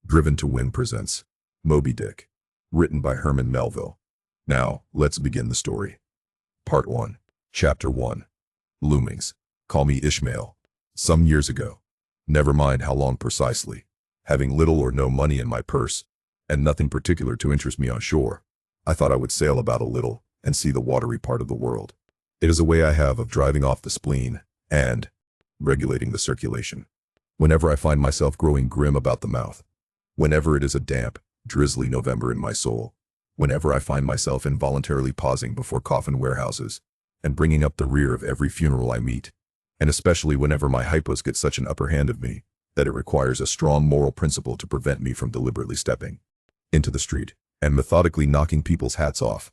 Driven to Win presents Moby Dick, written by Herman Melville. Now, let's begin the story. Part 1, Chapter 1. Loomings. Call me Ishmael. Some years ago, never mind how long precisely, having little or no money in my purse, and nothing particular to interest me on shore, I thought I would sail about a little and see the watery part of the world. It is a way I have of driving off the spleen and regulating the circulation. Whenever I find myself growing grim about the mouth, whenever it is a damp, drizzly November in my soul, whenever I find myself involuntarily pausing before coffin warehouses and bringing up the rear of every funeral I meet, and especially whenever my hypos get such an upper hand of me that it requires a strong moral principle to prevent me from deliberately stepping into the street and methodically knocking people's hats off,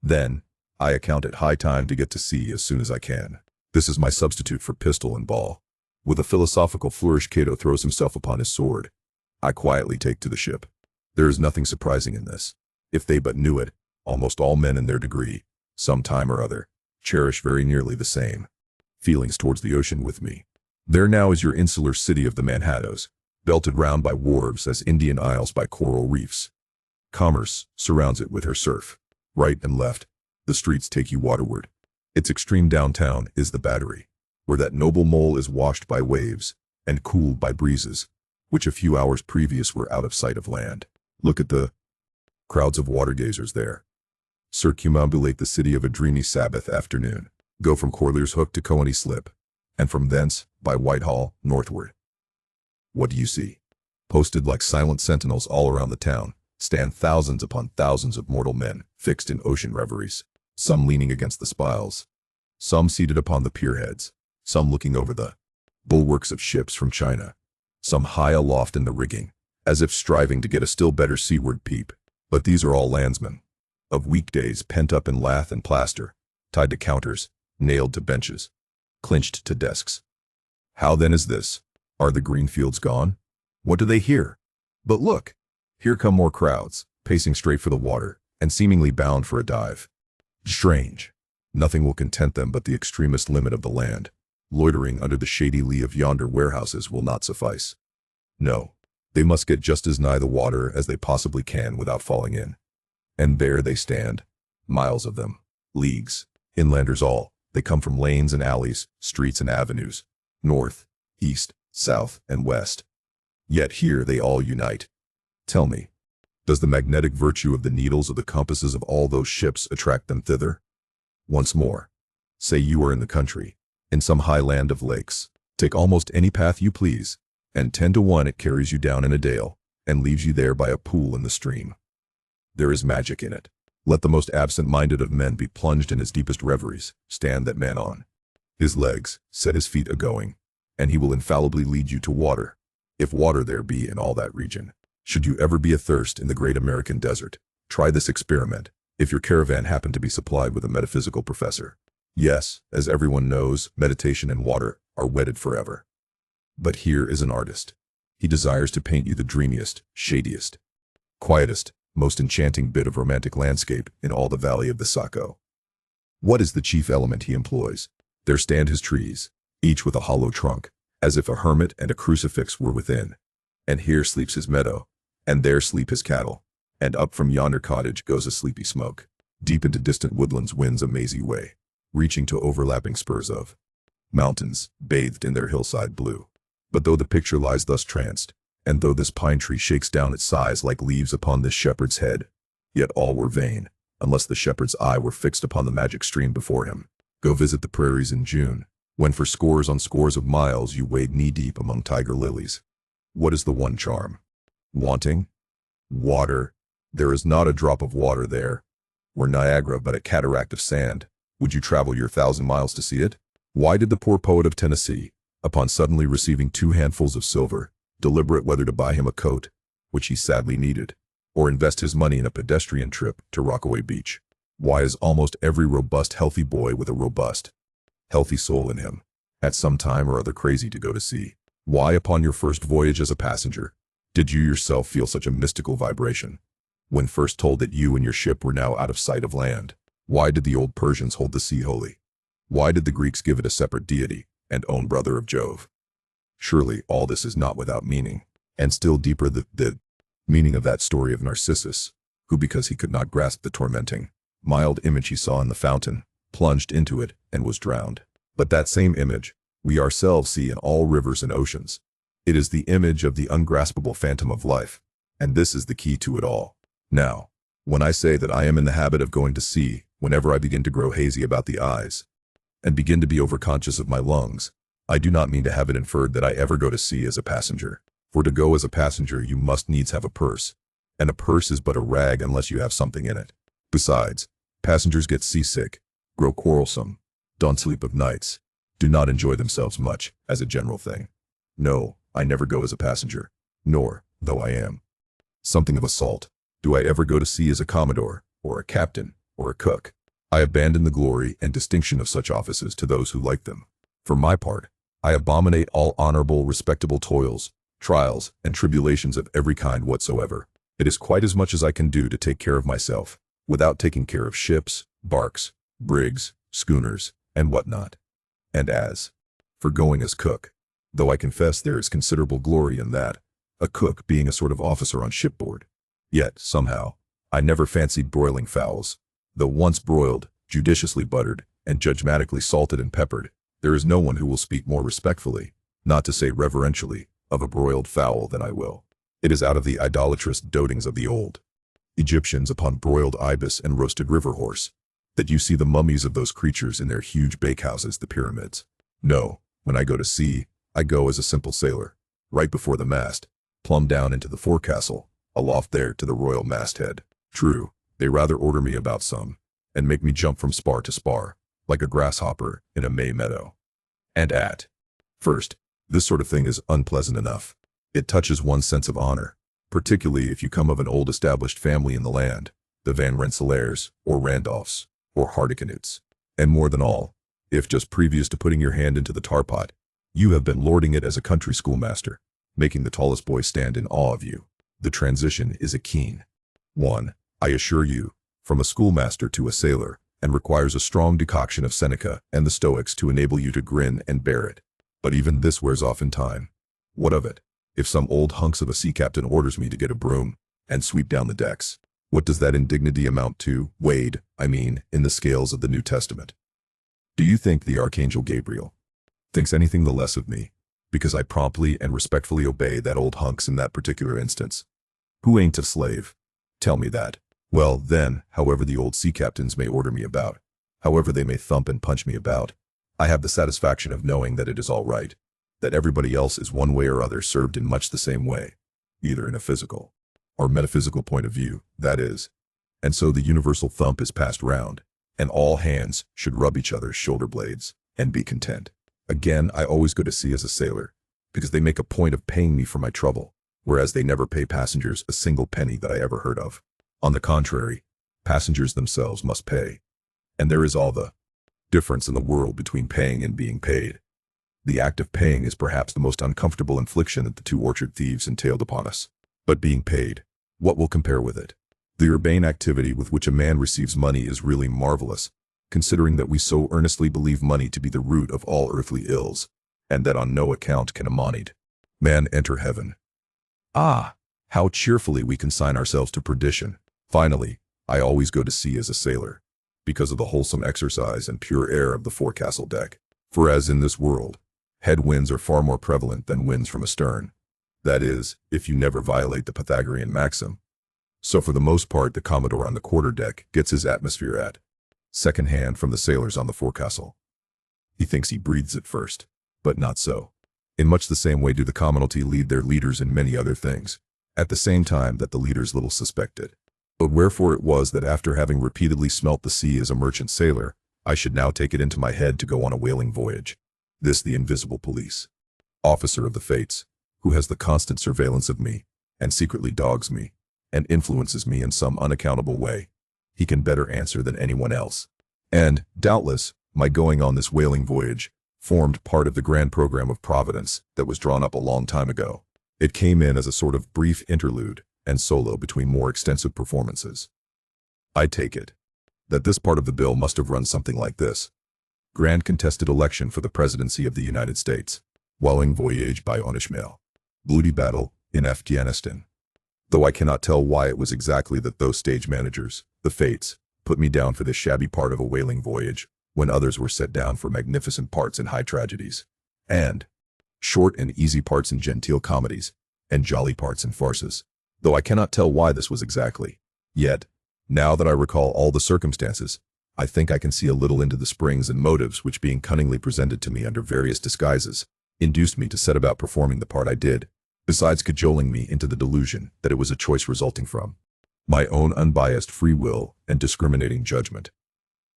then I account it high time to get to sea as soon as I can. This is my substitute for pistol and ball. With a philosophical flourish, Cato throws himself upon his sword. I quietly take to the ship. There is nothing surprising in this. If they but knew it, almost all men in their degree, some time or other, cherish very nearly the same feelings towards the ocean with me. There now is your insular city of the Manhattoes, belted round by wharves as Indian Isles by coral reefs. Commerce surrounds it with her surf. Right and left, the streets take you waterward. Its extreme downtown is the Battery, where that noble mole is washed by waves and cooled by breezes, which a few hours previous were out of sight of land. Look at the crowds of water-gazers there. Circumambulate the city of a dreamy Sabbath afternoon. Go from Corlear's Hook to Coney Slip, and from thence, by Whitehall, northward. What do you see? Posted like silent sentinels all around the town, stand thousands upon thousands of mortal men, fixed in ocean reveries, some leaning against the spiles, some seated upon the pierheads, some looking over the bulwarks of ships from China, some high aloft in the rigging, as if striving to get a still better seaward peep. But these are all landsmen, of weekdays pent up in lath and plaster, tied to counters, nailed to benches, clinched to desks. How then is this? Are the green fields gone? What do they hear? But look, here come more crowds, pacing straight for the water, and seemingly bound for a dive. Strange. Nothing will content them but the extremest limit of the land. Loitering under the shady lee of yonder warehouses will not suffice. No, they must get just as nigh the water as they possibly can without falling in. And there they stand, miles of them, leagues, inlanders all. They come from lanes and alleys, streets and avenues, north, east, south, and west. Yet here they all unite. Tell me, does the magnetic virtue of the needles of the compasses of all those ships attract them thither? Once more, say you are in the country, in some high land of lakes. Take almost any path you please, and 10 to 1 it carries you down in a dale, and leaves you there by a pool in the stream. There is magic in it. Let the most absent-minded of men be plunged in his deepest reveries. Stand that man on his legs, set his feet a-going, and he will infallibly lead you to water, if water there be in all that region. Should you ever be athirst in the great American desert, try this experiment, if your caravan happen to be supplied with a metaphysical professor. Yes, as everyone knows, meditation and water are wedded forever. But here is an artist. He desires to paint you the dreamiest, shadiest, quietest, most enchanting bit of romantic landscape in all the valley of the Saco. What is the chief element he employs? There stand his trees, each with a hollow trunk, as if a hermit and a crucifix were within. And here sleeps his meadow, and there sleep his cattle, and up from yonder cottage goes a sleepy smoke. Deep into distant woodlands winds a mazy way, reaching to overlapping spurs of mountains, bathed in their hillside blue. But though the picture lies thus tranced, and though this pine tree shakes down its sighs like leaves upon this shepherd's head, yet all were vain, unless the shepherd's eye were fixed upon the magic stream before him. Go visit the prairies in June, when for scores on scores of miles you wade knee-deep among tiger lilies. What is the one charm wanting? Water. There is not a drop of water there, or Niagara but a cataract of sand. Would you travel your 1,000 miles to see it? Why did the poor poet of Tennessee, upon suddenly receiving 2 handfuls of silver, deliberate whether to buy him a coat, which he sadly needed, or invest his money in a pedestrian trip to Rockaway Beach? Why is almost every robust, healthy boy with a robust, healthy soul in him, at some time or other crazy to go to sea? Why, upon your first voyage as a passenger, did you yourself feel such a mystical vibration, when first told that you and your ship were now out of sight of land? Why did the old Persians hold the sea holy? Why did the Greeks give it a separate deity, and own brother of Jove? Surely all this is not without meaning, and still deeper the Meaning of that story of Narcissus, who because he could not grasp the tormenting, mild image he saw in the fountain, plunged into it and was drowned. But that same image, we ourselves see in all rivers and oceans. It is the image of the ungraspable phantom of life, and this is the key to it all. Now, when I say that I am in the habit of going to sea, whenever I begin to grow hazy about the eyes, and begin to be overconscious of my lungs, I do not mean to have it inferred that I ever go to sea as a passenger. For to go as a passenger you must needs have a purse, and a purse is but a rag unless you have something in it. Besides, passengers get seasick, grow quarrelsome, don't sleep of nights, do not enjoy themselves much, as a general thing. No, I never go as a passenger, nor, though I am something of a salt, do I ever go to sea as a commodore, or a captain, or a cook. I abandon the glory and distinction of such offices to those who like them. For my part, I abominate all honorable, respectable toils, trials, and tribulations of every kind whatsoever. It is quite as much as I can do to take care of myself, without taking care of ships, barks, brigs, schooners, and what not. And as for going as cook, though I confess there is considerable glory in that, a cook being a sort of officer on shipboard, yet, somehow, I never fancied broiling fowls. Though once broiled, judiciously buttered, and judgmatically salted and peppered, there is no one who will speak more respectfully, not to say reverentially, of a broiled fowl than I will. It is out of the idolatrous dotings of the old Egyptians upon broiled ibis and roasted river horse that you see the mummies of those creatures in their huge bakehouses, the pyramids. No, when I go to sea, I go as a simple sailor, right before the mast, plumb down into the forecastle, aloft there to the royal masthead. True, they rather order me about some, and make me jump from spar to spar, like a grasshopper in a May meadow. And at first, this sort of thing is unpleasant enough. It touches one's sense of honor, particularly if you come of an old established family in the land, the Van Rensselaers, or Randolphs, or Hardicanutes. And more than all, if just previous to putting your hand into the tar-pot, you have been lording it as a country schoolmaster, making the tallest boy stand in awe of you. The transition is a keen one, I assure you, from a schoolmaster to a sailor, and requires a strong decoction of Seneca and the Stoics to enable you to grin and bear it. But even this wears off in time. What of it? If some old hunks of a sea captain orders me to get a broom and sweep down the decks, what does that indignity amount to, weighed, I mean, in the scales of the New Testament? Do you think the Archangel Gabriel thinks anything the less of me, because I promptly and respectfully obey that old hunks in that particular instance? Who ain't a slave? Tell me that. Well, then, however the old sea captains may order me about, however they may thump and punch me about, I have the satisfaction of knowing that it is all right, that everybody else is one way or other served in much the same way, either in a physical or metaphysical point of view, that is. And so the universal thump is passed round, and all hands should rub each other's shoulder blades, and be content. Again, I always go to sea as a sailor, because they make a point of paying me for my trouble, whereas they never pay passengers a single penny that I ever heard of. On the contrary, passengers themselves must pay. And there is all the difference in the world between paying and being paid. The act of paying is perhaps the most uncomfortable infliction that the two orchard thieves entailed upon us. But being paid, what will compare with it? The urbane activity with which a man receives money is really marvelous, considering that we so earnestly believe money to be the root of all earthly ills, and that on no account can a moneyed man enter heaven. Ah, how cheerfully we consign ourselves to perdition. Finally, I always go to sea as a sailor, because of the wholesome exercise and pure air of the forecastle deck. For as in this world, headwinds are far more prevalent than winds from astern. That is, if you never violate the Pythagorean maxim. So for the most part the Commodore on the quarter-deck gets his atmosphere at second hand from the sailors on the forecastle. He thinks he breathes it first, but not so. In much the same way do the commonalty lead their leaders in many other things, at the same time that the leaders little suspected. But wherefore it was that after having repeatedly smelt the sea as a merchant sailor, I should now take it into my head to go on a whaling voyage. This the invisible police officer of the fates, who has the constant surveillance of me, and secretly dogs me, and influences me in some unaccountable way, he can better answer than anyone else. And, doubtless, my going on this whaling voyage formed part of the grand program of Providence that was drawn up a long time ago. It came in as a sort of brief interlude and solo between more extensive performances. I take it that this part of the bill must have run something like this: Grand contested election for the presidency of the United States. Whaling voyage by Ishmael. Bloody battle in Afghanistan. though I cannot tell why it was exactly that those stage managers, the fates, put me down for this shabby part of a whaling voyage, when others were set down for magnificent parts in high tragedies, and short and easy parts in genteel comedies, and jolly parts in farces, though I cannot tell why this was exactly. Yet, now that I recall all the circumstances, I think I can see a little into the springs and motives which, being cunningly presented to me under various disguises, induced me to set about performing the part I did, besides cajoling me into the delusion that it was a choice resulting from my own unbiased free will and discriminating judgment.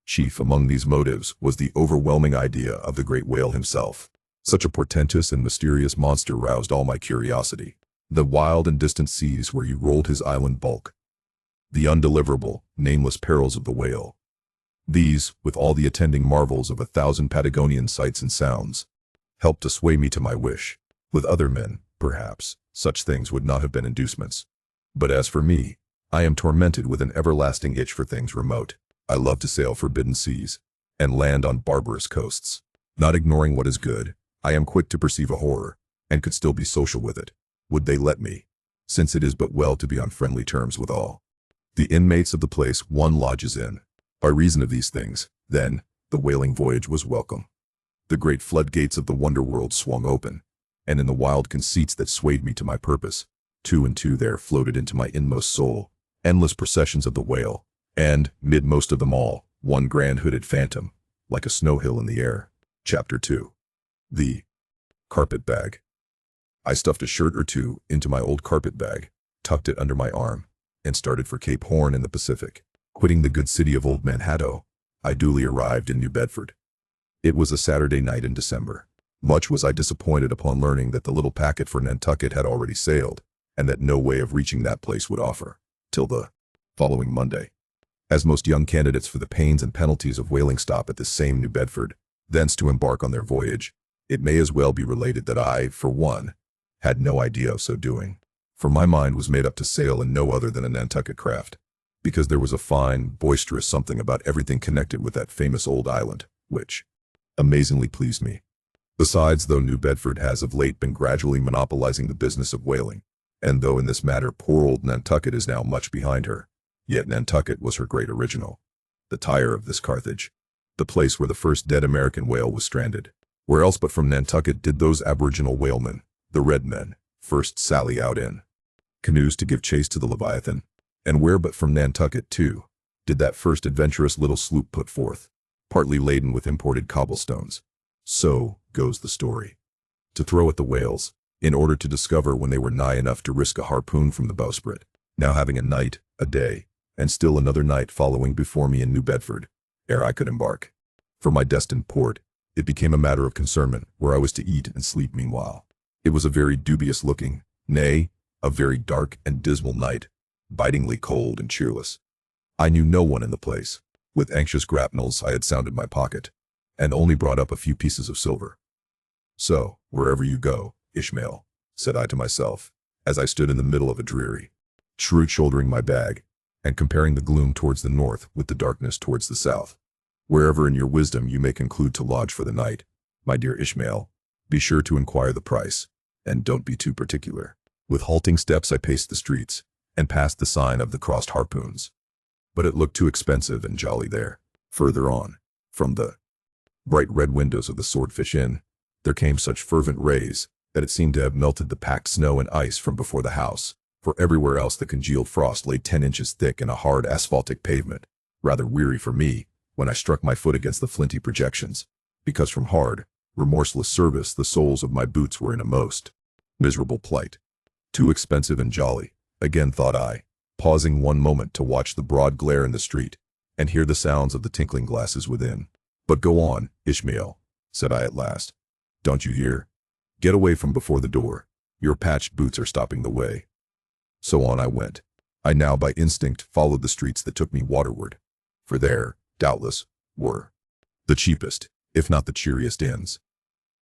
Chief among these motives was the overwhelming idea of the great whale himself. Such a portentous and mysterious monster roused all my curiosity. The wild and distant seas where he rolled his island bulk. The undeliverable, nameless perils of the whale. These, with all the attending marvels of 1,000 Patagonian sights and sounds, helped to sway me to my wish. With other men, perhaps, such things would not have been inducements. But as for me, I am tormented with an everlasting itch for things remote. I love to sail forbidden seas, and land on barbarous coasts. Not ignoring what is good, I am quick to perceive a horror, and could still be social with it. Would they let me? Since it is but well to be on friendly terms with all the inmates of the place one lodges in. By reason of these things, then, the whaling voyage was welcome. The great floodgates of the wonder world swung open, and in the wild conceits that swayed me to my purpose, two and two there floated into my inmost soul, endless processions of the whale, and, mid most of them all, one grand hooded phantom, like a snow hill in the air. Chapter 2. The carpet bag. I stuffed a shirt or two into my old carpet bag, tucked it under my arm, and started for Cape Horn in the Pacific. Quitting the good city of Old Manhattan, I duly arrived in New Bedford. It was a Saturday night in December. Much was I disappointed upon learning that the little packet for Nantucket had already sailed, and that no way of reaching that place would offer, till the following Monday. As most young candidates for the pains and penalties of whaling stop at this same New Bedford, thence to embark on their voyage, it may as well be related that I, for one, had no idea of so doing. For my mind was made up to sail in no other than a Nantucket craft, because there was a fine, boisterous something about everything connected with that famous old island, which amazingly pleased me. Besides, though New Bedford has of late been gradually monopolizing the business of whaling, and though in this matter poor old Nantucket is now much behind her, yet Nantucket was her great original, the Tyre of this Carthage, the place where the first dead American whale was stranded. Where else but from Nantucket did those aboriginal whalemen, the red men, first sally out in canoes to give chase to the Leviathan? And where but from Nantucket, too, did that first adventurous little sloop put forth, partly laden with imported cobblestones? So goes the story. To throw at the whales, in order to discover when they were nigh enough to risk a harpoon from the bowsprit. Now having a night, a day, and still another night following before me in New Bedford, ere I could embark for my destined port, it became a matter of concernment where I was to eat and sleep meanwhile. It was a very dubious-looking, nay, a very dark and dismal night, bitingly cold and cheerless. I knew no one in the place. With anxious grapnels I had sounded my pocket, and only brought up a few pieces of silver. So, wherever you go, Ishmael, said I to myself, as I stood in the middle of a dreary, shrewd shouldering my bag, and comparing the gloom towards the north with the darkness towards the south. Wherever in your wisdom you may conclude to lodge for the night, my dear Ishmael, be sure to inquire the price, and don't be too particular. With halting steps I paced the streets, and passed the sign of the crossed harpoons. But it looked too expensive and jolly there. Further on, from the bright red windows of the Swordfish Inn, there came such fervent rays that it seemed to have melted the packed snow and ice from before the house, for everywhere else the congealed frost lay 10 inches thick in a hard asphaltic pavement, rather weary for me, when I struck my foot against the flinty projections, because from hard, remorseless service the soles of my boots were in a most miserable plight. Too expensive and jolly, again thought I, pausing one moment to watch the broad glare in the street, and hear the sounds of the tinkling glasses within. But go on, Ishmael, said I at last. Don't you hear? Get away from before the door. Your patched boots are stopping the way. So on I went. I now by instinct followed the streets that took me waterward, for there, doubtless, were the cheapest, if not the cheeriest inns.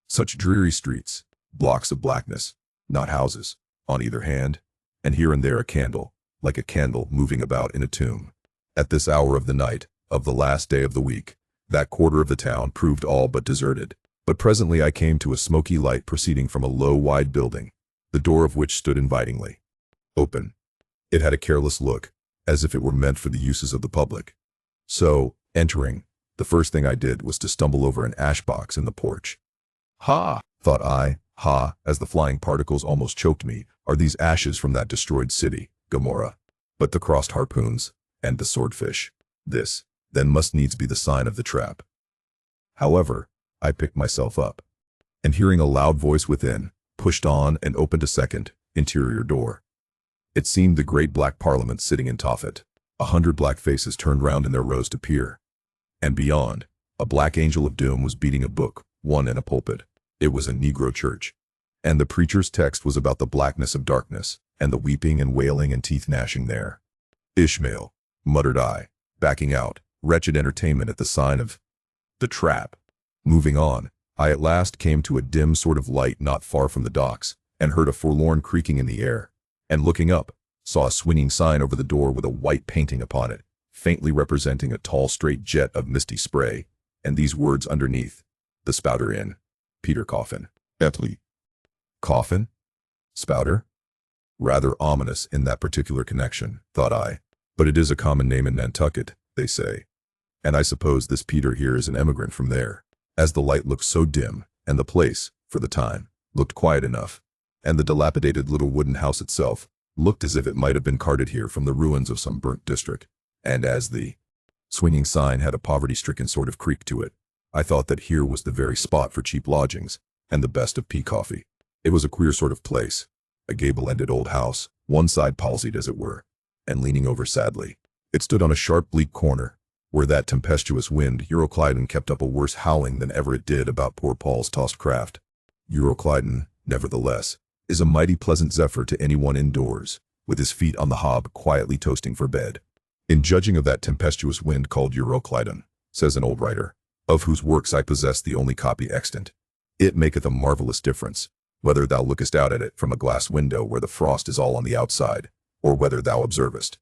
Such dreary streets, blocks of blackness, not houses, on either hand, and here and there a candle, like a candle moving about in a tomb. At this hour of the night, of the last day of the week, that quarter of the town proved all but deserted. But presently I came to a smoky light proceeding from a low, wide building, the door of which stood invitingly open. It had a careless look, as if it were meant for the uses of the public. So, entering, the first thing I did was to stumble over an ash box in the porch. Ha, thought I, ha, as the flying particles almost choked me, are these ashes from that destroyed city, Gomorrah? But the crossed harpoons, and the swordfish. This, then, must needs be the sign of the trap. However, I picked myself up, and hearing a loud voice within, pushed on and opened a second, interior door. It seemed the great black parliament sitting in Tophet. 100 black faces turned round in their rows to peer. And beyond, a black angel of doom was beating a book, one in a pulpit. It was a Negro church. And the preacher's text was about the blackness of darkness, and the weeping and wailing and teeth gnashing there. Ishmael, muttered I, backing out, wretched entertainment at the sign of the trap. Moving on, I at last came to a dim sort of light not far from the docks, and heard a forlorn creaking in the air, and looking up, saw a swinging sign over the door with a white painting upon it, faintly representing a tall straight jet of misty spray, and these words underneath: the Spouter-Inn, Peter Coffin. Epley. Coffin? Spouter? Rather ominous in that particular connection, thought I, but it is a common name in Nantucket, they say. And I suppose this Peter here is an emigrant from there, as the light looked so dim, and the place, for the time, looked quiet enough, and the dilapidated little wooden house itself looked as if it might have been carted here from the ruins of some burnt district, and as the swinging sign had a poverty-stricken sort of creak to it, I thought that here was the very spot for cheap lodgings, and the best of pea coffee. It was a queer sort of place, a gable-ended old house, one side palsied as it were, and leaning over sadly. It stood on a sharp bleak corner, where that tempestuous wind Euroclydon kept up a worse howling than ever it did about poor Paul's tossed craft. Euroclydon, nevertheless, is a mighty pleasant zephyr to anyone indoors, with his feet on the hob quietly toasting for bed. In judging of that tempestuous wind called Euroclydon, says an old writer, of whose works I possess the only copy extant, it maketh a marvelous difference, whether thou lookest out at it from a glass window where the frost is all on the outside, or whether thou observest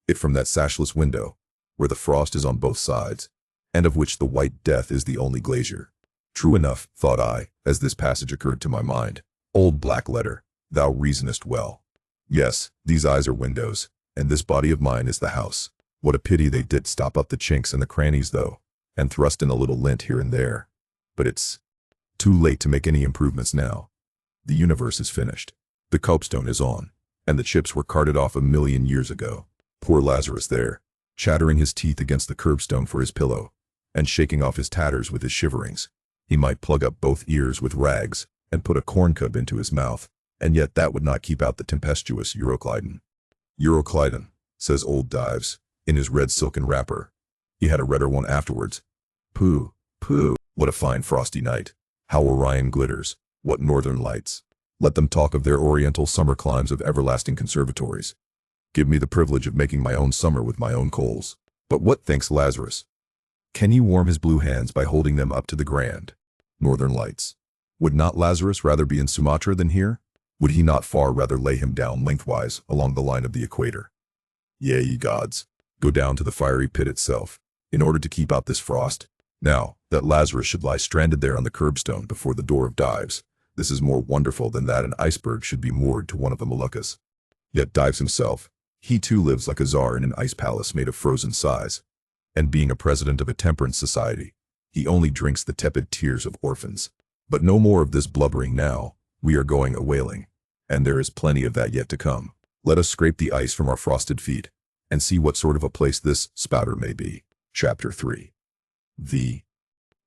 it from that sashless window, where the frost is on both sides, and of which the white death is the only glazier. True enough, thought I, as this passage occurred to my mind. Old black letter, thou reasonest well. Yes, these eyes are windows, and this body of mine is the house. What a pity they did stop up the chinks and the crannies, though, and thrust in a little lint here and there. But it's too late to make any improvements now. The universe is finished. The copestone is on, and the chips were carted off 1,000,000 years ago. Poor Lazarus there, chattering his teeth against the curbstone for his pillow, and shaking off his tatters with his shiverings. He might plug up both ears with rags, and put a corncob into his mouth, and yet that would not keep out the tempestuous Euroclydon. Euroclydon, says old Dives, in his red silken wrapper. He had a redder one afterwards. Pooh, pooh, what a fine frosty night. How Orion glitters, what northern lights. Let them talk of their oriental summer climes of everlasting conservatories. Give me the privilege of making my own summer with my own coals. But what thinks Lazarus? Can he warm his blue hands by holding them up to the grand northern lights? Would not Lazarus rather be in Sumatra than here? Would he not far rather lay him down lengthwise along the line of the equator? Yea, ye gods, go down to the fiery pit itself, in order to keep out this frost. Now, that Lazarus should lie stranded there on the curbstone before the door of Dives, this is more wonderful than that an iceberg should be moored to one of the Moluccas. Yet Dives himself, he too lives like a czar in an ice palace made of frozen sighs, and being a president of a temperance society, he only drinks the tepid tears of orphans. But no more of this blubbering now. We are going a-whaling, and there is plenty of that yet to come. Let us scrape the ice from our frosted feet, and see what sort of a place this Spouter may be. Chapter 3. The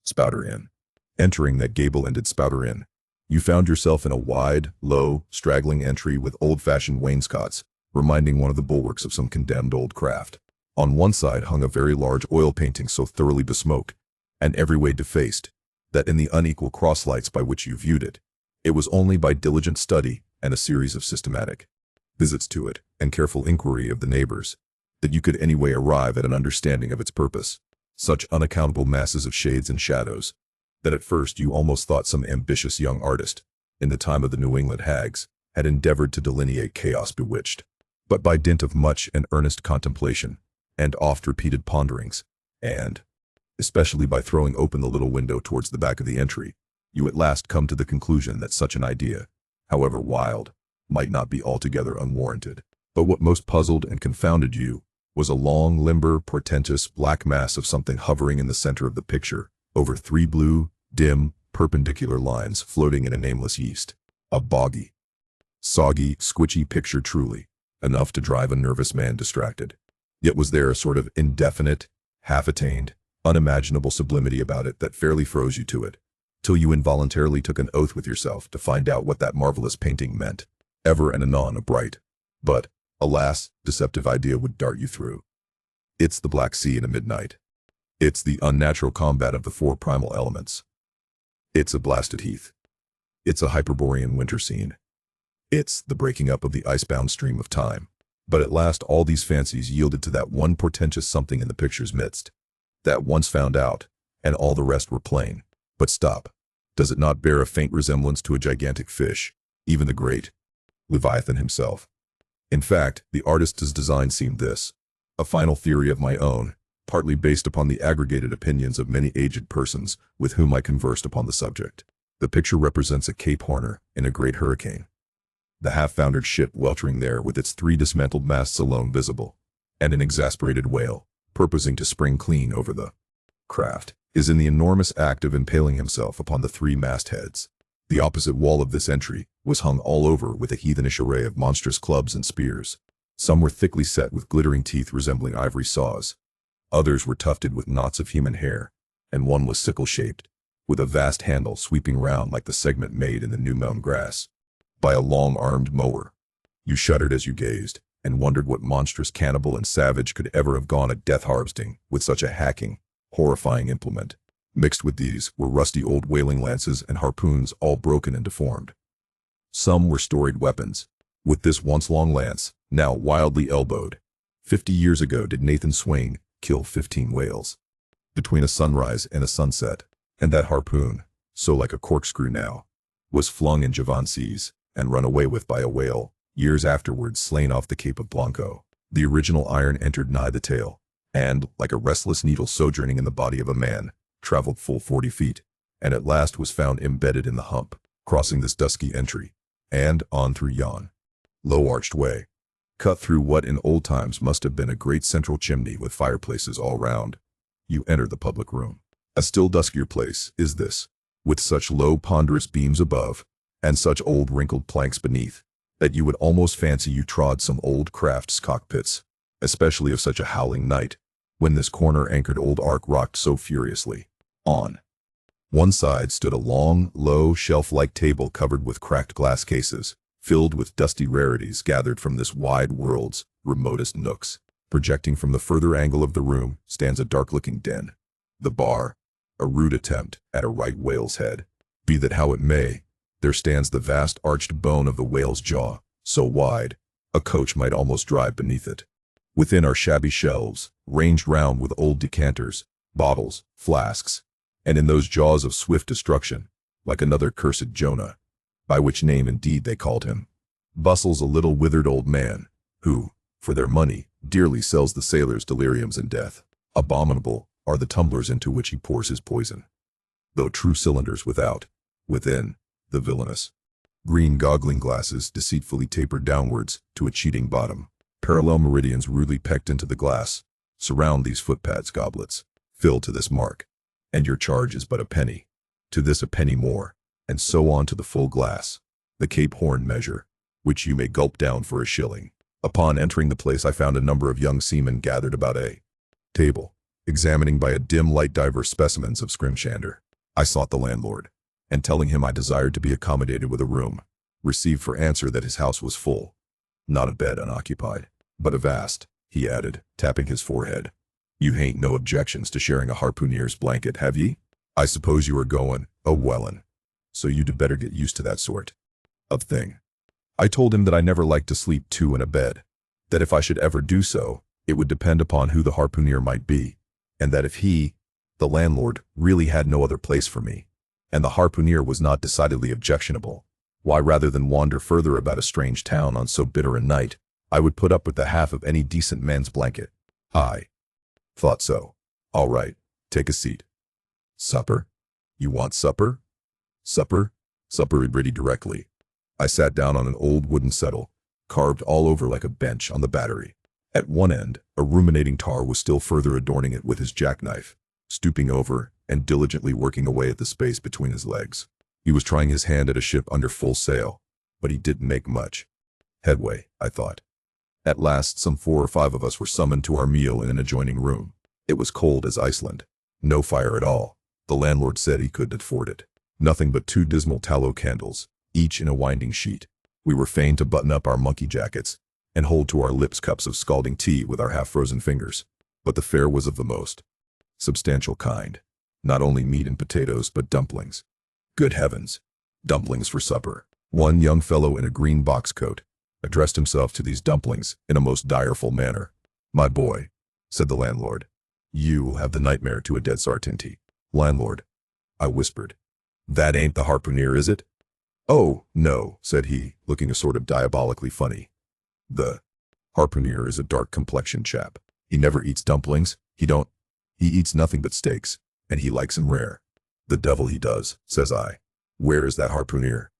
Spouter-Inn. Entering that gable-ended Spouter-Inn, you found yourself in a wide, low, straggling entry with old-fashioned wainscots, reminding one of the bulwarks of some condemned old craft. On one side hung a very large oil painting so thoroughly besmoked, and every way defaced, that in the unequal cross-lights by which you viewed it, it was only by diligent study and a series of systematic visits to it, and careful inquiry of the neighbors, that you could anyway arrive at an understanding of its purpose. Such unaccountable masses of shades and shadows, that at first you almost thought some ambitious young artist, in the time of the New England hags, had endeavored to delineate chaos bewitched. But by dint of much and earnest contemplation, and oft-repeated ponderings, and especially by throwing open the little window towards the back of the entry, you at last come to the conclusion that such an idea, however wild, might not be altogether unwarranted. But what most puzzled and confounded you was a long, limber, portentous black mass of something hovering in the center of the picture, over 3 blue, dim, perpendicular lines floating in a nameless east. A boggy, soggy, squishy picture truly, enough to drive a nervous man distracted. Yet was there a sort of indefinite, half-attained, unimaginable sublimity about it that fairly froze you to it, till you involuntarily took an oath with yourself to find out what that marvelous painting meant. Ever and anon a bright, but, alas, deceptive idea would dart you through. It's the Black Sea in a midnight. It's the unnatural combat of the 4 primal elements. It's a blasted heath. It's a Hyperborean winter scene. It's the breaking up of the icebound stream of time. But at last all these fancies yielded to that one portentous something in the picture's midst. That once found out, and all the rest were plain. But stop. Does it not bear a faint resemblance to a gigantic fish, even the great Leviathan himself? In fact, the artist's design seemed this, a final theory of my own, partly based upon the aggregated opinions of many aged persons with whom I conversed upon the subject. The picture represents a Cape Horner in a great hurricane. The half-foundered ship weltering there with its 3 dismantled masts alone visible, and an exasperated whale, purposing to spring clean over the craft, is in the enormous act of impaling himself upon the 3 mastheads. The opposite wall of this entry was hung all over with a heathenish array of monstrous clubs and spears. Some were thickly set with glittering teeth resembling ivory saws. Others were tufted with knots of human hair, and one was sickle-shaped, with a vast handle sweeping round like the segment made in the new-mown grass by a long-armed mower. You shuddered as you gazed, and wondered what monstrous cannibal and savage could ever have gone at death harvesting with such a hacking, horrifying implement. Mixed with these were rusty old whaling lances and harpoons all broken and deformed. Some were storied weapons. With this once long lance, now wildly elbowed, 50 years ago did Nathan Swain kill 15 whales. Between a sunrise and a sunset, and that harpoon, so like a corkscrew now, was flung in Javon seas, and run away with by a whale, years afterwards slain off the Cape of Blanco. The original iron entered nigh the tail, and, like a restless needle sojourning in the body of a man, traveled full 40 feet, and at last was found embedded in the hump, crossing this dusky entry, and on through yon low-arched way, cut through what in old times must have been a great central chimney with fireplaces all round. You enter the public room. A still duskier place is this, with such low ponderous beams above, and such old wrinkled planks beneath, that you would almost fancy you trod some old craft's cockpits, especially of such a howling night, when this corner-anchored old ark rocked so furiously. On one side stood a long, low, shelf-like table covered with cracked glass cases, filled with dusty rarities gathered from this wide world's remotest nooks. Projecting from the further angle of the room stands a dark-looking den. The bar, a rude attempt at a right whale's head. Be that how it may, there stands the vast arched bone of the whale's jaw, so wide, a coach might almost drive beneath it. Within are shabby shelves, ranged round with old decanters, bottles, flasks, and in those jaws of swift destruction, like another cursed Jonah, by which name indeed they called him, bustles a little withered old man, who, for their money, dearly sells the sailors deliriums and death. Abominable are the tumblers into which he pours his poison, though true cylinders without, within, the villainous green goggling glasses deceitfully tapered downwards to a cheating bottom. Parallel meridians rudely pecked into the glass surround these footpads goblets, filled to this mark, and your charge is but a penny, to this a penny more, and so on to the full glass, the Cape Horn measure, which you may gulp down for a shilling. Upon entering the place I found a number of young seamen gathered about a table, examining by a dim light divers specimens of scrimshander. I sought the landlord, and telling him I desired to be accommodated with a room, received for answer that his house was full, not a bed unoccupied, but a vast, he added, tapping his forehead. You hain't no objections to sharing a harpooner's blanket, have ye? I suppose you are going, oh wellin', so you'd better get used to that sort of thing. I told him that I never liked to sleep 2 in a bed, that if I should ever do so, it would depend upon who the harpooner might be, and that if he, the landlord, really had no other place for me, and the harpooner was not decidedly objectionable, why rather than wander further about a strange town on so bitter a night, I would put up with the half of any decent man's blanket. I thought so. All right, take a seat. Supper? You want supper? Supper? Supper ready directly. I sat down on an old wooden settle, carved all over like a bench on the battery. At one end, a ruminating tar was still further adorning it with his jackknife, stooping over and diligently working away at the space between his legs. He was trying his hand at a ship under full sail, but he didn't make much headway, I thought. At last, some 4 or 5 of us were summoned to our meal in an adjoining room. It was cold as Iceland. No fire at all. The landlord said he couldn't afford it. Nothing but 2 dismal tallow candles, each in a winding sheet. We were fain to button up our monkey jackets and hold to our lips cups of scalding tea with our half-frozen fingers. But the fare was of the most substantial kind. Not only meat and potatoes, but dumplings. Good heavens! Dumplings for supper. One young fellow in a green box coat addressed himself to these dumplings in a most direful manner. "My boy," said the landlord, "you will have the nightmare to a dead certainty." "Landlord," I whispered, "that ain't the harpooner, is it?" "Oh, no," said he, looking a sort of diabolically funny. "The harpooner is a dark-complexioned chap. He never eats dumplings, he eats nothing but steaks, and he likes 'em rare." "The devil he does," says I. "Where is that harpooner?"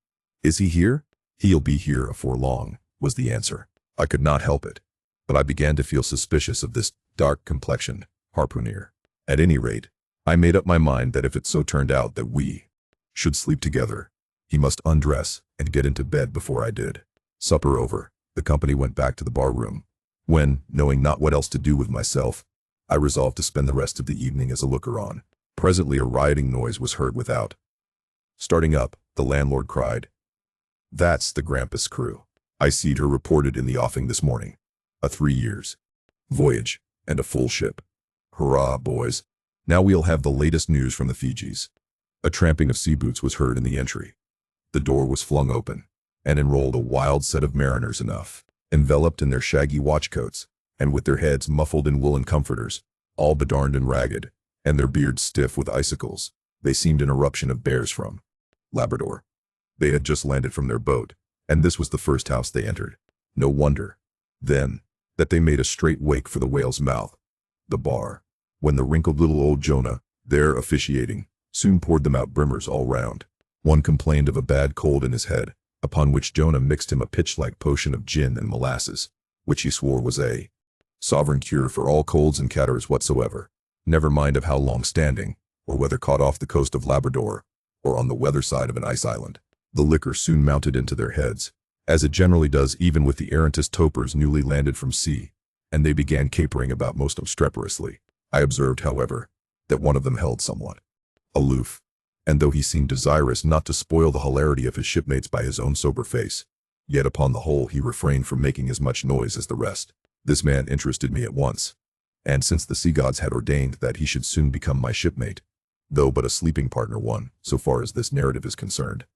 "Is he here?" "He'll be here afore long," was the answer. I could not help it, but I began to feel suspicious of this dark-complexioned harpooner. At any rate, I made up my mind that if it so turned out that we should sleep together, he must undress and get into bed before I did. Supper over, the company went back to the bar-room, when, knowing not what else to do with myself, I resolved to spend the rest of the evening as a looker-on. Presently a rioting noise was heard without. Starting up, the landlord cried, "That's the Grampus crew. I seed her reported in the offing this morning. A 3 years voyage, and a full ship. Hurrah, boys. Now we'll have the latest news from the Fijis." A tramping of sea boots was heard in the entry. The door was flung open, and enrolled a wild set of mariners enough, enveloped in their shaggy watchcoats, and with their heads muffled in woolen comforters, all bedarned and ragged, and their beards stiff with icicles. They seemed an eruption of bears from Labrador. They had just landed from their boat, and this was the first house they entered. No wonder, then, that they made a straight wake for the whale's mouth, the bar, when the wrinkled little old Jonah, there officiating, soon poured them out brimmers all round. One complained of a bad cold in his head, upon which Jonah mixed him a pitch-like potion of gin and molasses, which he swore was a sovereign cure for all colds and catarrhs whatsoever, never mind of how long-standing, or whether caught off the coast of Labrador, or on the weather side of an ice island. The liquor soon mounted into their heads, as it generally does even with the errantest topers newly landed from sea, and they began capering about most obstreperously. I observed, however, that one of them held somewhat aloof, and though he seemed desirous not to spoil the hilarity of his shipmates by his own sober face, yet upon the whole he refrained from making as much noise as the rest. This man interested me at once, and since the sea gods had ordained that he should soon become my shipmate, though but a sleeping partner one, so far as this narrative is concerned,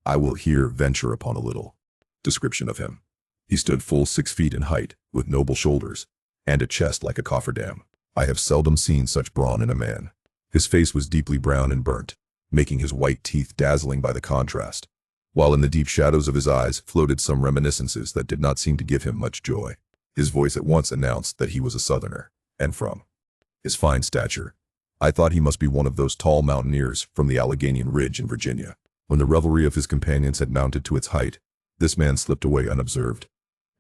I will here venture upon a little description of him. He stood full 6 feet in height, with noble shoulders, and a chest like a cofferdam. I have seldom seen such brawn in a man. His face was deeply brown and burnt, making his white teeth dazzling by the contrast, while in the deep shadows of his eyes floated some reminiscences that did not seem to give him much joy. His voice at once announced that he was a southerner, and from his fine stature, I thought he must be one of those tall mountaineers from the Alleghanian Ridge in Virginia. When the revelry of his companions had mounted to its height, this man slipped away unobserved,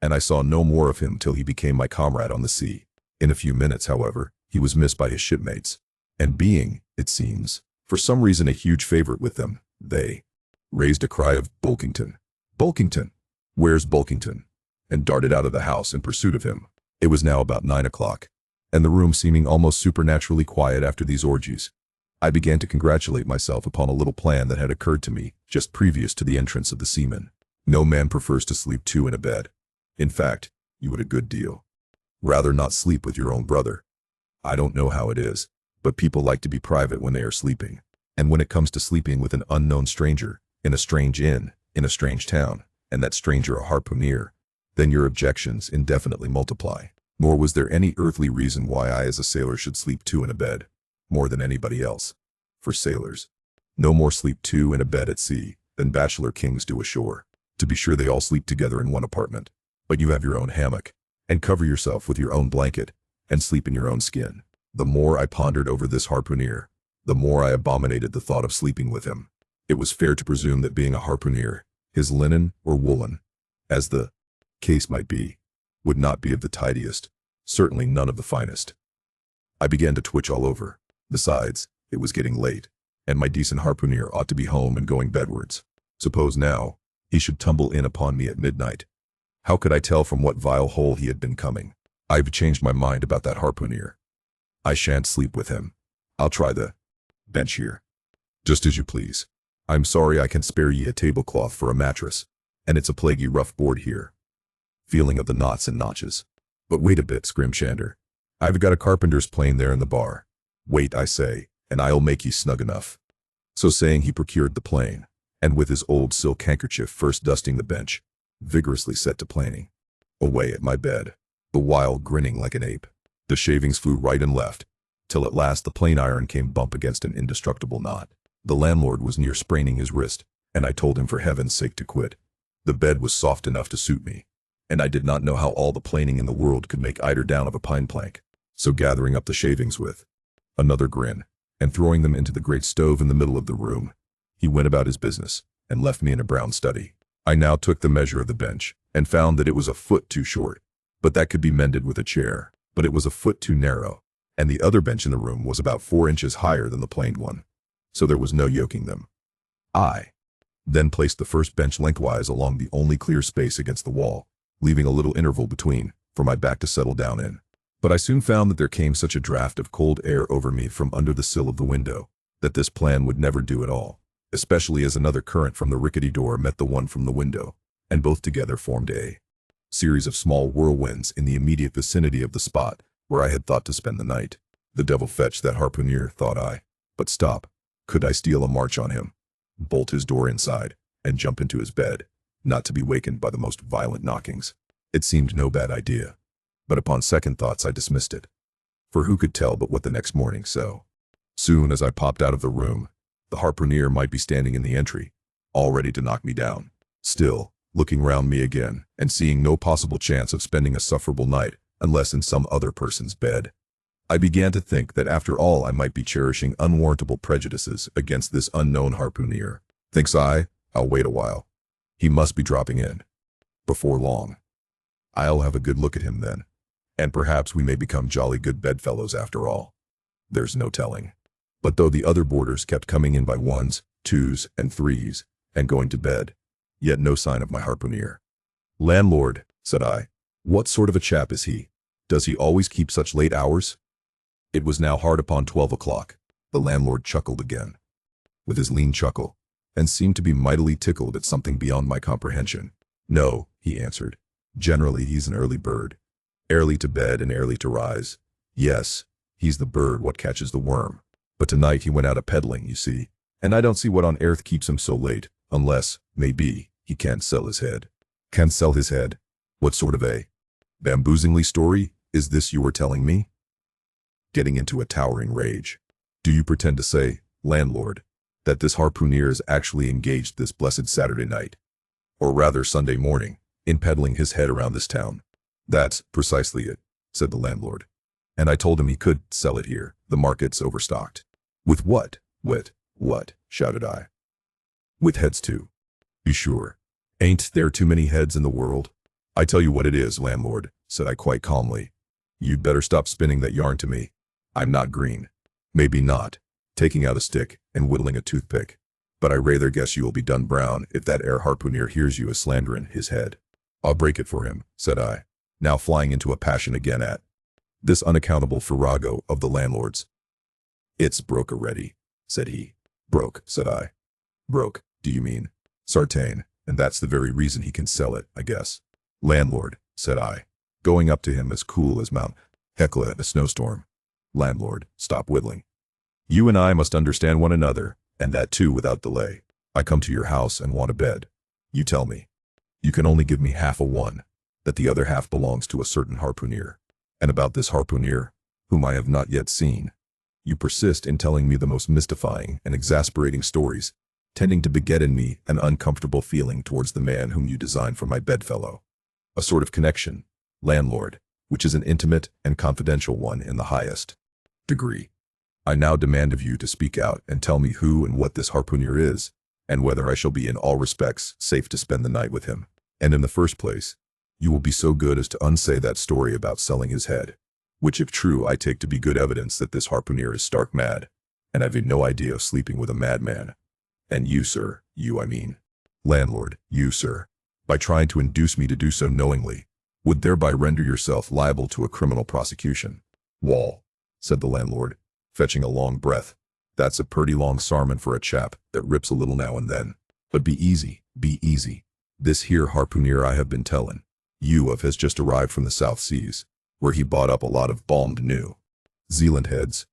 and I saw no more of him till he became my comrade on the sea. In a few minutes, however, he was missed by his shipmates, and being, it seems, for some reason a huge favorite with them, they raised a cry of "Bulkington! Bulkington! Where's Bulkington?" and darted out of the house in pursuit of him. It was now about 9 o'clock, and the room seeming almost supernaturally quiet after these orgies, I began to congratulate myself upon a little plan that had occurred to me just previous to the entrance of the seamen. No man prefers to sleep 2 in a bed. In fact, you would a good deal rather not sleep with your own brother. I don't know how it is, but people like to be private when they are sleeping, and when it comes to sleeping with an unknown stranger, in a strange inn, in a strange town, and that stranger a harpooner, then your objections indefinitely multiply. Nor was there any earthly reason why I as a sailor should sleep 2 in a bed, more than anybody else. For sailors, no more sleep 2 in a bed at sea than bachelor kings do ashore. To be sure, they all sleep together in one apartment, but you have your own hammock, and cover yourself with your own blanket, and sleep in your own skin. The more I pondered over this harpooner, the more I abominated the thought of sleeping with him. It was fair to presume that being a harpooner, his linen, or woolen, as the case might be, would not be of the tidiest, certainly none of the finest. I began to twitch all over. Besides, it was getting late, and my decent harpooner ought to be home and going bedwards. Suppose now, he should tumble in upon me at midnight. How could I tell from what vile hole he had been coming? I've changed my mind about that harpooner. I shan't sleep with him. I'll try the bench here. Just as you please. I'm sorry I can spare ye a tablecloth for a mattress, and it's a plaguey rough board here. Feeling of the knots and notches. But wait a bit, screamed Shander. I've got a carpenter's plane there in the bar. Wait, I say, and I'll make ye snug enough. So saying, he procured the plane, and with his old silk handkerchief first dusting the bench, vigorously set to planing. Away at my bed, the while grinning like an ape. The shavings flew right and left, till at last the plane iron came bump against an indestructible knot. The landlord was near spraining his wrist, and I told him for heaven's sake to quit. The bed was soft enough to suit me, and I did not know how all the planing in the world could make eider down of a pine plank. So gathering up the shavings with another grin, and throwing them into the great stove in the middle of the room, he went about his business, and left me in a brown study. I now took the measure of the bench, and found that it was a foot too short, but that could be mended with a chair. But it was a foot too narrow, and the other bench in the room was about 4 inches higher than the planed one, so there was no yoking them. I then placed the first bench lengthwise along the only clear space against the wall, leaving a little interval between, for my back to settle down in. But I soon found that there came such a draught of cold air over me from under the sill of the window, that this plan would never do at all, especially as another current from the rickety door met the one from the window, and both together formed a series of small whirlwinds in the immediate vicinity of the spot where I had thought to spend the night. The devil fetch that harpooner, thought I. But stop. Could I steal a march on him, bolt his door inside, and jump into his bed, not to be wakened by the most violent knockings? It seemed no bad idea, but upon second thoughts I dismissed it. For who could tell but what the next morning so soon as I popped out of the room, the harpooner might be standing in the entry, all ready to knock me down. Still, looking round me again, and seeing no possible chance of spending a sufferable night, unless in some other person's bed, I began to think that after all I might be cherishing unwarrantable prejudices against this unknown harpooner. Thinks I, I'll wait a while. He must be dropping in. Before long. I'll have a good look at him then, and perhaps we may become jolly good bedfellows after all. There's no telling. But though the other boarders kept coming in by 1s, 2s, and 3s, and going to bed, yet no sign of my harpooner. Landlord, said I, what sort of a chap is he? Does he always keep such late hours? It was now hard upon 12 o'clock. The landlord chuckled again, with his lean chuckle, and seemed to be mightily tickled at something beyond my comprehension. No, he answered. Generally he's an early bird. Early to bed and early to rise. Yes, he's the bird what catches the worm. But tonight he went out a-peddling, you see, and I don't see what on earth keeps him so late, unless, maybe, he can't sell his head. Can't sell his head? What sort of a bamboozingly story is this you were telling me? Getting into a towering rage. Do you pretend to say, landlord, that this harpooner is actually engaged this blessed Saturday night, or rather Sunday morning, in peddling his head around this town? That's precisely it, said the landlord. And I told him he could sell it here. The market's overstocked. With what? With what? Shouted I. With heads too. Be sure. Ain't there too many heads in the world? I tell you what it is, landlord, said I quite calmly. You'd better stop spinning that yarn to me. I'm not green. Maybe not, taking out a stick and whittling a toothpick. But I rather guess you'll be done brown if that air harpooner hears you a slanderin' his head. I'll break it for him, said I, now flying into a passion again at this unaccountable farrago of the landlord's. It's broke already, said he. Broke, said I. Broke, do you mean? Sartain, and that's the very reason he can sell it, I guess. Landlord, said I, going up to him as cool as Mount Hecla in a snowstorm. Landlord, stop whittling. You and I must understand one another, and that too without delay. I come to your house and want a bed. You tell me. You can only give me half a one, that the other half belongs to a certain harpooner. And about this harpooner, whom I have not yet seen, you persist in telling me the most mystifying and exasperating stories, tending to beget in me an uncomfortable feeling towards the man whom you design for my bedfellow. A sort of connection, landlord, which is an intimate and confidential one in the highest degree. I now demand of you to speak out and tell me who and what this harpooner is, and whether I shall be in all respects safe to spend the night with him. And in the first place, You will be so good as to unsay that story about selling his head, which if true I take to be good evidence that this harpooner is stark mad, and I've no idea of sleeping with a madman. And you, sir, I mean, landlord, you, sir, by trying to induce me to do so knowingly, would thereby render yourself liable to a criminal prosecution. Wall, said the landlord, fetching a long breath. That's a purty long sarmon for a chap that rips a little now and then. But be easy, be easy. This here harpooner I have been tellin' you of has just arrived from the South Seas, where he bought up a lot of balmed new Zealand heads.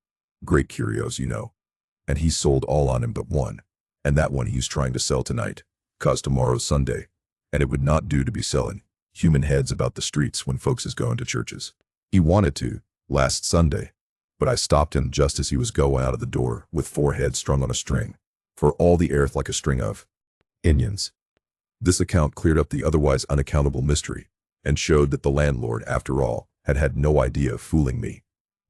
Great curios, you know. And he's sold all on him but one, and that one he's trying to sell tonight, 'cause tomorrow's Sunday, and it would not do to be sellin' human heads about the streets when folks is going to churches. He wanted to, last Sunday, but I stopped him just as he was going out of the door with 4 heads strung on a string, for all the earth like a string of Indians. This account cleared up the otherwise unaccountable mystery, and showed that the landlord, after all, had had no idea of fooling me.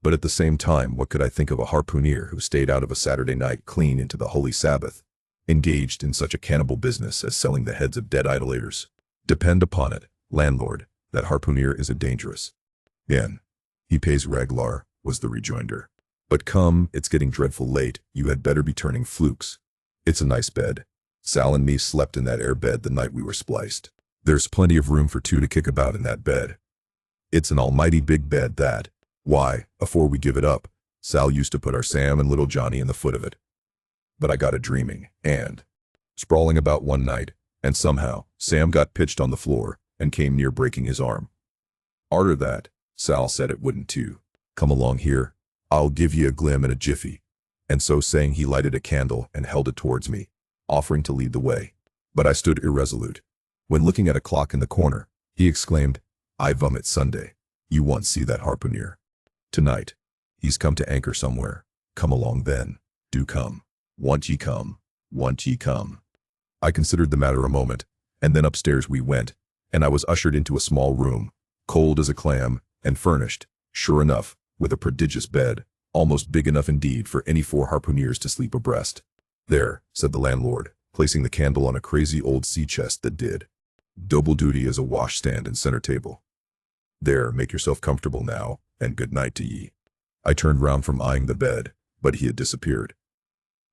But at the same time, what could I think of a harpooner who stayed out of a Saturday night clean into the Holy Sabbath, engaged in such a cannibal business as selling the heads of dead idolaters? Depend upon it, landlord, that harpooner is a dangerous man. He pays reglar, was the rejoinder. But come, it's getting dreadful late, you had better be turning flukes. It's a nice bed. Sal and me slept in that air bed the night we were spliced. There's plenty of room for 2 to kick about in that bed. It's an almighty big bed that, why, afore we give it up, Sal used to put our Sam and little Johnny in the foot of it. But I got a dreaming, and sprawling about one night, and somehow, Sam got pitched on the floor, and came near breaking his arm. Arter that, Sal said it wouldn't too. Come along here, I'll give ye a glim in a jiffy. And so saying he lighted a candle and held it towards me, offering to lead the way. But I stood irresolute. When looking at a clock in the corner, he exclaimed, I vum it's Sunday. You once see that harpooner? Tonight. He's come to anchor somewhere. Come along then. Do come. Want ye come. Want ye come. I considered the matter a moment, and then upstairs we went, and I was ushered into a small room, cold as a clam, and furnished, sure enough, with a prodigious bed, almost big enough indeed for any 4 harpooneers to sleep abreast. There, said the landlord, placing the candle on a crazy old sea chest that did double duty as a washstand and center table. There, make yourself comfortable now, and good night to ye. I turned round from eyeing the bed, but he had disappeared.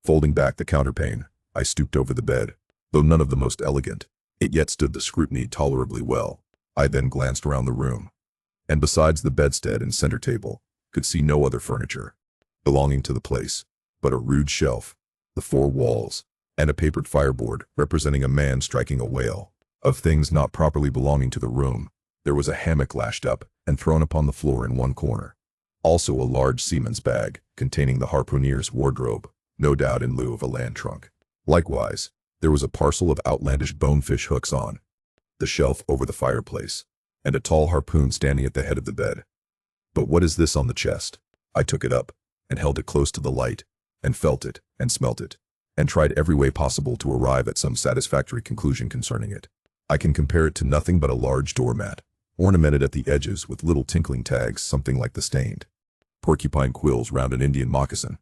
Folding back the counterpane, I stooped over the bed, though none of the most elegant, it yet stood the scrutiny tolerably well. I then glanced around the room, and besides the bedstead and center table, could see no other furniture belonging to the place, but a rude shelf, the 4 walls, and a papered fireboard representing a man striking a whale. Of things not properly belonging to the room, there was a hammock lashed up and thrown upon the floor in one corner. Also a large seaman's bag, containing the harpooner's wardrobe, no doubt in lieu of a land trunk. Likewise, there was a parcel of outlandish bonefish hooks on the shelf over the fireplace, and a tall harpoon standing at the head of the bed. But what is this on the chest? I took it up, and held it close to the light, and felt it, and smelt it, and tried every way possible to arrive at some satisfactory conclusion concerning it. I can compare it to nothing but a large doormat, ornamented at the edges with little tinkling tags something like the stained porcupine quills round an Indian moccasin.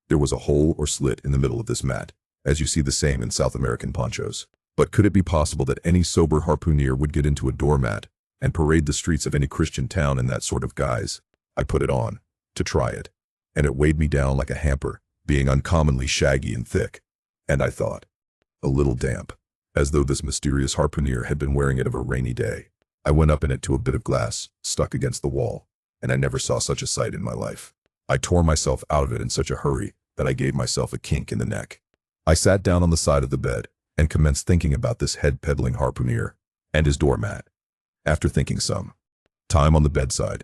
There was a hole or slit in the middle of this mat, as you see the same in South American ponchos. But could it be possible that any sober harpooner would get into a doormat and parade the streets of any Christian town in that sort of guise? I put it on, to try it, and it weighed me down like a hamper, being uncommonly shaggy and thick, and I thought, a little damp, as though this mysterious harpooner had been wearing it of a rainy day. I went up in it to a bit of glass, stuck against the wall, and I never saw such a sight in my life. I tore myself out of it in such a hurry that I gave myself a kink in the neck. I sat down on the side of the bed, and commenced thinking about this head-peddling harpooner, and his doormat. After thinking some time on the bedside,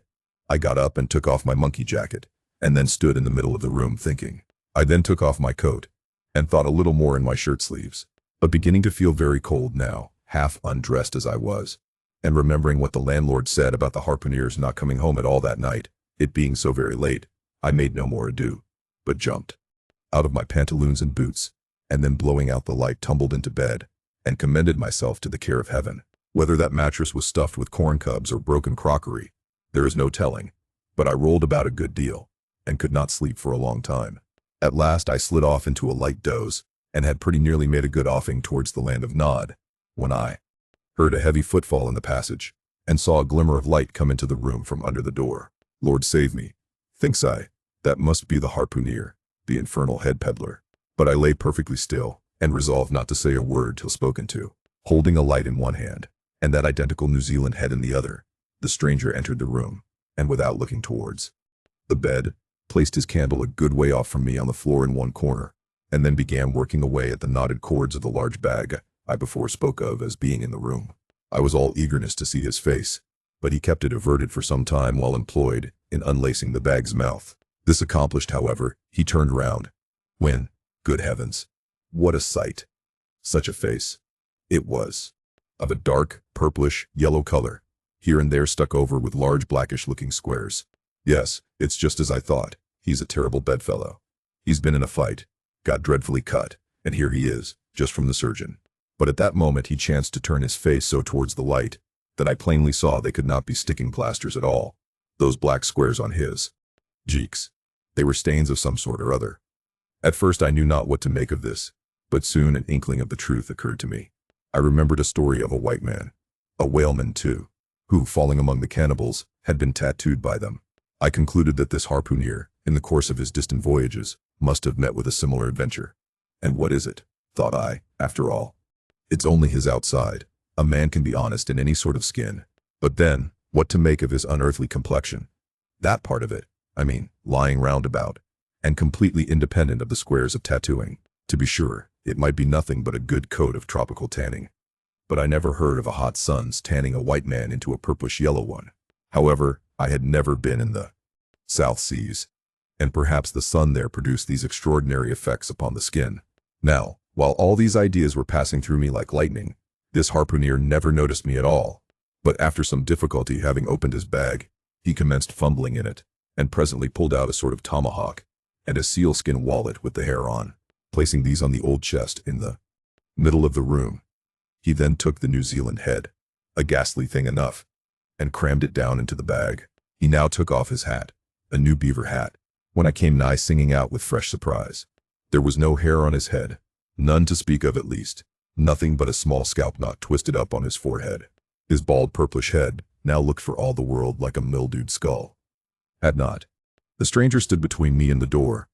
I got up and took off my monkey jacket, and then stood in the middle of the room thinking. I then took off my coat, and thought a little more in my shirt sleeves, but beginning to feel very cold now, half undressed as I was, and remembering what the landlord said about the harpooneers not coming home at all that night, it being so very late, I made no more ado, but jumped out of my pantaloons and boots, and then blowing out the light tumbled into bed, and commended myself to the care of heaven. Whether that mattress was stuffed with corn cobs or broken crockery, there is no telling, but I rolled about a good deal, and could not sleep for a long time. At last I slid off into a light doze, and had pretty nearly made a good offing towards the land of Nod, when I heard a heavy footfall in the passage, and saw a glimmer of light come into the room from under the door. Lord save me, thinks I, that must be the harpooner, the infernal head peddler. But I lay perfectly still, and resolved not to say a word till spoken to. Holding a light in one hand, and that identical New Zealand head in the other, the stranger entered the room, and without looking towards the bed, placed his candle a good way off from me on the floor in one corner, and then began working away at the knotted cords of the large bag I before spoke of as being in the room. I was all eagerness to see his face, but he kept it averted for some time while employed in unlacing the bag's mouth. This accomplished, however, he turned round, when, good heavens, what a sight! Such a face! It was of a dark, purplish, yellow color, here and there stuck over with large blackish-looking squares. Yes, it's just as I thought. He's a terrible bedfellow. He's been in a fight, got dreadfully cut, and here he is, just from the surgeon. But at that moment he chanced to turn his face so towards the light that I plainly saw they could not be sticking plasters at all. Those black squares on his cheeks. They were stains of some sort or other. At first I knew not what to make of this, but soon an inkling of the truth occurred to me. I remembered a story of a white man, a whaleman too, who, falling among the cannibals, had been tattooed by them. I concluded that this harpooner, in the course of his distant voyages, must have met with a similar adventure. And what is it, thought I, after all? It's only his outside. A man can be honest in any sort of skin. But then, what to make of his unearthly complexion? That part of it, I mean, lying round about, and completely independent of the squares of tattooing. To be sure, it might be nothing but a good coat of tropical tanning. But I never heard of a hot sun's tanning a white man into a purplish yellow one. However, I had never been in the South Seas, and perhaps the sun there produced these extraordinary effects upon the skin. Now, while all these ideas were passing through me like lightning, this harpooner never noticed me at all. But after some difficulty, having opened his bag, he commenced fumbling in it, and presently pulled out a sort of tomahawk, and a sealskin wallet with the hair on. Placing these on the old chest in the middle of the room, he then took the New Zealand head, a ghastly thing enough, and crammed it down into the bag. He now took off his hat, a new beaver hat, when I came nigh singing out with fresh surprise. There was no hair on his head, none to speak of at least, nothing but a small scalp knot twisted up on his forehead. His bald purplish head now looked for all the world like a mildewed skull. Had not the stranger stood between me and the door,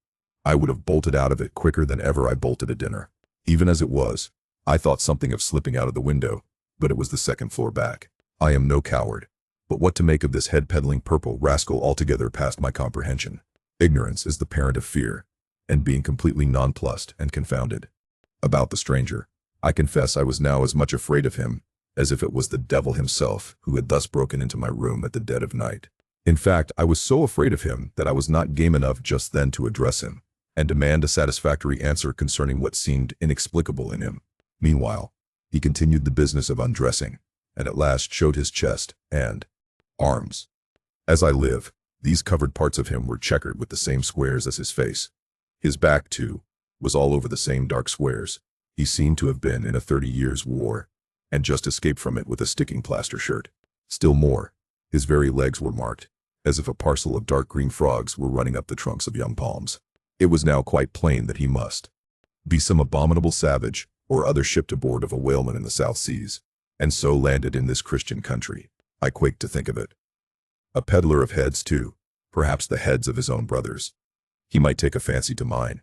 I would have bolted out of it quicker than ever I bolted a dinner. Even as it was, I thought something of slipping out of the window, but it was the second floor back. I am no coward, but what to make of this head-peddling purple rascal altogether past my comprehension. Ignorance is the parent of fear, and being completely nonplussed and confounded about the stranger, I confess I was now as much afraid of him as if it was the devil himself who had thus broken into my room at the dead of night. In fact, I was so afraid of him that I was not game enough just then to address him and demand a satisfactory answer concerning what seemed inexplicable in him. Meanwhile, he continued the business of undressing, and at last showed his chest and arms. As I live, these covered parts of him were checkered with the same squares as his face. His back, too, was all over the same dark squares. He seemed to have been in a 30 years' war, and just escaped from it with a sticking plaster shirt. Still more, his very legs were marked, as if a parcel of dark green frogs were running up the trunks of young palms. It was now quite plain that he must be some abominable savage or other shipped aboard of a whaleman in the South Seas, and so landed in this Christian country. I quaked to think of it. A peddler of heads, too, perhaps the heads of his own brothers. He might take a fancy to mine.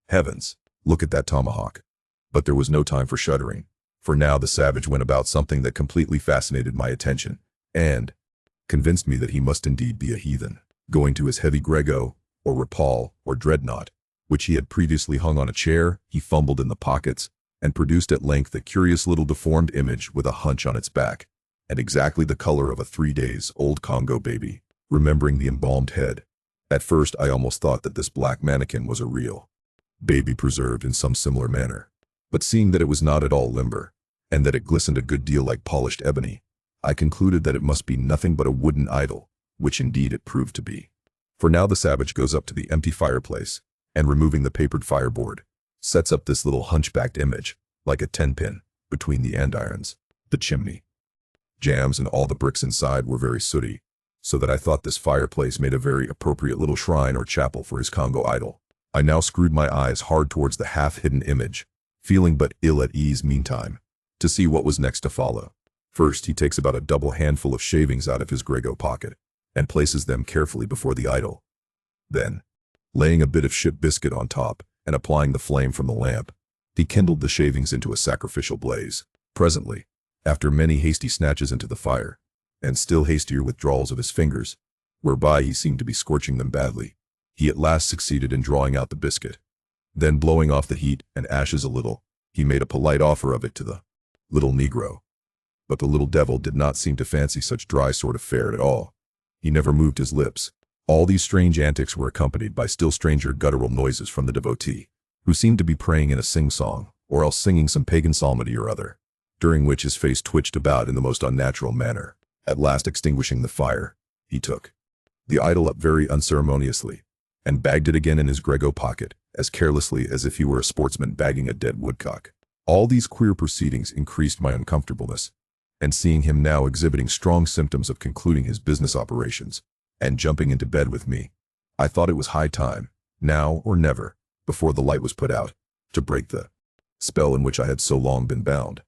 Heavens, look at that tomahawk. But there was no time for shuddering, for now the savage went about something that completely fascinated my attention, and convinced me that he must indeed be a heathen. Going to his heavy grego, or rapal, or dreadnought, which he had previously hung on a chair, he fumbled in the pockets, and produced at length a curious little deformed image with a hunch on its back, and exactly the color of a 3-days-old Congo baby. Remembering the embalmed head, at first I almost thought that this black mannequin was a real baby preserved in some similar manner. But seeing that it was not at all limber, and that it glistened a good deal like polished ebony, I concluded that it must be nothing but a wooden idol, which indeed it proved to be. For now the savage goes up to the empty fireplace, and removing the papered fireboard, sets up this little hunchbacked image, like a 10-pin, between the andirons. The chimney, jambs, and all the bricks inside were very sooty, so that I thought this fireplace made a very appropriate little shrine or chapel for his Congo idol. I now screwed my eyes hard towards the half-hidden image, feeling but ill at ease meantime, to see what was next to follow. First, he takes about a double handful of shavings out of his grego pocket and places them carefully before the idol. Then, laying a bit of ship biscuit on top and applying the flame from the lamp, he kindled the shavings into a sacrificial blaze. Presently, after many hasty snatches into the fire, and still hastier withdrawals of his fingers, whereby he seemed to be scorching them badly, he at last succeeded in drawing out the biscuit. Then, blowing off the heat and ashes a little, he made a polite offer of it to the little Negro. But the little devil did not seem to fancy such dry sort of fare at all. He never moved his lips. All these strange antics were accompanied by still stranger guttural noises from the devotee, who seemed to be praying in a sing-song, or else singing some pagan psalmody or other, during which his face twitched about in the most unnatural manner. At last, extinguishing the fire, he took the idol up very unceremoniously, and bagged it again in his grego pocket, as carelessly as if he were a sportsman bagging a dead woodcock. All these queer proceedings increased my uncomfortableness, and seeing him now exhibiting strong symptoms of concluding his business operations, and jumping into bed with me, I thought it was high time, now or never, before the light was put out, to break the spell in which I had so long been bound.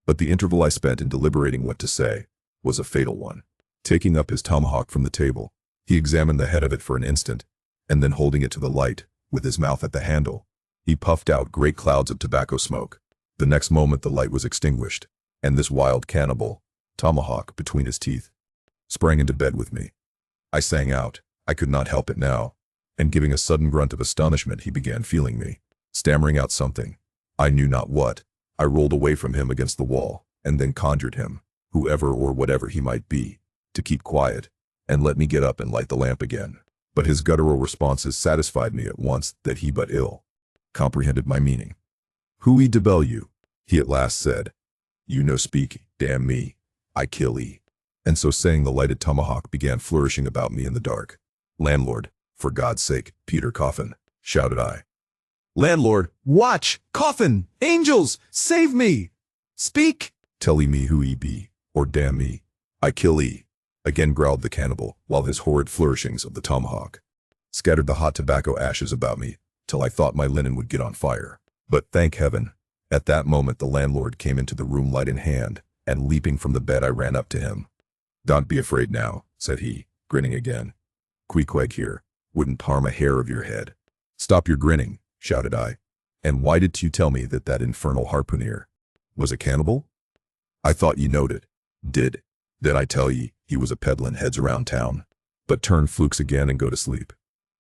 But the interval I spent in deliberating what to say was a fatal one. Taking up his tomahawk from the table, he examined the head of it for an instant, and then holding it to the light, with his mouth at the handle, he puffed out great clouds of tobacco smoke. The next moment the light was extinguished, and this wild cannibal, tomahawk between his teeth, sprang into bed with me. I sang out, I could not help it now, and giving a sudden grunt of astonishment he began feeling me, stammering out something, I knew not what. I rolled away from him against the wall, and then conjured him, whoever or whatever he might be, to keep quiet, and let me get up and light the lamp again. But his guttural responses satisfied me at once that he but ill comprehended my meaning. Hui debel you, he at last said. You no speak, damn me, I kill ye. And so saying, the lighted tomahawk began flourishing about me in the dark. Landlord, for God's sake, Peter Coffin, shouted I. Landlord, watch, Coffin, angels, save me! Speak! Tell ye me who ye be, or damn me, I kill ye. Again growled the cannibal, while his horrid flourishings of the tomahawk scattered the hot tobacco ashes about me, till I thought my linen would get on fire. But thank heaven, at that moment the landlord came into the room, light in hand, and leaping from the bed I ran up to him. Don't be afraid now, said he, grinning again. Queequeg here, wouldn't harm a hair of your head. Stop your grinning, shouted I. And why did you tell me that that infernal harpooner was a cannibal? I thought ye knowed it. Did I tell ye he was a peddlin' heads around town? But turn flukes again and go to sleep.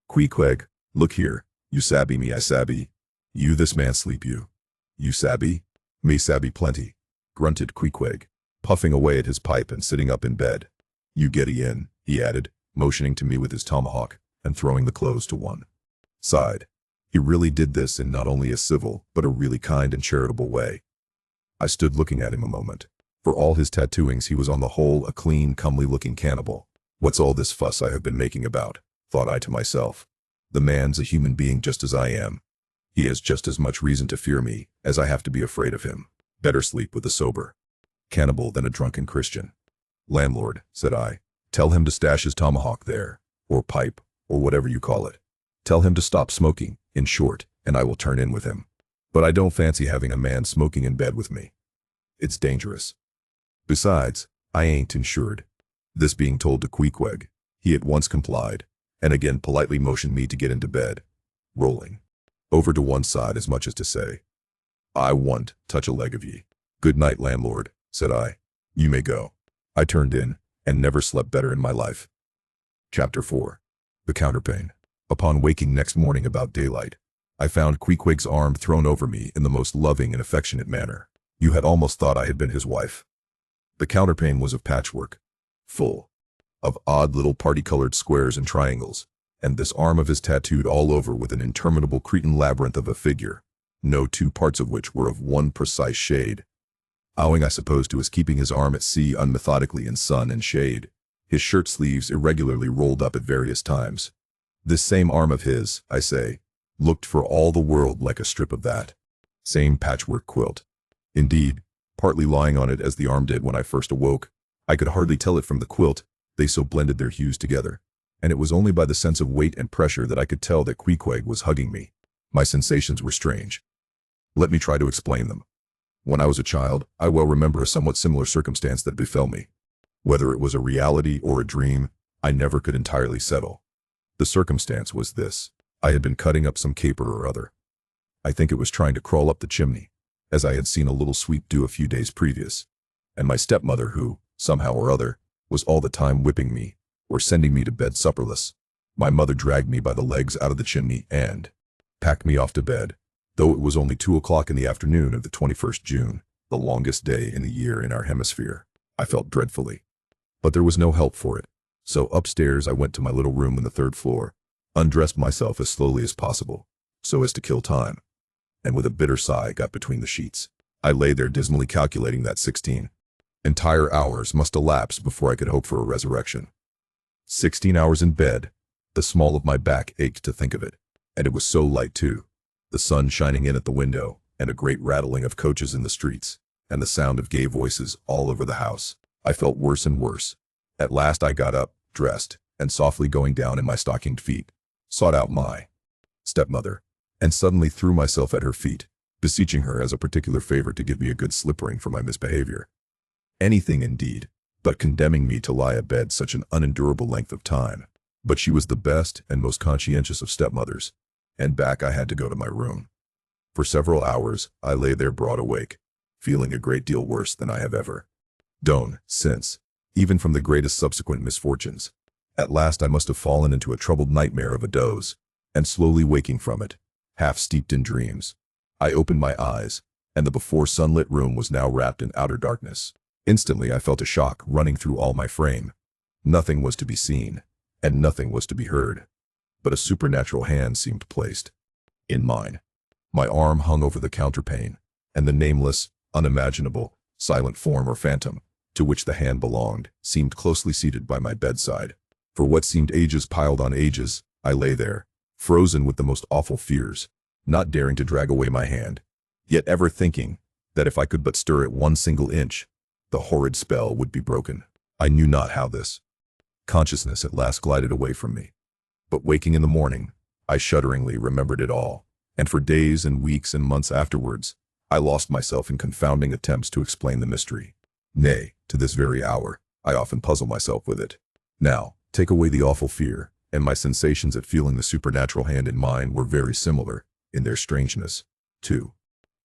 Queequeg, look here, you sabby me, I sabby. You this man sleep you. You sabby? Me sabby plenty, grunted Queequeg, puffing away at his pipe and sitting up in bed. You getty in, he added, motioning to me with his tomahawk, and throwing the clothes to one side. He really did this in not only a civil, but a really kind and charitable way. I stood looking at him a moment. For all his tattooings, he was on the whole a clean, comely-looking cannibal. What's all this fuss I have been making about? Thought I to myself. The man's a human being just as I am. He has just as much reason to fear me as I have to be afraid of him. Better sleep with a sober cannibal than a drunken Christian. Landlord, said I, tell him to stash his tomahawk there, or pipe, or whatever you call it. Tell him to stop smoking, in short, and I will turn in with him. But I don't fancy having a man smoking in bed with me. It's dangerous. Besides, I ain't insured. This being told to Queequeg, he at once complied, and again politely motioned me to get into bed, rolling over to one side as much as to say, I won't touch a leg of ye. Good night, landlord, said I. You may go. I turned in, and never slept better in my life. Chapter 4. The Counterpane. Upon waking next morning about daylight, I found Queequeg's arm thrown over me in the most loving and affectionate manner. You had almost thought I had been his wife. The counterpane was of patchwork, full of odd little party-colored squares and triangles, and this arm of his tattooed all over with an interminable Cretan labyrinth of a figure, no two parts of which were of one precise shade. Owing, I suppose, to his keeping his arm at sea unmethodically in sun and shade, his shirt sleeves irregularly rolled up at various times. This same arm of his, I say, looked for all the world like a strip of that same patchwork quilt. Indeed, partly lying on it as the arm did when I first awoke, I could hardly tell it from the quilt, they so blended their hues together, and it was only by the sense of weight and pressure that I could tell that Queequeg was hugging me. My sensations were strange. Let me try to explain them. When I was a child, I well remember a somewhat similar circumstance that befell me. Whether it was a reality or a dream, I never could entirely settle. The circumstance was this. I had been cutting up some caper or other. I think it was trying to crawl up the chimney, as I had seen a little sweep do a few days previous. And my stepmother, who, somehow or other, was all the time whipping me, or sending me to bed supperless. My mother dragged me by the legs out of the chimney and packed me off to bed, though it was only 2 o'clock in the afternoon of the 21st June, the longest day in the year in our hemisphere. I felt dreadfully. But there was no help for it. So upstairs I went to my little room on the 3rd floor, undressed myself as slowly as possible, so as to kill time, and with a bitter sigh got between the sheets. I lay there dismally calculating that 16 entire hours must elapse before I could hope for a resurrection. 16 hours in bed. The small of my back ached to think of it. And it was so light too. The sun shining in at the window, and a great rattling of coaches in the streets, and the sound of gay voices all over the house. I felt worse and worse. At last I got up, dressed, and softly going down in my stockinged feet, sought out my stepmother, and suddenly threw myself at her feet, beseeching her as a particular favor to give me a good slippering for my misbehavior. Anything indeed, but condemning me to lie abed such an unendurable length of time. But she was the best and most conscientious of stepmothers, and back I had to go to my room. For several hours I lay there broad awake, feeling a great deal worse than I have ever done since, even from the greatest subsequent misfortunes. At last I must have fallen into a troubled nightmare of a doze, and slowly waking from it, half steeped in dreams, I opened my eyes, and the before sunlit room was now wrapped in outer darkness. Instantly I felt a shock running through all my frame. Nothing was to be seen, and nothing was to be heard, but a supernatural hand seemed placed in mine. My arm hung over the counterpane, and the nameless, unimaginable, silent form or phantom, to which the hand belonged, seemed closely seated by my bedside. For what seemed ages piled on ages, I lay there, frozen with the most awful fears, not daring to drag away my hand, yet ever thinking that if I could but stir it 1 single inch, the horrid spell would be broken. I knew not how this consciousness at last glided away from me. But waking in the morning, I shudderingly remembered it all, and for days and weeks and months afterwards, I lost myself in confounding attempts to explain the mystery. Nay, to this very hour, I often puzzle myself with it. Now, take away the awful fear, and my sensations at feeling the supernatural hand in mine were very similar, in their strangeness, to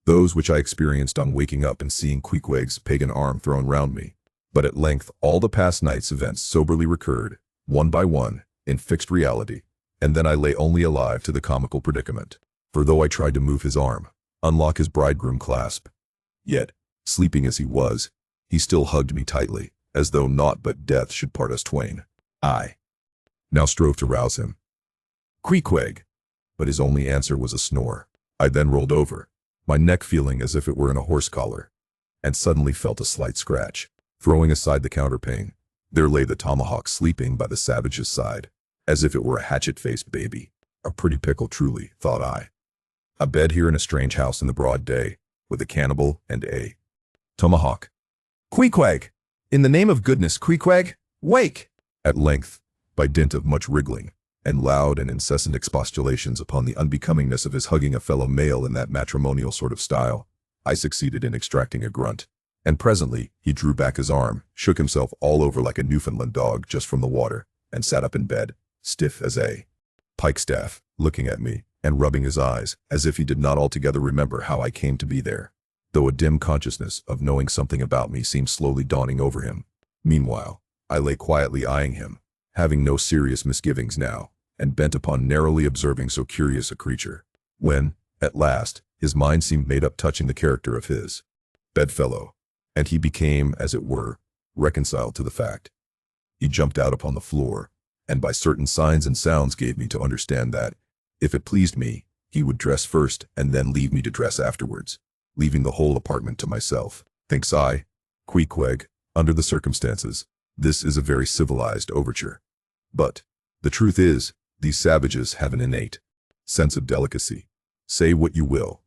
those which I experienced on waking up and seeing Queequeg's pagan arm thrown round me. But at length all the past night's events soberly recurred, one by one, in fixed reality, and then I lay only alive to the comical predicament. For though I tried to move his arm, unlock his bridegroom clasp, yet, sleeping as he was, he still hugged me tightly, as though naught but death should part us twain. I now strove to rouse him. "Queequeg!" But his only answer was a snore. I then rolled over, my neck feeling as if it were in a horse collar, and suddenly felt a slight scratch. Throwing aside the counterpane, there lay the tomahawk sleeping by the savage's side, as if it were a hatchet-faced baby. A pretty pickle truly, thought I. A bed here in a strange house in the broad day, with a cannibal and a tomahawk. "Queequeg! In the name of goodness, Queequeg, wake!" At length, by dint of much wriggling, and loud and incessant expostulations upon the unbecomingness of his hugging a fellow male in that matrimonial sort of style, I succeeded in extracting a grunt. And presently he drew back his arm, shook himself all over like a Newfoundland dog just from the water, and sat up in bed, stiff as a pikestaff, looking at me, and rubbing his eyes, as if he did not altogether remember how I came to be there, though a dim consciousness of knowing something about me seemed slowly dawning over him. Meanwhile, I lay quietly eyeing him, having no serious misgivings now, and bent upon narrowly observing so curious a creature, when, at last, his mind seemed made up touching the character of his bedfellow, and he became, as it were, reconciled to the fact. He jumped out upon the floor, and by certain signs and sounds gave me to understand that, if it pleased me, he would dress first and then leave me to dress afterwards, leaving the whole apartment to myself. Thinks I, Queequeg, under the circumstances, this is a very civilized overture. But the truth is, these savages have an innate sense of delicacy. Say what you will,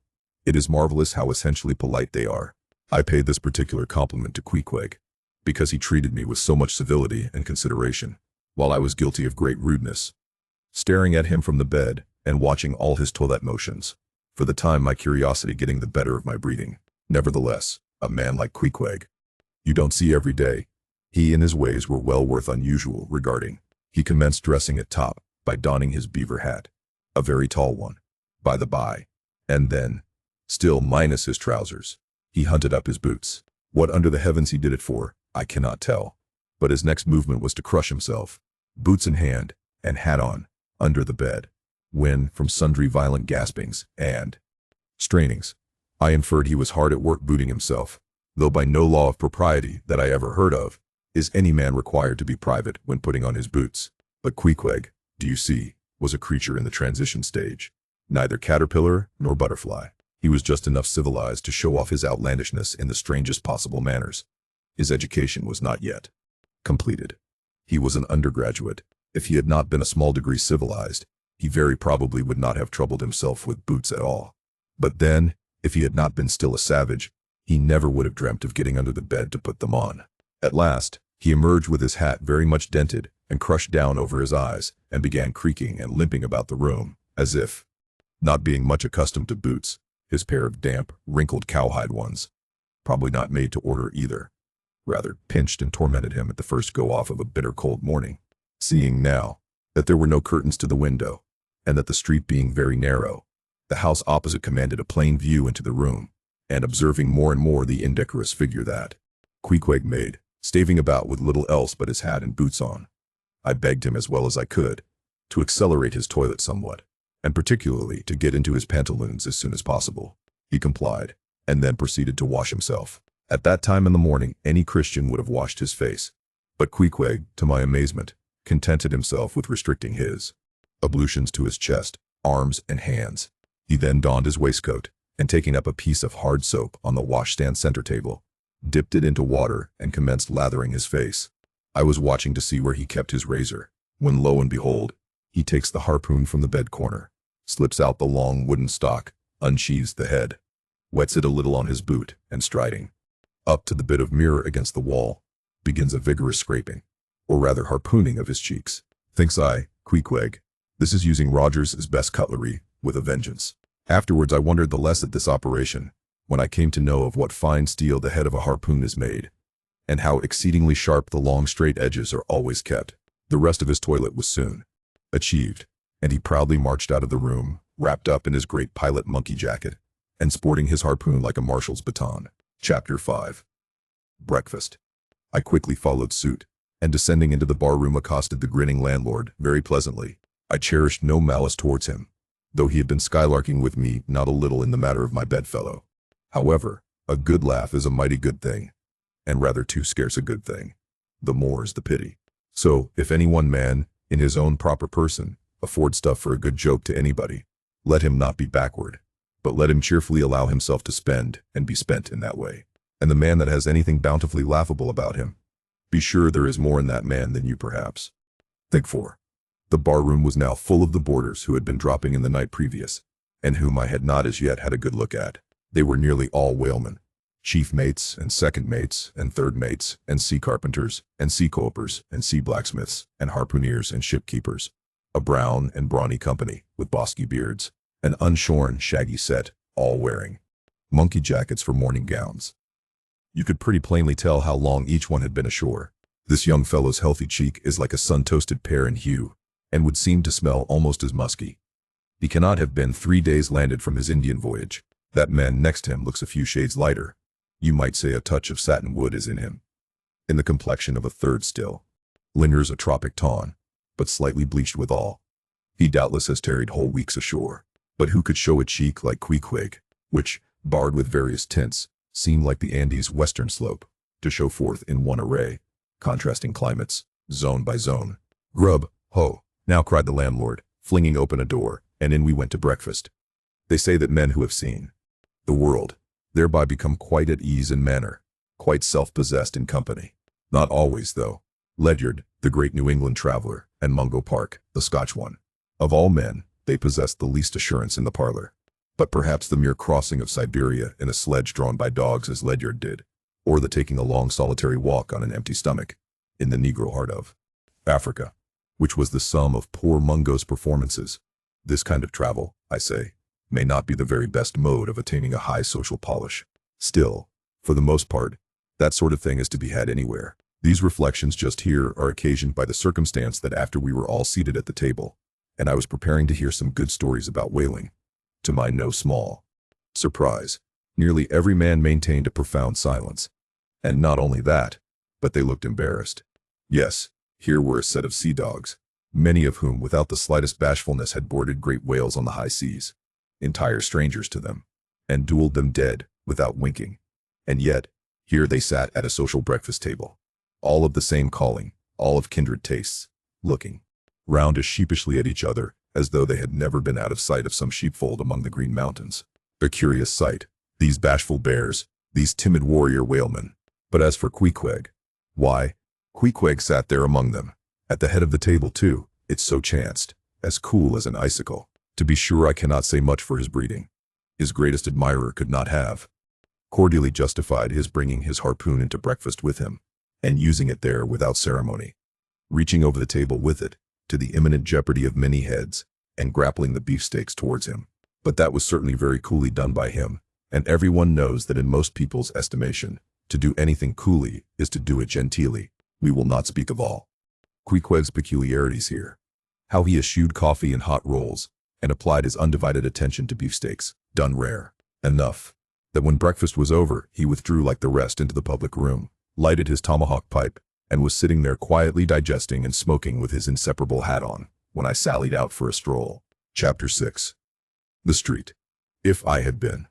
it is marvelous how essentially polite they are. I paid this particular compliment to Queequeg, because he treated me with so much civility and consideration, while I was guilty of great rudeness. Staring at him from the bed, and watching all his toilette motions, for the time my curiosity getting the better of my breeding, Nevertheless, a man like Queequeg, you don't see every day. He and his ways were well worth unusual regarding. He commenced dressing at top by donning his beaver hat, a very tall one, by the by, and then, still minus his trousers, he hunted up his boots. What under the heavens he did it for, I cannot tell, but his next movement was to crush himself, boots in hand, and hat on, under the bed, when, from sundry violent gaspings and strainings, I inferred he was hard at work booting himself, though by no law of propriety that I ever heard of, is any man required to be private when putting on his boots. But Queequeg, do you see, was a creature in the transition stage. Neither caterpillar nor butterfly. He was just enough civilized to show off his outlandishness in the strangest possible manners. His education was not yet completed. He was an undergraduate. If he had not been a small degree civilized, he very probably would not have troubled himself with boots at all. But then, if he had not been still a savage, he never would have dreamt of getting under the bed to put them on. At last, he emerged with his hat very much dented and crushed down over his eyes, and began creaking and limping about the room, as if, not being much accustomed to boots, his pair of damp, wrinkled cowhide ones, probably not made to order either, rather pinched and tormented him at the first go-off of a bitter cold morning. Seeing now that there were no curtains to the window, and that the street being very narrow, the house opposite commanded a plain view into the room, and observing more and more the indecorous figure that Queequeg made, staving about with little else but his hat and boots on, I begged him as well as I could to accelerate his toilet somewhat, and particularly to get into his pantaloons as soon as possible. He complied, and then proceeded to wash himself. At that time in the morning any Christian would have washed his face, but Queequeg, to my amazement, contented himself with restricting his ablutions to his chest, arms, and hands. He then donned his waistcoat, and taking up a piece of hard soap on the washstand center table, dipped it into water and commenced lathering his face. I was watching to see where he kept his razor, when lo and behold, he takes the harpoon from the bed corner, slips out the long wooden stock, unsheathes the head, wets it a little on his boot, and striding up to the bit of mirror against the wall, begins a vigorous scraping, or rather harpooning of his cheeks. Thinks I, Queequeg, this is using Rogers's best cutlery, with a vengeance. Afterwards I wondered the less at this operation, when I came to know of what fine steel the head of a harpoon is made, and how exceedingly sharp the long straight edges are always kept. The rest of his toilet was soon achieved, and he proudly marched out of the room, wrapped up in his great pilot monkey jacket, and sporting his harpoon like a marshal's baton. Chapter 5. Breakfast. I quickly followed suit, and descending into the bar-room accosted the grinning landlord very pleasantly. I cherished no malice towards him, though he had been skylarking with me not a little in the matter of my bedfellow. However, a good laugh is a mighty good thing, and rather too scarce a good thing. The more is the pity. So, if any one man, in his own proper person, afford stuff for a good joke to anybody, let him not be backward, but let him cheerfully allow himself to spend and be spent in that way. And the man that has anything bountifully laughable about him, be sure there is more in that man than you perhaps think for. The bar-room was now full of the boarders who had been dropping in the night previous, and whom I had not as yet had a good look at. They were nearly all whalemen, chief mates and second mates and third mates and sea carpenters and sea copers and sea blacksmiths and harpooneers and shipkeepers, a brown and brawny company with bosky beards, an unshorn shaggy set, all wearing monkey jackets for morning gowns. You could pretty plainly tell how long each one had been ashore. This young fellow's healthy cheek is like a sun-toasted pear in hue, and would seem to smell almost as musky. He cannot have been 3 days landed from his Indian voyage. That man next him looks a few shades lighter. You might say a touch of satin wood is in him. In the complexion of a third still lingers a tropic tawn, but slightly bleached withal. He doubtless has tarried whole weeks ashore. But who could show a cheek like Queequeg, which, barred with various tints, seemed like the Andes' western slope, to show forth in one array, contrasting climates, zone by zone. Grub, ho! Now cried the landlord, flinging open a door, and in we went to breakfast. They say that men who have seen the world thereby become quite at ease in manner, quite self-possessed in company. Not always, though. Ledyard, the great New England traveler, and Mungo Park, the Scotch one, of all men, they possessed the least assurance in the parlor. But perhaps the mere crossing of Siberia in a sledge drawn by dogs as Ledyard did, or the taking a long solitary walk on an empty stomach, in the Negro heart of Africa, which was the sum of poor Mungo's performances. This kind of travel, I say, may not be the very best mode of attaining a high social polish. Still, for the most part, that sort of thing is to be had anywhere. These reflections just here are occasioned by the circumstance that after we were all seated at the table, and I was preparing to hear some good stories about whaling, to my no small surprise, nearly every man maintained a profound silence. And not only that, but they looked embarrassed. Yes, here were a set of sea dogs, many of whom without the slightest bashfulness had boarded great whales on the high seas, entire strangers to them, and dueled them dead without winking. And yet, here they sat at a social breakfast table, all of the same calling, all of kindred tastes, looking round as sheepishly at each other as though they had never been out of sight of some sheepfold among the green mountains. A curious sight, these bashful bears, these timid warrior whalemen. But as for Queequeg, why, Queequeg sat there among them, at the head of the table too, it so chanced, as cool as an icicle. To be sure, I cannot say much for his breeding. His greatest admirer could not have cordially justified his bringing his harpoon into breakfast with him, and using it there without ceremony, reaching over the table with it, to the imminent jeopardy of many heads, and grappling the beefsteaks towards him. But that was certainly very coolly done by him, and everyone knows that in most people's estimation, to do anything coolly is to do it genteelly. We will not speak of all Queequeg's peculiarities here. How he eschewed coffee and hot rolls, and applied his undivided attention to beefsteaks, done rare enough, that when breakfast was over, he withdrew like the rest into the public room, lighted his tomahawk pipe, and was sitting there quietly digesting and smoking with his inseparable hat on, when I sallied out for a stroll. Chapter 6. The Street. If I had been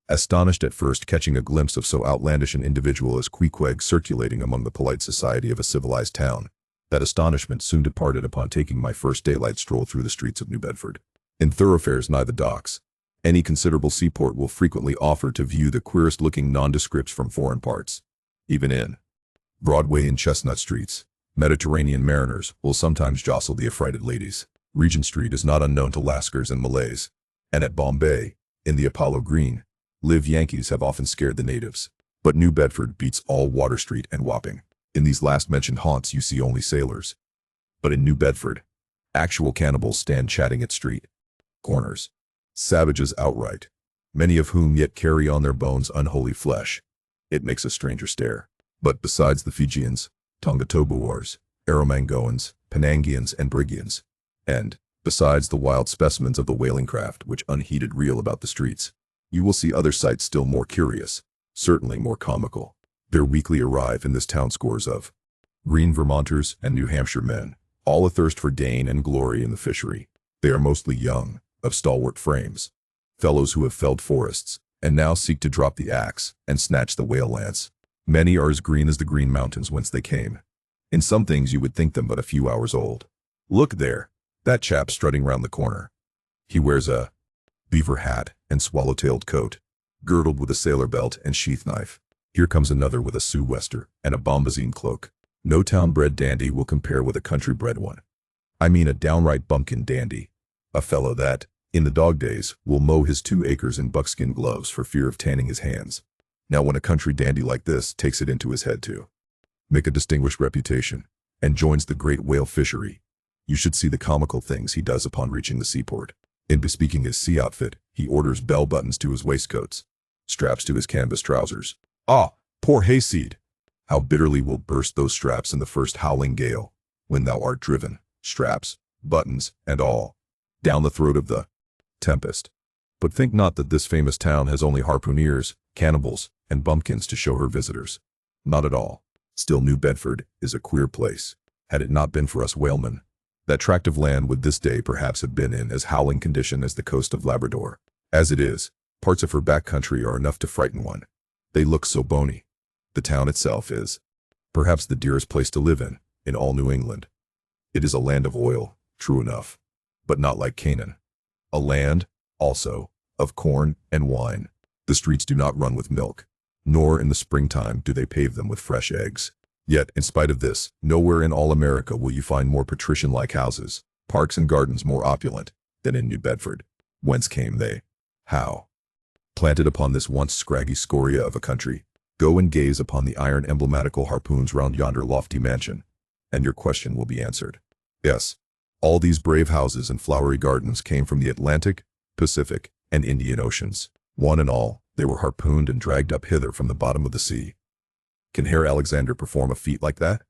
astonished at first catching a glimpse of so outlandish an individual as Queequeg circulating among the polite society of a civilized town, that astonishment soon departed upon taking my first daylight stroll through the streets of New Bedford. In thoroughfares nigh the docks, any considerable seaport will frequently offer to view the queerest-looking nondescripts from foreign parts. Even in Broadway and Chestnut streets, Mediterranean mariners will sometimes jostle the affrighted ladies. Regent Street is not unknown to Lascars and Malays, and at Bombay, in the Apollo Green, live Yankees have often scared the natives. But New Bedford beats all Water Street and Wapping. In these last-mentioned haunts you see only sailors. But in New Bedford, actual cannibals stand chatting at street corners. Savages outright, many of whom yet carry on their bones unholy flesh. It makes a stranger stare. But besides the Fijians, Tongatobuars, Arromangoans, Penangians, and Brigians, and besides the wild specimens of the whaling craft which unheeded reel about the streets, you will see other sights still more curious, certainly more comical. There weekly arrive in this town scores of green Vermonters and New Hampshire men, all athirst for gain and glory in the fishery. They are mostly young, of stalwart frames, fellows who have felled forests, and now seek to drop the axe and snatch the whale lance. Many are as green as the green mountains whence they came. In some things you would think them but a few hours old. Look there, that chap strutting round the corner. He wears a beaver hat and swallow-tailed coat, girdled with a sailor belt and sheath knife. Here comes another with a sou'wester and a bombazine cloak. No town-bred dandy will compare with a country-bred one. I mean a downright bumpkin dandy, a fellow that, in the dog days, will mow his 2 acres in buckskin gloves for fear of tanning his hands. Now when a country dandy like this takes it into his head to make a distinguished reputation, and joins the great whale fishery, you should see the comical things he does upon reaching the seaport. In bespeaking his sea outfit, he orders bell buttons to his waistcoats, straps to his canvas trousers. Ah, poor hayseed! How bitterly will burst those straps in the first howling gale, when thou art driven, straps, buttons, and all, down the throat of the tempest. But think not that this famous town has only harpooneers, cannibals, and bumpkins to show her visitors. Not at all. Still, New Bedford is a queer place. Had it not been for us whalemen, that tract of land would this day perhaps have been in as howling condition as the coast of Labrador. As it is, parts of her back country are enough to frighten one. They look so bony. The town itself is perhaps the dearest place to live in all New England. It is a land of oil, true enough, but not like Canaan. A land, also, of corn and wine. The streets do not run with milk, nor in the springtime do they pave them with fresh eggs. Yet, in spite of this, nowhere in all America will you find more patrician-like houses, parks and gardens more opulent, than in New Bedford. Whence came they? How? Planted upon this once scraggy scoria of a country, go and gaze upon the iron emblematical harpoons round yonder lofty mansion, and your question will be answered. Yes, all these brave houses and flowery gardens came from the Atlantic, Pacific, and Indian Oceans. One and all, They were harpooned and dragged up hither from the bottom of the sea. Can Herr Alexander perform a feat like that?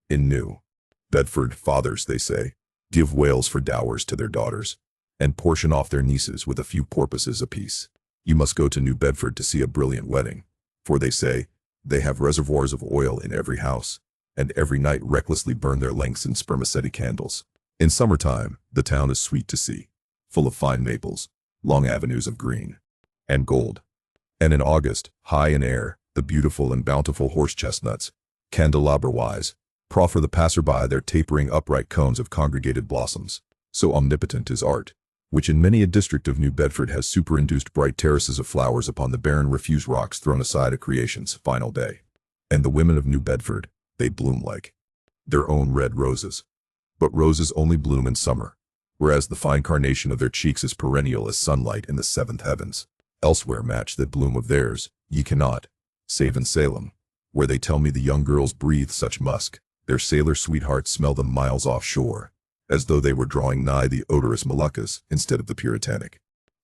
In New Bedford, fathers, they say, give whales for dowers to their daughters, and portion off their nieces with a few porpoises apiece. You must go to New Bedford to see a brilliant wedding, for they say, they have reservoirs of oil in every house, and every night recklessly burn their lengths in spermaceti candles. In summertime, the town is sweet to see, full of fine maples, long avenues of green and gold. And in August, high in air, the beautiful and bountiful horse chestnuts, candelabra-wise, proffer the passer-by their tapering upright cones of congregated blossoms. So omnipotent is art, which in many a district of New Bedford has superinduced bright terraces of flowers upon the barren refuse rocks thrown aside at creation's final day. And the women of New Bedford, they bloom like their own red roses. But roses only bloom in summer, whereas the fine carnation of their cheeks is perennial as sunlight in the seventh heavens. Elsewhere match that bloom of theirs, ye cannot, save in Salem, where they tell me the young girls breathe such musk, their sailor sweethearts smell them miles offshore, as though they were drawing nigh the odorous Moluccas instead of the puritanic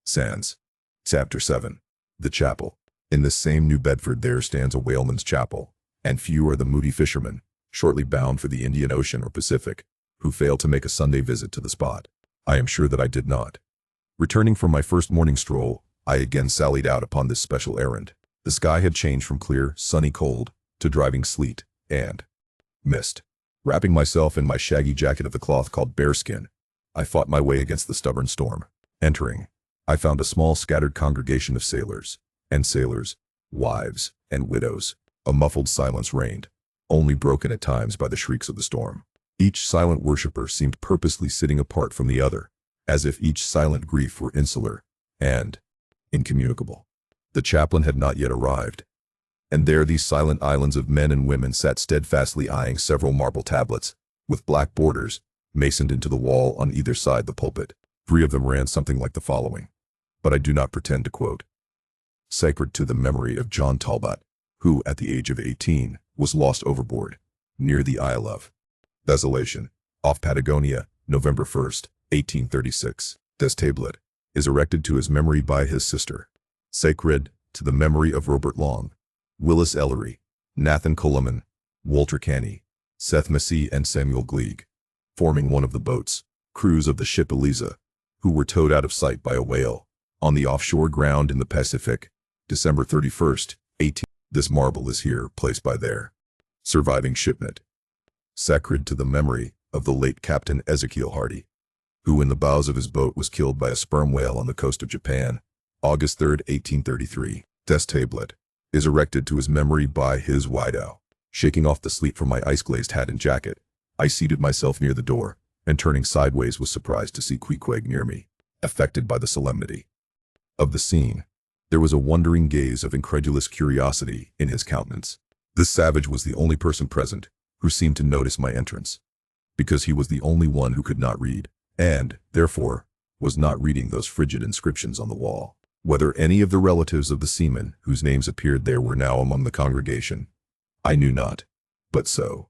sands. Chapter 7. The Chapel. In this same New Bedford there stands a whaleman's chapel, and few are the moody fishermen, shortly bound for the Indian Ocean or Pacific, who fail to make a Sunday visit to the spot. I am sure that I did not. Returning from my first morning stroll, I again sallied out upon this special errand. The sky had changed from clear, sunny cold, to driving sleet and mist. Wrapping myself in my shaggy jacket of the cloth called bearskin, I fought my way against the stubborn storm. Entering, I found a small scattered congregation of sailors, and sailors, wives, and widows. A muffled silence reigned, only broken at times by the shrieks of the storm. Each silent worshipper seemed purposely sitting apart from the other, as if each silent grief were insular and incommunicable. The chaplain had not yet arrived, and there these silent islands of men and women sat steadfastly eyeing several marble tablets, with black borders, masoned into the wall on either side the pulpit. 3 of them ran something like the following, but I do not pretend to quote. Sacred to the memory of John Talbot, who, at the age of 18, was lost overboard, near the Isle of Desolation, off Patagonia, November 1st, 1836. This tablet is erected to his memory by his sister. Sacred to the memory of Robert Long, Willis Ellery, Nathan Coleman, Walter Canny, Seth Massey, and Samuel Gleig, forming one of the boats, crews of the ship Eliza, who were towed out of sight by a whale, on the offshore ground in the Pacific, December 31st, 18. This marble is here placed by their surviving shipmate. Sacred to the memory of the late Captain Ezekiel Hardy, who in the bows of his boat was killed by a sperm whale on the coast of Japan, August 3rd, 1833. This tablet is erected to his memory by his widow. Shaking off the sleet from my ice-glazed hat and jacket, I seated myself near the door, and turning sideways was surprised to see Queequeg near me. Affected by the solemnity of the scene, there was a wondering gaze of incredulous curiosity in his countenance. This savage was the only person present who seemed to notice my entrance, because he was the only one who could not read, and, therefore, was not reading those frigid inscriptions on the wall. Whether any of the relatives of the seamen whose names appeared there were now among the congregation, I knew not, but so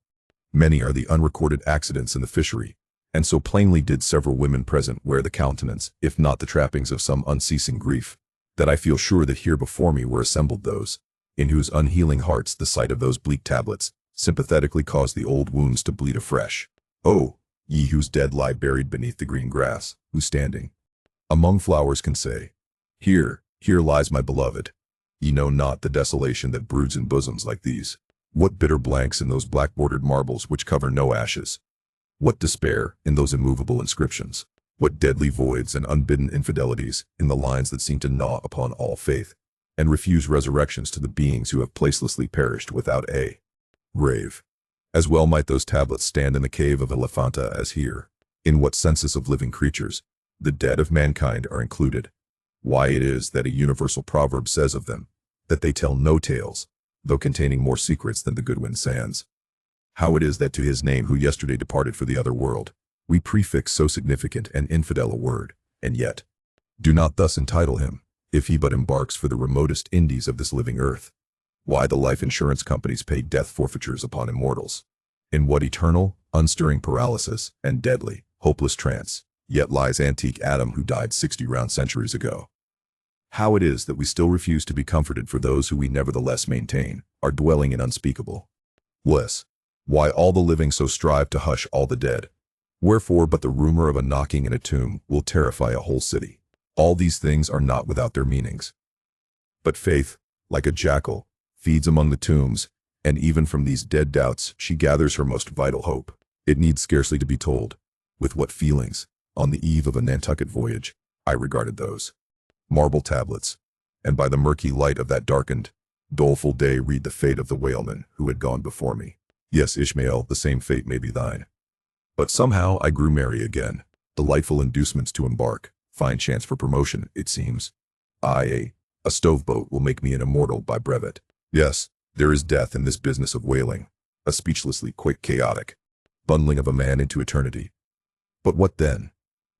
many are the unrecorded accidents in the fishery, and so plainly did several women present wear the countenance, if not the trappings of some unceasing grief, that I feel sure that here before me were assembled those, in whose unhealing hearts the sight of those bleak tablets sympathetically caused the old wounds to bleed afresh. Oh, ye whose dead lie buried beneath the green grass, who standing among flowers can say, Here, here lies my beloved. Ye know not the desolation that broods in bosoms like these. What bitter blanks in those black-bordered marbles which cover no ashes. What despair in those immovable inscriptions. What deadly voids and unbidden infidelities in the lines that seem to gnaw upon all faith, and refuse resurrections to the beings who have placelessly perished without a grave. As well might those tablets stand in the cave of Elephanta as here. In what census of living creatures, the dead of mankind are included. Why it is that a universal proverb says of them, that they tell no tales, though containing more secrets than the Goodwin Sands. How it is that to his name who yesterday departed for the other world, we prefix so significant and infidel a word, and yet do not thus entitle him, if he but embarks for the remotest Indies of this living earth. Why the life insurance companies pay death forfeitures upon immortals. In what eternal, unstirring paralysis and deadly, hopeless trance, yet lies antique Adam who died 60 round centuries ago. How it is that we still refuse to be comforted for those who we nevertheless maintain are dwelling in unspeakable bliss. Why all the living so strive to hush all the dead. Wherefore but the rumor of a knocking in a tomb will terrify a whole city. All these things are not without their meanings. But faith, like a jackal, feeds among the tombs, and even from these dead doubts she gathers her most vital hope. It needs scarcely to be told with what feelings, on the eve of a Nantucket voyage, I regarded those marble tablets, and by the murky light of that darkened, doleful day read the fate of the whaleman who had gone before me. Yes, Ishmael, the same fate may be thine. But somehow I grew merry again. Delightful inducements to embark, fine chance for promotion, it seems. A stoveboat will make me an immortal by brevet. Yes, there is death in this business of whaling, a speechlessly quick, chaotic bundling of a man into eternity. But what then?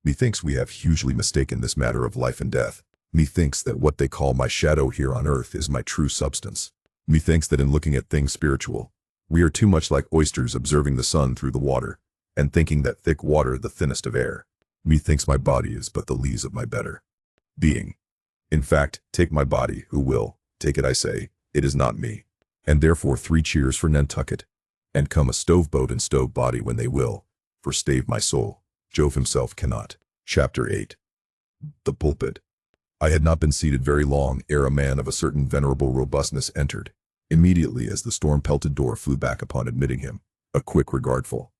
Methinks we have hugely mistaken this matter of life and death. Methinks that what they call my shadow here on earth is my true substance. Methinks that in looking at things spiritual, we are too much like oysters observing the sun through the water, and thinking that thick water the thinnest of air. Methinks my body is but the lees of my better being. In fact, take my body, who will, take it I say, it is not me. And therefore 3 cheers for Nantucket, and come a stoveboat and stove body when they will, for stave my soul, Jove himself cannot. Chapter 8. The Pulpit. I had not been seated very long ere a man of a certain venerable robustness entered. Immediately as the storm-pelted door flew back upon admitting him, a quick regardful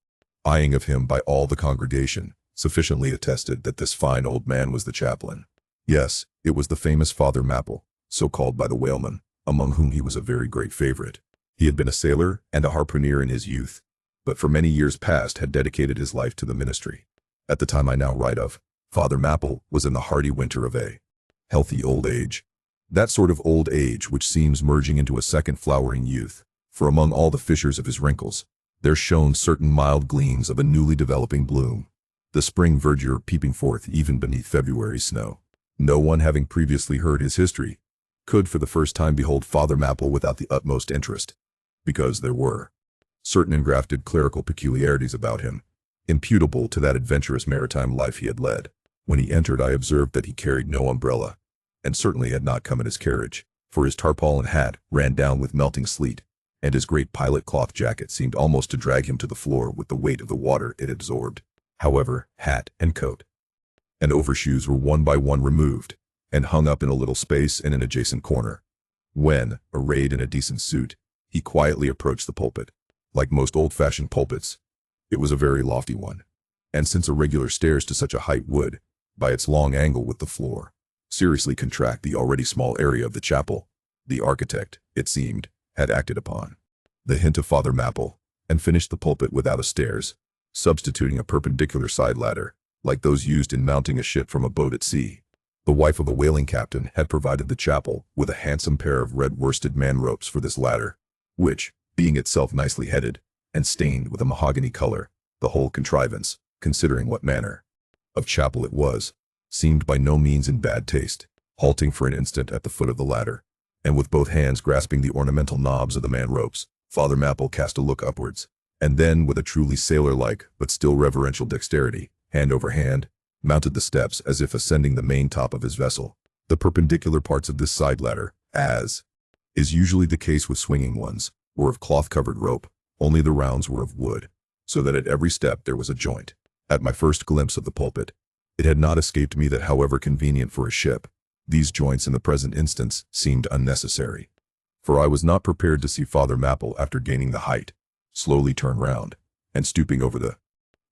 eyeing of him by all the congregation sufficiently attested that this fine old man was the chaplain. Yes, it was the famous Father Mapple, so called by the whalemen, among whom he was a very great favorite. He had been a sailor and a harpooner in his youth, but for many years past had dedicated his life to the ministry. At the time I now write of, Father Mapple was in the hardy winter of a healthy old age. That sort of old age which seems merging into a second flowering youth, for among all the fissures of his wrinkles, there shone certain mild gleams of a newly developing bloom, the spring verdure peeping forth even beneath February's snow. No one having previously heard his history could for the first time behold Father Mapple without the utmost interest, because there were certain engrafted clerical peculiarities about him, imputable to that adventurous maritime life he had led. When he entered I observed that he carried no umbrella, and certainly had not come in his carriage, for his tarpaulin hat ran down with melting sleet, and his great pilot cloth jacket seemed almost to drag him to the floor with the weight of the water it absorbed. However, hat and coat and overshoes were one by one removed, and hung up in a little space in an adjacent corner. When, arrayed in a decent suit, he quietly approached the pulpit. Like most old-fashioned pulpits, it was a very lofty one, and since irregular stairs to such a height would, by its long angle with the floor, seriously contract the already small area of the chapel, the architect, it seemed, had acted upon the hint of Father Mapple, and finished the pulpit without a stairs, substituting a perpendicular side ladder, like those used in mounting a ship from a boat at sea. The wife of a whaling captain had provided the chapel with a handsome pair of red worsted man-ropes for this ladder, which, being itself nicely headed, and stained with a mahogany color, the whole contrivance, considering what manner of chapel it was, seemed by no means in bad taste. Halting for an instant at the foot of the ladder, and with both hands grasping the ornamental knobs of the man-ropes, Father Mapple cast a look upwards, and then with a truly sailor-like but still reverential dexterity, hand over hand, mounted the steps as if ascending the main top of his vessel. The perpendicular parts of this side ladder, as is usually the case with swinging ones, were of cloth-covered rope, only the rounds were of wood, so that at every step there was a joint. At my first glimpse of the pulpit, it had not escaped me that however convenient for a ship, these joints in the present instance seemed unnecessary. For I was not prepared to see Father Mapple after gaining the height, slowly turn round, and stooping over the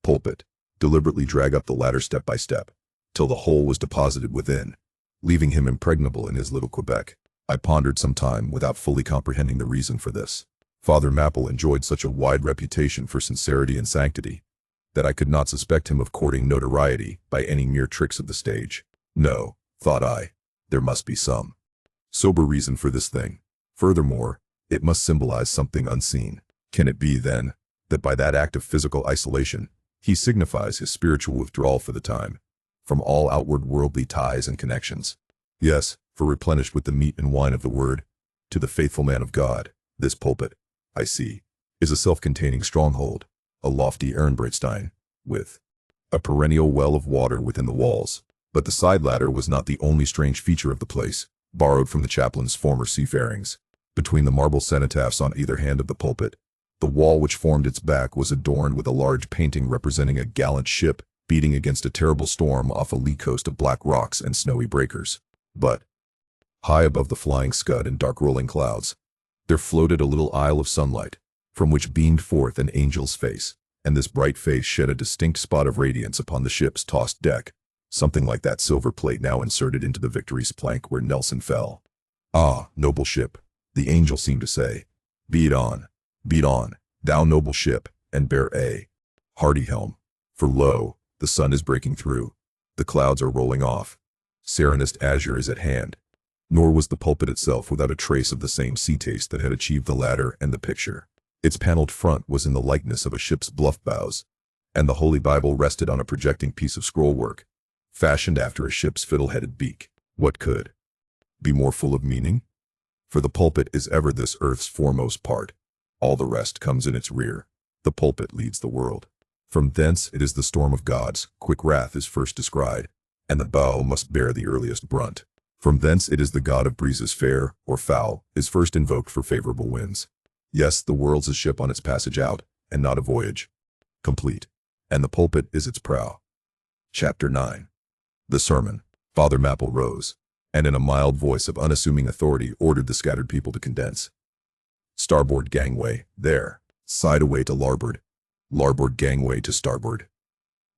pulpit, deliberately drag up the ladder step by step, till the whole was deposited within, leaving him impregnable in his little Quebec. I pondered some time without fully comprehending the reason for this. Father Mapple enjoyed such a wide reputation for sincerity and sanctity, that I could not suspect him of courting notoriety by any mere tricks of the stage. No, thought I, there must be some sober reason for this thing. Furthermore, it must symbolize something unseen. Can it be, then, that by that act of physical isolation, he signifies his spiritual withdrawal for the time from all outward worldly ties and connections? Yes, for replenished with the meat and wine of the word, to the faithful man of God, this pulpit, I see, is a self-containing stronghold, a lofty Ehrenbreitstein, with a perennial well of water within the walls. But the side ladder was not the only strange feature of the place, borrowed from the chaplain's former seafarings. Between the marble cenotaphs on either hand of the pulpit, the wall which formed its back was adorned with a large painting representing a gallant ship beating against a terrible storm off a lee coast of black rocks and snowy breakers. But high above the flying scud and dark rolling clouds, there floated a little isle of sunlight, from which beamed forth an angel's face, and this bright face shed a distinct spot of radiance upon the ship's tossed deck, something like that silver plate now inserted into the Victory's plank where Nelson fell. "Ah, noble ship," the angel seemed to say, beat on, thou noble ship, and bear a hardy helm. For lo, the sun is breaking through, the clouds are rolling off, serenest azure is at hand." Nor was the pulpit itself without a trace of the same sea taste that had achieved the ladder and the picture. Its paneled front was in the likeness of a ship's bluff bows, and the Holy Bible rested on a projecting piece of scrollwork, fashioned after a ship's fiddle-headed beak. What could be more full of meaning? For the pulpit is ever this earth's foremost part. All the rest comes in its rear. The pulpit leads the world. From thence it is the storm of God's quick wrath is first descried, and the bow must bear the earliest brunt. From thence it is the god of breezes fair or foul is first invoked for favorable winds. Yes, the world's a ship on its passage out, and not a voyage complete, and the pulpit is its prow. Chapter 9. The Sermon. Father Mapple rose, and in a mild voice of unassuming authority ordered the scattered people to condense. Starboard gangway, there. Side away to larboard. Larboard gangway to starboard.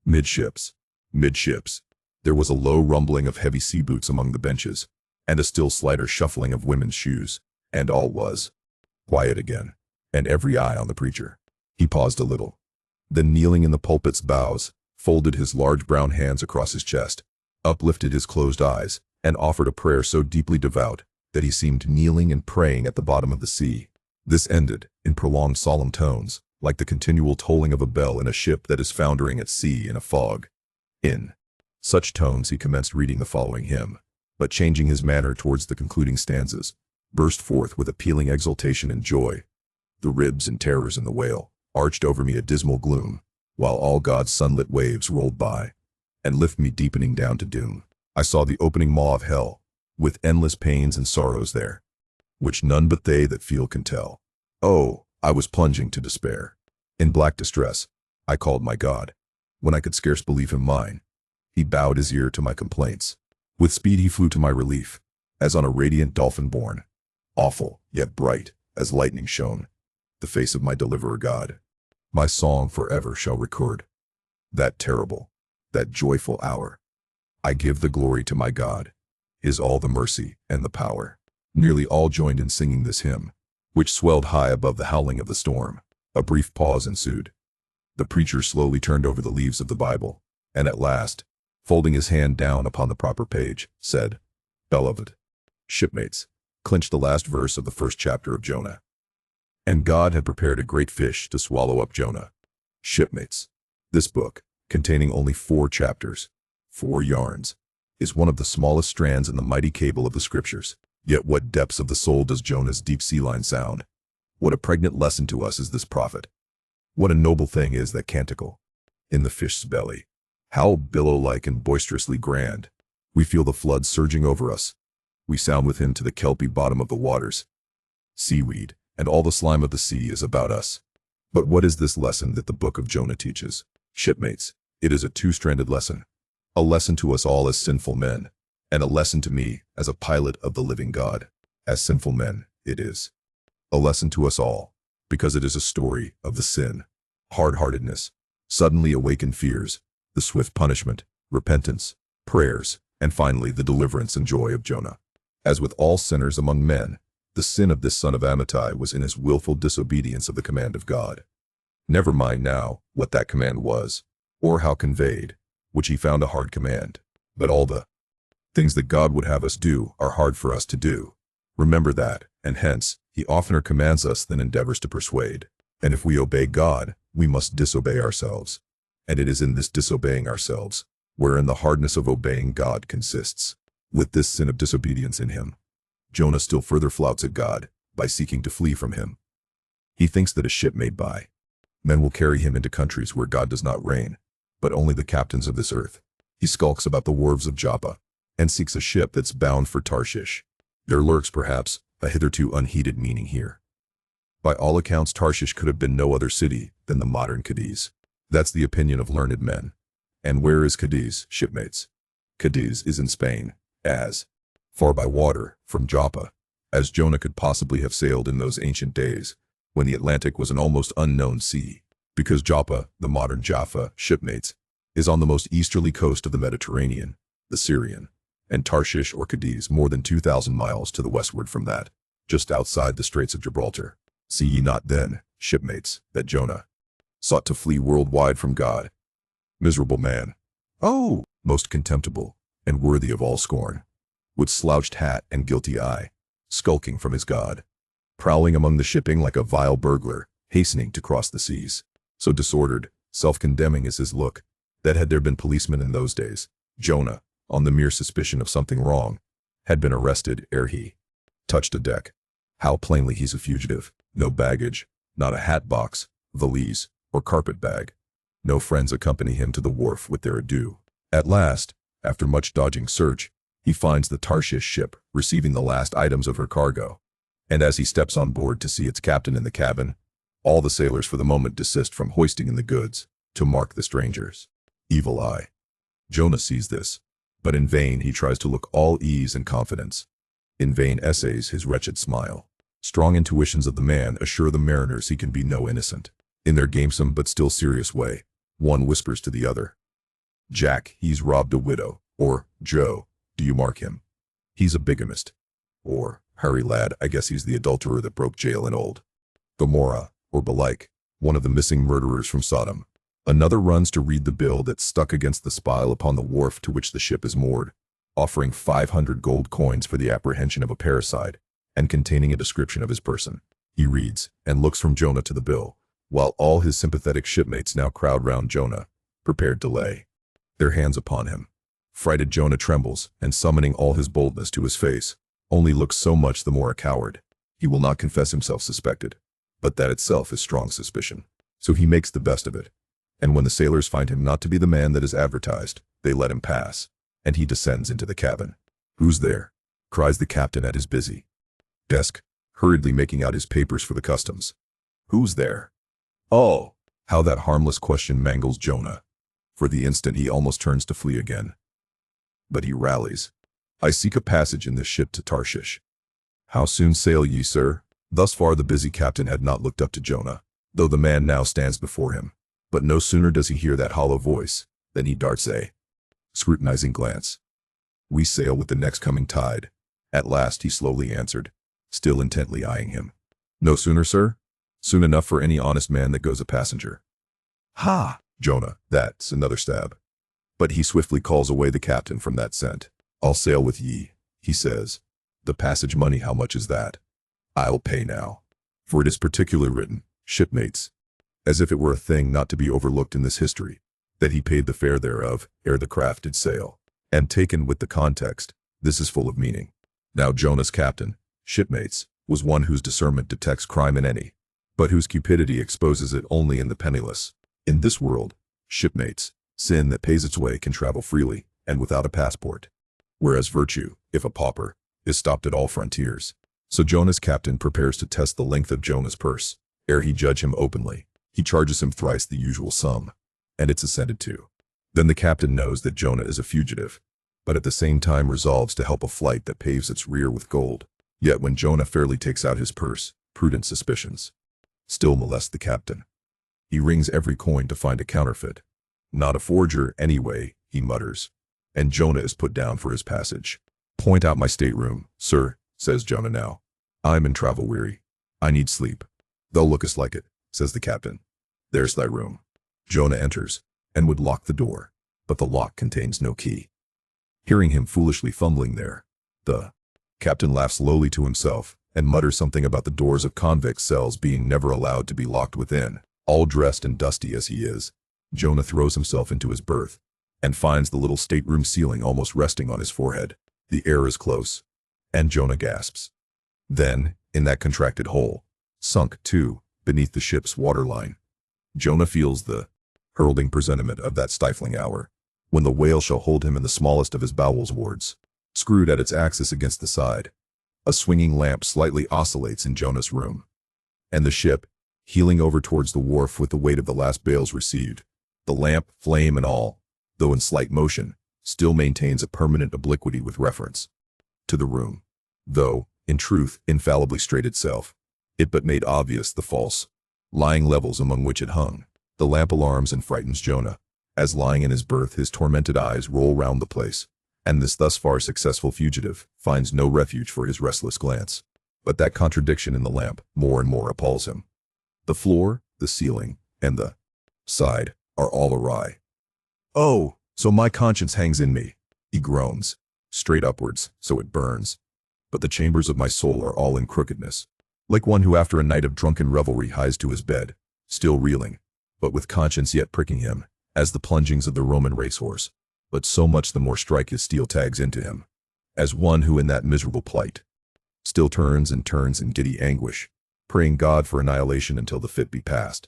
Midships. Midships. There was a low rumbling of heavy sea boots among the benches, and a still slighter shuffling of women's shoes, and all was quiet again, and every eye on the preacher. He paused a little. Then kneeling in the pulpit's bows, folded his large brown hands across his chest, uplifted his closed eyes, and offered a prayer so deeply devout that he seemed kneeling and praying at the bottom of the sea. This ended in prolonged solemn tones, like the continual tolling of a bell in a ship that is foundering at sea in a fog. In such tones he commenced reading the following hymn, but changing his manner towards the concluding stanzas, burst forth with appealing exultation and joy. The ribs and terrors in the whale arched over me a dismal gloom, while all God's sunlit waves rolled by, and lift me deepening down to doom. I saw the opening maw of hell, with endless pains and sorrows there, which none but they that feel can tell. Oh, I was plunging to despair. In black distress, I called my God. When I could scarce believe him mine, he bowed his ear to my complaints. With speed he flew to my relief, as on a radiant dolphin borne. Awful, yet bright, as lightning shone, the face of my deliverer God. My song forever shall record that terrible, that joyful hour. I give the glory to my God, his all the mercy and the power. Nearly all joined in singing this hymn, which swelled high above the howling of the storm. A brief pause ensued. The preacher slowly turned over the leaves of the Bible, and at last, folding his hand down upon the proper page, said, "Beloved shipmates," clinched the last verse of the first chapter of Jonah. And God had prepared a great fish to swallow up Jonah. Shipmates, this book, containing only 4 chapters, 4 yarns, is one of the smallest strands in the mighty cable of the Scriptures. Yet what depths of the soul does Jonah's deep sea line sound? What a pregnant lesson to us is this prophet. What a noble thing is that canticle. In the fish's belly, how billow-like and boisterously grand. We feel the flood surging over us. We sound with him to the kelpy bottom of the waters. Seaweed, and all the slime of the sea is about us. But what is this lesson that the book of Jonah teaches? Shipmates, it is a 2-stranded lesson. A lesson to us all as sinful men, and a lesson to me as a pilot of the living God. As sinful men, it is a lesson to us all, because it is a story of the sin, hard-heartedness, suddenly awakened fears, the swift punishment, repentance, prayers, and finally the deliverance and joy of Jonah. As with all sinners among men, the sin of this son of Amittai was in his willful disobedience of the command of God. Never mind now what that command was, or how conveyed, which he found a hard command, but all the things that God would have us do are hard for us to do. Remember that, and hence, he oftener commands us than endeavors to persuade. And if we obey God, we must disobey ourselves. And it is in this disobeying ourselves, wherein the hardness of obeying God consists. With this sin of disobedience in him, Jonah still further flouts at God, by seeking to flee from him. He thinks that a ship made by men will carry him into countries where God does not reign, but only the captains of this earth. He skulks about the wharves of Joppa and seeks a ship that's bound for Tarshish. There lurks, perhaps, a hitherto unheeded meaning here. By all accounts, Tarshish could have been no other city than the modern Cadiz. That's the opinion of learned men. And where is Cadiz, shipmates? Cadiz is in Spain, as far by water from Joppa as Jonah could possibly have sailed in those ancient days, when the Atlantic was an almost unknown sea. Because Joppa, the modern Jaffa, shipmates, is on the most easterly coast of the Mediterranean, the Syrian, and Tarshish or Cadiz more than 2,000 miles to the westward from that, just outside the Straits of Gibraltar. See ye not then, shipmates, that Jonah sought to flee worldwide from God? Miserable man! Oh, most contemptible, and worthy of all scorn, with slouched hat and guilty eye, skulking from his God, prowling among the shipping like a vile burglar, hastening to cross the seas. So disordered, self-condemning is his look, that had there been policemen in those days, Jonah, on the mere suspicion of something wrong, had been arrested ere he touched a deck. How plainly he's a fugitive. No baggage, not a hat box, valise, or carpet bag. No friends accompany him to the wharf with their adieu. At last, after much dodging search, he finds the Tarshish ship receiving the last items of her cargo. And as he steps on board to see its captain in the cabin, all the sailors for the moment desist from hoisting in the goods to mark the strangers. Evil eye. Jonah sees this, but in vain he tries to look all ease and confidence. In vain essays his wretched smile. Strong intuitions of the man assure the mariners he can be no innocent. In their gamesome but still serious way, one whispers to the other, "Jack, he's robbed a widow," or, "Joe, do you mark him? He's a bigamist," or, "Harry lad, I guess he's the adulterer that broke jail in old Gomorrah," or belike, one of the missing murderers from Sodom. Another runs to read the bill that's stuck against the spile upon the wharf to which the ship is moored, offering 500 gold coins for the apprehension of a parricide, and containing a description of his person. He reads, and looks from Jonah to the bill, while all his sympathetic shipmates now crowd round Jonah, prepared to lay their hands upon him. Frighted Jonah trembles, and summoning all his boldness to his face, only looks so much the more a coward. He will not confess himself suspected, but that itself is strong suspicion. So he makes the best of it. And when the sailors find him not to be the man that is advertised, they let him pass, and he descends into the cabin. "Who's there?" cries the captain at his busy desk, hurriedly making out his papers for the customs. "Who's there?" Oh, how that harmless question mangles Jonah. For the instant he almost turns to flee again. But he rallies. "I seek a passage in this ship to Tarshish." "How soon sail ye, sir?" Thus far the busy captain had not looked up to Jonah, though the man now stands before him. But no sooner does he hear that hollow voice, than he darts a scrutinizing glance. "We sail with the next coming tide," at last he slowly answered, still intently eyeing him. "No sooner, sir? Soon enough for any honest man that goes a passenger." "Ha, Jonah, that's another stab." But he swiftly calls away the captain from that scent. "I'll sail with ye," he says. "The passage money, how much is that?" "I'll pay now." For it is particularly written, shipmates, as if it were a thing not to be overlooked in this history, that he paid the fare thereof ere the craft did sail. And taken with the context, this is full of meaning. Now Jonah's captain, shipmates, was one whose discernment detects crime in any, but whose cupidity exposes it only in the penniless. In this world, shipmates, sin that pays its way can travel freely, and without a passport. Whereas virtue, if a pauper, is stopped at all frontiers. So Jonah's captain prepares to test the length of Jonah's purse, ere he judge him openly. He charges him thrice the usual sum, and it's assented to. Then the captain knows that Jonah is a fugitive, but at the same time resolves to help a flight that paves its rear with gold. Yet when Jonah fairly takes out his purse, prudent suspicions still molest the captain. He rings every coin to find a counterfeit. "Not a forger, anyway," he mutters, and Jonah is put down for his passage. "Point out my stateroom, sir," says Jonah now. "I'm in travel weary. I need sleep." "Thou lookest like it," says the captain. "There's thy room." Jonah enters, and would lock the door, but the lock contains no key. Hearing him foolishly fumbling there, the captain laughs lowly to himself, and mutters something about the doors of convict cells being never allowed to be locked within. All dressed and dusty as he is, Jonah throws himself into his berth, and finds the little stateroom ceiling almost resting on his forehead. The air is close, and Jonah gasps. Then, in that contracted hole, sunk, too, beneath the ship's waterline, Jonah feels the hurling presentiment of that stifling hour, when the whale shall hold him in the smallest of his bowels wards, screwed at its axis against the side. A swinging lamp slightly oscillates in Jonah's room. And the ship, heeling over towards the wharf with the weight of the last bales received, the lamp, flame and all, though in slight motion, still maintains a permanent obliquity with reference to the room, though, in truth, infallibly straight itself. It but made obvious the false, lying levels among which it hung. The lamp alarms and frightens Jonah, as lying in his berth his tormented eyes roll round the place, and this thus far successful fugitive finds no refuge for his restless glance. But that contradiction in the lamp more and more appalls him. The floor, the ceiling, and the side are all awry. "Oh, so my conscience hangs in me," he groans, "straight upwards, so it burns. But the chambers of my soul are all in crookedness." Like one who after a night of drunken revelry hies to his bed, still reeling, but with conscience yet pricking him, as the plungings of the Roman racehorse, but so much the more strike his steel tags into him. As one who in that miserable plight still turns and turns in giddy anguish, praying God for annihilation until the fit be past.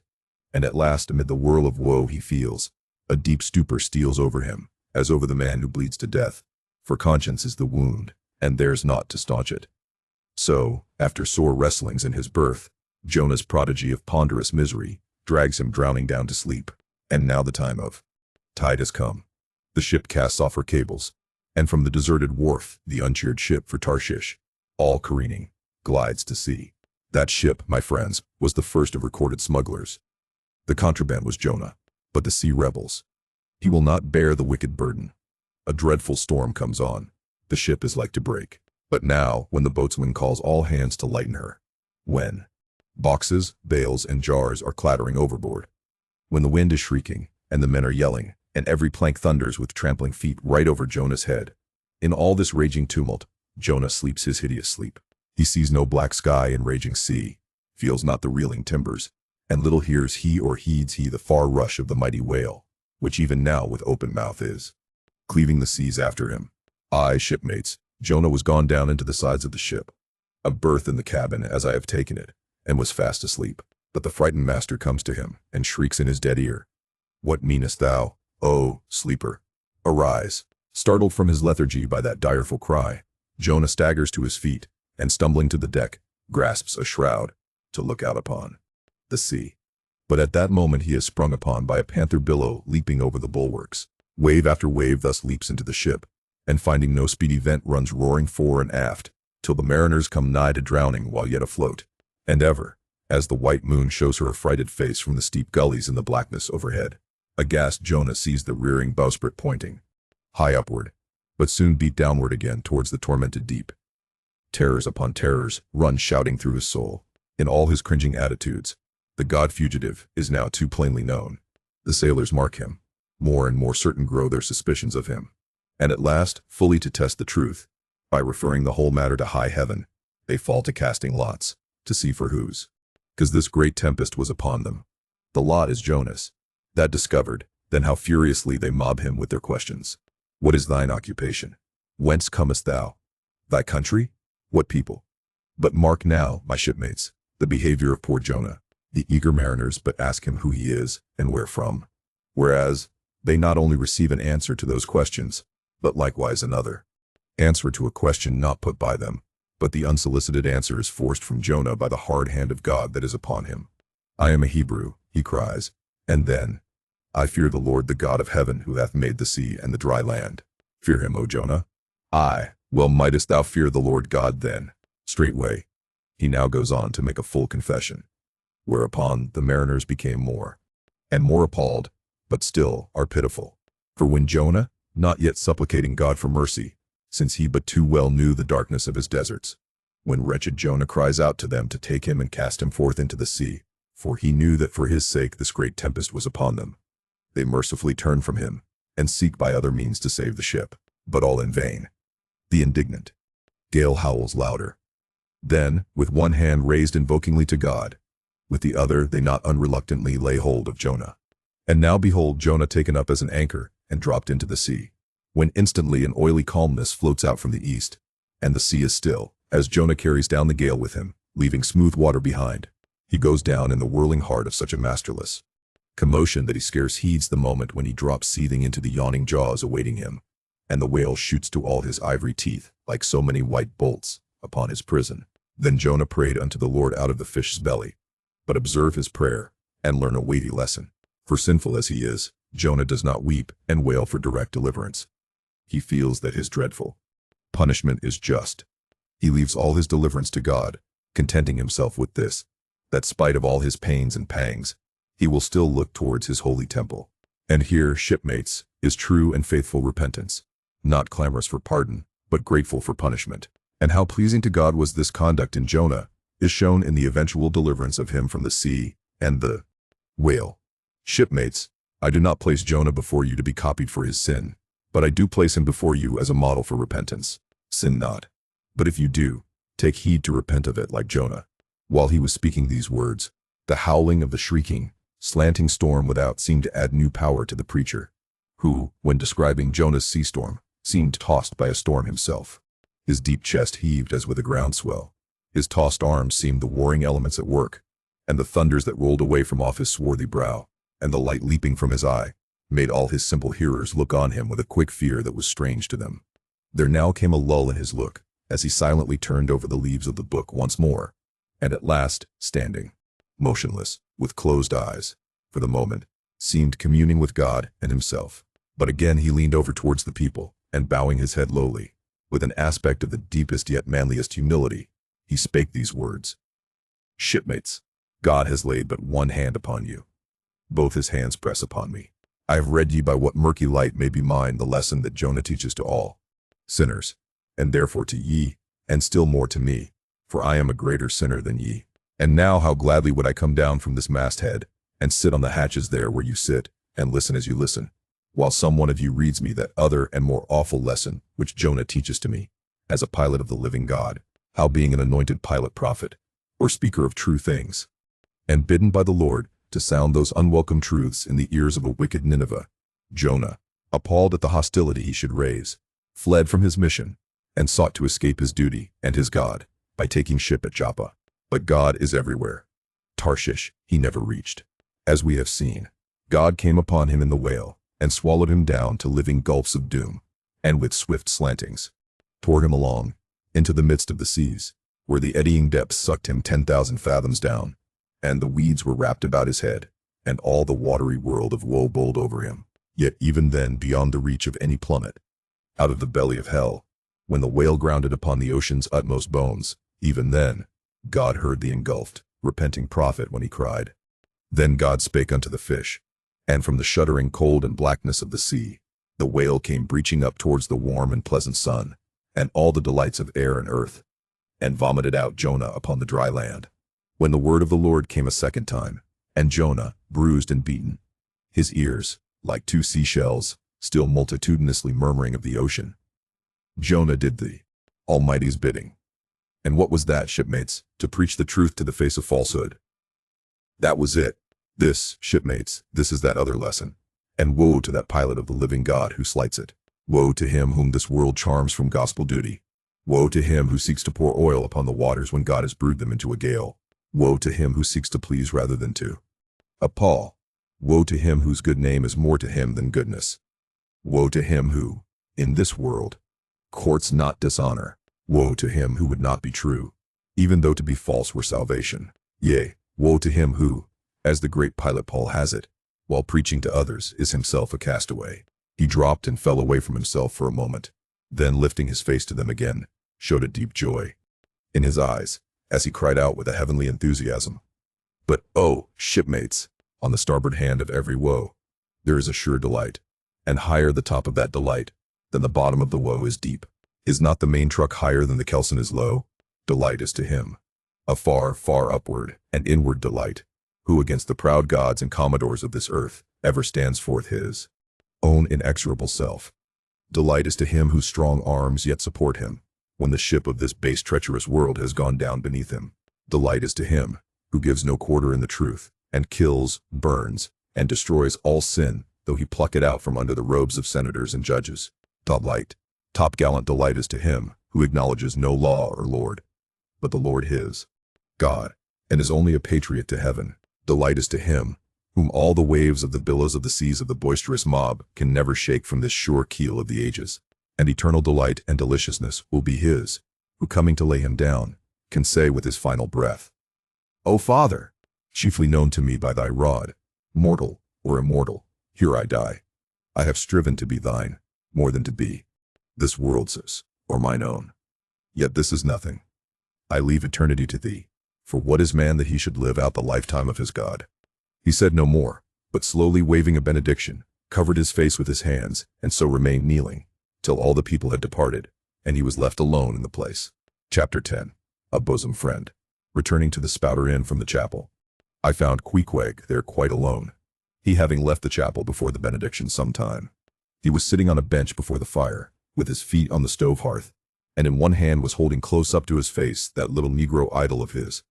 And at last amid the whirl of woe he feels, a deep stupor steals over him, as over the man who bleeds to death. For conscience is the wound, and there's naught to staunch it. So, after sore wrestlings in his berth, Jonah's prodigy of ponderous misery drags him drowning down to sleep. And now the time of tide has come. The ship casts off her cables, and from the deserted wharf the uncheered ship for Tarshish, all careening, glides to sea. That ship, my friends, was the first of recorded smugglers. The contraband was Jonah, but the sea rebels. He will not bear the wicked burden. A dreadful storm comes on. The ship is like to break. But now, when the boatswain calls all hands to lighten her, when boxes, bales, and jars are clattering overboard, when the wind is shrieking, and the men are yelling, and every plank thunders with trampling feet right over Jonah's head, in all this raging tumult, Jonah sleeps his hideous sleep. He sees no black sky and raging sea, feels not the reeling timbers, and little hears he or heeds he the far rush of the mighty whale, which even now with open mouth is cleaving the seas after him. Aye, shipmates, Jonah was gone down into the sides of the ship, a berth in the cabin as I have taken it, and was fast asleep. But the frightened master comes to him, and shrieks in his dead ear, "What meanest thou, O sleeper? Arise." Startled from his lethargy by that direful cry, Jonah staggers to his feet, and stumbling to the deck, grasps a shroud, to look out upon the sea. But at that moment he is sprung upon by a panther billow leaping over the bulwarks. Wave after wave thus leaps into the ship, and finding no speedy vent runs roaring fore and aft, till the mariners come nigh to drowning while yet afloat. And ever, as the white moon shows her affrighted face from the steep gullies in the blackness overhead, aghast Jonah sees the rearing bowsprit pointing high upward, but soon beat downward again towards the tormented deep. Terrors upon terrors run shouting through his soul. In all his cringing attitudes, the god-fugitive is now too plainly known. The sailors mark him. More and more certain grow their suspicions of him. And at last, fully to test the truth, by referring the whole matter to high heaven, they fall to casting lots, to see for whose. 'Cause this great tempest was upon them. The lot is Jonah's. That discovered, then how furiously they mob him with their questions. What is thine occupation? Whence comest thou? Thy country? What people? But mark now, my shipmates, the behavior of poor Jonah. The eager mariners but ask him who he is, and where from. Whereas, they not only receive an answer to those questions, but likewise another answer to a question not put by them, but the unsolicited answer is forced from Jonah by the hard hand of God that is upon him. "I am a Hebrew," he cries, and then, "I fear the Lord the God of heaven who hath made the sea and the dry land." Fear him, O Jonah? Aye, well mightest thou fear the Lord God then. Straightway, he now goes on to make a full confession, whereupon the mariners became more and more appalled, but still are pitiful. For when Jonah, not yet supplicating God for mercy, since he but too well knew the darkness of his deserts, when wretched Jonah cries out to them to take him and cast him forth into the sea, for he knew that for his sake this great tempest was upon them, they mercifully turn from him, and seek by other means to save the ship, but all in vain. The indignant gale howls louder. Then, with one hand raised invokingly to God, with the other they not unreluctantly lay hold of Jonah. And now behold Jonah taken up as an anchor, and dropped into the sea, when instantly an oily calmness floats out from the east, and the sea is still, as Jonah carries down the gale with him, leaving smooth water behind. He goes down in the whirling heart of such a masterless commotion that he scarce heeds the moment when he drops seething into the yawning jaws awaiting him, and the whale shoots to all his ivory teeth, like so many white bolts, upon his prison. Then Jonah prayed unto the Lord out of the fish's belly. But observe his prayer, and learn a weighty lesson. For sinful as he is, Jonah does not weep and wail for direct deliverance. He feels that his dreadful punishment is just. He leaves all his deliverance to God, contenting himself with this, that spite of all his pains and pangs, he will still look towards his holy temple. And here, shipmates, is true and faithful repentance, not clamorous for pardon, but grateful for punishment. And how pleasing to God was this conduct in Jonah, is shown in the eventual deliverance of him from the sea and the whale. Shipmates, I do not place Jonah before you to be copied for his sin, but I do place him before you as a model for repentance. Sin not. But if you do, take heed to repent of it like Jonah. While he was speaking these words, the howling of the shrieking, slanting storm without seemed to add new power to the preacher, who, when describing Jonah's sea storm, seemed tossed by a storm himself. His deep chest heaved as with a groundswell. His tossed arms seemed the warring elements at work, and the thunders that rolled away from off his swarthy brow, and the light leaping from his eye, made all his simple hearers look on him with a quick fear that was strange to them. There now came a lull in his look, as he silently turned over the leaves of the book once more, and at last, standing, motionless, with closed eyes, for the moment, seemed communing with God and himself. But again he leaned over towards the people, and bowing his head lowly, with an aspect of the deepest yet manliest humility, he spake these words. Shipmates, God has laid but one hand upon you. Both his hands press upon me. I have read ye by what murky light may be mine the lesson that Jonah teaches to all sinners, and therefore to ye, and still more to me, for I am a greater sinner than ye. And now how gladly would I come down from this masthead, and sit on the hatches there where you sit, and listen as you listen, while some one of you reads me that other and more awful lesson which Jonah teaches to me, as a pilot of the living God, how being an anointed pilot prophet, or speaker of true things, and bidden by the Lord to sound those unwelcome truths in the ears of a wicked Nineveh, Jonah, appalled at the hostility he should raise, fled from his mission, and sought to escape his duty and his God by taking ship at Joppa. But God is everywhere. Tarshish he never reached. As we have seen, God came upon him in the whale, and swallowed him down to living gulfs of doom, and with swift slantings, tore him along, into the midst of the seas, where the eddying depths sucked him 10,000 fathoms down, and the weeds were wrapped about his head, and all the watery world of woe bowled over him. Yet even then beyond the reach of any plummet, out of the belly of hell, when the whale grounded upon the ocean's utmost bones, even then, God heard the engulfed, repenting prophet when he cried. Then God spake unto the fish, and from the shuddering cold and blackness of the sea, the whale came breaching up towards the warm and pleasant sun, and all the delights of air and earth, and vomited out Jonah upon the dry land. When the word of the Lord came a second time, and Jonah, bruised and beaten, his ears, like two seashells, still multitudinously murmuring of the ocean, Jonah did the Almighty's bidding. And what was that, shipmates? To preach the truth to the face of falsehood. That was it. This, shipmates, this is that other lesson. And woe to that pilot of the living God who slights it. Woe to him whom this world charms from gospel duty. Woe to him who seeks to pour oil upon the waters when God has brewed them into a gale. Woe to him who seeks to please rather than to appall. Woe to him whose good name is more to him than goodness. Woe to him who, in this world, courts not dishonor. Woe to him who would not be true, even though to be false were salvation. Yea, woe to him who, as the great pilot Paul has it, while preaching to others, is himself a castaway. He dropped and fell away from himself for a moment, then lifting his face to them again, showed a deep joy in his eyes, as he cried out with a heavenly enthusiasm. But, oh, shipmates, on the starboard hand of every woe, there is a sure delight, and higher the top of that delight than the bottom of the woe is deep. Is not the main truck higher than the kelson is low? Delight is to him a far, far upward and inward delight, who against the proud gods and commodores of this earth ever stands forth his own inexorable self. Delight is to him whose strong arms yet support him, when the ship of this base treacherous world has gone down beneath him. Delight is to him who gives no quarter in the truth, and kills, burns, and destroys all sin, though he pluck it out from under the robes of senators and judges. Delight, top-gallant delight is to him who acknowledges no law or lord, but the Lord his God, and is only a patriot to heaven. Delight is to him whom all the waves of the billows of the seas of the boisterous mob can never shake from this sure keel of the ages. And eternal delight and deliciousness will be his, who coming to lay him down, can say with his final breath, O Father, chiefly known to me by thy rod, mortal or immortal, here I die. I have striven to be thine, more than to be this world's or mine own. Yet this is nothing. I leave eternity to thee, for what is man that he should live out the lifetime of his God? He said no more, but slowly waving a benediction, covered his face with his hands, and so remained kneeling, till all the people had departed, and he was left alone in the place. Chapter 10. A Bosom Friend. Returning to the Spouter-Inn from the chapel, I found Queequeg there quite alone, he having left the chapel before the benediction some time. He was sitting on a bench before the fire, with his feet on the stove hearth, and in one hand was holding close up to his face that little Negro idol of his,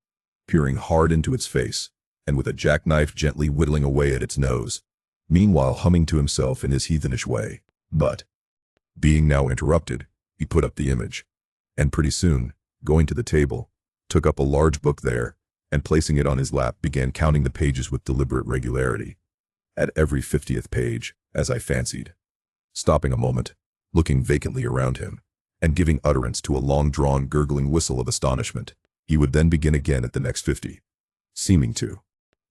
peering hard into its face, and with a jackknife gently whittling away at its nose, meanwhile humming to himself in his heathenish way. But, being now interrupted, he put up the image, and pretty soon, going to the table, took up a large book there, and placing it on his lap began counting the pages with deliberate regularity, at every 50th page, as I fancied, stopping a moment, looking vacantly around him, and giving utterance to a long-drawn gurgling whistle of astonishment. He would then begin again at the next 50, seeming to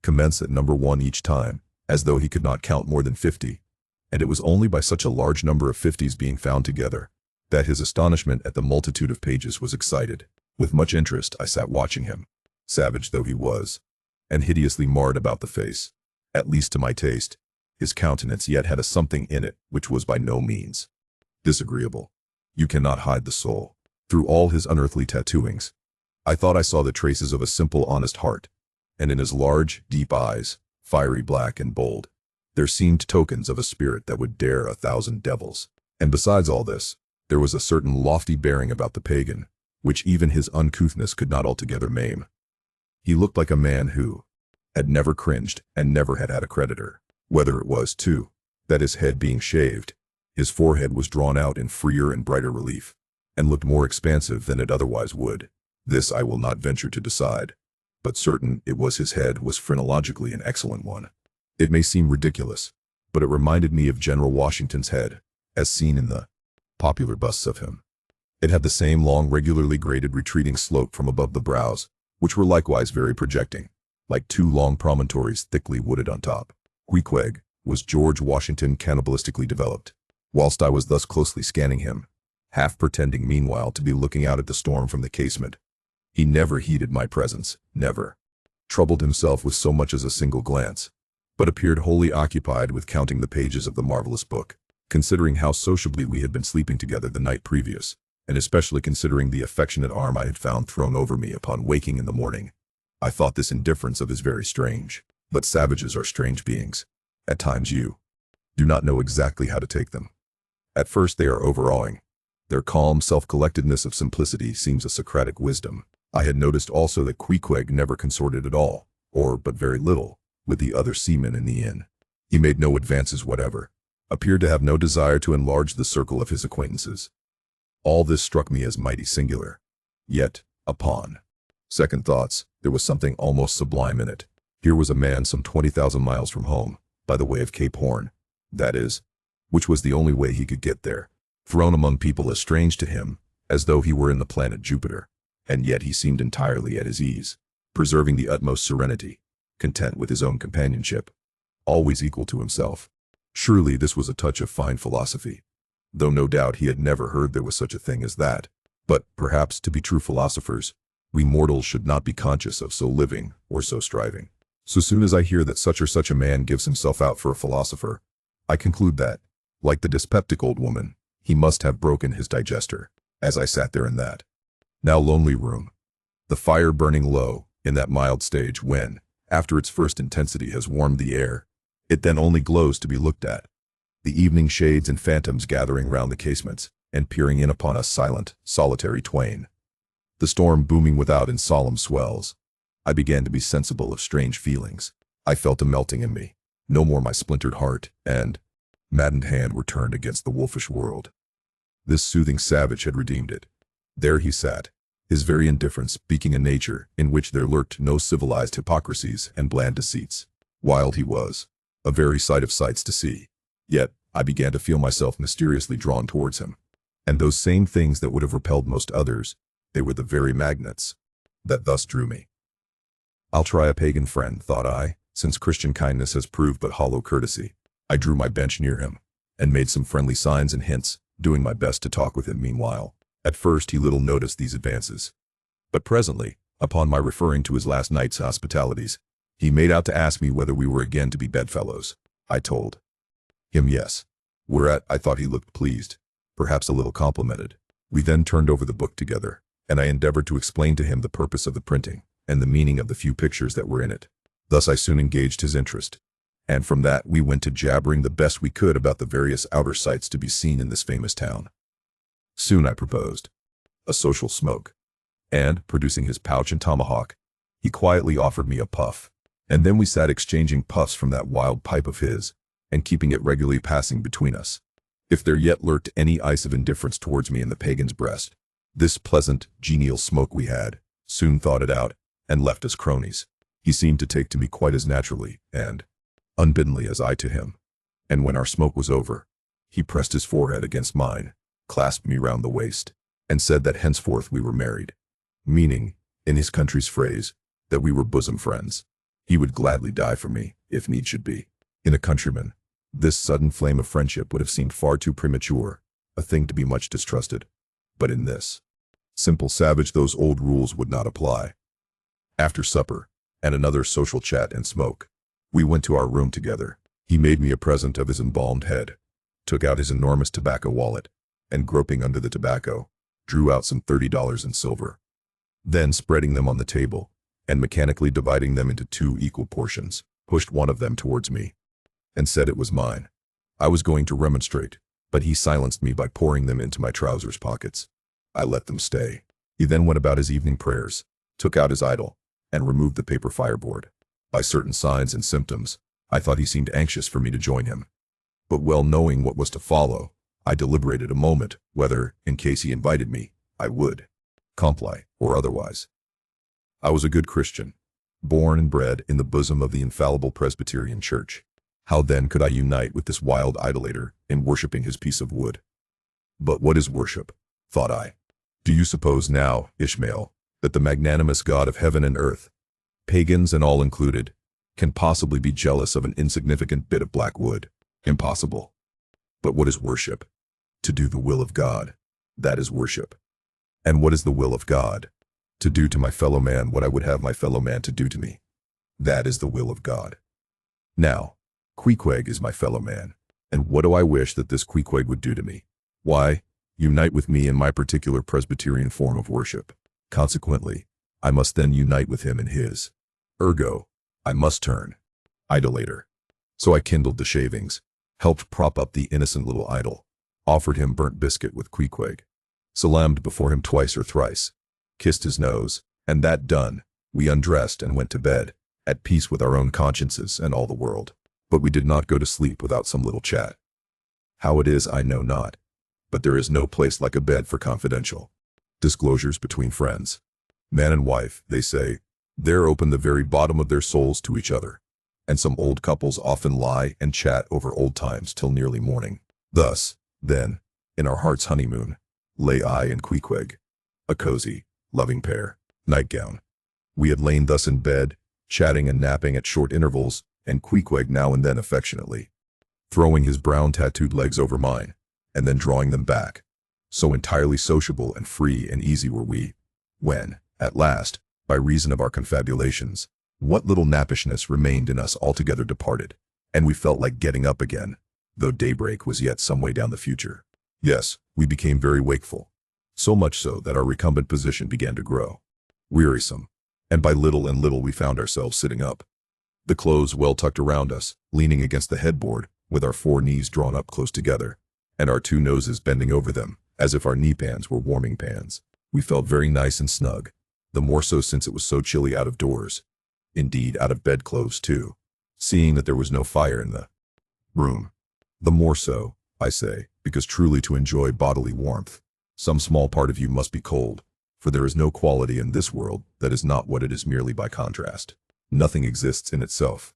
commence at number 1 each time, as though he could not count more than 50, and it was only by such a large number of 50s being found together, that his astonishment at the multitude of pages was excited. With much interest I sat watching him, savage though he was, and hideously marred about the face, at least to my taste. His countenance yet had a something in it which was by no means disagreeable. You cannot hide the soul. Through all his unearthly tattooings, I thought I saw the traces of a simple, honest heart, and in his large, deep eyes, fiery black and bold, there seemed tokens of a spirit that would dare 1,000 devils. And besides all this, there was a certain lofty bearing about the pagan, which even his uncouthness could not altogether maim. He looked like a man who had never cringed and never had a creditor, whether it was, too, that his head being shaved, his forehead was drawn out in freer and brighter relief, and looked more expansive than it otherwise would. This I will not venture to decide, but certain it was his head was phrenologically an excellent one. It may seem ridiculous, but it reminded me of General Washington's head, as seen in the popular busts of him. It had the same long, regularly graded retreating slope from above the brows, which were likewise very projecting, like 2 long promontories thickly wooded on top. Queequeg was George Washington cannibalistically developed. Whilst I was thus closely scanning him, half pretending meanwhile to be looking out at the storm from the casement, he never heeded my presence, never troubled himself with so much as a single glance, but appeared wholly occupied with counting the pages of the marvelous book. Considering how sociably we had been sleeping together the night previous, and especially considering the affectionate arm I had found thrown over me upon waking in the morning, I thought this indifference of his very strange. But savages are strange beings. At times you do not know exactly how to take them. At first they are overawing. Their calm self-collectedness of simplicity seems a Socratic wisdom. I had noticed also that Queequeg never consorted at all, or but very little, with the other seamen in the inn. He made no advances whatever, appeared to have no desire to enlarge the circle of his acquaintances. All this struck me as mighty singular. Yet, upon second thoughts, there was something almost sublime in it. Here was a man some 20,000 miles from home, by the way of Cape Horn, that is, which was the only way he could get there, thrown among people as strange to him as though he were in the planet Jupiter, and yet he seemed entirely at his ease, preserving the utmost serenity, content with his own companionship, always equal to himself. Surely this was a touch of fine philosophy, though no doubt he had never heard there was such a thing as that. But, perhaps, to be true philosophers, we mortals should not be conscious of so living or so striving. So soon as I hear that such or such a man gives himself out for a philosopher, I conclude that, like the dyspeptic old woman, he must have broken his digester, as I sat there in that now lonely room, the fire burning low, in that mild stage when, after its first intensity has warmed the air, it then only glows to be looked at. The evening shades and phantoms gathering round the casements, and peering in upon us silent, solitary twain. The storm booming without in solemn swells. I began to be sensible of strange feelings. I felt a melting in me. No more my splintered heart and maddened hand were turned against the wolfish world. This soothing savage had redeemed it. There he sat, his very indifference speaking a nature in which there lurked no civilized hypocrisies and bland deceits. Wild he was, a very sight of sights to see. Yet, I began to feel myself mysteriously drawn towards him. And those same things that would have repelled most others, they were the very magnets that thus drew me. I'll try a pagan friend, thought I, since Christian kindness has proved but hollow courtesy. I drew my bench near him, and made some friendly signs and hints, doing my best to talk with him meanwhile. At first he little noticed these advances. But presently, upon my referring to his last night's hospitalities, he made out to ask me whether we were again to be bedfellows. I told him yes. Whereat I thought he looked pleased, perhaps a little complimented. We then turned over the book together, and I endeavored to explain to him the purpose of the printing, and the meaning of the few pictures that were in it. Thus I soon engaged his interest, and from that we went to jabbering the best we could about the various outer sights to be seen in this famous town. Soon I proposed a social smoke, and, producing his pouch and tomahawk, he quietly offered me a puff, and then we sat exchanging puffs from that wild pipe of his, and keeping it regularly passing between us. If there yet lurked any ice of indifference towards me in the pagan's breast, this pleasant, genial smoke we had soon thawed it out, and left us cronies. He seemed to take to me quite as naturally and unbiddenly as I to him, and when our smoke was over, he pressed his forehead against mine, clasped me round the waist, and said that henceforth we were married, meaning, in his country's phrase, that we were bosom friends. He would gladly die for me, if need should be. In a countryman, this sudden flame of friendship would have seemed far too premature, a thing to be much distrusted. But in this simple savage those old rules would not apply. After supper, and another social chat and smoke, we went to our room together. He made me a present of his embalmed head, took out his enormous tobacco wallet, and groping under the tobacco, drew out some $30 in silver. Then spreading them on the table, and mechanically dividing them into 2 equal portions, pushed one of them towards me, and said it was mine. I was going to remonstrate, but he silenced me by pouring them into my trousers pockets. I let them stay. He then went about his evening prayers, took out his idol, and removed the paper fireboard. By certain signs and symptoms, I thought he seemed anxious for me to join him. But well knowing what was to follow, I deliberated a moment whether, in case he invited me, I would comply or otherwise. I was a good Christian, born and bred in the bosom of the infallible Presbyterian Church. How then could I unite with this wild idolater in worshipping his piece of wood? But what is worship? Thought I. Do you suppose now, Ishmael, that the magnanimous God of heaven and earth, pagans and all included, can possibly be jealous of an insignificant bit of black wood? Impossible. But what is worship? To do the will of God. That is worship. And what is the will of God? To do to my fellow man what I would have my fellow man to do to me. That is the will of God. Now, Queequeg is my fellow man, and what do I wish that this Queequeg would do to me? Why, unite with me in my particular Presbyterian form of worship. Consequently, I must then unite with him in his. Ergo, I must turn idolater. So I kindled the shavings, helped prop up the innocent little idol, offered him burnt biscuit with Queequeg, salamed before him twice or thrice, kissed his nose, and that done, we undressed and went to bed, at peace with our own consciences and all the world. But we did not go to sleep without some little chat. How it is I know not, but there is no place like a bed for confidential disclosures between friends. Man and wife, they say, there open the very bottom of their souls to each other, and some old couples often lie and chat over old times till nearly morning. Thus, then, in our heart's honeymoon, lay I and Queequeg, a cozy, loving pair, nightgown. We had lain thus in bed, chatting and napping at short intervals, and Queequeg now and then affectionately throwing his brown tattooed legs over mine, and then drawing them back. So entirely sociable and free and easy were we, when, at last, by reason of our confabulations, what little nappishness remained in us altogether departed, and we felt like getting up again, though daybreak was yet some way down the future. Yes, we became very wakeful, so much so that our recumbent position began to grow wearisome, and by little and little we found ourselves sitting up, the clothes well tucked around us, leaning against the headboard, with our 4 knees drawn up close together, and our 2 noses bending over them, as if our knee pans were warming pans. We felt very nice and snug, the more so since it was so chilly out of doors. Indeed, out of bedclothes too, seeing that there was no fire in the room. The more so, I say, because truly to enjoy bodily warmth, some small part of you must be cold, for there is no quality in this world that is not what it is merely by contrast. Nothing exists in itself.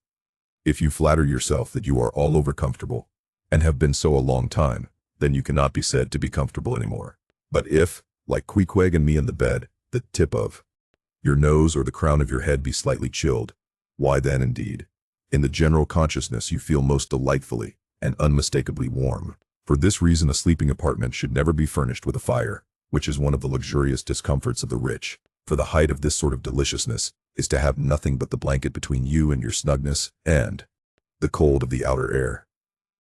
If you flatter yourself that you are all over comfortable, and have been so a long time, then you cannot be said to be comfortable anymore. But if, like Queequeg and me in the bed, the tip of your nose or the crown of your head be slightly chilled, why then indeed, in the general consciousness you feel most delightfully and unmistakably warm. For this reason a sleeping apartment should never be furnished with a fire, which is one of the luxurious discomforts of the rich. For the height of this sort of deliciousness is to have nothing but the blanket between you and your snugness, and the cold of the outer air.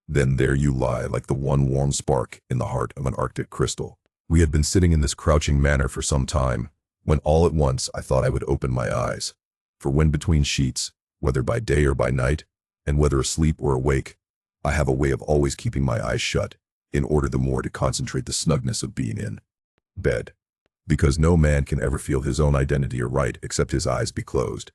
Then there you lie like the one warm spark in the heart of an Arctic crystal. We had been sitting in this crouching manner for some time, when all at once I thought I would open my eyes. For when between sheets, whether by day or by night, and whether asleep or awake, I have a way of always keeping my eyes shut, in order the more to concentrate the snugness of being in bed. Because no man can ever feel his own identity aright except his eyes be closed.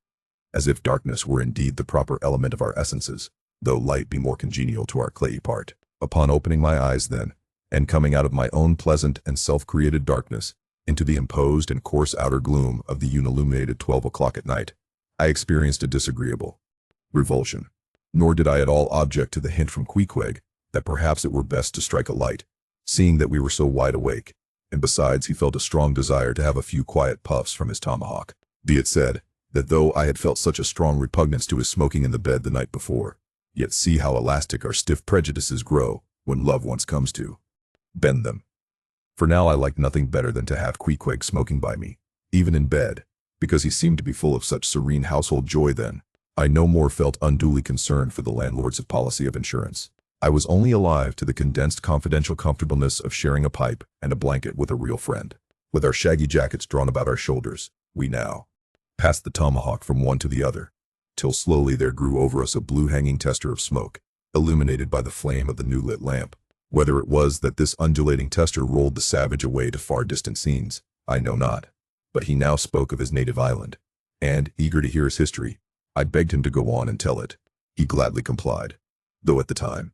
As if darkness were indeed the proper element of our essences, though light be more congenial to our clayey part. Upon opening my eyes then, and coming out of my own pleasant and self-created darkness, into the imposed and coarse outer gloom of the unilluminated 12 o'clock at night, I experienced a disagreeable revulsion. Nor did I at all object to the hint from Queequeg that perhaps it were best to strike a light, seeing that we were so wide awake, and besides he felt a strong desire to have a few quiet puffs from his tomahawk. Be it said, that though I had felt such a strong repugnance to his smoking in the bed the night before, yet see how elastic our stiff prejudices grow when love once comes to bend them. For now I liked nothing better than to have Queequeg smoking by me, even in bed, because he seemed to be full of such serene household joy then. I no more felt unduly concerned for the landlord's policy of insurance. I was only alive to the condensed confidential comfortableness of sharing a pipe and a blanket with a real friend. With our shaggy jackets drawn about our shoulders, we now passed the tomahawk from one to the other, till slowly there grew over us a blue hanging tester of smoke, illuminated by the flame of the new lit lamp. Whether it was that this undulating tester rolled the savage away to far distant scenes, I know not. But he now spoke of his native island, and, eager to hear his history, I begged him to go on and tell it. He gladly complied, though at the time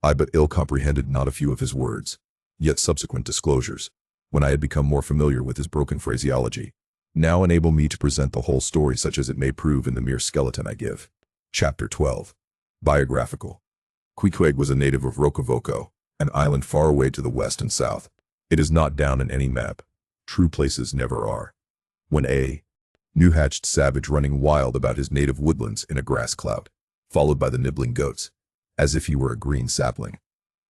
I but ill comprehended not a few of his words. Yet subsequent disclosures, when I had become more familiar with his broken phraseology, now enable me to present the whole story such as it may prove in the mere skeleton I give. Chapter 12. Biographical. Queequeg was a native of Rokovoko, an island far away to the west and south. It is not down in any map. True places never are. When a new-hatched savage running wild about his native woodlands in a grass clout, followed by the nibbling goats, as if he were a green sapling.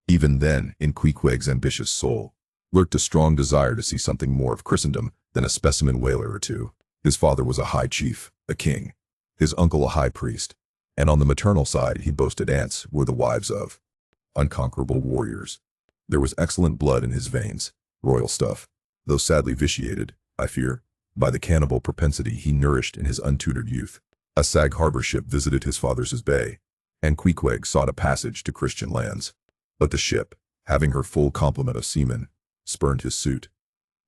Even then, in Queequeg's ambitious soul, lurked a strong desire to see something more of Christendom than a specimen whaler or two. His father was a high chief, a king, his uncle a high priest, and on the maternal side he boasted aunts were the wives of unconquerable warriors. There was excellent blood in his veins, royal stuff, though sadly vitiated, I fear, by the cannibal propensity he nourished in his untutored youth. A Sag Harbor ship visited his father's bay, and Queequeg sought a passage to Christian lands. But the ship, having her full complement of seamen, spurned his suit,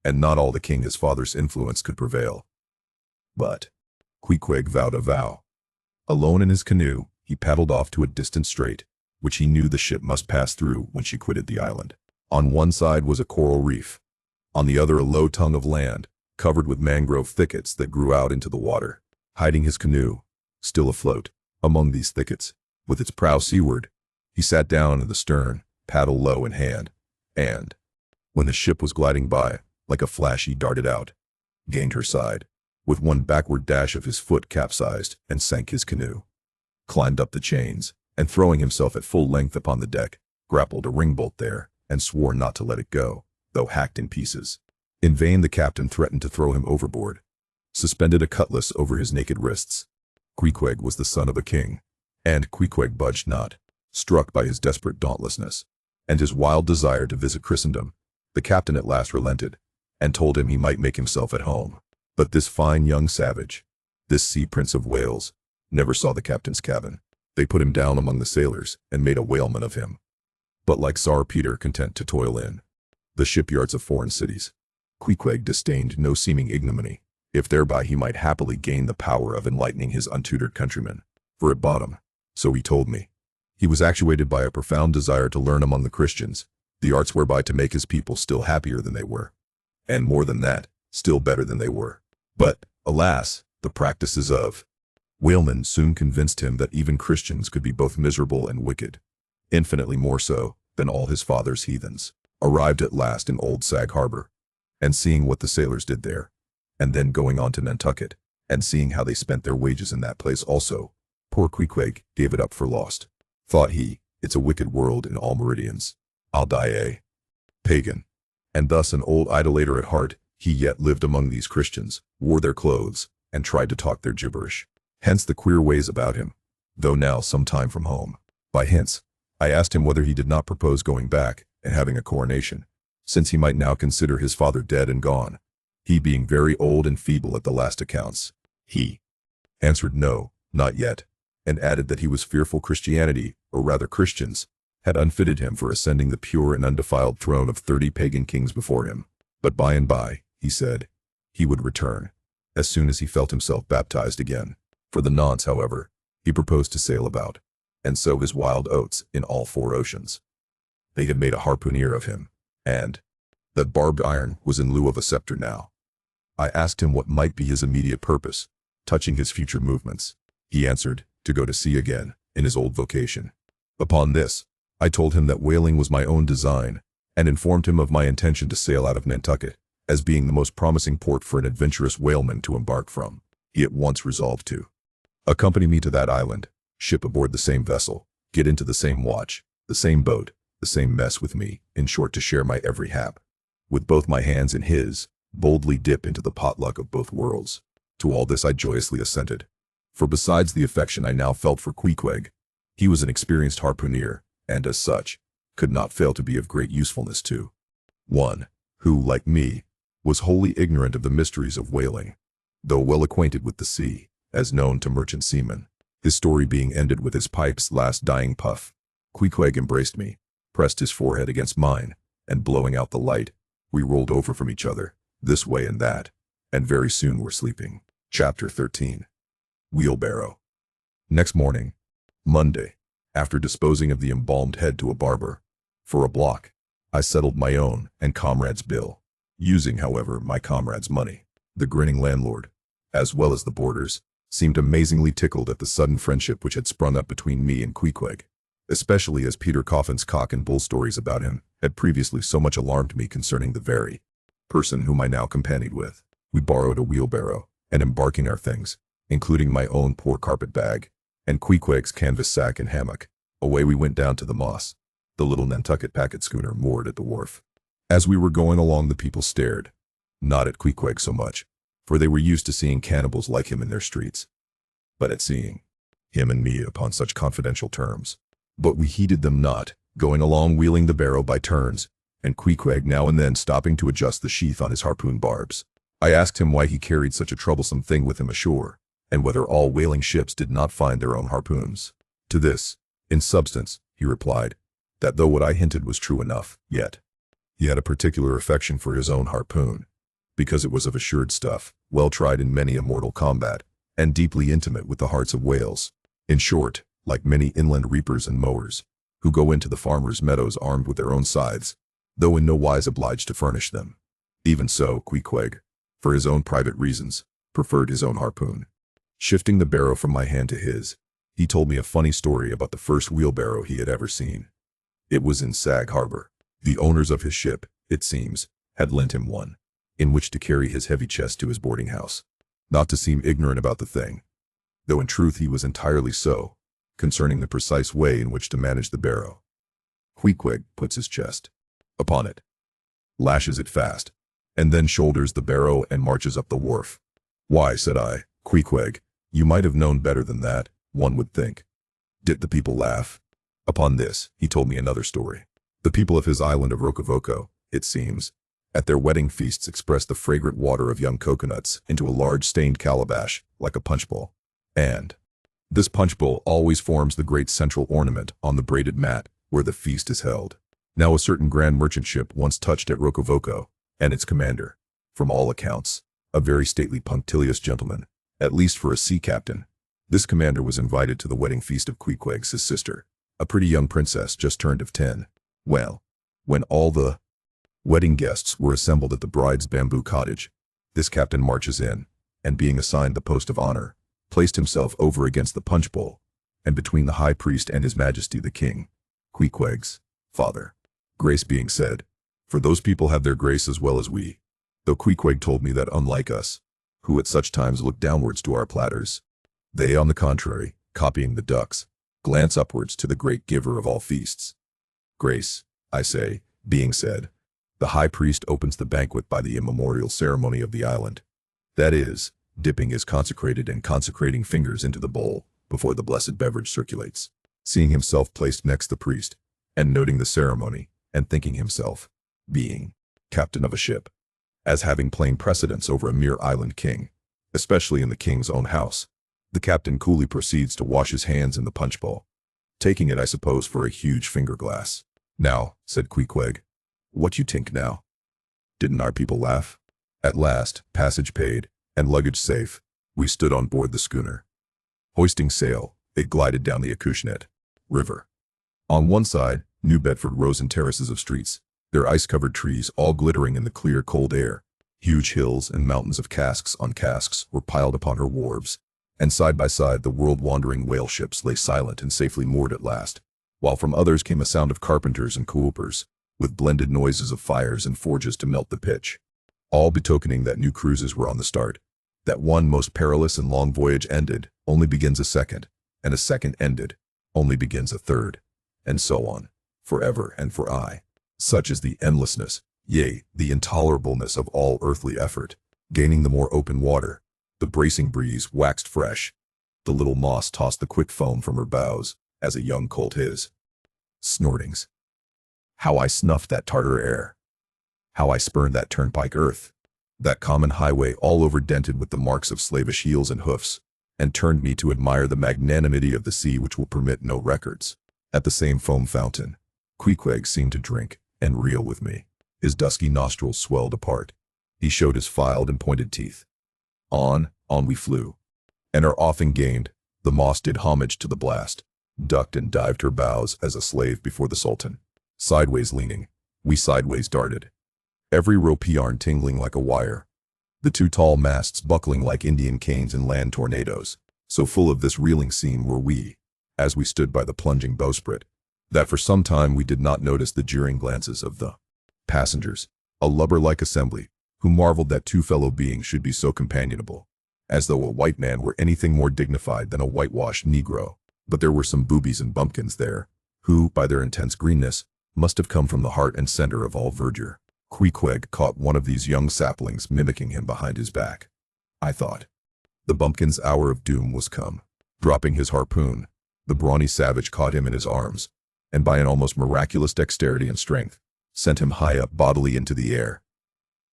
and not all the king his father's influence could prevail. But Queequeg vowed a vow. Alone in his canoe, he paddled off to a distant strait, which he knew the ship must pass through when she quitted the island. On one side was a coral reef, on the other a low tongue of land, covered with mangrove thickets that grew out into the water. Hiding his canoe, still afloat, among these thickets, with its prow seaward, he sat down in the stern, paddle low in hand, and, when the ship was gliding by, like a flash he darted out, gained her side, with one backward dash of his foot capsized and sank his canoe, climbed up the chains, and throwing himself at full length upon the deck, grappled a ringbolt there, and swore not to let it go, though hacked in pieces. In vain the captain threatened to throw him overboard, suspended a cutlass over his naked wrists. Queequeg was the son of a king, and Queequeg budged not. Struck by his desperate dauntlessness, and his wild desire to visit Christendom, the captain at last relented, and told him he might make himself at home. But this fine young savage, this sea prince of Wales, never saw the captain's cabin. They put him down among the sailors, and made a whaleman of him. But like Tsar Peter content to toil in the shipyards of foreign cities, Queequeg disdained no seeming ignominy, if thereby he might happily gain the power of enlightening his untutored countrymen. For at bottom, so he told me, he was actuated by a profound desire to learn among the Christians the arts whereby to make his people still happier than they were, and more than that, still better than they were. But, alas, the practices of Whalemen soon convinced him that even Christians could be both miserable and wicked, infinitely more so than all his father's heathens. Arrived at last in Old Sag Harbor, and seeing what the sailors did there, and then going on to Nantucket, and seeing how they spent their wages in that place also, poor Queequeg gave it up for lost. Thought he, it's a wicked world in all meridians. I'll die a pagan. And thus an old idolater at heart, he yet lived among these Christians, wore their clothes, and tried to talk their gibberish. Hence the queer ways about him, though now some time from home. By hence, I asked him whether he did not propose going back and having a coronation, since he might now consider his father dead and gone, he being very old and feeble at the last accounts. He answered no, not yet, and added that he was fearful Christianity, or rather Christians, had unfitted him for ascending the pure and undefiled throne of 30 pagan kings before him. But by and by, he said, he would return, as soon as he felt himself baptized again. For the nonce, however, he proposed to sail about, and sow his wild oats in all 4 oceans. They had made a harpooner of him, and that barbed iron was in lieu of a scepter now. I asked him what might be his immediate purpose, touching his future movements. He answered, to go to sea again, in his old vocation. Upon this, I told him that whaling was my own design, and informed him of my intention to sail out of Nantucket, as being the most promising port for an adventurous whaleman to embark from. He at once resolved to accompany me to that island, ship aboard the same vessel, get into the same watch, the same boat, the same mess with me, in short to share my every hap. With both my hands in his, boldly dip into the potluck of both worlds. To all this I joyously assented. For besides the affection I now felt for Queequeg, he was an experienced harpooner, and as such, could not fail to be of great usefulness to one who, like me, was wholly ignorant of the mysteries of whaling, though well acquainted with the sea, as known to merchant seamen. His story being ended with his pipe's last dying puff, Queequeg embraced me, pressed his forehead against mine, and blowing out the light, we rolled over from each other, this way and that, and very soon were sleeping. Chapter 13. Wheelbarrow. Next morning, Monday, after disposing of the embalmed head to a barber, for a block, I settled my own and comrade's bill, using, however, my comrade's money. The grinning landlord, as well as the boarders, seemed amazingly tickled at the sudden friendship which had sprung up between me and Queequeg, especially as Peter Coffin's cock and bull stories about him had previously so much alarmed me concerning the very person whom I now companied with. We borrowed a wheelbarrow, and embarking our things, including my own poor carpet bag, and Queequeg's canvas sack and hammock, away we went down to the Moss, the little Nantucket packet schooner moored at the wharf. As we were going along, the people stared, not at Queequeg so much, for they were used to seeing cannibals like him in their streets, but at seeing him and me upon such confidential terms. But we heeded them not, going along wheeling the barrow by turns, and Queequeg now and then stopping to adjust the sheath on his harpoon barbs. I asked him why he carried such a troublesome thing with him ashore, and whether all whaling ships did not find their own harpoons. To this, in substance, he replied, that though what I hinted was true enough, yet he had a particular affection for his own harpoon, because it was of assured stuff, well tried in many a mortal combat, and deeply intimate with the hearts of whales. In short, like many inland reapers and mowers, who go into the farmers' meadows armed with their own scythes, though in no wise obliged to furnish them. Even so, Queequeg, for his own private reasons, preferred his own harpoon. Shifting the barrow from my hand to his, he told me a funny story about the first wheelbarrow he had ever seen. It was in Sag Harbor. The owners of his ship, it seems, had lent him one, in which to carry his heavy chest to his boarding house. Not to seem ignorant about the thing, though in truth he was entirely so, concerning the precise way in which to manage the barrow. Queequeg puts his chest upon it, lashes it fast, and then shoulders the barrow and marches up the wharf. Why, said I, Queequeg, you might have known better than that, one would think. Did the people laugh? Upon this, he told me another story. The people of his island of Rokovoko, it seems, at their wedding feasts expressed the fragrant water of young coconuts into a large stained calabash, like a punch bowl. And this punch bowl always forms the great central ornament on the braided mat where the feast is held. Now a certain grand merchant ship once touched at Rokovoko, and its commander, from all accounts, a very stately punctilious gentleman, at least for a sea captain. This commander was invited to the wedding feast of Queequeg's his sister, a pretty young princess just turned of 10. Well, when all the wedding guests were assembled at the bride's bamboo cottage, this captain marches in, and being assigned the post of honor, placed himself over against the punch bowl, and between the high priest and his majesty the king, Queequeg's father. Grace being said, for those people have their grace as well as we, though Queequeg told me that unlike us, who at such times look downwards to our platters, they on the contrary, copying the ducks, glance upwards to the great giver of all feasts. Grace, I say, being said, the high priest opens the banquet by the immemorial ceremony of the island. That is, dipping his consecrated and consecrating fingers into the bowl before the blessed beverage circulates, seeing himself placed next the priest, and noting the ceremony, and thinking himself, being captain of a ship, as having plain precedence over a mere island king, especially in the king's own house. The captain coolly proceeds to wash his hands in the punch bowl, taking it, I suppose, for a huge finger glass. Now, said Queequeg, what you tink now? Didn't our people laugh? At last, passage paid, and luggage safe, we stood on board the schooner. Hoisting sail, it glided down the Acushnet River. On one side, New Bedford rose in terraces of streets, their ice-covered trees all glittering in the clear, cold air. Huge hills and mountains of casks on casks were piled upon her wharves, and side by side the world-wandering whale ships lay silent and safely moored at last, while from others came a sound of carpenters and coopers, with blended noises of fires and forges to melt the pitch, all betokening that new cruises were on the start, that one most perilous and long voyage ended, only begins a second, and a second ended, only begins a third, and so on, forever and for aye. Such is the endlessness, yea, the intolerableness of all earthly effort. Gaining the more open water, the bracing breeze waxed fresh. The little moss tossed the quick foam from her bows, as a young colt his snortings. How I snuffed that Tartar air! How I spurned that turnpike earth! That common highway all over dented with the marks of slavish heels and hoofs, and turned me to admire the magnanimity of the sea which will permit no records. At the same foam fountain, Queequeg seemed to drink and reel with me. His dusky nostrils swelled apart. He showed his filed and pointed teeth. On we flew. And our offing gained, the moss did homage to the blast, ducked and dived her bows as a slave before the Sultan. Sideways leaning, we sideways darted. Every rope yarn tingling like a wire. The two tall masts buckling like Indian canes in land tornadoes. So full of this reeling scene were we, as we stood by the plunging bowsprit, that for some time we did not notice the jeering glances of the passengers, a lubber-like assembly, who marveled that two fellow beings should be so companionable, as though a white man were anything more dignified than a whitewashed Negro. But there were some boobies and bumpkins there, who, by their intense greenness, must have come from the heart and center of all verdure. Queequeg caught one of these young saplings mimicking him behind his back. I thought, the bumpkin's hour of doom was come. Dropping his harpoon, the brawny savage caught him in his arms, and by an almost miraculous dexterity and strength, sent him high up bodily into the air.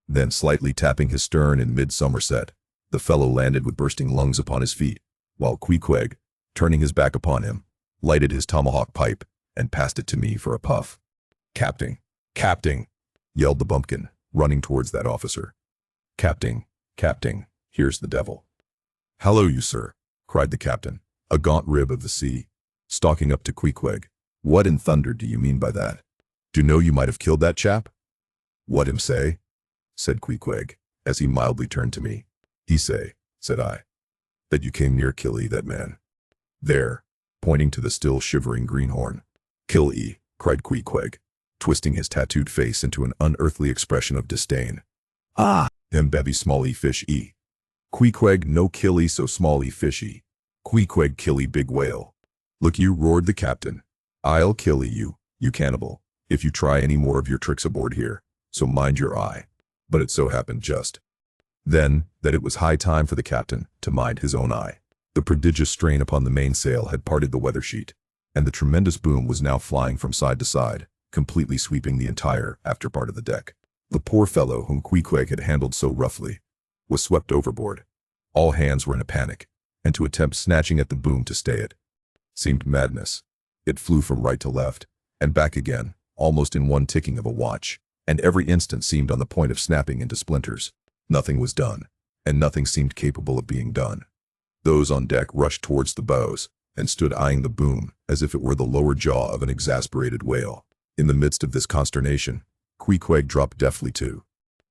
Then slightly tapping his stern in mid-somerset, the fellow landed with bursting lungs upon his feet, while Queequeg, turning his back upon him, lighted his tomahawk pipe, and passed it to me for a puff. Captain, Captain, yelled the bumpkin, running towards that officer. Captain, Captain, here's the devil. Hallo you, sir, cried the captain, a gaunt rib of the sea, stalking up to Queequeg. What in thunder do you mean by that? Do you know you might have killed that chap? What him say? Said Queequeg, as he mildly turned to me. He say, said I, that you came near kill that man. There, pointing to the still shivering greenhorn. Kill-e, cried Queequeg, twisting his tattooed face into an unearthly expression of disdain. Ah, them bevy small-e fish-e. Queequeg no kill-e so small-e fishy. Queequeg kill-e big whale. Look you, roared the captain. I'll kill you, you cannibal, if you try any more of your tricks aboard here, so mind your eye. But it so happened just then that it was high time for the captain to mind his own eye. The prodigious strain upon the mainsail had parted the weather sheet, and the tremendous boom was now flying from side to side, completely sweeping the entire after part of the deck. The poor fellow whom Queequeg had handled so roughly was swept overboard. All hands were in a panic, and to attempt snatching at the boom to stay it seemed madness. It flew from right to left, and back again, almost in one ticking of a watch, and every instant seemed on the point of snapping into splinters. Nothing was done, and nothing seemed capable of being done. Those on deck rushed towards the bows, and stood eyeing the boom as if it were the lower jaw of an exasperated whale. In the midst of this consternation, Queequeg dropped deftly to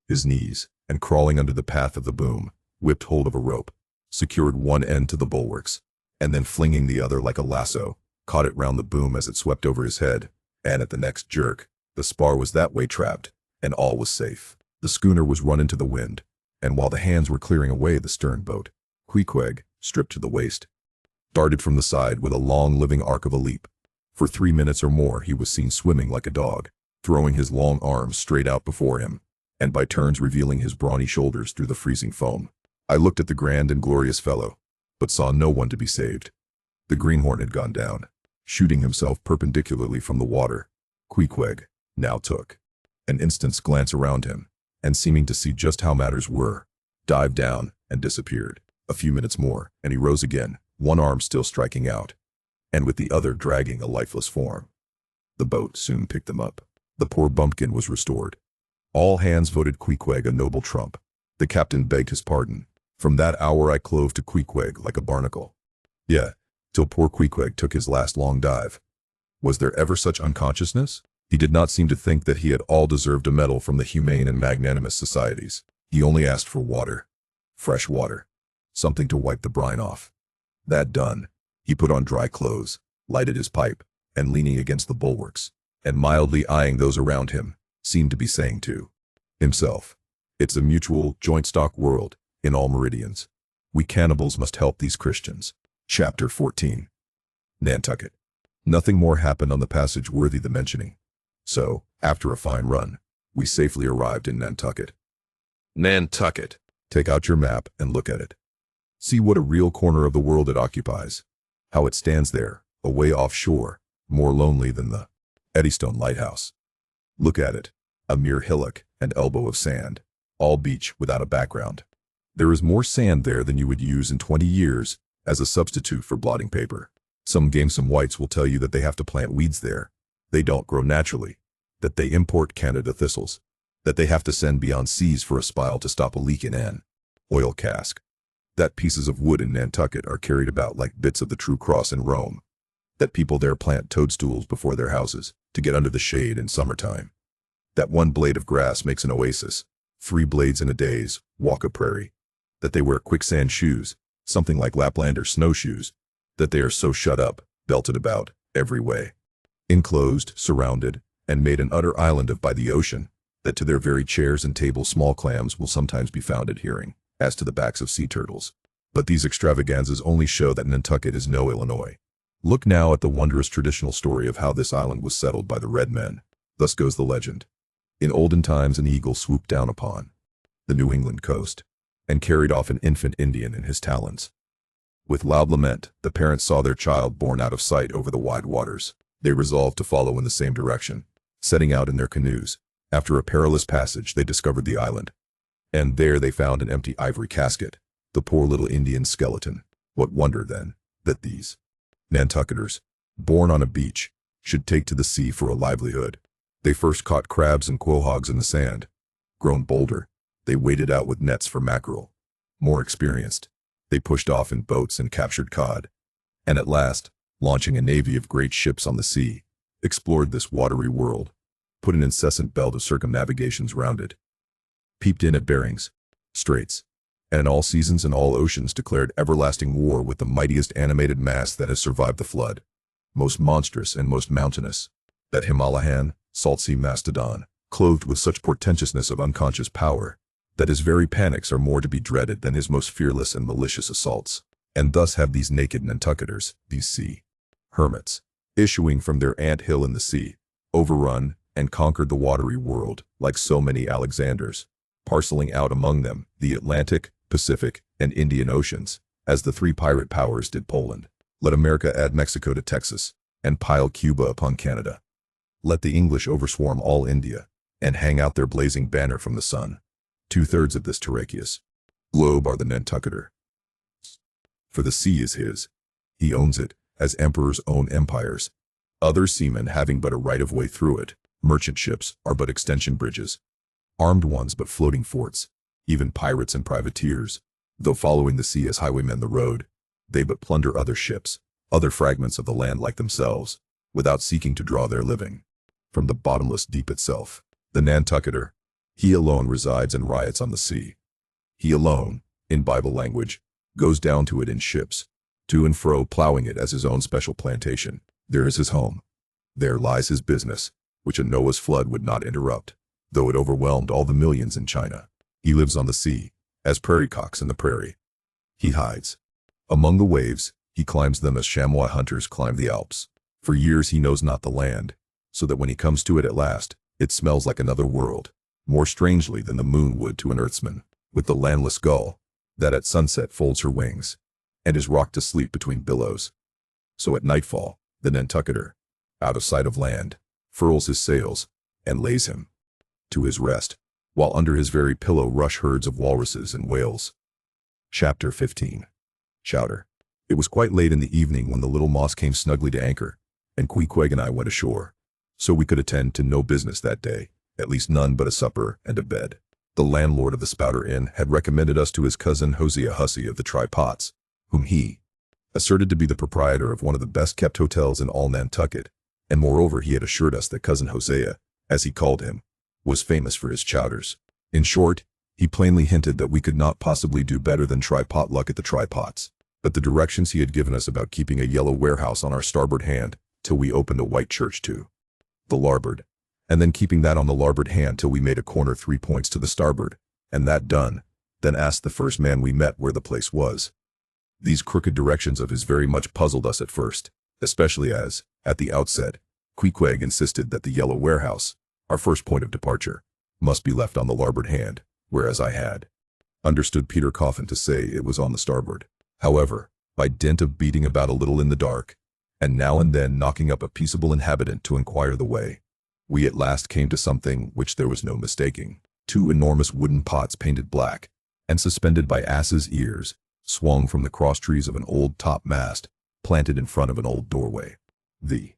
his knees, and crawling under the path of the boom, whipped hold of a rope, secured one end to the bulwarks, and then flinging the other like a lasso, caught it round the boom as it swept over his head, and at the next jerk, the spar was that way trapped, and all was safe. The schooner was run into the wind, and while the hands were clearing away the stern boat, Queequeg, stripped to the waist, darted from the side with a long living arc of a leap. For 3 minutes or more he was seen swimming like a dog, throwing his long arms straight out before him, and by turns revealing his brawny shoulders through the freezing foam. I looked at the grand and glorious fellow, but saw no one to be saved. The greenhorn had gone down, shooting himself perpendicularly from the water. Queequeg now took an instant's glance around him, and seeming to see just how matters were, dived down and disappeared. A few minutes more, and he rose again, one arm still striking out, and with the other dragging a lifeless form. The boat soon picked them up. The poor bumpkin was restored. All hands voted Queequeg a noble trump. The captain begged his pardon. From that hour I clove to Queequeg like a barnacle. Yeah, till poor Queequeg took his last long dive. Was there ever such unconsciousness? He did not seem to think that he had all deserved a medal from the humane and magnanimous societies. He only asked for water. Fresh water. Something to wipe the brine off. That done, he put on dry clothes, lighted his pipe, and leaning against the bulwarks, and mildly eyeing those around him, seemed to be saying to himself, "It's a mutual, joint-stock world, in all meridians. We cannibals must help these Christians." Chapter 14. Nantucket. Nothing more happened on the passage worthy the mentioning. So, after a fine run, we safely arrived in Nantucket. Nantucket. Take out your map and look at it. See what a real corner of the world it occupies. How it stands there, away offshore, more lonely than the Eddystone Lighthouse. Look at it, a mere hillock and elbow of sand, all beach without a background. There is more sand there than you would use in 20 years as a substitute for blotting paper. Some gamesome whites will tell you that they have to plant weeds there. They don't grow naturally, that they import Canada thistles, that they have to send beyond seas for a spile to stop a leak in an oil cask, that pieces of wood in Nantucket are carried about like bits of the True Cross in Rome, that people there plant toadstools before their houses to get under the shade in summertime, that one blade of grass makes an oasis, 3 blades in a day's walk a prairie, that they wear quicksand shoes, something like Laplander snowshoes, that they are so shut up, belted about, every way, enclosed, surrounded, and made an utter island of by the ocean, that to their very chairs and tables small clams will sometimes be found adhering, as to the backs of sea turtles. But these extravaganzas only show that Nantucket is no Illinois. Look now at the wondrous traditional story of how this island was settled by the red men. Thus goes the legend. In olden times an eagle swooped down upon the New England coast, and carried off an infant Indian in his talons. With loud lament, the parents saw their child borne out of sight over the wide waters. They resolved to follow in the same direction. Setting out in their canoes, after a perilous passage they discovered the island. And there they found an empty ivory casket, the poor little Indian skeleton. What wonder, then, that these Nantucketers, born on a beach, should take to the sea for a livelihood. They first caught crabs and quahogs in the sand. Grown bolder, they waded out with nets for mackerel. More experienced, they pushed off in boats and captured cod. And at last, launching a navy of great ships on the sea, explored this watery world, put an incessant belt of circumnavigations round it, peeped in at Bering's Straits, and in all seasons and all oceans declared everlasting war with the mightiest animated mass that has survived the flood, most monstrous and most mountainous, that Himalayan, salt sea mastodon, clothed with such portentousness of unconscious power, that his very panics are more to be dreaded than his most fearless and malicious assaults. And thus have these naked Nantucketers, these sea hermits, issuing from their ant hill in the sea, overrun and conquered the watery world like so many Alexanders, parceling out among them the Atlantic, Pacific, and Indian Oceans, as the 3 pirate powers did Poland. Let America add Mexico to Texas, and pile Cuba upon Canada. Let the English overswarm all India, and hang out their blazing banner from the sun. 2/3 of this terraqueous globe are the Nantucketer. For the sea is his. He owns it, as emperors own empires. Other seamen having but a right-of-way through it. Merchant ships are but extension bridges. Armed ones but floating forts. Even pirates and privateers, though following the sea as highwaymen the road, they but plunder other ships, other fragments of the land like themselves, without seeking to draw their living from the bottomless deep itself. The Nantucketer, he alone resides and riots on the sea. He alone, in Bible language, goes down to it in ships, to and fro plowing it as his own special plantation. There is his home. There lies his business, which a Noah's flood would not interrupt, though it overwhelmed all the millions in China. He lives on the sea, as prairie cocks in the prairie. He hides among the waves, he climbs them as chamois hunters climb the Alps. For years he knows not the land, so that when he comes to it at last, it smells like another world, more strangely than the moon would to an earthsman, with the landless gull, that at sunset folds her wings, and is rocked to sleep between billows. So at nightfall, the Nantucketer, out of sight of land, furls his sails, and lays him to his rest, while under his very pillow rush herds of walruses and whales. Chapter 15. Chowder. It was quite late in the evening when the little Moss came snugly to anchor, and Queequeg and I went ashore. So we could attend to no business that day, at least none but a supper and a bed. The landlord of the Spouter-Inn had recommended us to his cousin Hosea Hussey of the Tri-Pots, whom he asserted to be the proprietor of one of the best-kept hotels in all Nantucket, and moreover he had assured us that cousin Hosea, as he called him, was famous for his chowders. In short, he plainly hinted that we could not possibly do better than try potluck at the Tri-Pots, but the directions he had given us about keeping a yellow warehouse on our starboard hand till we opened a white church to the larboard, and then keeping that on the larboard hand till we made a corner 3 points to the starboard, and that done, then asked the first man we met where the place was. These crooked directions of his very much puzzled us at first, especially as, at the outset, Queequeg insisted that the yellow warehouse, our first point of departure, must be left on the larboard hand, whereas I had understood Peter Coffin to say it was on the starboard. However, by dint of beating about a little in the dark, and now and then knocking up a peaceable inhabitant to inquire the way, we at last came to something which there was no mistaking. 2 enormous wooden pots painted black, and suspended by asses' ears, swung from the crosstrees of an old topmast, planted in front of an old doorway. The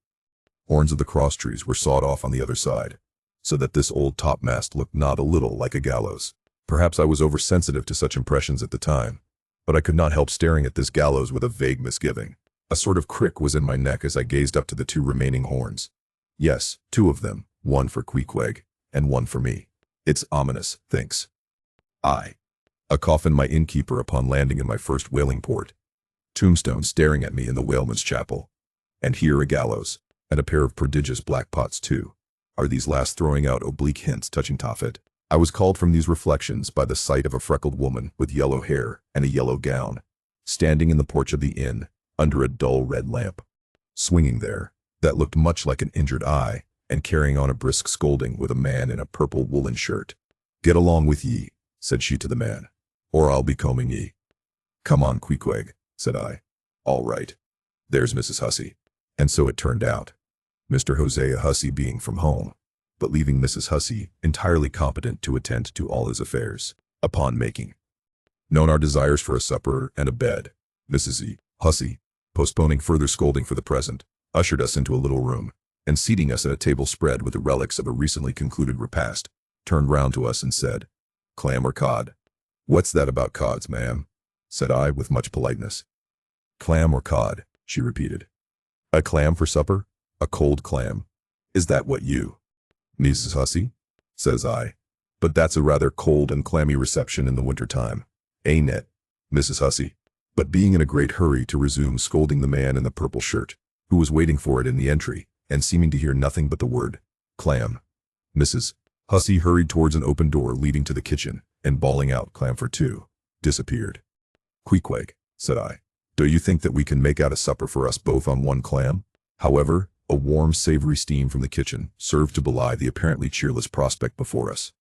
horns of the crosstrees were sawed off on the other side, so that this old topmast looked not a little like a gallows. Perhaps I was oversensitive to such impressions at the time, but I could not help staring at this gallows with a vague misgiving. A sort of crick was in my neck as I gazed up to the 2 remaining horns. Yes, 2 of them, one for Queequeg, and one for me. It's ominous, thinks I. A coffin my innkeeper upon landing in my first whaling port. Tombstones staring at me in the whaleman's chapel. And here a gallows, and a pair of prodigious black pots too. Are these last throwing out oblique hints touching Tophet? I was called from these reflections by the sight of a freckled woman with yellow hair and a yellow gown, standing in the porch of the inn, under a dull red lamp, swinging there, that looked much like an injured eye, and carrying on a brisk scolding with a man in a purple woolen shirt. "Get along with ye," said she to the man, "or I'll be combing ye." "Come on, Queequeg," said I. "All right. There's Mrs. Hussey." And so it turned out, Mr. Hosea Hussey being from home, but leaving Mrs. Hussey entirely competent to attend to all his affairs. Upon making known our desires for a supper and a bed, Mrs. Hussey, postponing further scolding for the present, ushered us into a little room, and seating us at a table spread with the relics of a recently concluded repast, turned round to us and said, "Clam or cod?" "What's that about cods, ma'am?" said I with much politeness. "Clam or cod," she repeated. "A clam for supper? A cold clam? Is that what you, Mrs. Hussey?" says I. "But that's a rather cold and clammy reception in the winter time, ain't it, Mrs. Hussey?" But being in a great hurry to resume scolding the man in the purple shirt, who was waiting for it in the entry, and seeming to hear nothing but the word clam, Mrs. Hussey hurried towards an open door leading to the kitchen, and bawling out "Clam for 2, disappeared. "Queequeg," said I, "do you think that we can make out a supper for us both on one clam?" However, a warm, savory steam from the kitchen served to belie the apparently cheerless prospect before us.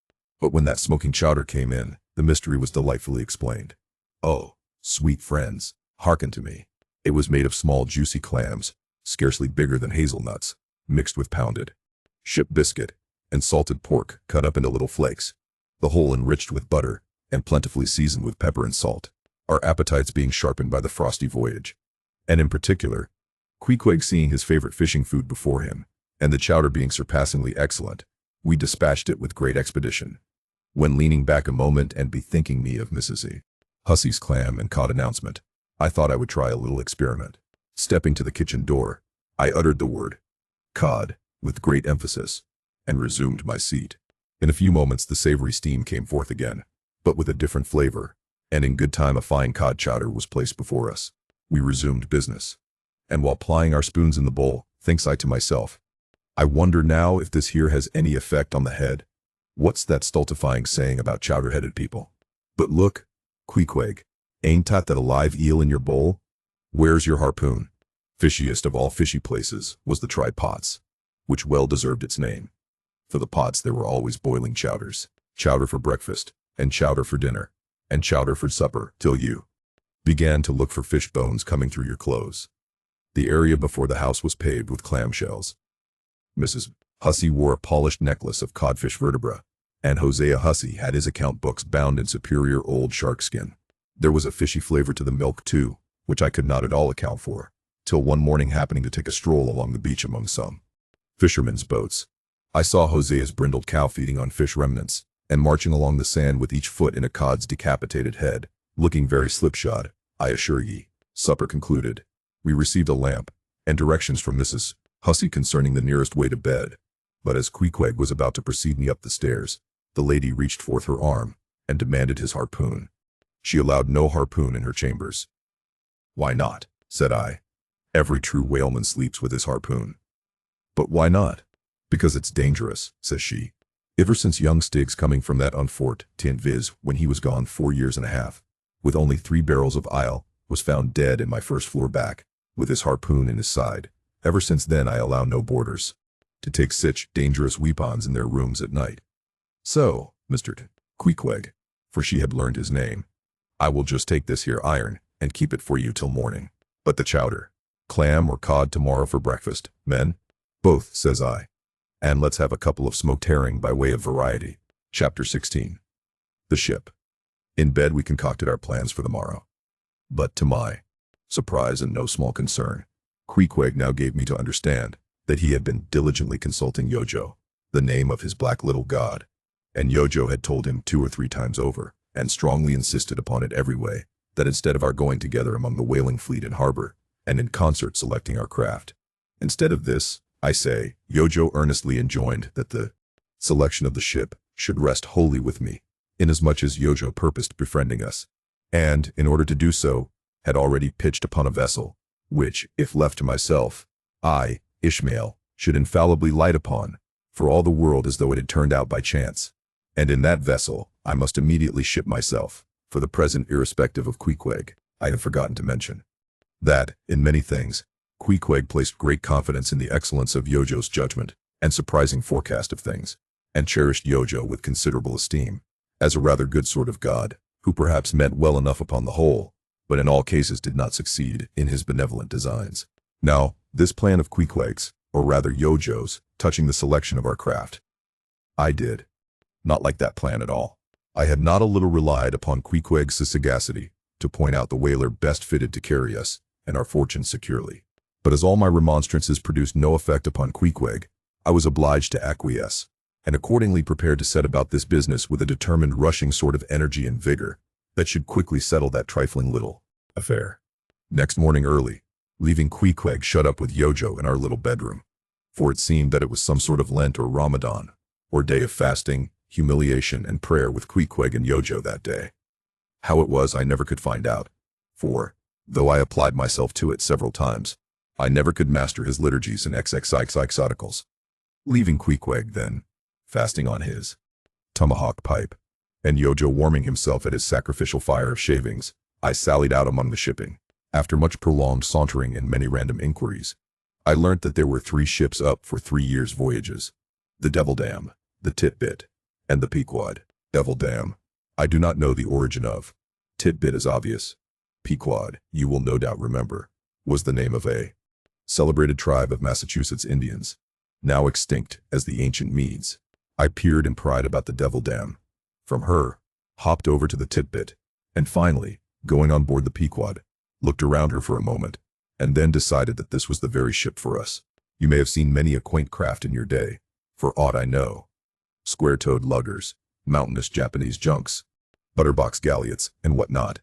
But when that smoking chowder came in, the mystery was delightfully explained. Oh, sweet friends, hearken to me. It was made of small juicy clams, scarcely bigger than hazelnuts, mixed with pounded ship biscuit, and salted pork cut up into little flakes, the whole enriched with butter, and plentifully seasoned with pepper and salt, our appetites being sharpened by the frosty voyage. And in particular, Queequeg seeing his favorite fishing food before him, and the chowder being surpassingly excellent, we dispatched it with great expedition. When leaning back a moment and bethinking me of Mrs. Hussey's clam and cod announcement, I thought I would try a little experiment. Stepping to the kitchen door, I uttered the word cod with great emphasis, and resumed my seat. In a few moments the savory steam came forth again, but with a different flavor, and in good time a fine cod chowder was placed before us. We resumed business. And while plying our spoons in the bowl, thinks I to myself, I wonder now if this here has any effect on the head. What's that stultifying saying about chowder-headed people? But look, Queequeg, ain't that a live eel in your bowl? Where's your harpoon? Fishiest of all fishy places was the try-pots, which well deserved its name. For the pots there were always boiling chowders, chowder for breakfast, and chowder for dinner, and chowder for supper, till you began to look for fish bones coming through your clothes. The area before the house was paved with clamshells. Mrs. Hussey wore a polished necklace of codfish vertebra, and Hosea Hussey had his account books bound in superior old shark skin. There was a fishy flavor to the milk, too, which I could not at all account for, till one morning happening to take a stroll along the beach among some fishermen's boats, I saw Hosea's brindled cow feeding on fish remnants, and marching along the sand with each foot in a cod's decapitated head, looking very slipshod, I assure ye. Supper concluded, we received a lamp, and directions from Mrs. Hussey concerning the nearest way to bed. But as Queequeg was about to precede me up the stairs, the lady reached forth her arm, and demanded his harpoon. She allowed no harpoon in her chambers. Why not? Said I. Every true whaleman sleeps with his harpoon. But why not? Because it's dangerous, says she. Ever since young Stiggs coming from that unfortunate viz. When he was gone 4 years and a half, with only 3 barrels of ile, was found dead in my first floor back, with his harpoon in his side. Ever since then I allow no boarders to take such dangerous weapons in their rooms at night. So, Mr. Queequeg, for she had learned his name, I will just take this here iron, and keep it for you till morning. But the chowder, clam or cod tomorrow for breakfast, men? Both, says I. And let's have a couple of smoked herring by way of variety. Chapter 16. The ship. In bed we concocted our plans for the morrow. But to my surprise and no small concern, Queequeg now gave me to understand that he had been diligently consulting Yojo, the name of his black little god, and Yojo had told him 2 or 3 times over, and strongly insisted upon it every way, that instead of our going together among the whaling fleet in harbor, and in concert selecting our craft, instead of this, I say, Yojo earnestly enjoined that the selection of the ship should rest wholly with me, inasmuch as Yojo purposed befriending us, and, in order to do so, had already pitched upon a vessel, which, if left to myself, I, Ishmael, should infallibly light upon, for all the world as though it had turned out by chance. And in that vessel, I must immediately ship myself, for the present irrespective of Queequeg. I have forgotten to mention that, in many things, Queequeg placed great confidence in the excellence of Yojo's judgment and surprising forecast of things, and cherished Yojo with considerable esteem, as a rather good sort of god, who perhaps meant well enough upon the whole, but in all cases did not succeed in his benevolent designs. Now, this plan of Queequeg's, or rather Yojo's, touching the selection of our craft, I did not like that plan at all. I had not a little relied upon Queequeg's sagacity to point out the whaler best fitted to carry us and our fortunes securely. But as all my remonstrances produced no effect upon Queequeg, I was obliged to acquiesce, and accordingly prepared to set about this business with a determined rushing sort of energy and vigor that should quickly settle that trifling little affair. Next morning early, leaving Queequeg shut up with Yojo in our little bedroom, for it seemed that it was some sort of Lent or Ramadan, or day of fasting, humiliation, and prayer with Queequeg and Yojo that day. How it was I never could find out, for, though I applied myself to it several times, I never could master his liturgies and exoticals. Leaving Queequeg, then, fasting on his tomahawk pipe, and Yojo warming himself at his sacrificial fire of shavings, I sallied out among the shipping. After much prolonged sauntering and many random inquiries, I learnt that there were 3 ships up for 3 years' voyages: the Devil Dam, the Tit-Bit, and the Pequod. Devil Dam, I do not know the origin of. Tit-Bit is obvious. Pequod, you will no doubt remember, was the name of a celebrated tribe of Massachusetts Indians, now extinct as the ancient Medes. I peered and pried about the Devil Dam. From her, hopped over to the Tit-Bit, and finally, going on board the Pequod, looked around her for a moment, and then decided that this was the very ship for us. You may have seen many a quaint craft in your day, for aught I know. Square-toed luggers, mountainous Japanese junks, butterbox galleots, and what not.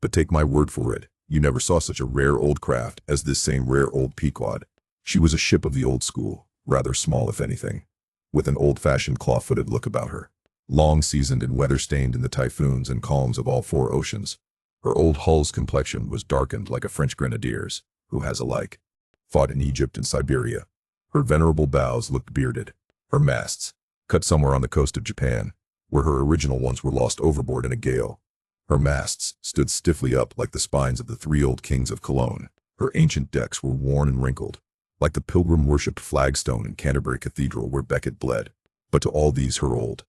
But take my word for it, you never saw such a rare old craft as this same rare old Pequod. She was a ship of the old school, rather small if anything, with an old-fashioned claw-footed look about her. long seasoned and weather-stained in the typhoons and calms of all four oceans. Her old hull's complexion was darkened like a French grenadier's, who has alike fought in Egypt and Siberia. Her venerable bows looked bearded, her masts cut somewhere on the coast of Japan, where her original ones were lost overboard in a gale. Her masts stood stiffly up like the spines of the three old kings of Cologne. Her ancient decks were worn and wrinkled, like the pilgrim-worshipped flagstone in Canterbury Cathedral where Becket bled. But to all these her old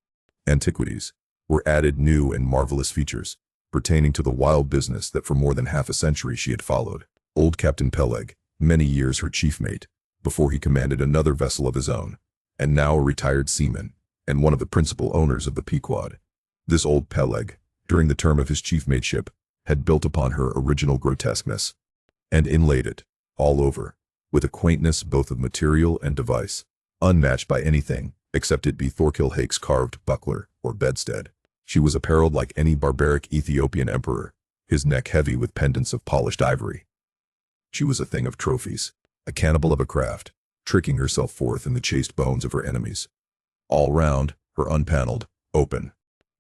antiquities were added new and marvelous features, pertaining to the wild business that for more than half a century she had followed. Old Captain Peleg, many years her chief mate, before he commanded another vessel of his own, and now a retired seaman, and one of the principal owners of the Pequod. This old Peleg, during the term of his chief mateship, had built upon her original grotesqueness, and inlaid it, all over, with a quaintness both of material and device, unmatched by anything, except it be Thorkill Hake's carved buckler or bedstead. She was apparelled like any barbaric Ethiopian emperor, his neck heavy with pendants of polished ivory. She was a thing of trophies, a cannibal of a craft, tricking herself forth in the chased bones of her enemies. All round, her unpaneled, open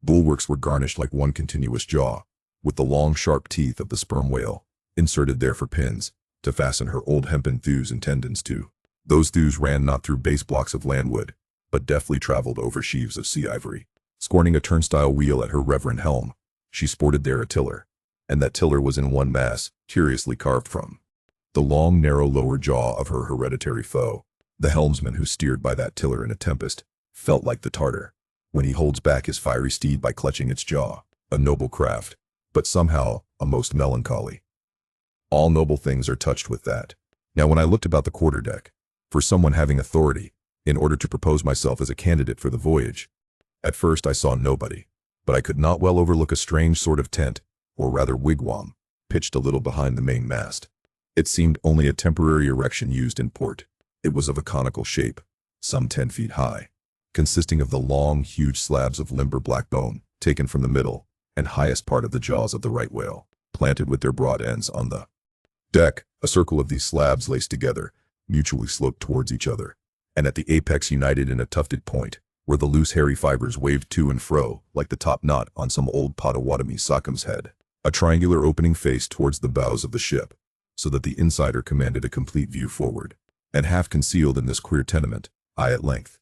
bulwarks were garnished like one continuous jaw, with the long sharp teeth of the sperm whale, inserted there for pins, to fasten her old hempen thews and tendons to. Those thews ran not through base blocks of landwood, but deftly traveled over sheaves of sea ivory. Scorning a turnstile wheel at her reverend helm, she sported there a tiller, and that tiller was in one mass, curiously carved from the long narrow lower jaw of her hereditary foe. The helmsman who steered by that tiller in a tempest felt like the Tartar, when he holds back his fiery steed by clutching its jaw. A noble craft, but somehow a most melancholy. All noble things are touched with that. Now when I looked about the quarterdeck, for someone having authority, in order to propose myself as a candidate for the voyage, at first I saw nobody, but I could not well overlook a strange sort of tent, or rather wigwam, pitched a little behind the main mast. It seemed only a temporary erection used in port. It was of a conical shape, some 10 feet high, consisting of the long, huge slabs of limber black bone, taken from the middle and highest part of the jaws of the right whale, planted with their broad ends on the deck. A circle of these slabs laced together, mutually sloped towards each other, and at the apex united in a tufted point, where the loose hairy fibers waved to and fro like the top knot on some old Potawatomi sacum's head. A triangular opening faced towards the bows of the ship, so that the insider commanded a complete view forward. And half concealed in this queer tenement, I at length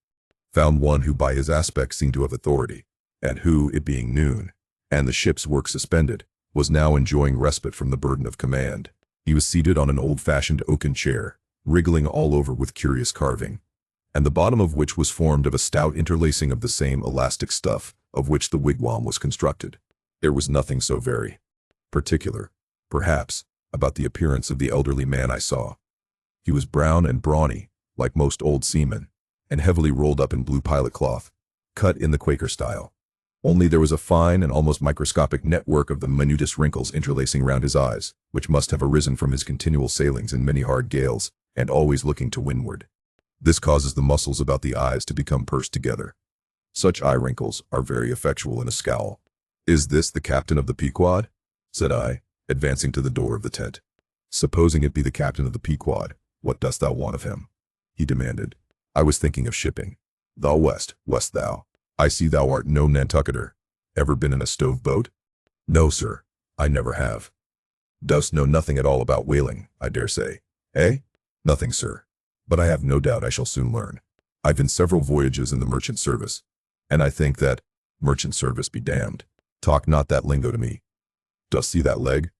found one who by his aspect seemed to have authority, and who, it being noon, and the ship's work suspended, was now enjoying respite from the burden of command. He was seated on an old-fashioned oaken chair, wriggling all over with curious carving, and the bottom of which was formed of a stout interlacing of the same elastic stuff of which the wigwam was constructed. There was nothing so very particular, perhaps, about the appearance of the elderly man I saw. He was brown and brawny, like most old seamen, and heavily rolled up in blue pilot cloth, cut in the Quaker style. Only there was a fine and almost microscopic network of the minutest wrinkles interlacing round his eyes, which must have arisen from his continual sailings in many hard gales, and always looking to windward. This causes the muscles about the eyes to become pursed together. Such eye wrinkles are very effectual in a scowl. "Is this the captain of the Pequod?" said I, advancing to the door of the tent. "Supposing it be the captain of the Pequod, what dost thou want of him?" he demanded. "I was thinking of shipping." "Thou west thou? I see thou art no Nantucketer. Ever been in a stove boat?" "No, sir, I never have." "Dost know nothing at all about whaling, I dare say, eh?" "Nothing, sir, but I have no doubt I shall soon learn. I've been several voyages in the merchant service, and I think that merchant service be damned. Talk not that lingo to me. Dost see that leg?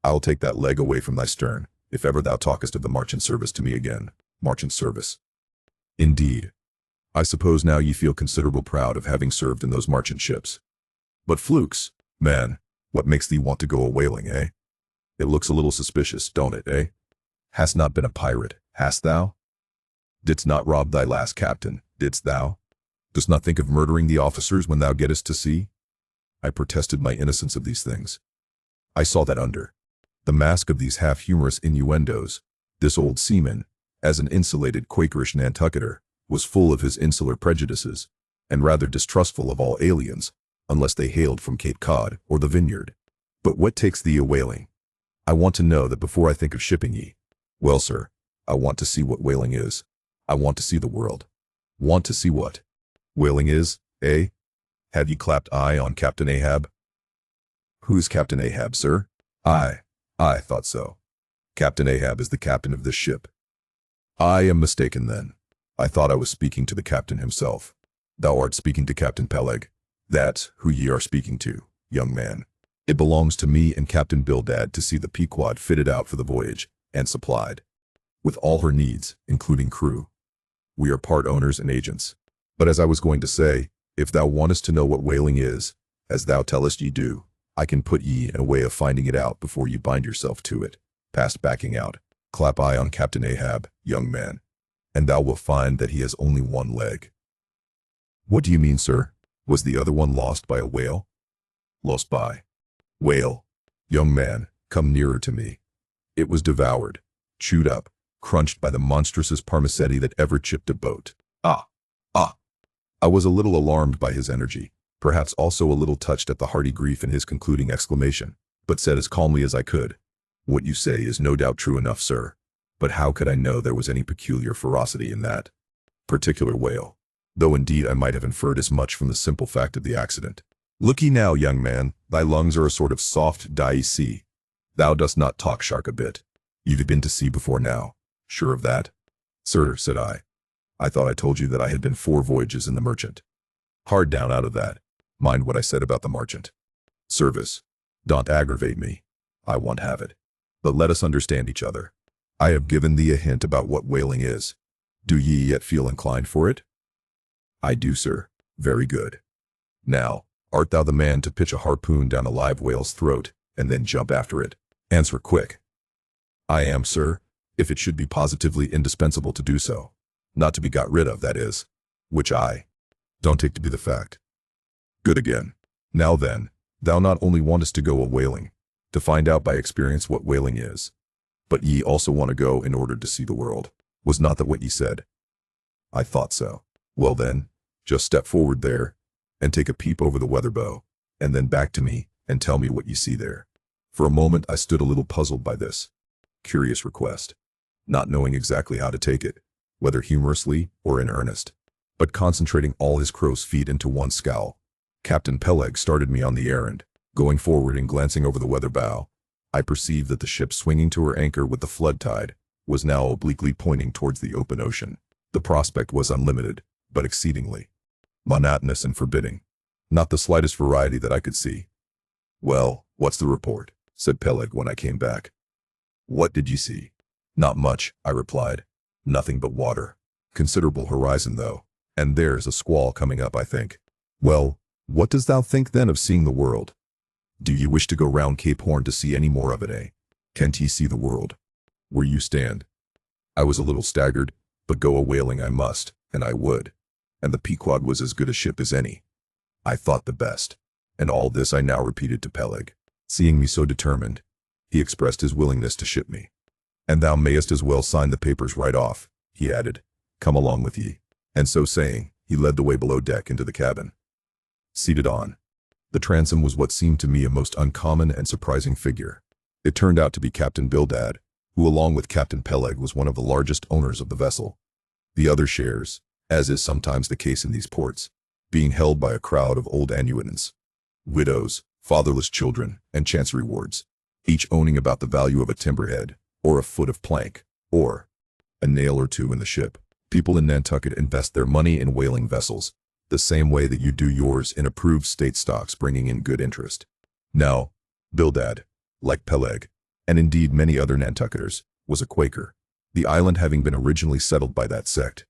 I'll take that leg away from thy stern, if ever thou talkest of the marchant service to me again." "Marchant service? Indeed. I suppose now ye feel considerable proud of having served in those marchant ships. But flukes, man, what makes thee want to go a-whaling, eh? It looks a little suspicious, don't it, eh? Hast not been a pirate, hast thou? Didst not rob thy last captain, didst thou? Dost not think of murdering the officers when thou gettest to sea?" I protested my innocence of these things. I saw that under the mask of these half-humorous innuendos, this old seaman, as an insulated Quakerish Nantucketer, was full of his insular prejudices, and rather distrustful of all aliens, unless they hailed from Cape Cod or the Vineyard. "But what takes thee a-whaling? I want to know that before I think of shipping ye." "Well, sir, I want to see what whaling is. I want to see the world." "Want to see what whaling is, eh? Have ye clapped eye on Captain Ahab? Who's Captain Ahab, sir? I thought so. Captain Ahab is the captain of this ship. I am mistaken then. I thought I was speaking to the captain himself. Thou art speaking to Captain Peleg. That's who ye are speaking to, young man. It belongs to me and Captain Bildad to see the Pequod fitted out for the voyage and supplied with all her needs, including crew. We are part owners and agents. But as I was going to say, if thou wantest to know what whaling is, as thou tellest ye do, I can put ye in a way of finding it out before ye bind yourself to it, past backing out. Clap eye on Captain Ahab, young man, and thou wilt find that he has only one leg. What do you mean, sir? Was the other one lost by a whale? Lost by whale. Young man, come nearer to me. It was devoured, chewed up, crunched by the monstrousest parmacetti that ever chipped a boat. Ah! I was a little alarmed by his energy, perhaps also a little touched at the hearty grief in his concluding exclamation, but said as calmly as I could, "What you say is no doubt true enough, sir, but how could I know there was any peculiar ferocity in that particular whale? Though indeed I might have inferred as much from the simple fact of the accident. Look ye now, young man, thy lungs are a sort of soft, dye sea. Thou dost not talk shark a bit. You've been to sea before now. Sure of that?" "Sir," said I thought I told you that I had been 4 voyages in the Merchant." "Hard down out of that. Mind what I said about the Merchant. Service. Don't aggravate me. I won't have it. But let us understand each other. I have given thee a hint about what whaling is. Do ye yet feel inclined for it?" "I do, sir." "Very good. Now, art thou the man to pitch a harpoon down a live whale's throat, and then jump after it? Answer quick." "I am, sir, if it should be positively indispensable to do so. Not to be got rid of, that is. Which I don't take to be the fact." "Good again. Now then, thou not only wantest to go a-whaling, to find out by experience what whaling is, but ye also want to go in order to see the world. Was not that what ye said?" "I thought so." "Well then, just step forward there, and take a peep over the weather bow, and then back to me, and tell me what ye see there." For a moment I stood a little puzzled by this curious request, not knowing exactly how to take it, whether humorously or in earnest, but concentrating all his crow's feet into one scowl. Captain Peleg started me on the errand. Going forward and glancing over the weather bow, I perceived that the ship swinging to her anchor with the flood tide was now obliquely pointing towards the open ocean. The prospect was unlimited, but exceedingly monotonous and forbidding. Not the slightest variety that I could see. "Well, what's the report?" said Peleg when I came back. "What did you see?" "Not much," I replied. "Nothing but water. Considerable horizon, though, and there's a squall coming up, I think." "Well, what dost thou think then of seeing the world? Do you wish to go round Cape Horn to see any more of it, eh? Can't ye see the world where you stand?" I was a little staggered, but go a-whaling I must, and I would, and the Pequod was as good a ship as any. I thought the best, and all this I now repeated to Peleg. Seeing me so determined, he expressed his willingness to ship me. "And thou mayest as well sign the papers right off," he added. "Come along with ye." And so saying, he led the way below deck into the cabin. Seated on the transom was what seemed to me a most uncommon and surprising figure. It turned out to be Captain Bildad, who along with Captain Peleg was one of the largest owners of the vessel. The other shares, as is sometimes the case in these ports, being held by a crowd of old annuitants, widows, fatherless children, and chancery wards, each owning about the value of a timberhead, or a foot of plank, or a nail or two in the ship. People in Nantucket invest their money in whaling vessels, the same way that you do yours in approved state stocks bringing in good interest. Now, Bildad, like Peleg, and indeed many other Nantucketers, was a Quaker, the island having been originally settled by that sect,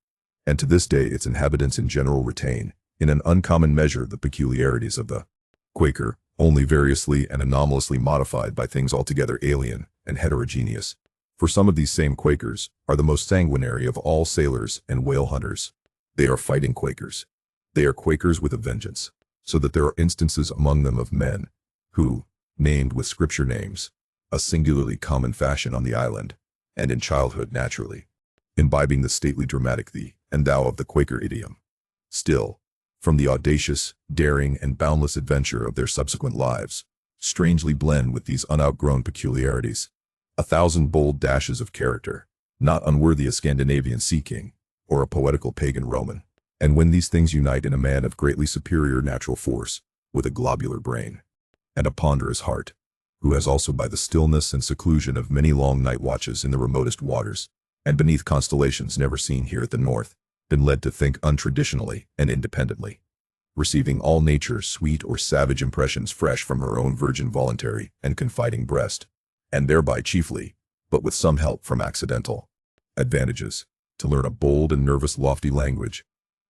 and to this day its inhabitants in general retain, in an uncommon measure, the peculiarities of the Quaker, only variously and anomalously modified by things altogether alien and heterogeneous. For some of these same Quakers are the most sanguinary of all sailors and whale hunters. They are fighting Quakers. They are Quakers with a vengeance, so that there are instances among them of men who, named with scripture names, a singularly common fashion on the island, and in childhood naturally, imbibing the stately dramatic thee and thou of the Quaker idiom, still, from the audacious, daring, and boundless adventure of their subsequent lives, strangely blend with these unoutgrown peculiarities 1,000 bold dashes of character, not unworthy a Scandinavian sea king, or a poetical pagan Roman. And when these things unite in a man of greatly superior natural force, with a globular brain, and a ponderous heart, who has also by the stillness and seclusion of many long night watches in the remotest waters, and beneath constellations never seen here at the north, been led to think untraditionally and independently, receiving all nature's sweet or savage impressions fresh from her own virgin voluntary and confiding breast, and thereby chiefly, but with some help from accidental advantages, to learn a bold and nervous lofty language.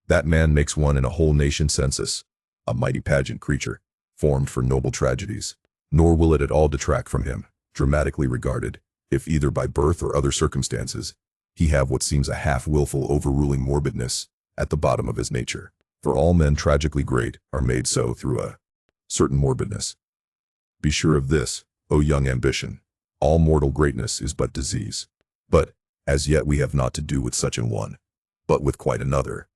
That man makes one in a whole nation census, a mighty pageant creature, formed for noble tragedies, nor will it at all detract from him, dramatically regarded, if either by birth or other circumstances, he have what seems a half-willful overruling morbidness at the bottom of his nature. For all men tragically great are made so through a certain morbidness. Be sure of this, O young ambition, all mortal greatness is but disease. But, as yet we have not to do with such an one, but with quite another,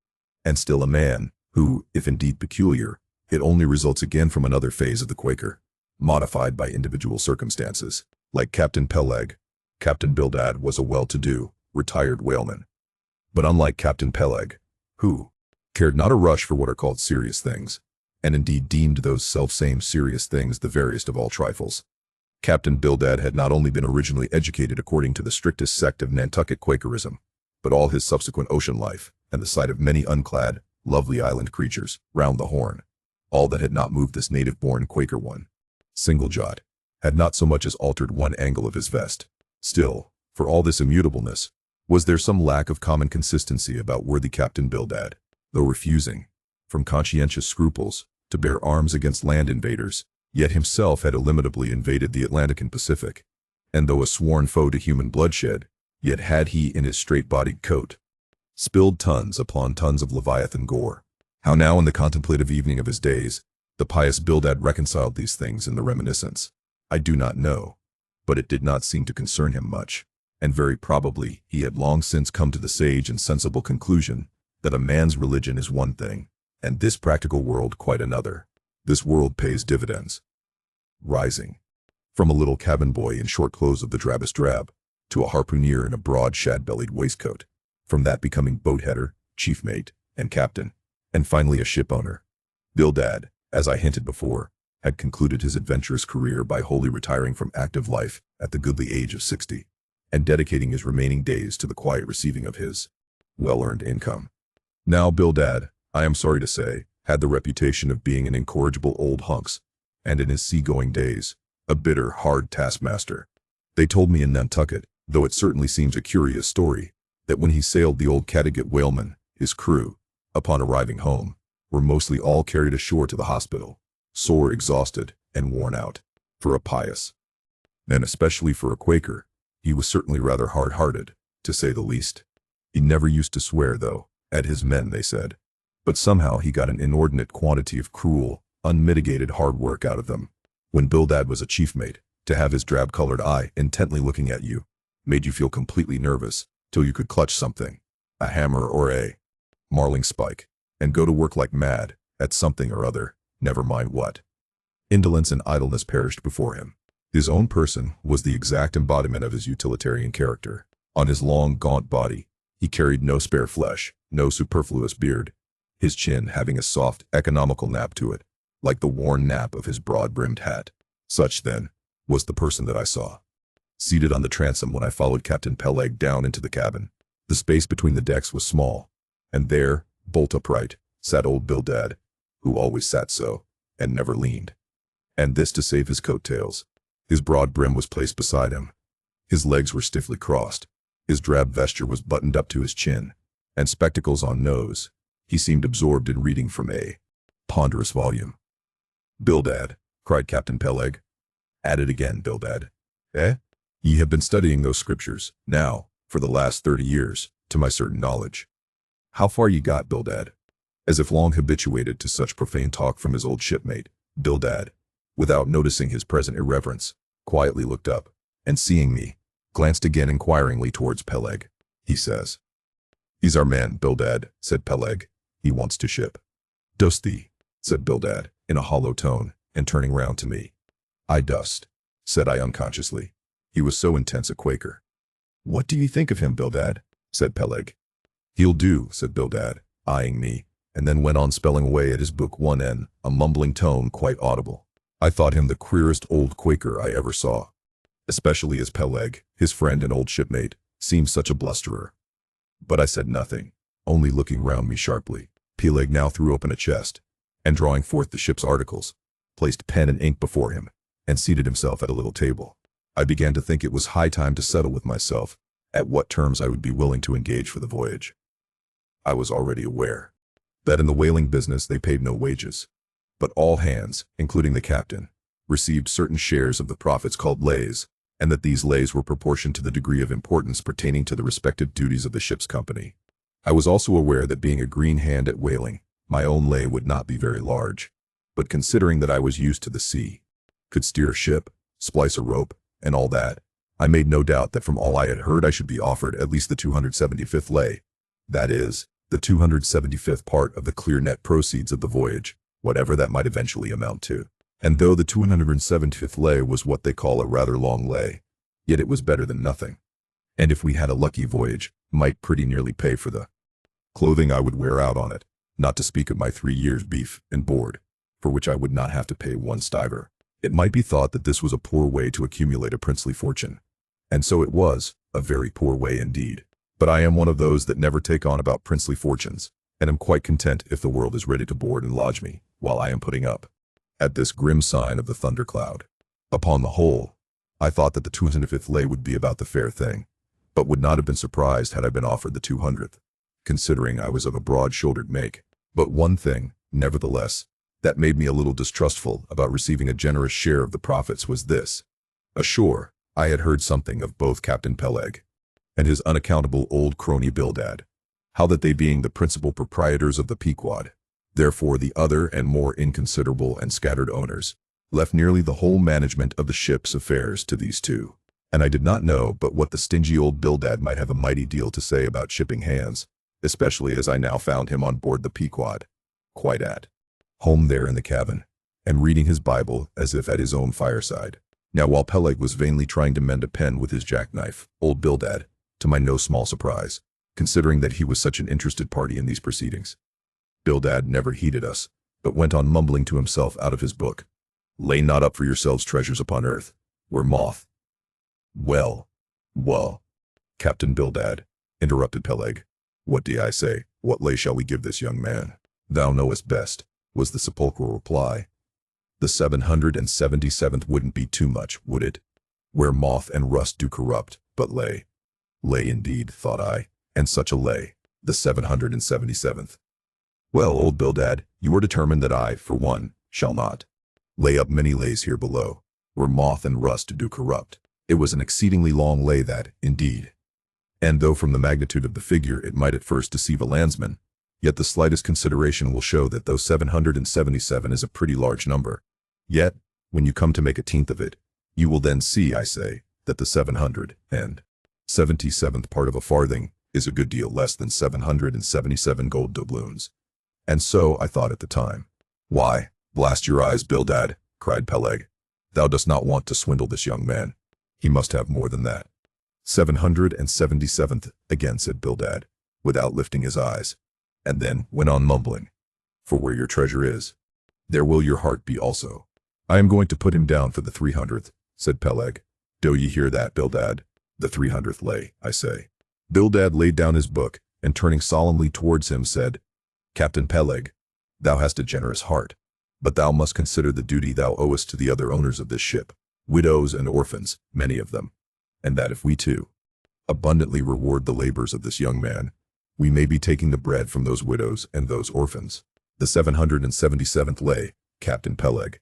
and still a man, who, if indeed peculiar, it only results again from another phase of the Quaker, modified by individual circumstances, like Captain Peleg. Captain Bildad was a well-to-do, retired whaleman. But unlike Captain Peleg, who cared not a rush for what are called serious things, and indeed deemed those self-same serious things the veriest of all trifles, Captain Bildad had not only been originally educated according to the strictest sect of Nantucket Quakerism, but all his subsequent ocean life, and the sight of many unclad, lovely island creatures, round the Horn, all that had not moved this native-born Quaker one single jot, had not so much as altered one angle of his vest. Still, for all this immutableness, was there some lack of common consistency about worthy Captain Bildad, though refusing, from conscientious scruples, to bear arms against land invaders, yet himself had illimitably invaded the Atlantic and Pacific, and though a sworn foe to human bloodshed, yet had he in his straight-bodied coat spilled tons upon tons of Leviathan gore. How now in the contemplative evening of his days, the pious Bildad reconciled these things in the reminiscence, I do not know, but it did not seem to concern him much, and very probably he had long since come to the sage and sensible conclusion that a man's religion is one thing, and this practical world quite another. This world pays dividends. Rising from a little cabin boy in short clothes of the drabbest drab, to a harpooner in a broad shad-bellied waistcoat, from that becoming boat-header, chief mate, and captain, and finally a ship owner, Bildad, as I hinted before, had concluded his adventurous career by wholly retiring from active life at the goodly age of 60, and dedicating his remaining days to the quiet receiving of his well-earned income. Now Bildad, I am sorry to say, had the reputation of being an incorrigible old hunks, and in his sea-going days, a bitter, hard taskmaster. They told me in Nantucket, though it certainly seems a curious story, that when he sailed the old Cattegat whaleman, his crew, upon arriving home, were mostly all carried ashore to the hospital, sore exhausted and worn out. For a pious, and especially for a Quaker, he was certainly rather hard-hearted, to say the least. He never used to swear, though, at his men, they said, but somehow he got an inordinate quantity of cruel, unmitigated hard work out of them. When Bildad was a chief mate, to have his drab-colored eye intently looking at you made you feel completely nervous, till you could clutch something, a hammer or a marling spike, and go to work like mad, at something or other, never mind what. Indolence and idleness perished before him. His own person was the exact embodiment of his utilitarian character. On his long, gaunt body, he carried no spare flesh, no superfluous beard, his chin having a soft, economical nap to it, like the worn nap of his broad-brimmed hat. Such, then, was the person that I saw, seated on the transom when I followed Captain Peleg down into the cabin. The space between the decks was small, and there, bolt upright, sat old Bildad, who always sat so, and never leaned, and this to save his coat-tails. His broad brim was placed beside him. His legs were stiffly crossed. His drab vesture was buttoned up to his chin, and spectacles on nose. He seemed absorbed in reading from a ponderous volume. Bildad, cried Captain Peleg. At it again, Bildad. Eh? Ye have been studying those scriptures, now, for the last 30 years, to my certain knowledge. How far ye got, Bildad? As if long habituated to such profane talk from his old shipmate, Bildad, without noticing his present irreverence, quietly looked up, and seeing me, glanced again inquiringly towards Peleg. He says, He's our man, Bildad, said Peleg. He wants to ship. Dost thee? Said Bildad, in a hollow tone, and turning round to me. I dust, said I unconsciously. He was so intense a Quaker. What do you think of him, Bildad? Said Peleg. He'll do, said Bildad, eyeing me, and then went on spelling away at his book one N, a mumbling tone quite audible. I thought him the queerest old Quaker I ever saw, especially as Peleg, his friend and old shipmate, seemed such a blusterer. But I said nothing, only looking round me sharply. Peleg now threw open a chest, and drawing forth the ship's articles, placed pen and ink before him, and seated himself at a little table. I began to think it was high time to settle with myself at what terms I would be willing to engage for the voyage. I was already aware that in the whaling business they paid no wages, but all hands, including the captain, received certain shares of the profits called lays, and that these lays were proportioned to the degree of importance pertaining to the respective duties of the ship's company. I was also aware that being a green hand at whaling, my own lay would not be very large, but considering that I was used to the sea, could steer a ship, splice a rope, and all that, I made no doubt that from all I had heard I should be offered at least the 275th lay, that is, the 275th part of the clear net proceeds of the voyage, whatever that might eventually amount to. And though the 275th lay was what they call a rather long lay, yet it was better than nothing, and if we had a lucky voyage, might pretty nearly pay for the clothing I would wear out on it, not to speak of my 3 years' beef and board, for which I would not have to pay 1 stiver. It might be thought that this was a poor way to accumulate a princely fortune, and so it was, a very poor way indeed. But I am one of those that never take on about princely fortunes, and am quite content if the world is ready to board and lodge me, while I am putting up at this grim sign of the thundercloud. Upon the whole, I thought that the 205th lay would be about the fair thing, but would not have been surprised had I been offered the 200th, considering I was of a broad-shouldered make. But one thing, nevertheless, that made me a little distrustful about receiving a generous share of the profits was this. Ashore, I had heard something of both Captain Peleg and his unaccountable old crony Bildad, how that they being the principal proprietors of the Pequod, therefore the other and more inconsiderable and scattered owners, left nearly the whole management of the ship's affairs to these two. And I did not know but what the stingy old Bildad might have a mighty deal to say about shipping hands, especially as I now found him on board the Pequod, quite at home there in the cabin, and reading his Bible as if at his own fireside. Now while Peleg was vainly trying to mend a pen with his jackknife, old Bildad, to my no small surprise, considering that he was such an interested party in these proceedings, Bildad never heeded us, but went on mumbling to himself out of his book, "Lay not up for yourselves treasures upon earth, where moth—" Well, Captain Bildad, interrupted Peleg, what do I say? What lay shall we give this young man? Thou knowest best, was the sepulchral reply. The 777th wouldn't be too much, would it? Where moth and rust do corrupt, but lay indeed, thought I, and such a lay, the 777th. Well, old Bildad, you are determined that I, for one, shall not lay up many lays here below, where moth and rust do corrupt. It was an exceedingly long lay that, indeed, and though from the magnitude of the figure it might at first deceive a landsman, yet the slightest consideration will show that though 777 is a pretty large number, yet, when you come to make a tenth of it, you will then see, I say, that the 777th part of a farthing is a good deal less than 777 gold doubloons. And so I thought at the time. Why, blast your eyes, Bildad, cried Peleg. Thou dost not want to swindle this young man. He must have more than that. 777th, again said Bildad, without lifting his eyes, and then went on mumbling. For where your treasure is, there will your heart be also. I am going to put him down for the 300th, said Peleg. Do ye hear that, Bildad? The 300th lay, I say. Bildad laid down his book, and turning solemnly towards him said, Captain Peleg, thou hast a generous heart, but thou must consider the duty thou owest to the other owners of this ship, widows and orphans, many of them, and that if we too abundantly reward the labors of this young man, we may be taking the bread from those widows and those orphans. The 777th lay, Captain Peleg.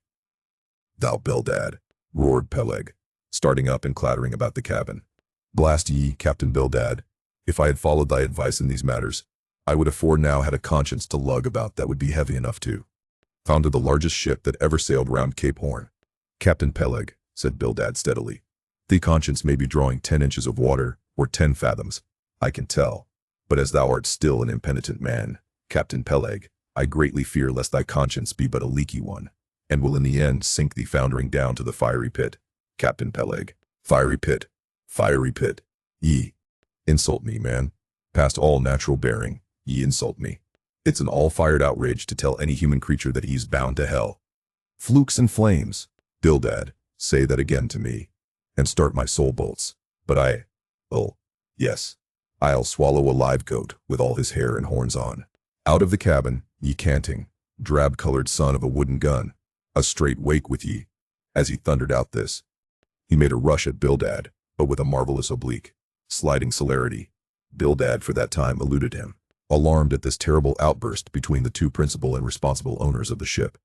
Thou Bildad, roared Peleg, starting up and clattering about the cabin. Blast ye, Captain Bildad, if I had followed thy advice in these matters, I would afore now had a conscience to lug about that would be heavy enough to founder the largest ship that ever sailed round Cape Horn. Captain Peleg, said Bildad steadily, thy conscience may be drawing 10 inches of water, or 10 fathoms, I can tell, but as thou art still an impenitent man, Captain Peleg, I greatly fear lest thy conscience be but a leaky one, and will in the end sink thee foundering down to the fiery pit. Captain Peleg, fiery pit, ye insult me, man, past all natural bearing, ye insult me. It's an all-fired outrage to tell any human creature that he's bound to hell. Flukes and flames. Bildad, say that again to me, and start my soul bolts. But yes, I'll swallow a live goat with all his hair and horns on. Out of the cabin, ye canting, drab-colored son of a wooden gun, a straight wake with ye. As he thundered out this, he made a rush at Bildad, but with a marvelous oblique, sliding celerity. Bildad for that time eluded him, alarmed at this terrible outburst between the two principal and responsible owners of the ship,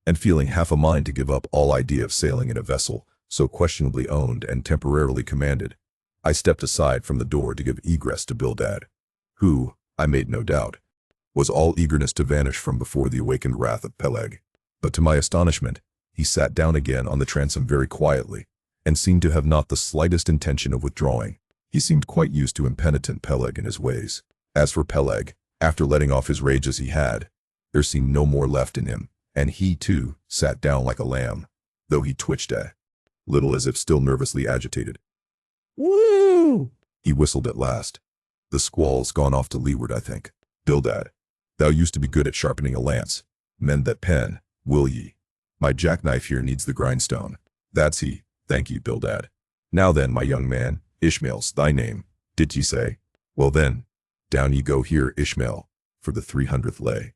and feeling half a mind to give up all idea of sailing in a vessel so questionably owned and temporarily commanded. I stepped aside from the door to give egress to Bildad, who, I made no doubt, was all eagerness to vanish from before the awakened wrath of Peleg. But to my astonishment, he sat down again on the transom very quietly, and seemed to have not the slightest intention of withdrawing. He seemed quite used to impenitent Peleg and his ways. As for Peleg, after letting off his rage as he had, there seemed no more left in him, and he, too, sat down like a lamb, though he twitched a little as if still nervously agitated. Woo! He whistled at last. The squall's gone off to leeward, I think. Bildad, thou used to be good at sharpening a lance. Mend that pen, will ye? My jackknife here needs the grindstone. That's he. Thank ye, Bildad. Now then, my young man, Ishmael's thy name, did ye say? Well then, down ye go here, Ishmael, for the 300th lay.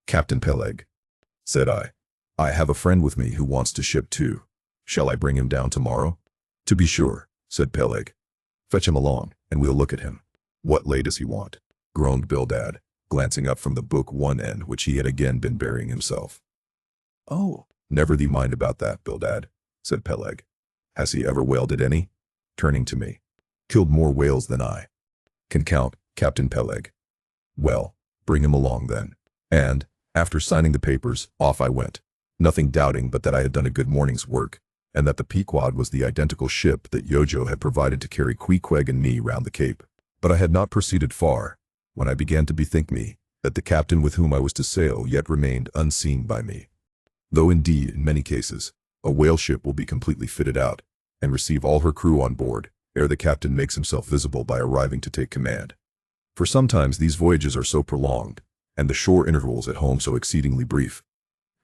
Captain Peleg, said I have a friend with me who wants to ship too. Shall I bring him down tomorrow? To be sure, said Peleg. Fetch him along, and we'll look at him. What lay does he want? Groaned Bildad, glancing up from the book one end which he had again been burying himself. Oh, never thee mind about that, Bildad, said Peleg. Has he ever whaled at any? Turning to me. Killed more whales than I can count, Captain Peleg. Well, bring him along then. And, after signing the papers, off I went, nothing doubting but that I had done a good morning's work, and that the Pequod was the identical ship that Yojo had provided to carry Queequeg and me round the Cape. But I had not proceeded far, when I began to bethink me that the captain with whom I was to sail yet remained unseen by me. Though indeed, in many cases, a whale ship will be completely fitted out, and receive all her crew on board, ere the captain makes himself visible by arriving to take command. For sometimes these voyages are so prolonged, and the shore intervals at home so exceedingly brief,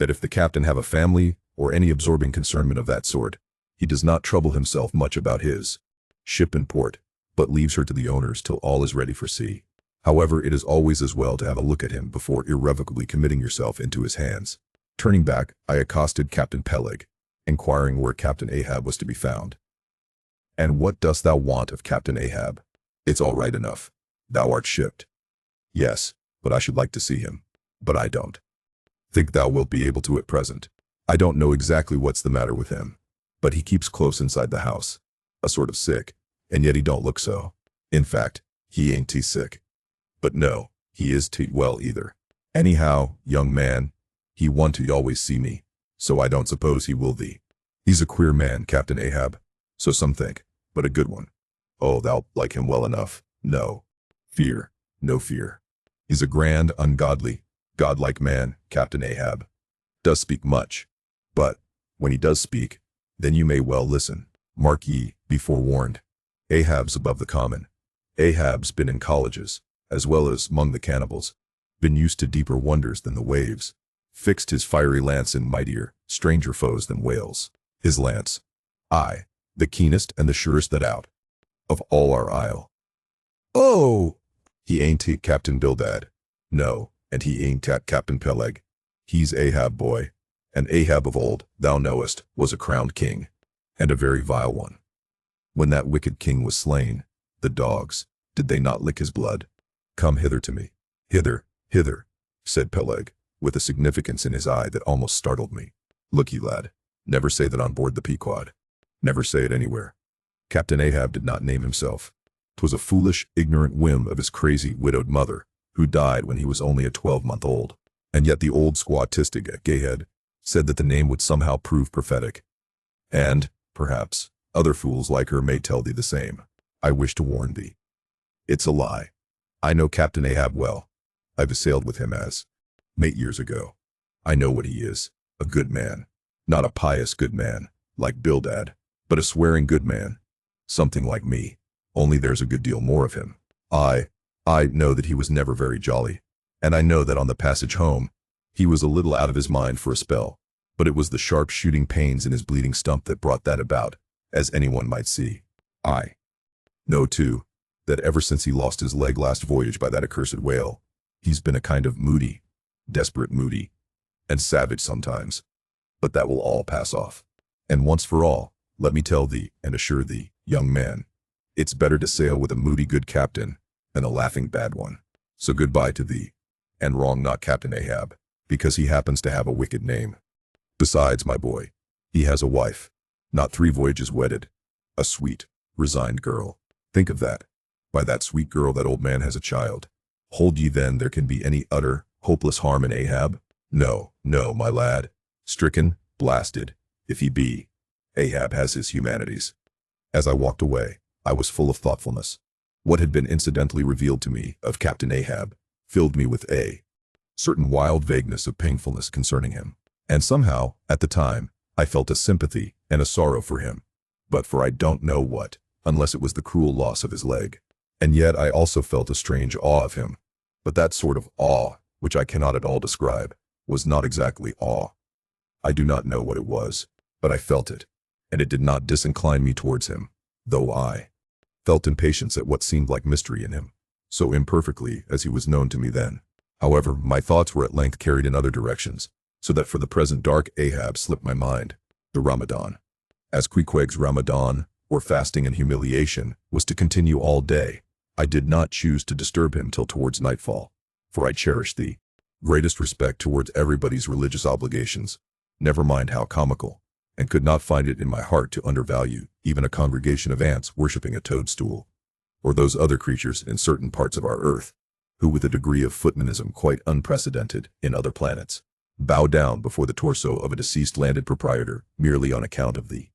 that if the captain have a family, or any absorbing concernment of that sort, he does not trouble himself much about his ship in port, but leaves her to the owners till all is ready for sea. However, it is always as well to have a look at him before irrevocably committing yourself into his hands. Turning back, I accosted Captain Peleg, inquiring where Captain Ahab was to be found. And what dost thou want of Captain Ahab? It's all right enough. Thou art shipped. Yes, but I should like to see him. But I don't think thou wilt be able to at present. I don't know exactly what's the matter with him, but he keeps close inside the house, a sort of sick, and yet he don't look so. In fact, he ain't sick. But no, he is well either. Anyhow, young man, he want to always see me, so I don't suppose he will thee. He's a queer man, Captain Ahab, so some think, but a good one. Oh, thou like him well enough. No fear, no fear. He's a grand, ungodly, godlike man, Captain Ahab. Does speak much, but when he does speak, then you may well listen. Mark ye, be forewarned. Ahab's above the common. Ahab's been in colleges, as well as among the cannibals, been used to deeper wonders than the waves, fixed his fiery lance in mightier, stranger foes than whales. His lance, aye, the keenest and the surest that out of all our isle. Oh! He ain't Captain Bildad. No, and he ain't Captain Peleg. He's Ahab, boy, and Ahab of old, thou knowest, was a crowned king, and a very vile one. When that wicked king was slain, the dogs, did they not lick his blood? Come hither to me. Hither, hither, said Peleg, with a significance in his eye that almost startled me. Look ye, lad, never say that on board the Pequod. Never say it anywhere. Captain Ahab did not name himself. 'Twas a foolish, ignorant whim of his crazy, widowed mother, who died when he was only a 12-month old. And yet the old squatistic Gayhead said that the name would somehow prove prophetic. And, perhaps, other fools like her may tell thee the same. I wish to warn thee. It's a lie. I know Captain Ahab well. I've sailed with him as mate years ago. I know what he is, a good man. Not a pious good man, like Bildad, but a swearing good man. Something like me, only there's a good deal more of him. I know that he was never very jolly, And I know that on the passage home, he was a little out of his mind for a spell, but it was the sharp shooting pains in his bleeding stump that brought that about, as anyone might see. I know, too, that ever since he lost his leg last voyage by that accursed whale, he's been a kind of moody, desperate moody, and savage sometimes. But that will all pass off. And once for all, let me tell thee and assure thee, young man, it's better to sail with a moody good captain than a laughing bad one. So goodbye to thee, and wrong not Captain Ahab, because he happens to have a wicked name. Besides, my boy, he has a wife, not 3 voyages wedded, a sweet, resigned girl. Think of that. By that sweet girl that old man has a child. Hold ye then there can be any utter, hopeless harm in Ahab? No, no, my lad. Stricken, blasted, if he be, Ahab has his humanities. As I walked away, I was full of thoughtfulness. What had been incidentally revealed to me of Captain Ahab filled me with a certain wild vagueness of painfulness concerning him. And somehow, at the time, I felt a sympathy and a sorrow for him. But for I don't know what, unless it was the cruel loss of his leg. And yet I also felt a strange awe of him. But that sort of awe, which I cannot at all describe, was not exactly awe. I do not know what it was, but I felt it, and it did not disincline me towards him, though I felt impatience at what seemed like mystery in him, so imperfectly as he was known to me then. However, my thoughts were at length carried in other directions, so that for the present dark Ahab slipped my mind. The Ramadan. As Queequeg's Ramadan, or fasting and humiliation, was to continue all day, I did not choose to disturb him till towards nightfall, for I cherished the greatest respect towards everybody's religious obligations, never mind how comical, and could not find it in my heart to undervalue even a congregation of ants worshipping a toadstool, or those other creatures in certain parts of our earth, who with a degree of footmanism quite unprecedented in other planets, bow down before the torso of a deceased landed proprietor merely on account of the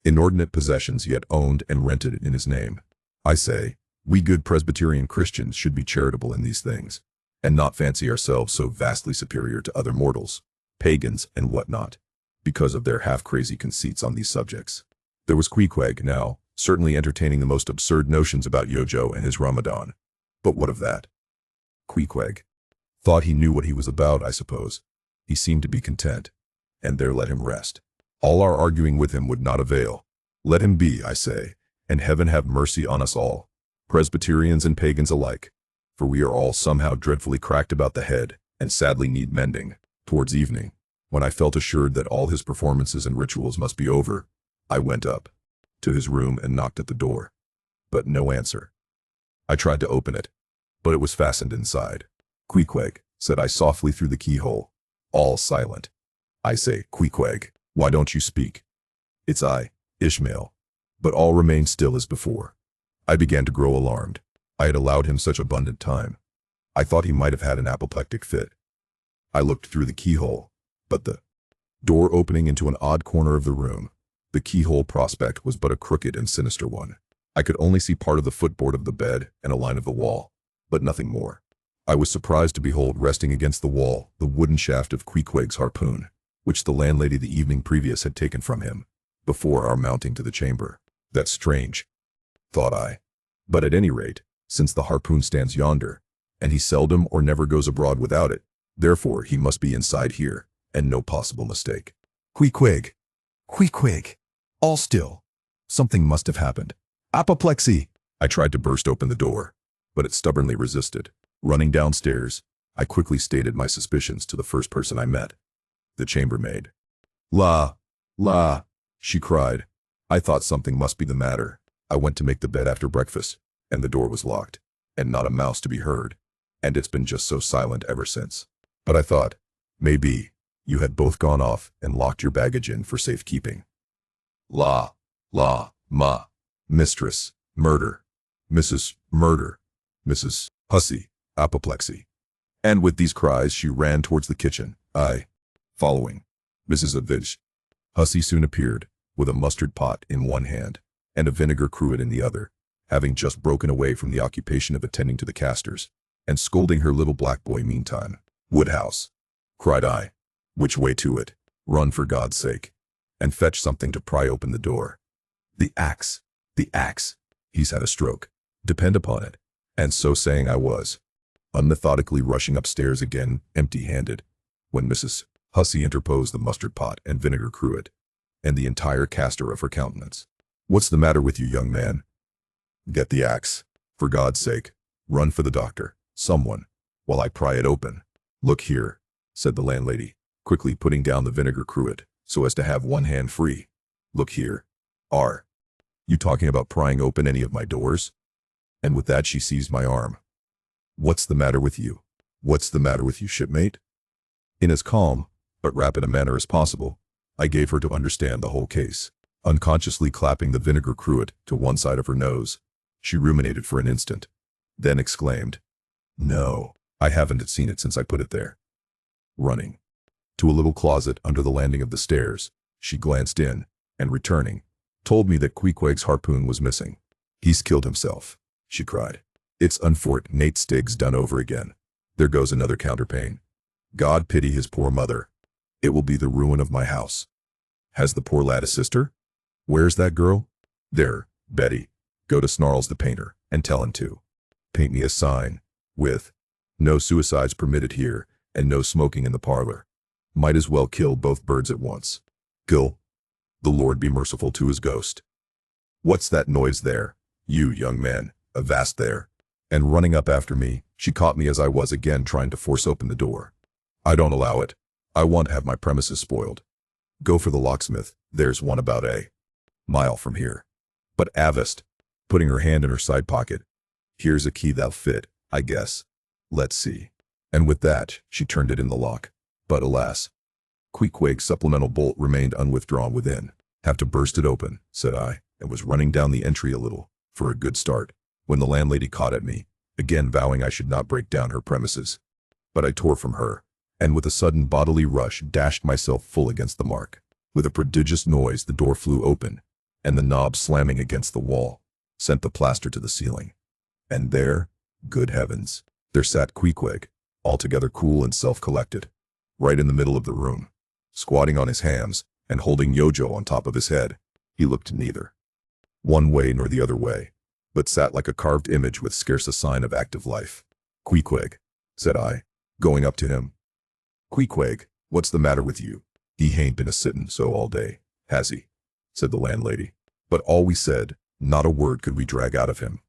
inordinate possessions he had owned and rented in his name. I say, we good Presbyterian Christians should be charitable in these things, and not fancy ourselves so vastly superior to other mortals, pagans and what-not, because of their half-crazy conceits on these subjects. There was Queequeg now, certainly entertaining the most absurd notions about Yojo and his Ramadan. But what of that? Queequeg thought he knew what he was about, I suppose. He seemed to be content, and there let him rest. All our arguing with him would not avail. Let him be, I say, and heaven have mercy on us all, Presbyterians and pagans alike, for we are all somehow dreadfully cracked about the head, and sadly need mending. Towards evening, when I felt assured that all his performances and rituals must be over, I went up to his room and knocked at the door. But no answer. I tried to open it, but it was fastened inside. Queequeg, said I softly through the keyhole. All silent. I say, Queequeg, why don't you speak? It's I, Ishmael. But all remained still as before. I began to grow alarmed. I had allowed him such abundant time. I thought he might have had an apoplectic fit. I looked through the keyhole, but the door opening into an odd corner of the room, the keyhole prospect was but a crooked and sinister one. I could only see part of the footboard of the bed and a line of the wall, but nothing more. I was surprised to behold resting against the wall the wooden shaft of Queequeg's harpoon, which the landlady the evening previous had taken from him, before our mounting to the chamber. That's strange, thought I. But at any rate, since the harpoon stands yonder, and he seldom or never goes abroad without it, therefore he must be inside here, and no possible mistake. Queequeg! Queequeg! All still. Something must have happened. Apoplexy! I tried to burst open the door, but it stubbornly resisted. Running downstairs, I quickly stated my suspicions to the first person I met, the chambermaid. La! La! She cried. I thought something must be the matter. I went to make the bed after breakfast, and the door was locked, and not a mouse to be heard, and it's been just so silent ever since. But I thought, maybe, you had both gone off and locked your baggage in for safekeeping. La! La! Ma! Mistress! Murder! Mrs. Murder! Mrs. Hussy! Apoplexy! And with these cries she ran towards the kitchen, I following. Mrs. Avich. Hussy soon appeared, with a mustard pot in one hand, and a vinegar cruet in the other, having just broken away from the occupation of attending to the castors, and scolding her little black boy meantime. Woodhouse! Cried I. Which way to it? Run for God's sake, and fetch something to pry open the door. The axe! The axe! He's had a stroke. Depend upon it. And so saying I was unmethodically rushing upstairs again, empty-handed, when Mrs. Hussey interposed the mustard pot and vinegar cruet, and the entire castor of her countenance. "What's the matter with you, young man? Get the axe. For God's sake, run for the doctor, someone, while I pry it open." "Look here," said the landlady, quickly putting down the vinegar cruet, so as to have one hand free. "Look here. Are you talking about prying open any of my doors?" And with that she seized my arm. "What's the matter with you? What's the matter with you, shipmate?" In as calm, but rapid a manner as possible, I gave her to understand the whole case. Unconsciously clapping the vinegar cruet to one side of her nose, she ruminated for an instant, then exclaimed, "No, I haven't seen it since I put it there." Running to a little closet under the landing of the stairs, she glanced in, and returning, told me that Queequeg's harpoon was missing. "He's killed himself," she cried. "It's unfortunate Stig's done over again. There goes another counterpane. God pity his poor mother. It will be the ruin of my house." "Has the poor lad a sister?" "Where's that girl?" "There, Betty. Go to Snarls the painter, and tell him to paint me a sign, with, 'No suicides permitted here, and no smoking in the parlor.' Might as well kill both birds at once. Kill. The Lord be merciful to his ghost. What's that noise there, you young man, avast there?" And running up after me, she caught me as I was again trying to force open the door. "I don't allow it. I won't have my premises spoiled. Go for the locksmith, there's one about a mile from here. But avast," putting her hand in her side pocket, "here's a key that'll fit, I guess. Let's see." And with that, she turned it in the lock. But alas, Queequeg's supplemental bolt remained unwithdrawn within. "Have to burst it open," said I, and was running down the entry a little, for a good start, when the landlady caught at me, again vowing I should not break down her premises. But I tore from her, and with a sudden bodily rush dashed myself full against the mark. With a prodigious noise the door flew open, and the knob slamming against the wall sent the plaster to the ceiling. And there, good heavens, there sat Queequeg, altogether cool and self-collected, right in the middle of the room, squatting on his hams, and holding Yojo on top of his head. He looked neither one way nor the other way, but sat like a carved image with scarce a sign of active life. "Queequeg," said I, going up to him. "Queequeg, what's the matter with you? He hain't been a-sittin' so all day, has he?" said the landlady. But all we said, not a word could we drag out of him.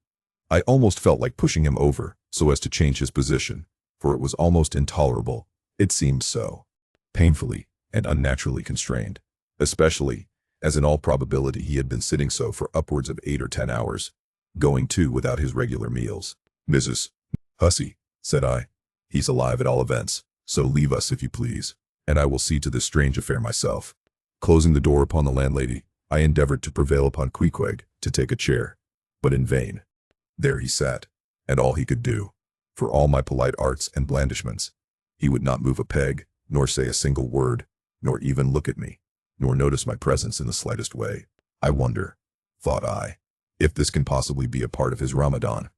I almost felt like pushing him over, so as to change his position, for it was almost intolerable. It seemed so painfully and unnaturally constrained, especially as in all probability he had been sitting so for upwards of 8 or 10 hours, going too without his regular meals. "Mrs. Hussey," said I, "he's alive at all events, so leave us if you please, and I will see to this strange affair myself." Closing the door upon the landlady, I endeavored to prevail upon Queequeg to take a chair, but in vain. There he sat, and all he could do, for all my polite arts and blandishments, he would not move a peg, nor say a single word, nor even look at me, nor notice my presence in the slightest way. I wonder, thought I, if this can possibly be a part of his Ramadan.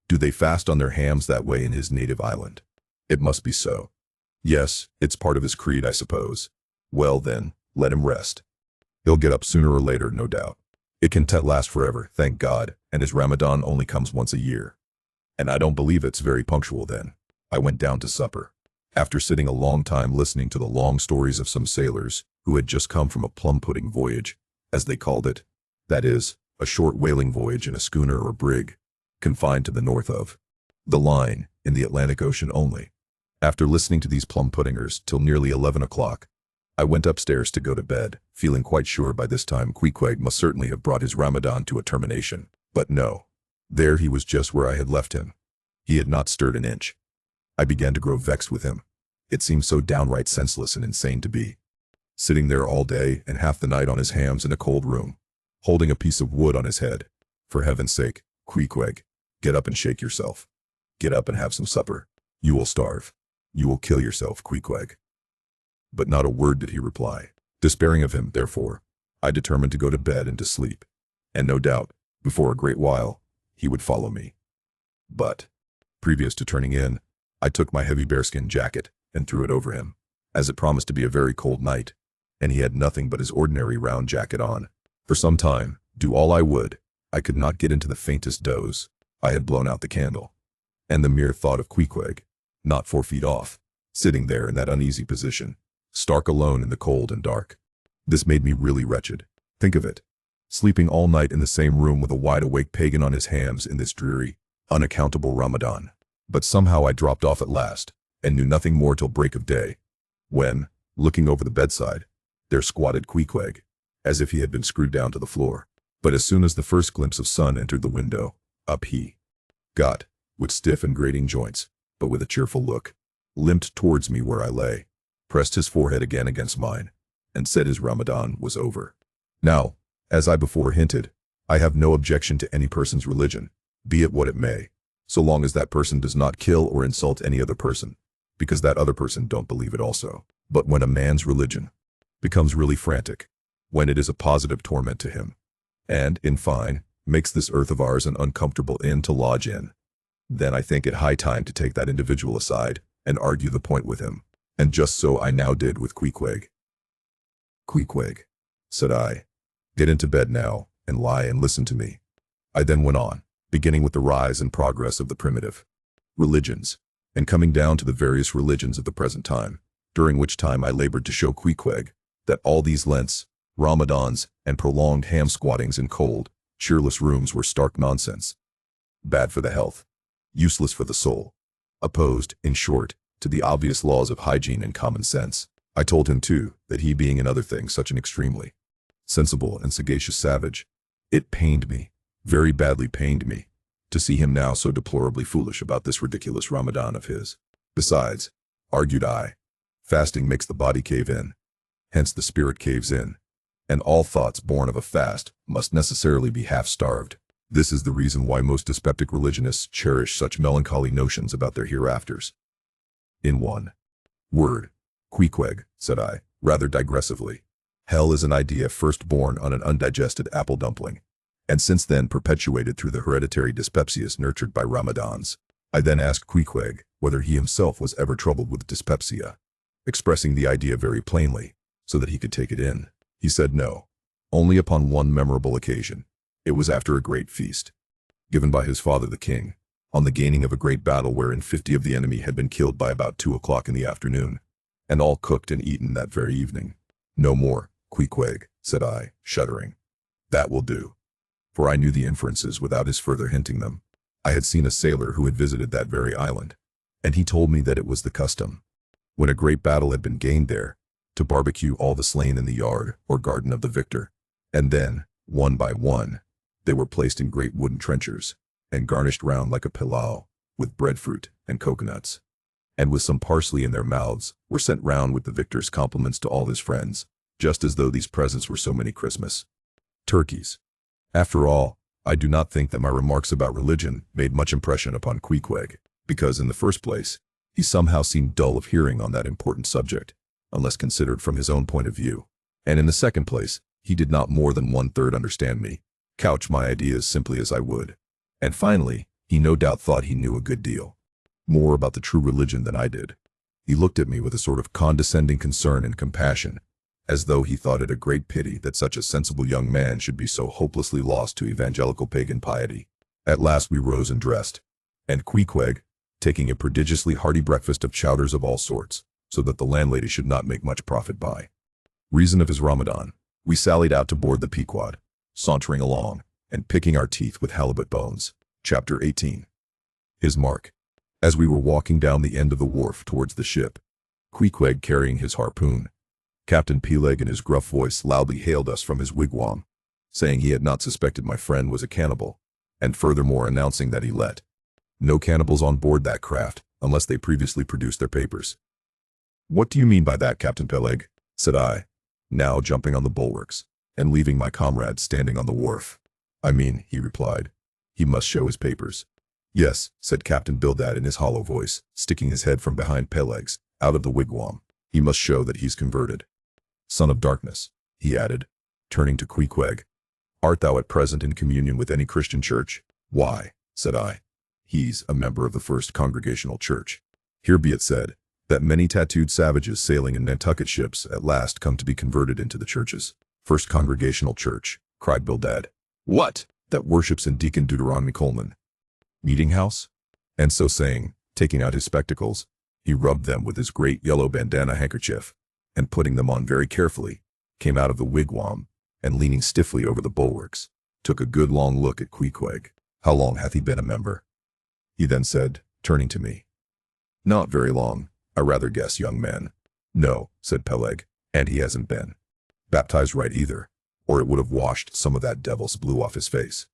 Do they fast on their hams that way in his native island? It must be so. Yes, it's part of his creed, I suppose. Well then, let him rest. He'll get up sooner or later, no doubt. It can last forever, thank God, and his Ramadan only comes once a year. And I don't believe it's very punctual then. I went down to supper. After sitting a long time listening to the long stories of some sailors who had just come from a plum-pudding voyage, as they called it, that is, a short whaling voyage in a schooner or brig, confined to the north of the line, in the Atlantic Ocean only. After listening to these plum-puddingers till nearly 11 o'clock, I went upstairs to go to bed, feeling quite sure by this time Queequeg must certainly have brought his Ramadan to a termination. But no. There he was just where I had left him. He had not stirred an inch. I began to grow vexed with him. It seemed so downright senseless and insane to be sitting there all day and half the night on his hams in a cold room, holding a piece of wood on his head. For heaven's sake, Queequeg, get up and shake yourself. Get up and have some supper. You will starve. You will kill yourself, Queequeg. But not a word did he reply. Despairing of him, therefore, I determined to go to bed and to sleep, and no doubt, before a great while, he would follow me. But, previous to turning in, I took my heavy bearskin jacket and threw it over him, as it promised to be a very cold night, and he had nothing but his ordinary round jacket on. For some time, do all I would, I could not get into the faintest doze. I had blown out the candle, And the mere thought of Queequeg, not 4 feet off, sitting there in that uneasy position, stark alone in the cold and dark. This made me really wretched. Think of it. Sleeping all night in the same room with a wide-awake pagan on his hams in this dreary, unaccountable Ramadan. But somehow I dropped off at last, and knew nothing more till break of day, when, looking over the bedside, there squatted Queequeg, as if he had been screwed down to the floor. But as soon as the first glimpse of sun entered the window, up he got, with stiff and grating joints, but with a cheerful look, limped towards me where I lay, pressed his forehead again against mine, and said his Ramadan was over. Now, as I before hinted, I have no objection to any person's religion, be it what it may, so long as that person does not kill or insult any other person, because that other person don't believe it also. But when a man's religion becomes really frantic, when it is a positive torment to him, and, in fine, makes this earth of ours an uncomfortable inn to lodge in, then I think it high time to take that individual aside and argue the point with him. And just so I now did with Queequeg. "Queequeg," said I, "get into bed now, and lie and listen to me." I then went on, beginning with the rise and progress of the primitive religions, and coming down to the various religions of the present time, during which time I labored to show Queequeg that all these Lents, Ramadans, and prolonged ham-squattings in cold, cheerless rooms were stark nonsense, bad for the health, useless for the soul, opposed, in short, to the obvious laws of hygiene and common sense. I told him, too, that he being in other things such an extremely sensible and sagacious savage, it pained me, very badly pained me, to see him now so deplorably foolish about this ridiculous Ramadan of his. Besides, argued I, fasting makes the body cave in, hence the spirit caves in, and all thoughts born of a fast must necessarily be half-starved. This is the reason why most dyspeptic religionists cherish such melancholy notions about their hereafters. In one word, Queequeg, said I, rather digressively, hell is an idea first born on an undigested apple dumpling, and since then perpetuated through the hereditary dyspepsias nurtured by Ramadans. I then asked Queequeg whether he himself was ever troubled with dyspepsia, expressing the idea very plainly, so that he could take it in. He said no, only upon one memorable occasion. It was after a great feast, given by his father the king, on the gaining of a great battle wherein 50 of the enemy had been killed by about 2 o'clock in the afternoon, and all cooked and eaten that very evening. No more, Queequeg, said I, shuddering. That will do. For I knew the inferences without his further hinting them. I had seen a sailor who had visited that very island, and he told me that it was the custom, when a great battle had been gained there, to barbecue all the slain in the yard or garden of the victor, and then, one by one, they were placed in great wooden trenchers, and garnished round like a pilau, with breadfruit and coconuts, and with some parsley in their mouths, were sent round with the victor's compliments to all his friends, just as though these presents were so many Christmas turkeys. After all, I do not think that my remarks about religion made much impression upon Queequeg, because in the first place, he somehow seemed dull of hearing on that important subject, unless considered from his own point of view, and in the second place, he did not more than 1/3 understand me, couch my ideas simply as I would, and finally, he no doubt thought he knew a good deal more about the true religion than I did. He looked at me with a sort of condescending concern and compassion, as though he thought it a great pity that such a sensible young man should be so hopelessly lost to evangelical pagan piety. At last we rose and dressed, and Queequeg, taking a prodigiously hearty breakfast of chowders of all sorts, so that the landlady should not make much profit by reason of his Ramadan, we sallied out to board the Pequod, sauntering along, and picking our teeth with halibut bones. Chapter 18. His mark. As we were walking down the end of the wharf towards the ship, Queequeg carrying his harpoon, Captain Peleg in his gruff voice loudly hailed us from his wigwam, saying he had not suspected my friend was a cannibal, and furthermore announcing that he let no cannibals on board that craft, unless they previously produced their papers. "What do you mean by that, Captain Peleg?" said I, now jumping on the bulwarks, and leaving my comrade standing on the wharf. "I mean," he replied, "he must show his papers." "Yes," said Captain Bildad in his hollow voice, sticking his head from behind Peleg's, out of the wigwam. "He must show that he's converted. Son of darkness," he added, turning to Queequeg, "art thou at present in communion with any Christian church?" "Why," said I, "he's a member of the First Congregational Church." Here be it said, that many tattooed savages sailing in Nantucket ships at last come to be converted into the churches. "First Congregational Church," cried Bildad. "What? That worships in Deacon Deuteronomy Coleman meeting house?" And so saying, taking out his spectacles, he rubbed them with his great yellow bandana handkerchief, and putting them on very carefully, came out of the wigwam, and leaning stiffly over the bulwarks, took a good long look at Queequeg. How long hath he been a member? He then said, turning to me. Not very long, I rather guess, young man. No, said Peleg, and he hasn't been baptized right either, or it would have washed some of that devil's blue off his face.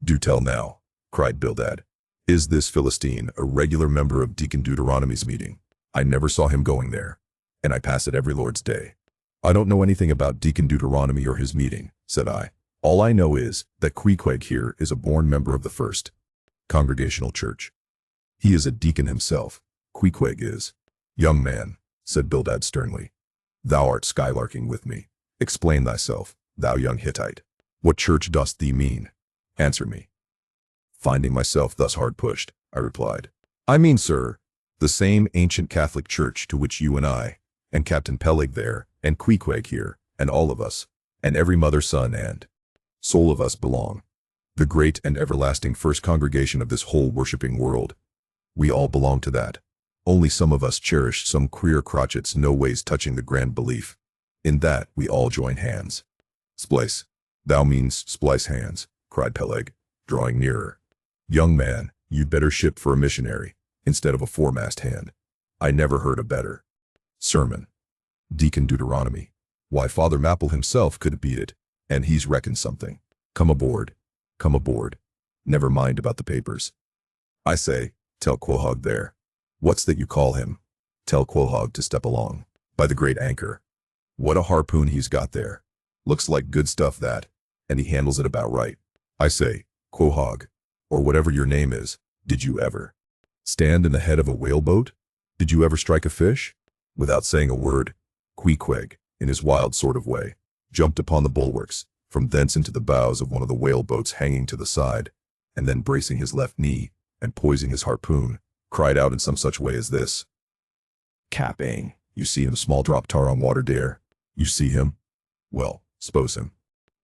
Do tell now, cried Bildad. Is this Philistine a regular member of Deacon Deuteronomy's meeting? I never saw him going there, and I pass it every Lord's Day. I don't know anything about Deacon Deuteronomy or his meeting, said I. All I know is that Queequeg here is a born member of the First Congregational Church. He is a deacon himself, Queequeg is. Young man, said Bildad sternly, thou art skylarking with me. Explain thyself, thou young Hittite. What church dost thee mean? Answer me. Finding myself thus hard pushed, I replied, I mean, sir, the same ancient Catholic church to which you and I, and Captain Peleg there, and Queequeg here, and all of us, and every mother, son, and soul of us belong. The great and everlasting first congregation of this whole worshipping world. We all belong to that. Only some of us cherish some queer crotchets no ways touching the grand belief. In that we all join hands. Splice. Thou means splice hands, cried Peleg, drawing nearer. Young man, you'd better ship for a missionary, instead of a foremast hand. I never heard a better sermon. Deacon Deuteronomy. Why, Father Mapple himself couldn't beat it, and he's reckoned something. Come aboard. Come aboard. Never mind about the papers. I say, tell Quahog there. What's that you call him? Tell Quahog to step along. By the great anchor. What a harpoon he's got there. Looks like good stuff that, and he handles it about right. I say, Quahog, or whatever your name is, did you ever stand in the head of a whaleboat? Did you ever strike a fish? Without saying a word, Queequeg, in his wild sort of way, jumped upon the bulwarks, from thence into the bows of one of the whaleboats hanging to the side, and then bracing his left knee, and poising his harpoon, cried out in some such way as this. Capping, you see him small drop tar on water dare? You see him? Well, s'pose him.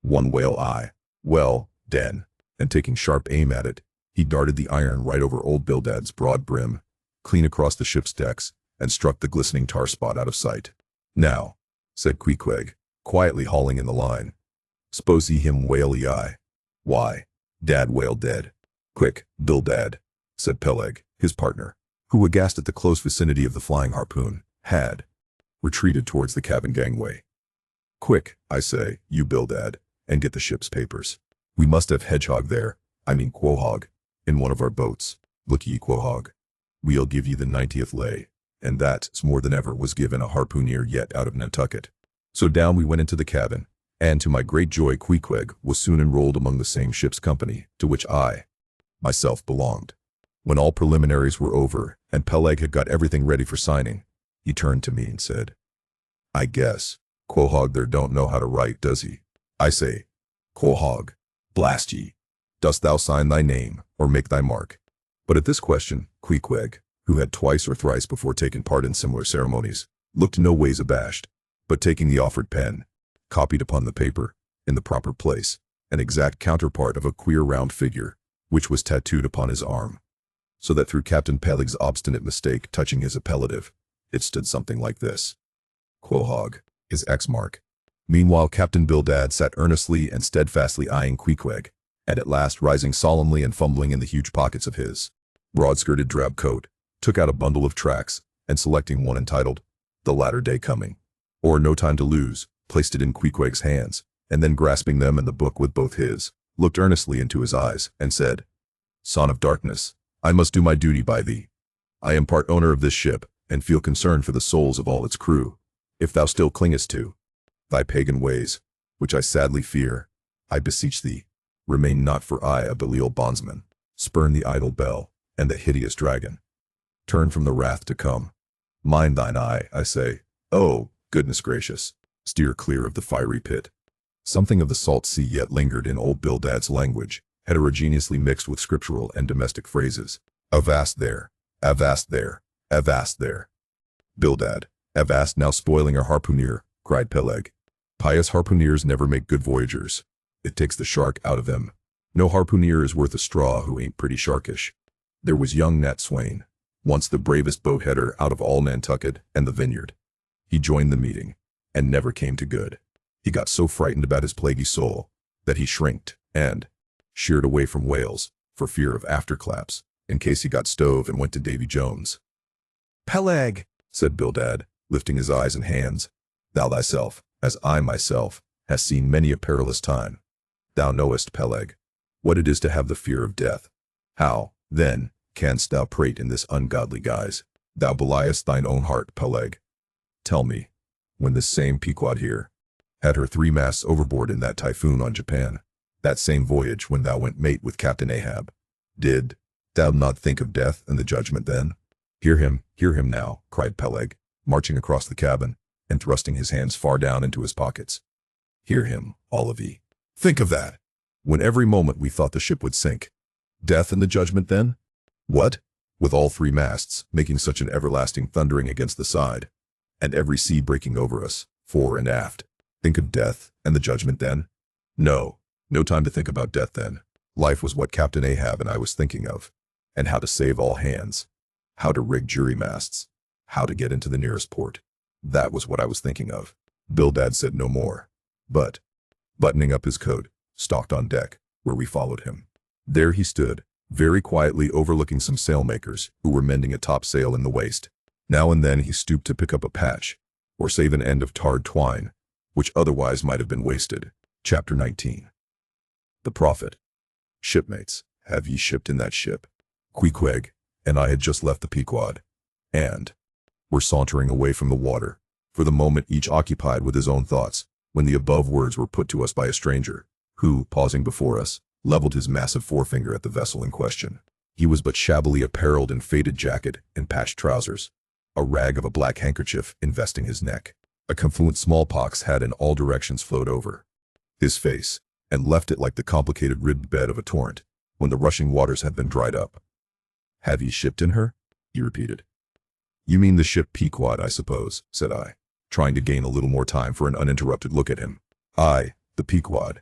One whale eye. Well, den. And taking sharp aim at it, he darted the iron right over old Bildad's broad brim, clean across the ship's decks, and struck the glistening tar spot out of sight. Now, said Queequeg, quietly hauling in the line, s'pose he him whaley eye. Why, dad whale dead. Quick, Bildad, said Peleg, his partner, who, aghast at the close vicinity of the flying harpoon, had retreated towards the cabin gangway. Quick, I say, you Bildad, and get the ship's papers. We must have Hedgehog there, I mean Quahog, in one of our boats. Look ye, Quahog, we'll give ye the 90th lay, and that's more than ever was given a harpooneer yet out of Nantucket. So down we went into the cabin, and to my great joy Queequeg was soon enrolled among the same ship's company, to which I myself belonged. When all preliminaries were over, and Peleg had got everything ready for signing, he turned to me and said, I guess, Quahog there don't know how to write, does he? I say, Quahog, blast ye, dost thou sign thy name, or make thy mark? But at this question, Queequeg, who had twice or thrice before taken part in similar ceremonies, looked no ways abashed, but taking the offered pen, copied upon the paper, in the proper place, an exact counterpart of a queer round figure, which was tattooed upon his arm, so that through Captain Peleg's obstinate mistake touching his appellative, it stood something like this. Quahog, his X mark. Meanwhile Captain Bildad sat earnestly and steadfastly eyeing Queequeg, and at last rising solemnly and fumbling in the huge pockets of his broad-skirted drab coat, took out a bundle of tracts, and selecting one entitled, The Latter Day Coming, or No Time to Lose, placed it in Queequeg's hands, and then grasping them and the book with both his, looked earnestly into his eyes, and said, Son of darkness, I must do my duty by thee. I am part owner of this ship, and feel concern for the souls of all its crew. If thou still clingest to thy pagan ways, which I sadly fear, I beseech thee, remain not for aye a Belial bondsman. Spurn the idle bell, and the hideous dragon. Turn from the wrath to come. Mind thine eye, I say. Oh, goodness gracious, steer clear of the fiery pit. Something of the salt sea yet lingered in old Bildad's language, heterogeneously mixed with scriptural and domestic phrases. Avast there, avast there, avast there. Bildad, avast now spoiling our harpooneer, cried Peleg. Pious harpooneers never make good voyagers. It takes the shark out of them. No harpooneer is worth a straw who ain't pretty sharkish. There was young Nat Swain, once the bravest boatheader out of all Nantucket and the Vineyard. He joined the meeting, and never came to good. He got so frightened about his plaguey soul, that he shrinked and sheered away from whales, for fear of afterclaps, in case he got stove and went to Davy Jones. "Peleg," said Bildad, lifting his eyes and hands, "thou thyself, as I myself, hast seen many a perilous time. Thou knowest, Peleg, what it is to have the fear of death. How, then, canst thou prate in this ungodly guise? Thou beliest thine own heart, Peleg. Tell me, when this same Pequod here had her 3 masts overboard in that typhoon on Japan, that same voyage when thou went mate with Captain Ahab, did thou not think of death and the judgment then?" Hear him now," cried Peleg, marching across the cabin and thrusting his hands far down into his pockets. "Hear him, all of ye. Think of that, when every moment we thought the ship would sink. Death and the judgment then? What? With all 3 masts making such an everlasting thundering against the side, and every sea breaking over us, fore and aft. Think of death and the judgment then? No time to think about death then. Life was what Captain Ahab and I was thinking of, and how to save all hands, how to rig jury masts, how to get into the nearest port. That was what I was thinking of." Bildad said no more, but, buttoning up his coat, stalked on deck, where we followed him. There he stood, very quietly overlooking some sailmakers who were mending a topsail in the waist. Now and then he stooped to pick up a patch, or save an end of tarred twine, which otherwise might have been wasted. Chapter 19. The Prophet. "Shipmates, have ye shipped in that ship? Queequeg and I had just left the Pequod, and were sauntering away from the water, for the moment each occupied with his own thoughts, when the above words were put to us by a stranger, who, pausing before us, leveled his massive forefinger at the vessel in question. He was but shabbily apparelled in faded jacket and patched trousers, a rag of a black handkerchief investing his neck. A confluent smallpox had in all directions flowed over his face, and left it like the complicated ribbed bed of a torrent, when the rushing waters had been dried up. "Have ye shipped in her?" he repeated. "You mean the ship Pequod, I suppose," said I, trying to gain a little more time for an uninterrupted look at him. "Aye, the Pequod.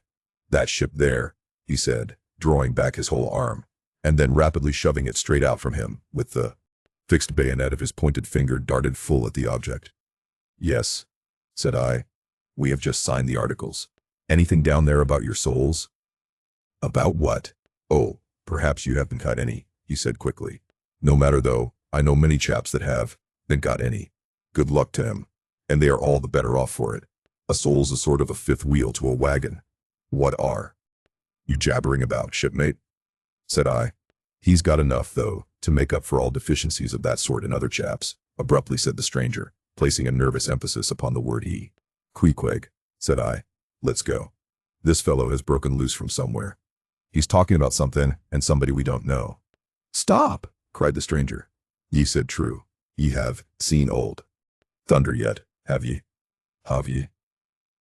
That ship there," he said, drawing back his whole arm, and then rapidly shoving it straight out from him, with the fixed bayonet of his pointed finger darted full at the object. "Yes," said I. "We have just signed the articles. Anything down there about your souls?" "About what? Oh, perhaps you haven't got any," he said quickly. "No matter though, I know many chaps that have, than got any. Good luck to 'em, and they are all the better off for it. A soul's a sort of a 5th wheel to a wagon." "What are you jabbering about, shipmate?" said I. "He's got enough, though, to make up for all deficiencies of that sort in other chaps," abruptly said the stranger, placing a nervous emphasis upon the word he. "Queequeg," said I, "let's go. This fellow has broken loose from somewhere. He's talking about something and somebody we don't know." "Stop!" cried the stranger. "Ye said true. Ye have seen old thunder yet, have ye?" "Have ye?"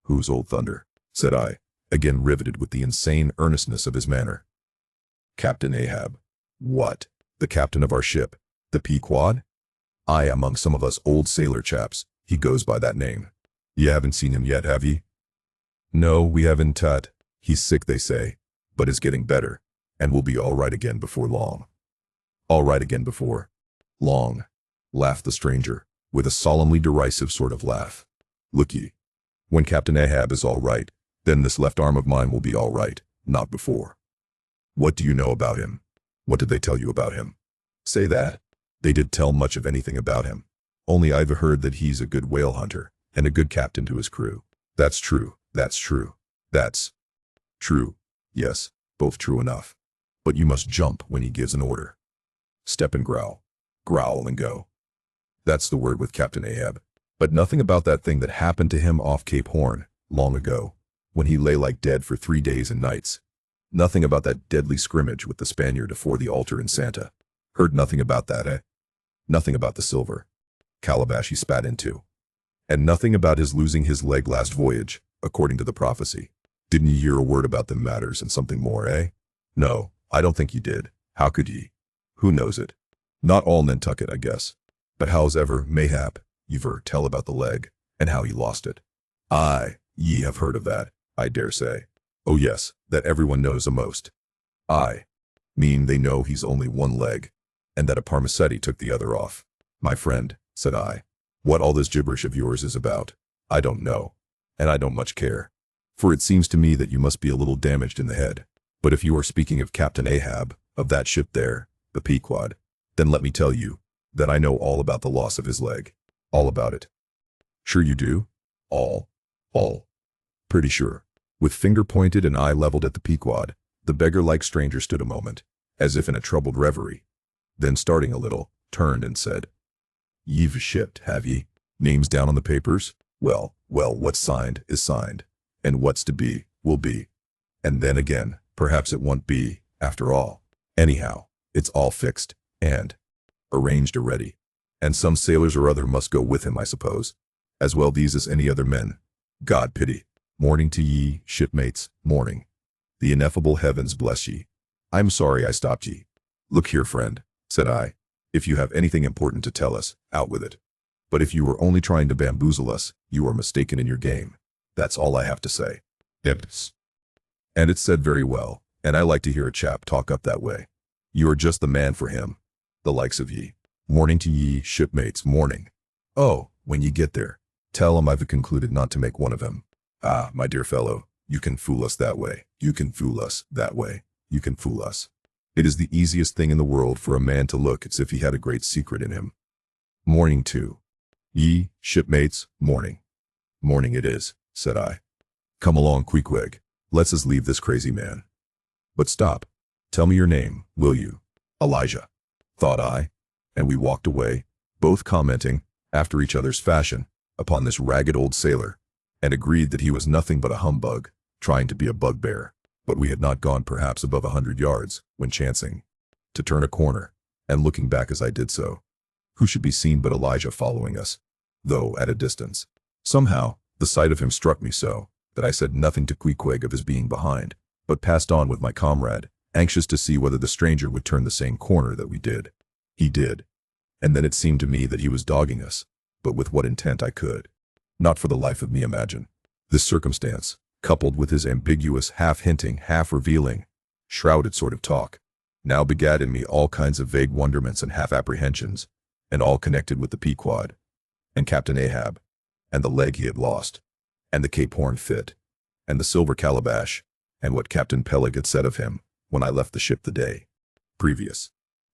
"Who's old thunder?" said I, again riveted with the insane earnestness of his manner. "Captain Ahab." "What? The captain of our ship, the Pequod?" "Aye, among some of us old sailor chaps, he goes by that name. Ye haven't seen him yet, have ye?" "No, we haven't, Tut. He's sick, they say, but is getting better, and will be all right again before long." "All right again before long," laughed the stranger, with a solemnly derisive sort of laugh. "Look ye, when Captain Ahab is all right, then this left arm of mine will be all right, not before." "What do you know about him? What did they tell you about him?" "Say that. They did tell much of anything about him. Only I've heard that he's a good whale hunter, and a good captain to his crew." "That's true, that's true, that's true. Yes, both true enough. But you must jump when he gives an order. Step and growl. Growl and go. That's the word with Captain Ahab. But nothing about that thing that happened to him off Cape Horn, long ago, when he lay like dead for 3 days and nights. Nothing about that deadly scrimmage with the Spaniard afore the altar in Santa. Heard nothing about that, eh? Nothing about the silver calabash he spat into. And nothing about his losing his leg last voyage, according to the prophecy. Didn't ye hear a word about them matters and something more, eh? No, I don't think ye did. How could ye? Who knows it? Not all Nantucket, I guess. But how's ever, mayhap, ye've heard tell about the leg, and how he lost it. Aye, ye have heard of that, I dare say. Oh yes, that everyone knows a most. Aye, mean they know he's only one leg, and that a Parmacetti took the other off. My friend, said I, what all this gibberish of yours is about, I don't know, and I don't much care. For it seems to me that you must be a little damaged in the head. But if you are speaking of Captain Ahab, of that ship there, the Pequod, then let me tell you that I know all about the loss of his leg. All about it. Sure you do? All. Pretty sure. With finger pointed and eye leveled at the Pequod, the beggar-like stranger stood a moment, as if in a troubled reverie. Then starting a little, turned and said, Ye've shipped, have ye? Names down on the papers? Well, what's signed is signed, and what's to be, will be. And then again, perhaps it won't be, after all. Anyhow, it's all fixed, and arranged already. And some sailors or other must go with him, I suppose. As well these as any other men. God pity. Morning to ye, shipmates, morning. The ineffable heavens bless ye. I'm sorry I stopped ye. Look here, friend, said I. If you have anything important to tell us, out with it. But if you were only trying to bamboozle us, you are mistaken in your game. That's all I have to say. Ips. And it's said very well, and I like to hear a chap talk up that way. You are just the man for him. The likes of ye. Morning to ye, shipmates, morning. Oh, when ye get there, tell him I've concluded not to make one of him. Ah, my dear fellow, you can fool us that way. You can fool us that way. You can fool us. It is the easiest thing in the world for a man to look as if he had a great secret in him. Morning too. Ye, shipmates, morning. Morning it is, said I. Come along, Queequeg. Let's us leave this crazy man. But stop. Tell me your name, will you? Elijah, thought I, and we walked away, both commenting, after each other's fashion, upon this ragged old sailor, and agreed that he was nothing but a humbug, trying to be a bugbear. But we had not gone perhaps above 100 yards, when chancing to turn a corner, and looking back as I did so, who should be seen but Elijah following us, though at a distance. Somehow, the sight of him struck me so, that I said nothing to Queequeg of his being behind, but passed on with my comrade, anxious to see whether the stranger would turn the same corner that we did. He did, and then it seemed to me that he was dogging us, but with what intent I could not for the life of me imagine. This circumstance, coupled with his ambiguous, half-hinting, half-revealing, shrouded sort of talk, now begat in me all kinds of vague wonderments and half-apprehensions, and all connected with the Pequod, and Captain Ahab, and the leg he had lost, and the Cape Horn fit, and the silver calabash, and what Captain Peleg had said of him when I left the ship the day previous,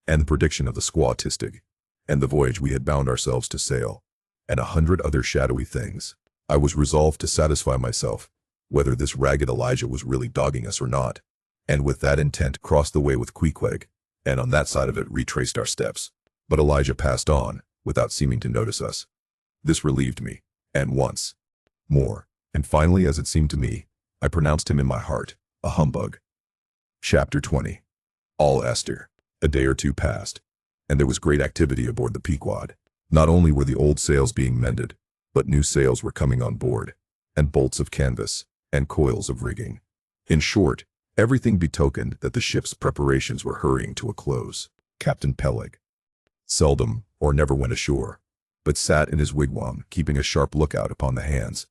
and the prediction of the squaw Tistig, and the voyage we had bound ourselves to sail, and 100 other shadowy things. I was resolved to satisfy myself whether this ragged Elijah was really dogging us or not, and with that intent crossed the way with Queequeg, and on that side of it retraced our steps. But Elijah passed on, without seeming to notice us. This relieved me, and once more, and finally, as it seemed to me, I pronounced him in my heart a humbug. Chapter 20. All Esther. A day or two passed, and there was great activity aboard the Pequod. Not only were the old sails being mended, but new sails were coming on board, and bolts of canvas, and coils of rigging. In short, everything betokened that the ship's preparations were hurrying to a close. Captain Peleg seldom or never went ashore, but sat in his wigwam keeping a sharp lookout upon the hands.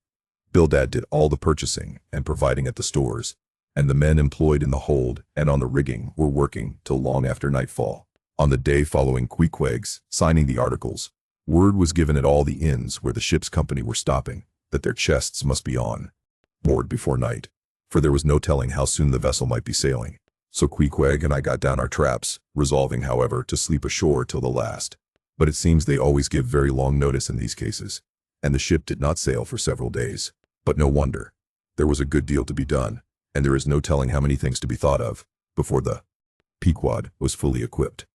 Bildad did all the purchasing and providing at the stores, and the men employed in the hold and on the rigging were working till long after nightfall. On the day following Queequeg's signing the articles, word was given at all the inns where the ship's company were stopping that their chests must be on board before night, for there was no telling how soon the vessel might be sailing. So Queequeg and I got down our traps, resolving, however, to sleep ashore till the last. But it seems they always give very long notice in these cases, and the ship did not sail for several days. But no wonder. There was a good deal to be done, and there is no telling how many things to be thought of, before the Pequod was fully equipped.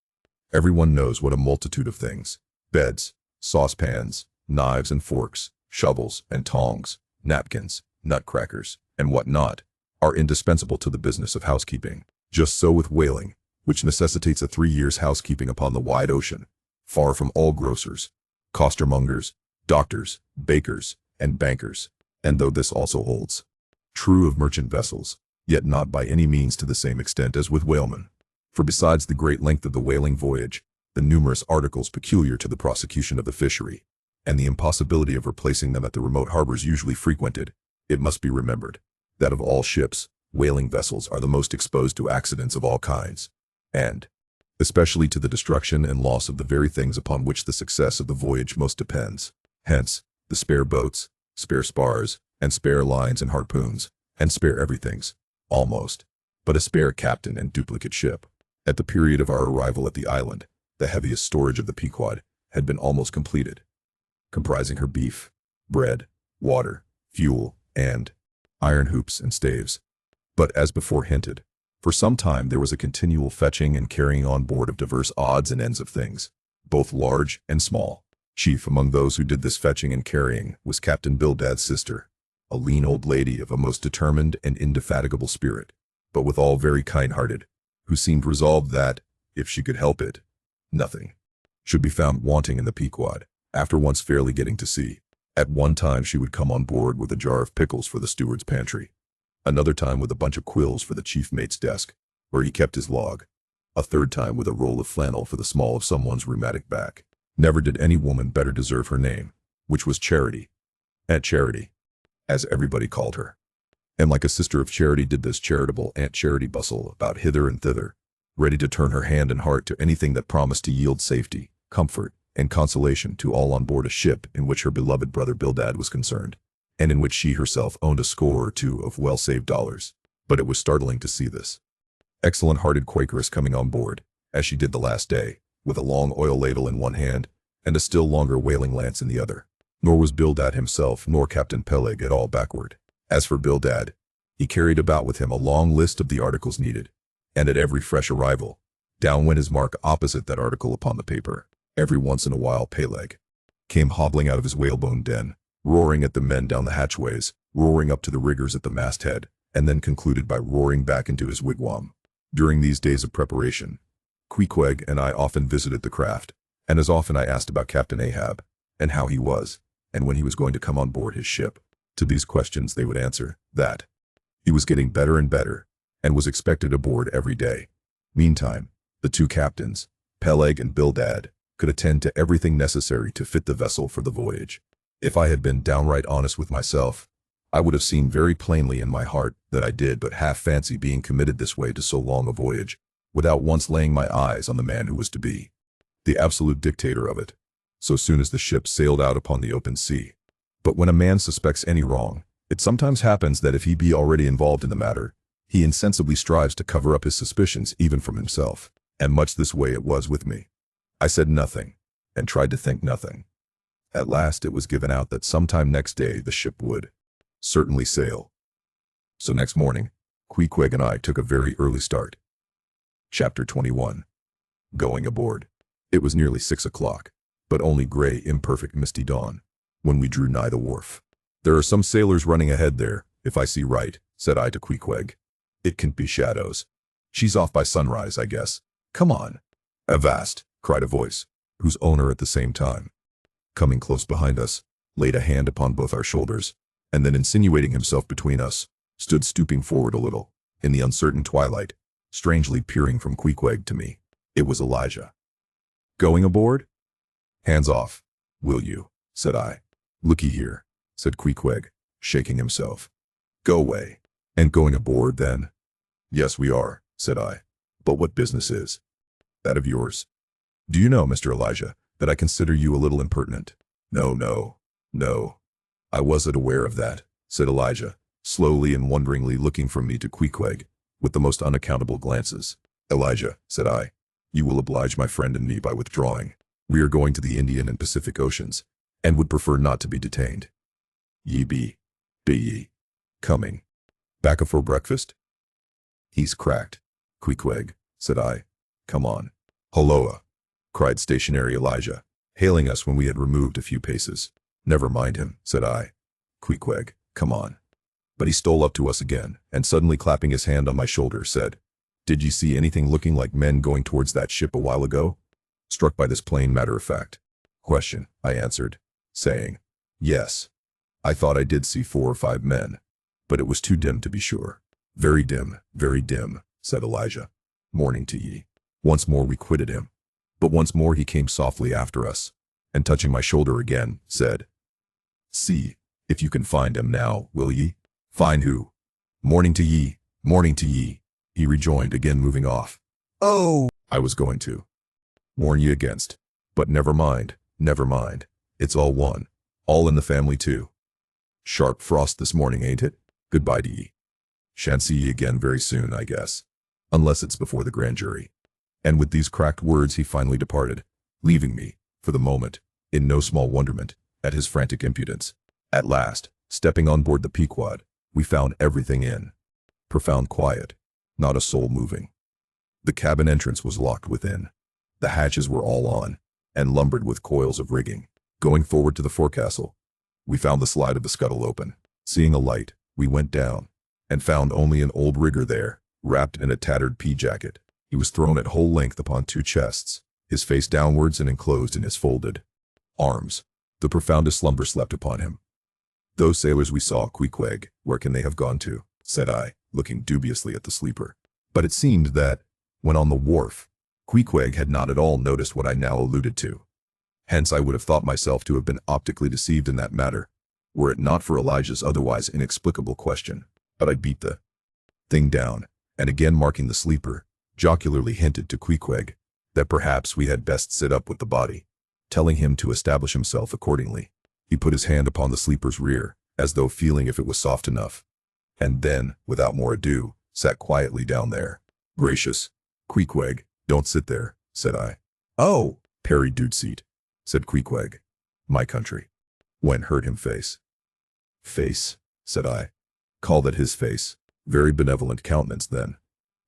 Everyone knows what a multitude of things, beds, saucepans, knives and forks, shovels and tongs, napkins, nutcrackers, and what not, are indispensable to the business of housekeeping. Just so with whaling, which necessitates a 3 years' housekeeping upon the wide ocean, far from all grocers, costermongers, doctors, bakers, and bankers. And though this also holds true of merchant vessels, yet not by any means to the same extent as with whalemen. For besides the great length of the whaling voyage, the numerous articles peculiar to the prosecution of the fishery, and the impossibility of replacing them at the remote harbors usually frequented, it must be remembered that of all ships, whaling vessels are the most exposed to accidents of all kinds, and especially to the destruction and loss of the very things upon which the success of the voyage most depends. Hence, the spare boats, spare spars, and spare lines and harpoons, and spare everythings, almost, but a spare captain and duplicate ship. At the period of our arrival at the island, the heaviest storage of the Pequod had been almost completed, comprising her beef, bread, water, fuel, and iron hoops and staves. But as before hinted, for some time there was a continual fetching and carrying on board of diverse odds and ends of things, both large and small. Chief among those who did this fetching and carrying was Captain Bildad's sister, a lean old lady of a most determined and indefatigable spirit, but withal very kind-hearted, who seemed resolved that, if she could help it, nothing should be found wanting in the Pequod. After once fairly getting to sea, at one time she would come on board with a jar of pickles for the steward's pantry, another time with a bunch of quills for the chief mate's desk, where he kept his log, a third time with a roll of flannel for the small of someone's rheumatic back. Never did any woman better deserve her name, which was Charity, Aunt Charity, as everybody called her. And like a sister of charity did this charitable Aunt Charity bustle about hither and thither, ready to turn her hand and heart to anything that promised to yield safety, comfort, and consolation to all on board a ship in which her beloved brother Bildad was concerned, and in which she herself owned a score or two of well-saved dollars. But it was startling to see this excellent-hearted Quakeress coming on board, as she did the last day, with a long oil ladle in one hand, and a still longer whaling lance in the other. Nor was Bildad himself nor Captain Peleg at all backward. As for Bildad, he carried about with him a long list of the articles needed, and at every fresh arrival, down went his mark opposite that article upon the paper. Every once in a while Peleg came hobbling out of his whalebone den, roaring at the men down the hatchways, roaring up to the riggers at the masthead, and then concluded by roaring back into his wigwam. During these days of preparation, Queequeg and I often visited the craft, and as often I asked about Captain Ahab, and how he was, and when he was going to come on board his ship. To these questions they would answer that he was getting better and better, and was expected aboard every day. Meantime, the two captains, Peleg and Bildad, could attend to everything necessary to fit the vessel for the voyage. If I had been downright honest with myself, I would have seen very plainly in my heart that I did but half fancy being committed this way to so long a voyage, without once laying my eyes on the man who was to be the absolute dictator of it, so soon as the ship sailed out upon the open sea. But when a man suspects any wrong, it sometimes happens that if he be already involved in the matter, he insensibly strives to cover up his suspicions even from himself, and much this way it was with me. I said nothing, and tried to think nothing. At last it was given out that sometime next day the ship would certainly sail. So next morning, Queequeg and I took a very early start. Chapter 21. Going aboard. It was nearly 6 o'clock, but only gray, imperfect, misty dawn, when we drew nigh the wharf. There are some sailors running ahead there, if I see right, said I to Queequeg. It can't be shadows. She's off by sunrise, I guess. Come on. Avast, cried a voice, whose owner at the same time, coming close behind us, laid a hand upon both our shoulders, and then insinuating himself between us, stood stooping forward a little, in the uncertain twilight, strangely peering from Queequeg to me. It was Elijah. Going aboard? Hands off, will you, said I. Looky here, said Queequeg, shaking himself. Go away. And going aboard, then? Yes, we are, said I. But what business is that of yours? Do you know, Mr. Elijah, that I consider you a little impertinent? No. I wasn't aware of that, said Elijah, slowly and wonderingly looking from me to Queequeg, with the most unaccountable glances. Elijah, said I, you will oblige my friend and me by withdrawing. We are going to the Indian and Pacific Oceans, and would prefer not to be detained. Be ye coming back afore breakfast? He's cracked, Queequeg, said I. Come on. Holloa, cried stationary Elijah, hailing us when we had removed a few paces. Never mind him, said I. Queequeg, come on. But he stole up to us again, and suddenly clapping his hand on my shoulder, said, Did you see anything looking like men going towards that ship a while ago? Struck by this plain matter-of-fact question, I answered, saying, Yes. I thought I did see 4 or 5 men, but it was too dim to be sure. Very dim, said Elijah. Morning to ye. Once more we quitted him, but once more he came softly after us, and touching my shoulder again, said, See, if you can find him now, will ye? Find who? Morning to ye, he rejoined, again moving off. Oh, I was going to warn you against. But never mind, never mind. It's all one. All in the family too. Sharp frost this morning, ain't it? Goodbye to ye. Shan't see ye again very soon, I guess. Unless it's before the grand jury. And with these cracked words he finally departed, leaving me, for the moment, in no small wonderment, at his frantic impudence. At last, stepping on board the Pequod, we found everything in profound quiet, not a soul moving. The cabin entrance was locked within. The hatches were all on, and lumbered with coils of rigging. Going forward to the forecastle, we found the slide of the scuttle open. Seeing a light, we went down, and found only an old rigger there, wrapped in a tattered pea jacket. He was thrown at whole length upon two chests, his face downwards and enclosed in his folded arms. The profoundest slumber slept upon him. Those sailors we saw, Queequeg, where can they have gone to? Said I, looking dubiously at the sleeper. But it seemed that, when on the wharf, Queequeg had not at all noticed what I now alluded to. Hence I would have thought myself to have been optically deceived in that matter, were it not for Elijah's otherwise inexplicable question. But I beat the thing down, and again marking the sleeper, jocularly hinted to Queequeg that perhaps we had best sit up with the body, telling him to establish himself accordingly. He put his hand upon the sleeper's rear, as though feeling if it was soft enough, and then, without more ado, sat quietly down there. Gracious, Queequeg, don't sit there, said I. Oh, Perry dude seat, said Queequeg. My country. When hurt him face. Face, said I. Call that his face. Very benevolent countenance then.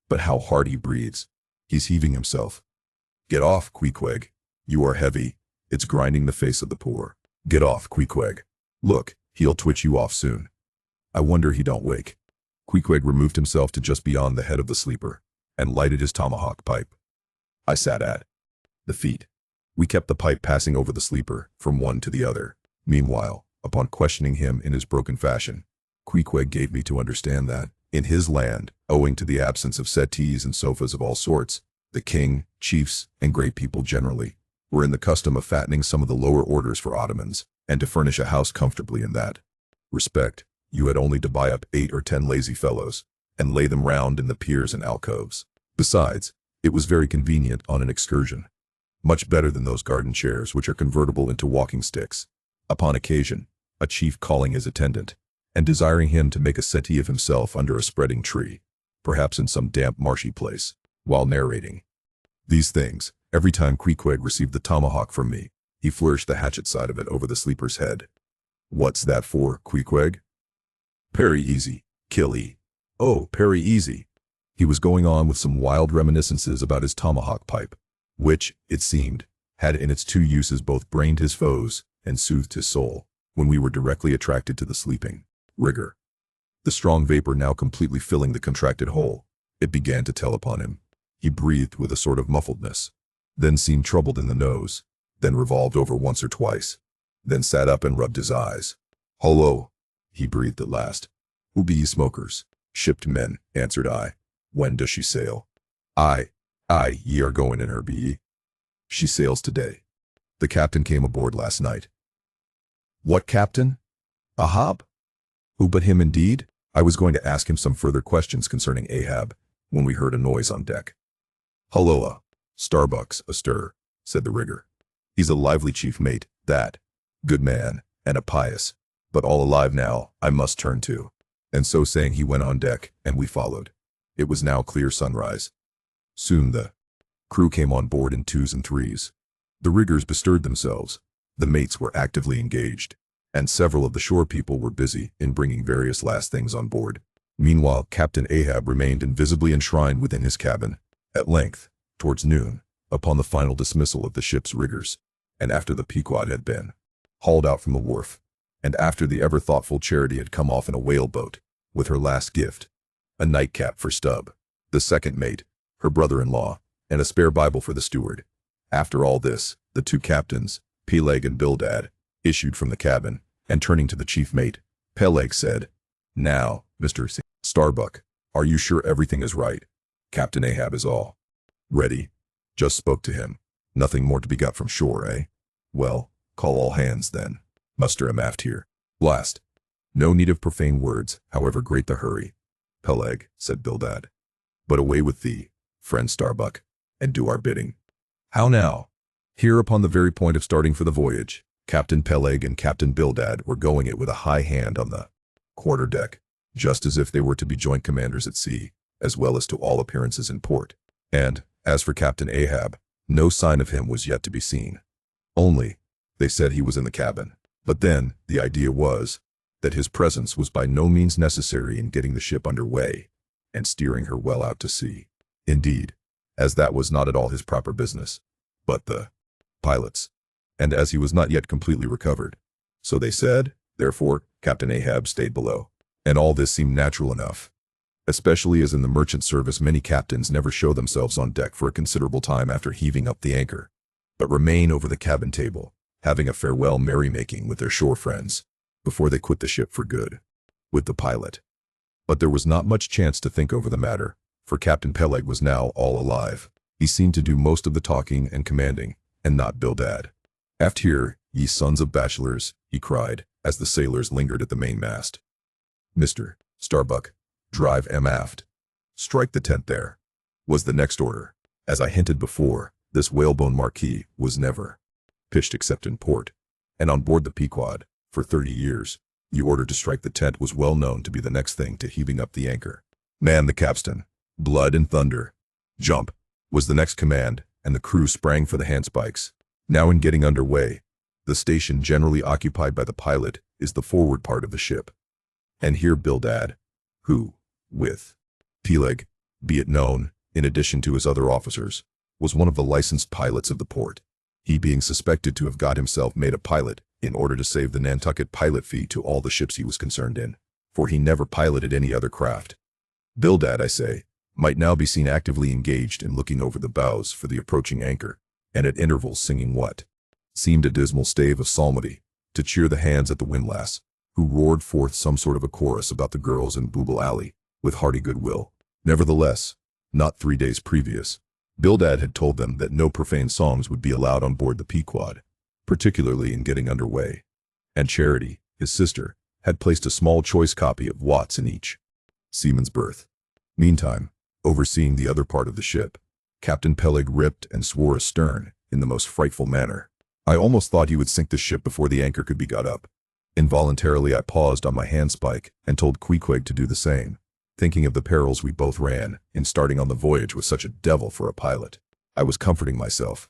But how hard he breathes. He's heaving himself. Get off, Queequeg. You are heavy. It's grinding the face of the poor. Get off, Queequeg. Look, he'll twitch you off soon. I wonder he don't wake. Queequeg removed himself to just beyond the head of the sleeper, and lighted his tomahawk pipe. I sat at the feet. We kept the pipe passing over the sleeper, from one to the other. Meanwhile, upon questioning him in his broken fashion, Queequeg gave me to understand that, in his land, owing to the absence of settees and sofas of all sorts, the king, chiefs, and great people generally, were in the custom of fattening some of the lower orders for ottomans, and to furnish a house comfortably in that respect, you had only to buy up 8 or 10 lazy fellows, and lay them round in the piers and alcoves. Besides, it was very convenient on an excursion. Much better than those garden chairs which are convertible into walking sticks. Upon occasion, a chief calling his attendant, and desiring him to make a settee of himself under a spreading tree, perhaps in some damp marshy place, while narrating these things, every time Queequeg received the tomahawk from me, he flourished the hatchet side of it over the sleeper's head. What's that for, Queequeg? Parry easy, kill ye. Oh, parry easy. He was going on with some wild reminiscences about his tomahawk pipe, which, it seemed, had in its two uses both brained his foes and soothed his soul, when we were directly attracted to the sleeping rigger. The strong vapor now completely filling the contracted hole, it began to tell upon him. He breathed with a sort of muffledness, then seemed troubled in the nose, then revolved over once or twice, then sat up and rubbed his eyes. Hullo, he breathed at last. Who be ye smokers? Shipped men, answered I. When does she sail? Aye, ye are going in her, be ye? She sails today. The captain came aboard last night. What captain? Ahab? Who but him indeed? I was going to ask him some further questions concerning Ahab, when we heard a noise on deck. Hulloa, Starbuck's astir, said the rigger. He's a lively chief mate, that. Good man, and a pious. But all alive now, I must turn to. And so saying he went on deck, and we followed. It was now clear sunrise. Soon the crew came on board in 2s and 3s. The riggers bestirred themselves, the mates were actively engaged, and several of the shore people were busy in bringing various last things on board. Meanwhile, Captain Ahab remained invisibly enshrined within his cabin. At length, towards noon, upon the final dismissal of the ship's riggers, and after the Pequod had been hauled out from the wharf, and after the ever-thoughtful Charity had come off in a whale-boat, with her last gift, a nightcap for Stubb, the second mate, her brother-in-law, and a spare Bible for the steward. After all this, the two captains, Peleg and Bildad, issued from the cabin, and turning to the chief mate, Peleg said, Now, Mr. Starbuck, are you sure everything is right? Captain Ahab is all ready. Just spoke to him. Nothing more to be got from shore, eh? Well, call all hands then. Muster 'em aft here. Blast. No need of profane words, however great the hurry. Peleg, said Bildad. But away with thee, friend Starbuck, and do our bidding. How now? Here upon the very point of starting for the voyage, Captain Peleg and Captain Bildad were going it with a high hand on the quarterdeck, just as if they were to be joint commanders at sea, as well as to all appearances in port. And, as for Captain Ahab, no sign of him was yet to be seen. Only, they said he was in the cabin. But then, the idea was that his presence was by no means necessary in getting the ship under way and steering her well out to sea. Indeed, as that was not at all his proper business, but the pilot's, and as he was not yet completely recovered. So they said, therefore, Captain Ahab stayed below. And all this seemed natural enough, especially as in the merchant service many captains never show themselves on deck for a considerable time after heaving up the anchor, but remain over the cabin table, having a farewell merrymaking with their shore friends, before they quit the ship for good, with the pilot. But there was not much chance to think over the matter, for Captain Peleg was now all alive. He seemed to do most of the talking and commanding, and not Bildad. "Aft here, ye sons of bachelors," he cried, as the sailors lingered at the mainmast. "Mr. Starbuck, drive aft. Strike the tent there," was the next order. As I hinted before, this whalebone marquee was never pitched except in port, and on board the Pequod, for 30 years, the order to strike the tent was well known to be the next thing to heaving up the anchor. "Man the capstan, blood and thunder. Jump," was the next command, and the crew sprang for the handspikes. Now in getting under way, the station generally occupied by the pilot is the forward part of the ship. And here Bildad, who, with Peleg, be it known, in addition to his other officers, was one of the licensed pilots of the port, he being suspected to have got himself made a pilot in order to save the Nantucket pilot fee to all the ships he was concerned in, for he never piloted any other craft. Bildad, I say, might now be seen actively engaged in looking over the bows for the approaching anchor, and at intervals singing what seemed a dismal stave of psalmody to cheer the hands at the windlass, who roared forth some sort of a chorus about the girls in Booble Alley, with hearty goodwill. Nevertheless, not 3 days previous, Bildad had told them that no profane songs would be allowed on board the Pequod, particularly in getting under way, and Charity, his sister, had placed a small choice copy of Watts in each seaman's berth. Meantime, overseeing the other part of the ship, Captain Peleg ripped and swore astern in the most frightful manner. I almost thought he would sink the ship before the anchor could be got up. Involuntarily I paused on my handspike and told Queequeg to do the same, thinking of the perils we both ran in starting on the voyage with such a devil for a pilot. I was comforting myself,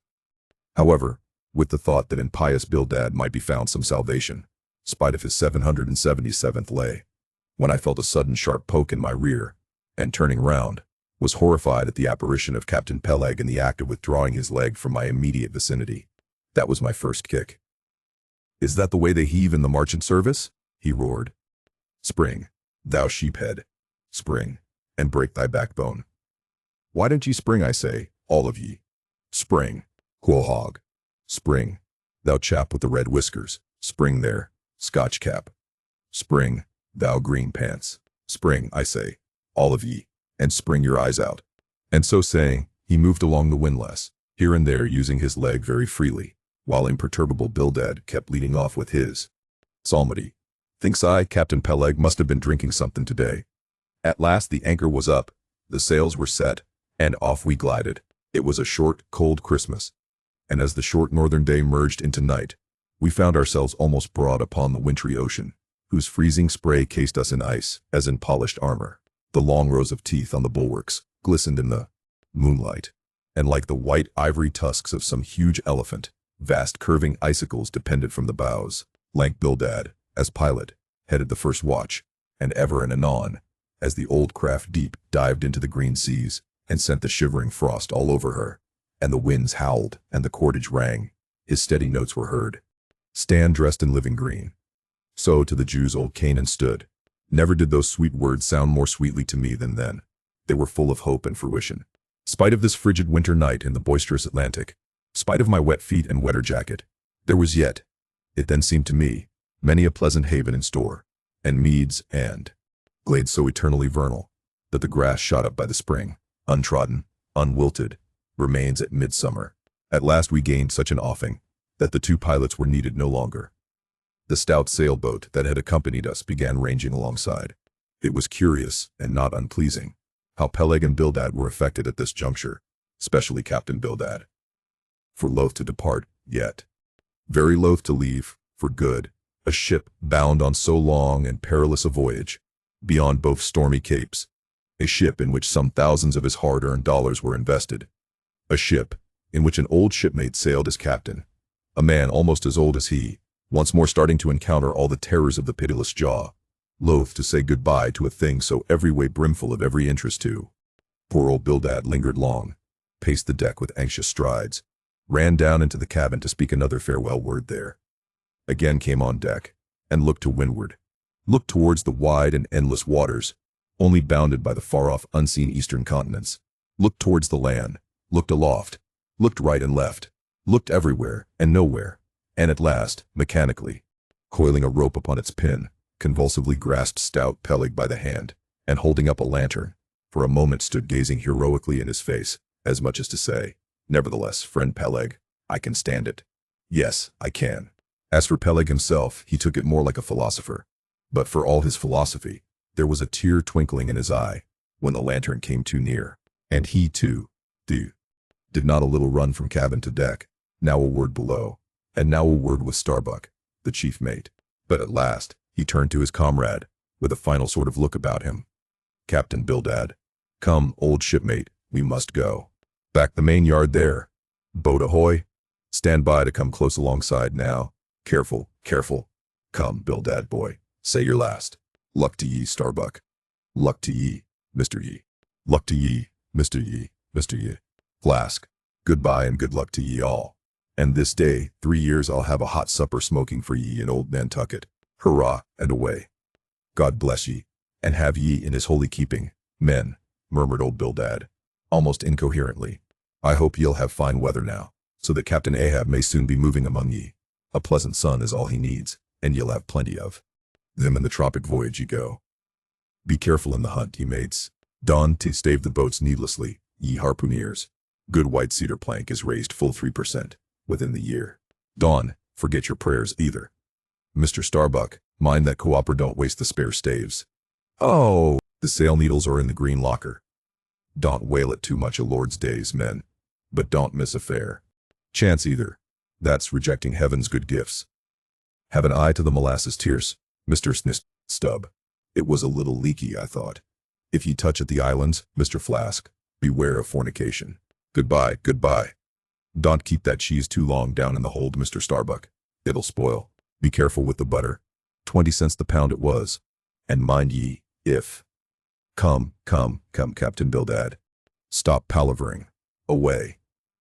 however, with the thought that in pious Bildad might be found some salvation, spite of his 777th lay, when I felt a sudden sharp poke in my rear, and turning round, was horrified at the apparition of Captain Peleg in the act of withdrawing his leg from my immediate vicinity. That was my first kick. "Is that the way they heave in the marchant service?" he roared. "Spring, thou sheephead. Spring, and break thy backbone. Why don't ye spring, I say, all of ye? Spring, quahog. Spring, thou chap with the red whiskers. Spring there, Scotch cap. Spring, thou green pants. Spring, I say, all of ye, and spring your eyes out." And so saying, he moved along the windlass, here and there using his leg very freely, while imperturbable Bildad kept leading off with his psalmody. Thinks I, Captain Peleg must have been drinking something today. At last the anchor was up, the sails were set, and off we glided. It was a short, cold Christmas, and as the short northern day merged into night, we found ourselves almost broad upon the wintry ocean, whose freezing spray cased us in ice, as in polished armor. The long rows of teeth on the bulwarks glistened in the moonlight, and like the white ivory tusks of some huge elephant, vast curving icicles depended from the bows. Lank Bildad, as pilot, headed the first watch, and ever and anon, as the old craft deep dived into the green seas, and sent the shivering frost all over her, and the winds howled, and the cordage rang, his steady notes were heard. Stand dressed in living green. So to the Jews old Canaan stood. Never did those sweet words sound more sweetly to me than then. They were full of hope and fruition. Spite of this frigid winter night in the boisterous Atlantic, spite of my wet feet and wetter jacket, there was yet, it then seemed to me, many a pleasant haven in store, and meads and glades so eternally vernal, that the grass shot up by the spring, untrodden, unwilted, remains at midsummer. At last we gained such an offing, that the two pilots were needed no longer. The stout sailboat that had accompanied us began ranging alongside. It was curious, and not unpleasing, how Peleg and Bildad were affected at this juncture, especially Captain Bildad. For loath to depart, yet very loath to leave, for good, a ship bound on so long and perilous a voyage, beyond both stormy capes, a ship in which some thousands of his hard-earned dollars were invested, a ship in which an old shipmate sailed as captain, a man almost as old as he, once more starting to encounter all the terrors of the pitiless jaw, loath to say goodbye to a thing so every way brimful of every interest too. Poor old Bildad lingered long, paced the deck with anxious strides, ran down into the cabin to speak another farewell word there, again came on deck, and looked to windward, looked towards the wide and endless waters, only bounded by the far-off unseen eastern continents, looked towards the land, looked aloft, looked right and left, looked everywhere and nowhere, and at last, mechanically, coiling a rope upon its pin, convulsively grasped stout Peleg by the hand, and holding up a lantern, for a moment stood gazing heroically in his face, as much as to say, "Nevertheless, friend Peleg, I can stand it. Yes, I can." As for Peleg himself, he took it more like a philosopher. But for all his philosophy, there was a tear twinkling in his eye when the lantern came too near, and he too, did not a little run from cabin to deck, now a word below, and now a word with Starbuck, the chief mate. But at last, he turned to his comrade, with a final sort of look about him. "Captain Bildad, come, old shipmate, we must go. Back the main yard there. Boat ahoy. Stand by to come close alongside now. Careful, careful. Come, Bildad boy, say your last. Luck to ye, Starbuck. Luck to ye, Mr. Ye. Luck to ye, Mr. Ye, Mr. Ye. Flask, goodbye and good luck to ye all. And this day, 3 years I'll have a hot supper smoking for ye in old Nantucket. Hurrah, and away. God bless ye, and have ye in his holy keeping, men," murmured old Bildad, almost incoherently. "I hope ye'll have fine weather now, so that Captain Ahab may soon be moving among ye. A pleasant sun is all he needs, and ye'll have plenty of them in the tropic voyage ye go. Be careful in the hunt, ye mates. Don to stave the boats needlessly, ye harpooneers. Good white cedar plank is raised full 3% within the year. Don, forget your prayers either. Mr. Starbuck, mind that cooper don't waste the spare staves. Oh, the sail needles are in the green locker. Don't whale it too much a Lord's days, men, but don't miss a fair chance either. That's rejecting heaven's good gifts. Have an eye to the molasses tierce, Mr. Stub. It was a little leaky, I thought. If ye touch at the islands, Mr. Flask, beware of fornication. Goodbye, goodbye. Don't keep that cheese too long down in the hold, Mr. Starbuck. It'll spoil. Be careful with the butter. 20 cents the pound it was. And mind ye, if... Come, Captain Bildad. Stop palavering. Away."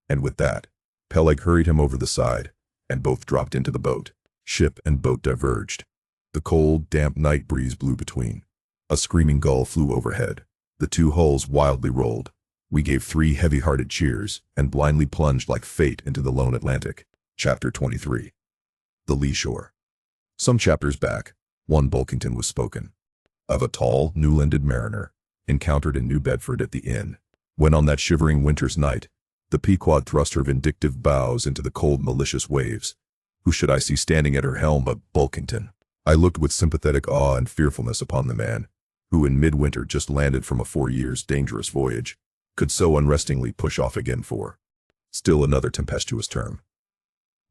And with that, Peleg hurried him over the side, and both dropped into the boat. Ship and boat diverged. The cold, damp night breeze blew between. A screaming gull flew overhead. The two hulls wildly rolled. We gave 3 heavy-hearted cheers, and blindly plunged like fate into the lone Atlantic. Chapter 23. The Lee Shore. Some chapters back, one Bulkington was spoken of, a tall, Newlanded mariner, encountered in New Bedford at the inn, when on that shivering winter's night, the Pequod thrust her vindictive bows into the cold, malicious waves. Who should I see standing at her helm but Bulkington? I looked with sympathetic awe and fearfulness upon the man, who in midwinter just landed from a 4 years' dangerous voyage, could so unrestingly push off again for still another tempestuous term.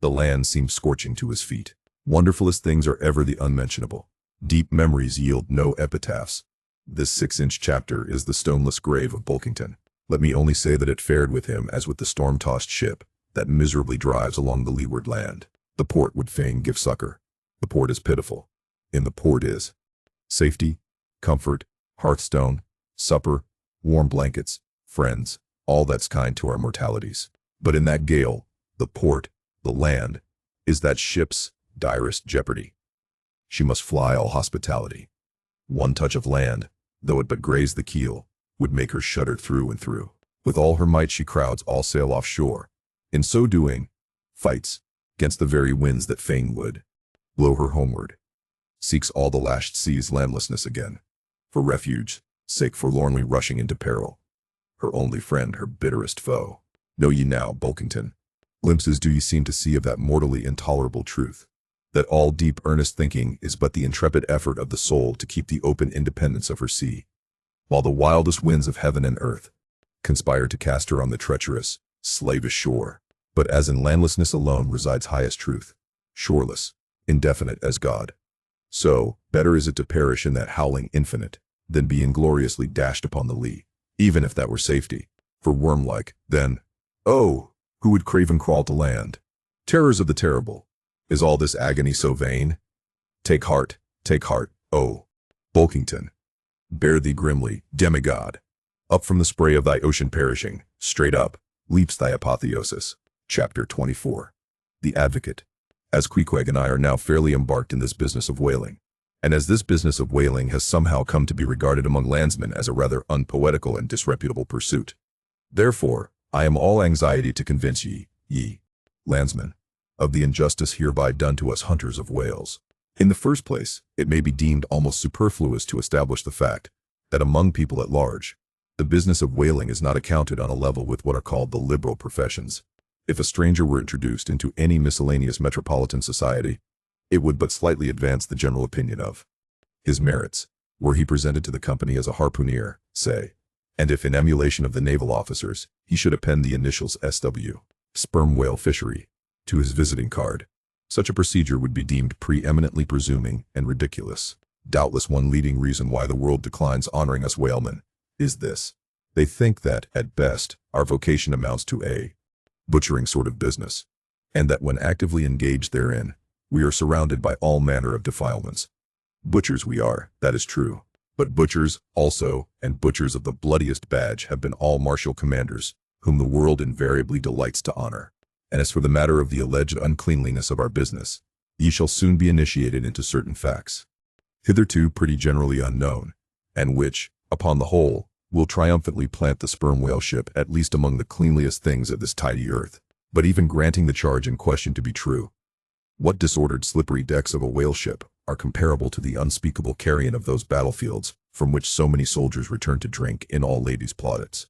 The land seemed scorching to his feet. Wonderfulest things are ever the unmentionable. Deep memories yield no epitaphs. This 6-inch chapter is the stoneless grave of Bulkington. Let me only say that it fared with him as with the storm-tossed ship that miserably drives along the leeward land. The port would fain give succor. The port is pitiful. In the port is safety, comfort, hearthstone, supper, warm blankets, friends, all that's kind to our mortalities. But in that gale, the port, the land, is that ship's direst jeopardy. She must fly all hospitality. One touch of land, though it but graze the keel, would make her shudder through and through. With all her might she crowds all sail offshore. In so doing, fights against the very winds that fain would blow her homeward. Seeks all the lashed sea's landlessness again. For refuge, sake forlornly rushing into peril. Her only friend, her bitterest foe. Know ye now, Bulkington, glimpses do ye seem to see of that mortally intolerable truth, that all deep earnest thinking is but the intrepid effort of the soul to keep the open independence of her sea, while the wildest winds of heaven and earth conspired to cast her on the treacherous, slavish shore. But as in landlessness alone resides highest truth, shoreless, indefinite as God. So, better is it to perish in that howling infinite, than be ingloriously dashed upon the lee, even if that were safety. For worm-like, then, oh, who would crave and crawl to land? Terrors of the terrible, is all this agony so vain? Take heart, oh, Bulkington. Bear thee grimly, demigod. Up from the spray of thy ocean perishing, straight up, leaps thy apotheosis. Chapter 24. The Advocate. As Queequeg and I are now fairly embarked in this business of whaling, and as this business of whaling has somehow come to be regarded among landsmen as a rather unpoetical and disreputable pursuit, therefore, I am all anxiety to convince ye, landsmen, of the injustice hereby done to us hunters of whales. In the first place, it may be deemed almost superfluous to establish the fact that among people at large, the business of whaling is not accounted on a level with what are called the liberal professions. If a stranger were introduced into any miscellaneous metropolitan society, it would but slightly advance the general opinion of his merits, were he presented to the company as a harpooner, say, and if in emulation of the naval officers, he should append the initials SW, sperm whale fishery, to his visiting card. Such a procedure would be deemed preeminently presuming and ridiculous. Doubtless one leading reason why the world declines honoring us whalemen is this. They think that, at best, our vocation amounts to a butchering sort of business, and that when actively engaged therein, we are surrounded by all manner of defilements. Butchers we are, that is true, but butchers also, and butchers of the bloodiest badge, have been all martial commanders, whom the world invariably delights to honor. And as for the matter of the alleged uncleanliness of our business, ye shall soon be initiated into certain facts, hitherto pretty generally unknown, and which, upon the whole, will triumphantly plant the sperm whale ship at least among the cleanliest things of this tidy earth. But even granting the charge in question to be true, what disordered slippery decks of a whale ship are comparable to the unspeakable carrion of those battlefields from which so many soldiers return to drink in all ladies' plaudits?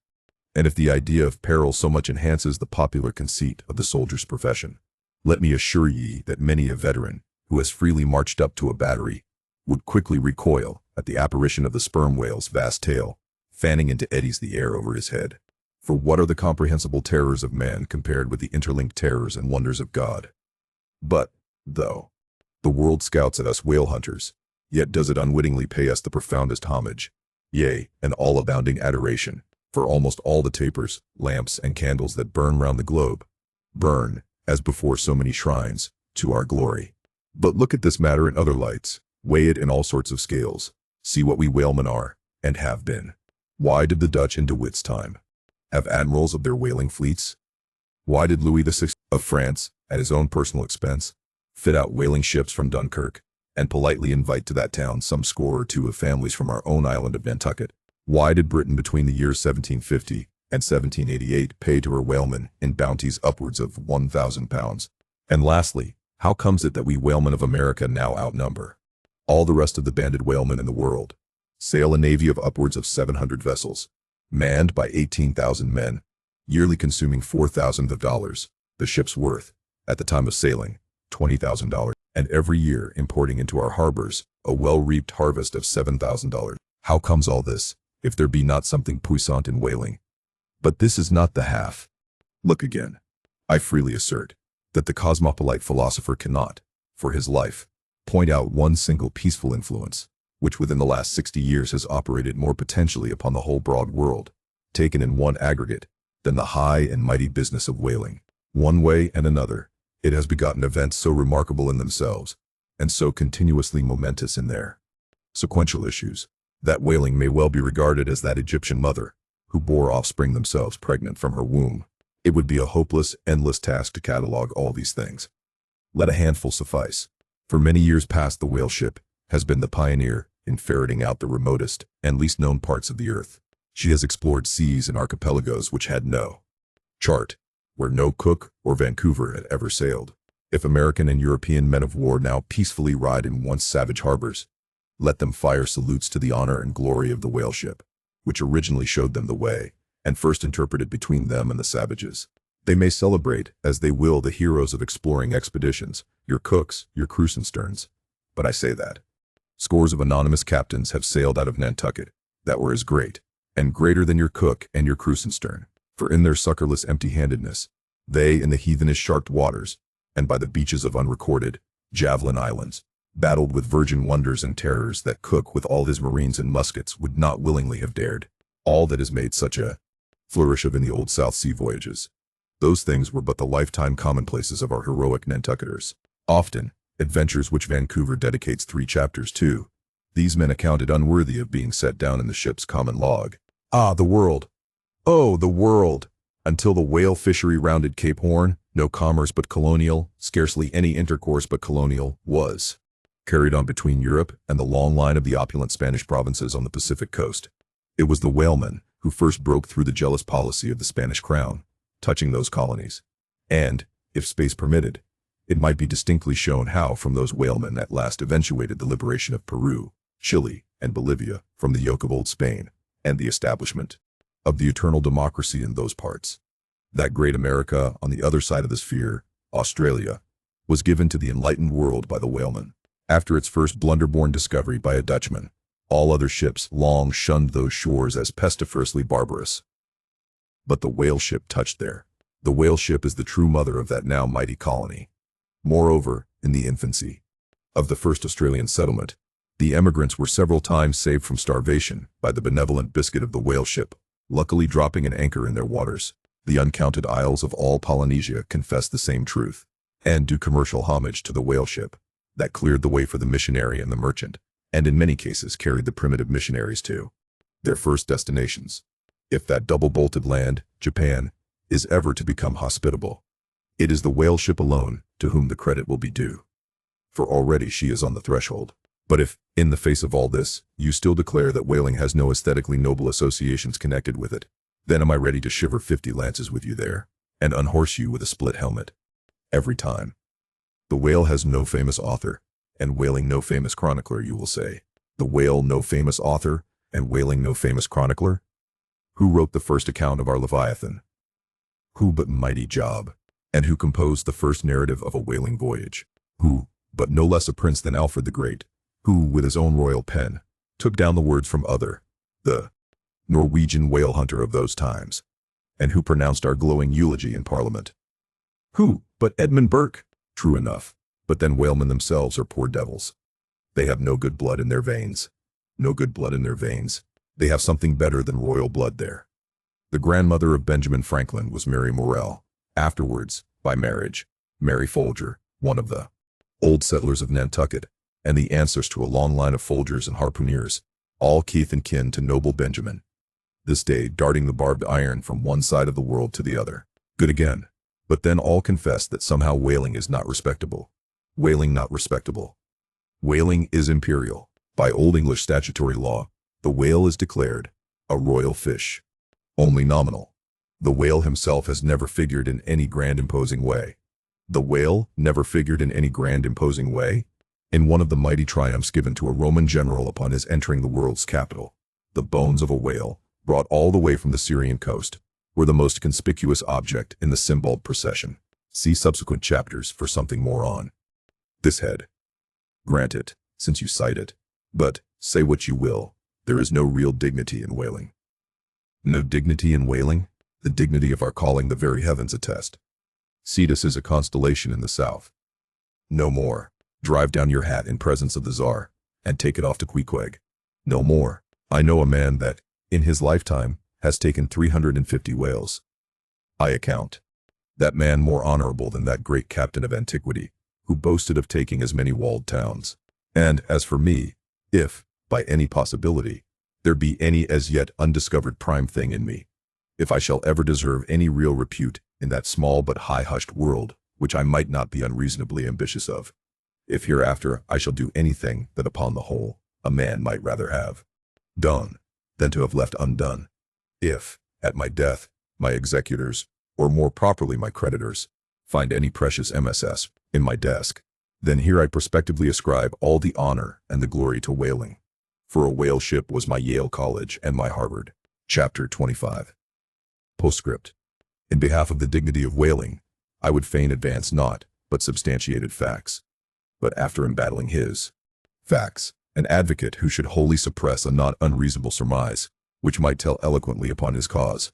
And if the idea of peril so much enhances the popular conceit of the soldier's profession, let me assure ye that many a veteran, who has freely marched up to a battery, would quickly recoil at the apparition of the sperm whale's vast tail, fanning into eddies the air over his head. For what are the comprehensible terrors of man compared with the interlinked terrors and wonders of God? But, though the world scouts at us whale hunters, yet does it unwittingly pay us the profoundest homage, yea, and all-abounding adoration, for almost all the tapers, lamps, and candles that burn round the globe, burn, as before so many shrines, to our glory. But look at this matter in other lights, weigh it in all sorts of scales, see what we whalemen are, and have been. Why did the Dutch in De Witt's time have admirals of their whaling fleets? Why did Louis VI of France, at his own personal expense, fit out whaling ships from Dunkirk, and politely invite to that town some score or two of families from our own island of Nantucket? Why did Britain between the years 1750 and 1788 pay to her whalemen in bounties upwards of £1,000? And lastly, how comes it that we whalemen of America now outnumber all the rest of the banded whalemen in the world, sail a navy of upwards of 700 vessels, manned by 18,000 men, yearly consuming $4,000, the ship's worth, at the time of sailing, $20,000, and every year importing into our harbors a well-reaped harvest of $7,000? How comes all this, if there be not something puissant in whaling? But this is not the half. Look again. I freely assert that the cosmopolite philosopher cannot, for his life, point out one single peaceful influence, which within the last 60 years has operated more potentially upon the whole broad world, taken in one aggregate, than the high and mighty business of whaling. One way and another, it has begotten events so remarkable in themselves, and so continuously momentous in their sequential issues, that whaling may well be regarded as that Egyptian mother, who bore offspring themselves pregnant from her womb. It would be a hopeless, endless task to catalogue all these things. Let a handful suffice. For many years past the whale ship has been the pioneer in ferreting out the remotest and least known parts of the earth. She has explored seas and archipelagos which had no chart, where no Cook or Vancouver had ever sailed. If American and European men of war now peacefully ride in once savage harbors, let them fire salutes to the honor and glory of the whale ship, which originally showed them the way, and first interpreted between them and the savages. They may celebrate, as they will, the heroes of exploring expeditions, your Cooks, your Krusensterns. But I say that scores of anonymous captains have sailed out of Nantucket that were as great, and greater than your cook and your cruisenstern. For in their succorless empty-handedness, they in the heathenish sharked waters, and by the beaches of unrecorded, javelin islands, battled with virgin wonders and terrors that Cook with all his marines and muskets would not willingly have dared. All that has made such a flourish of in the old South Sea voyages. Those things were but the lifetime commonplaces of our heroic Nantucketers. Often, adventures which Vancouver dedicates 3 chapters to, these men accounted unworthy of being set down in the ship's common log. Ah, the world! Oh, the world! Until the whale fishery rounded Cape Horn, no commerce but colonial, scarcely any intercourse but colonial, was carried on between Europe and the long line of the opulent Spanish provinces on the Pacific coast. It was the whalemen who first broke through the jealous policy of the Spanish crown, touching those colonies. And, if space permitted, it might be distinctly shown how from those whalemen at last eventuated the liberation of Peru, Chile, and Bolivia from the yoke of old Spain, and the establishment of the eternal democracy in those parts. That great America on the other side of the sphere, Australia, was given to the enlightened world by the whalemen. After its first blunder-born discovery by a Dutchman, all other ships long shunned those shores as pestiferously barbarous. But the whale ship touched there. The whale ship is the true mother of that now mighty colony. Moreover, in the infancy of the first Australian settlement, the emigrants were several times saved from starvation by the benevolent biscuit of the whale ship, luckily dropping an anchor in their waters. The uncounted isles of all Polynesia confess the same truth, and do commercial homage to the whale ship that cleared the way for the missionary and the merchant, and in many cases carried the primitive missionaries to their first destinations. If that double-bolted land, Japan, is ever to become hospitable, it is the whale ship alone to whom the credit will be due. For already she is on the threshold. But if, in the face of all this, you still declare that whaling has no aesthetically noble associations connected with it, then am I ready to shiver 50 lances with you there, and unhorse you with a split helmet. Every time. The whale has no famous author, and whaling no famous chronicler, you will say. The whale no famous author, and whaling no famous chronicler? Who wrote the first account of our Leviathan? Who but mighty Job? And who composed the first narrative of a whaling voyage? Who, but no less a prince than Alfred the Great, who, with his own royal pen, took down the words from other, the Norwegian whale hunter of those times, and who pronounced our glowing eulogy in Parliament? Who but Edmund Burke? True enough, but then whalemen themselves are poor devils. They have no good blood in their veins. No good blood in their veins. They have something better than royal blood there. The grandmother of Benjamin Franklin was Mary Morrell, afterwards, by marriage, Mary Folger, one of the old settlers of Nantucket, and the ancestor to a long line of Folgers and harpooneers, all kith and kin to noble Benjamin, this day darting the barbed iron from one side of the world to the other. Good again. But then all confess that somehow whaling is not respectable. Whaling not respectable. Whaling is imperial. By Old English statutory law, the whale is declared a royal fish. Only nominal. The whale himself has never figured in any grand imposing way. The whale never figured in any grand imposing way? In one of the mighty triumphs given to a Roman general upon his entering the world's capital, the bones of a whale, brought all the way from the Syrian coast, were the most conspicuous object in the symboled procession. See subsequent chapters for something more on this head. Grant it, since you cite it. But, say what you will, there is no real dignity in whaling. No dignity in whaling? The dignity of our calling the very heavens attest. Cetus is a constellation in the south. No more. Drive down your hat in presence of the Tsar, and take it off to Queequeg. No more. I know a man that, in his lifetime, has taken 350 whales. I account that man more honorable than that great captain of antiquity, who boasted of taking as many walled towns. And as for me, if, by any possibility, there be any as yet undiscovered prime thing in me, if I shall ever deserve any real repute in that small but high-hushed world, which I might not be unreasonably ambitious of, if hereafter I shall do anything that upon the whole a man might rather have done than to have left undone, if, at my death, my executors, or more properly my creditors, find any precious MSS in my desk, then here I prospectively ascribe all the honor and the glory to whaling. For a whale ship was my Yale College and my Harvard. Chapter 25. Postscript. In behalf of the dignity of whaling, I would fain advance not, but substantiated facts. But after embattling his facts, an advocate who should wholly suppress a not unreasonable surmise, which might tell eloquently upon his cause.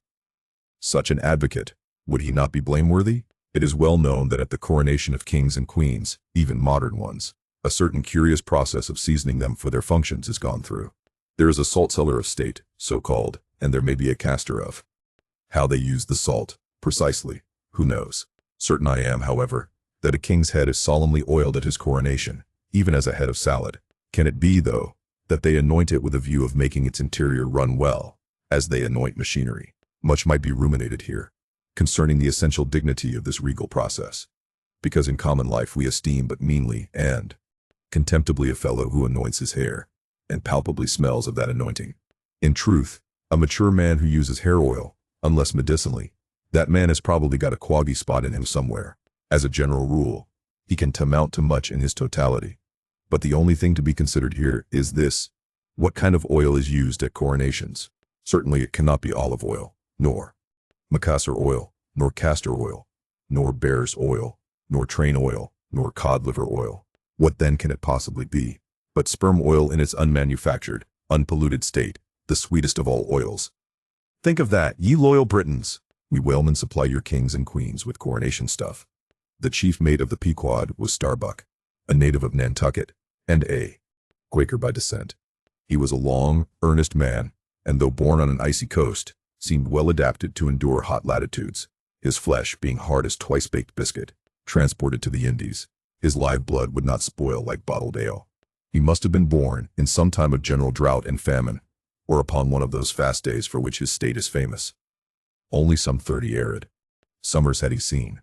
Such an advocate, would he not be blameworthy? It is well known that at the coronation of kings and queens, even modern ones, a certain curious process of seasoning them for their functions is gone through. There is a salt cellar of state, so called, and there may be a caster of. How they use the salt, precisely, who knows? Certain I am, however, that a king's head is solemnly oiled at his coronation, even as a head of salad. Can it be, though, that they anoint it with a view of making its interior run well, as they anoint machinery? Much might be ruminated here, concerning the essential dignity of this regal process, because in common life we esteem but meanly and contemptibly a fellow who anoints his hair, and palpably smells of that anointing. In truth, a mature man who uses hair oil, unless medicinally, that man has probably got a quaggy spot in him somewhere. As a general rule, he can amount to much in his totality. But the only thing to be considered here is this: what kind of oil is used at coronations? Certainly it cannot be olive oil, nor macassar oil, nor castor oil, nor bear's oil, nor train oil, nor cod liver oil. What then can it possibly be but sperm oil in its unmanufactured, unpolluted state, the sweetest of all oils? Think of that, ye loyal Britons! We whalemen supply your kings and queens with coronation stuff. The chief mate of the Pequod was Starbuck, a native of Nantucket, and a Quaker by descent. He was a long, earnest man, and though born on an icy coast, seemed well adapted to endure hot latitudes, his flesh being hard as twice-baked biscuit. Transported to the Indies, his live blood would not spoil like bottled ale. He must have been born in some time of general drought and famine, or upon one of those fast days for which his state is famous. Only some 30 arid summers had he seen.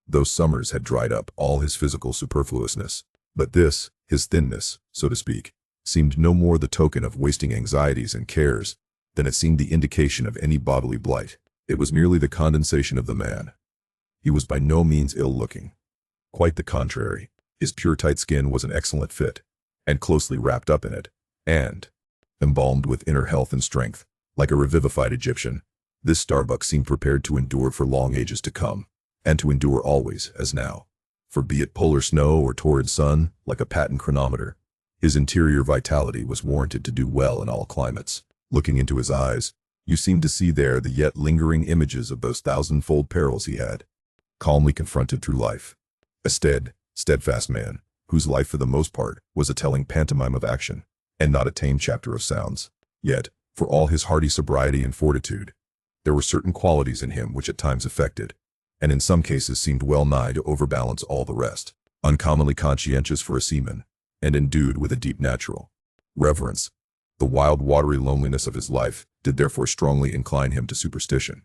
Those summers had dried up all his physical superfluousness, but this, his thinness, so to speak, seemed no more the token of wasting anxieties and cares than it seemed the indication of any bodily blight. It was merely the condensation of the man. He was by no means ill-looking. Quite the contrary. His pure tight skin was an excellent fit, and closely wrapped up in it, and embalmed with inner health and strength, like a revivified Egyptian. This Starbuck seemed prepared to endure for long ages to come, and to endure always, as now. For be it polar snow or torrid sun, like a patent chronometer, his interior vitality was warranted to do well in all climates. Looking into his eyes, you seemed to see there the yet lingering images of those thousand-fold perils he had calmly confronted through life. A steadfast man, whose life for the most part was a telling pantomime of action, and not a tame chapter of sounds. Yet, for all his hardy sobriety and fortitude, there were certain qualities in him which at times affected, and in some cases seemed well nigh to overbalance all the rest. Uncommonly conscientious for a seaman, and endued with a deep natural reverence, the wild watery loneliness of his life did therefore strongly incline him to superstition.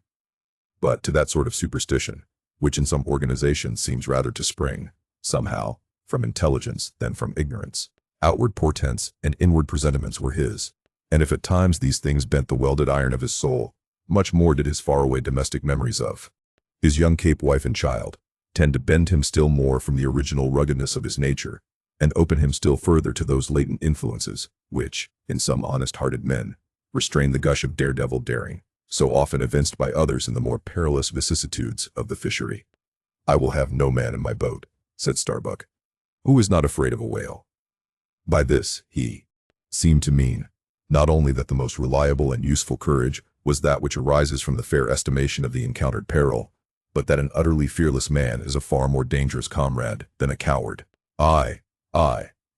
But to that sort of superstition, which in some organizations seems rather to spring, somehow, from intelligence than from ignorance. Outward portents and inward presentiments were his, and if at times these things bent the welded iron of his soul, much more did his faraway domestic memories of his young Cape wife and child tend to bend him still more from the original ruggedness of his nature, and open him still further to those latent influences, which, in some honest-hearted men, restrain the gush of daredevil daring, so often evinced by others in the more perilous vicissitudes of the fishery. "I will have no man in my boat," said Starbuck, "who is not afraid of a whale." By this, he seemed to mean, not only that the most reliable and useful courage was that which arises from the fair estimation of the encountered peril, but that an utterly fearless man is a far more dangerous comrade than a coward. "Aye,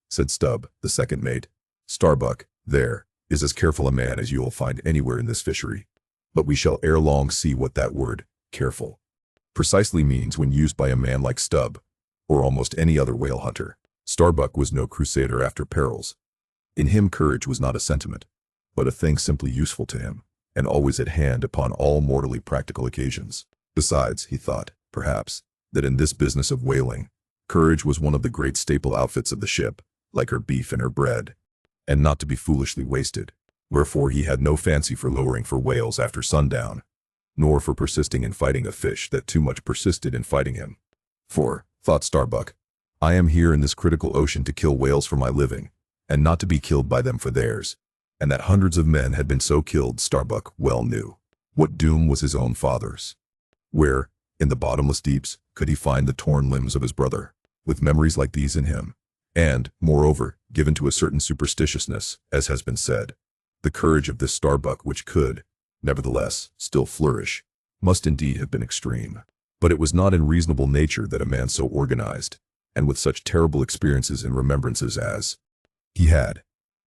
said Stubb, the second mate. "Starbuck, there, is as careful a man as you will find anywhere in this fishery. But we shall ere long see what that word, careful, precisely means when used by a man like Stubb, or almost any other whale hunter." Starbuck was no crusader after perils. In him courage was not a sentiment, but a thing simply useful to him, and always at hand upon all mortally practical occasions. Besides, he thought, perhaps, that in this business of whaling, courage was one of the great staple outfits of the ship, like her beef and her bread, and not to be foolishly wasted. Wherefore he had no fancy for lowering for whales after sundown, nor for persisting in fighting a fish that too much persisted in fighting him. "For," thought Starbuck, "I am here in this critical ocean to kill whales for my living, and not to be killed by them for theirs." And that hundreds of men had been so killed Starbuck well knew. What doom was his own father's? Where, in the bottomless deeps, could he find the torn limbs of his brother? With memories like these in him, and, moreover, given to a certain superstitiousness, as has been said, The courage of this Starbuck, which could, nevertheless, still flourish, must indeed have been extreme. But it was not in reasonable nature that a man so organized, and with such terrible experiences and remembrances as he had.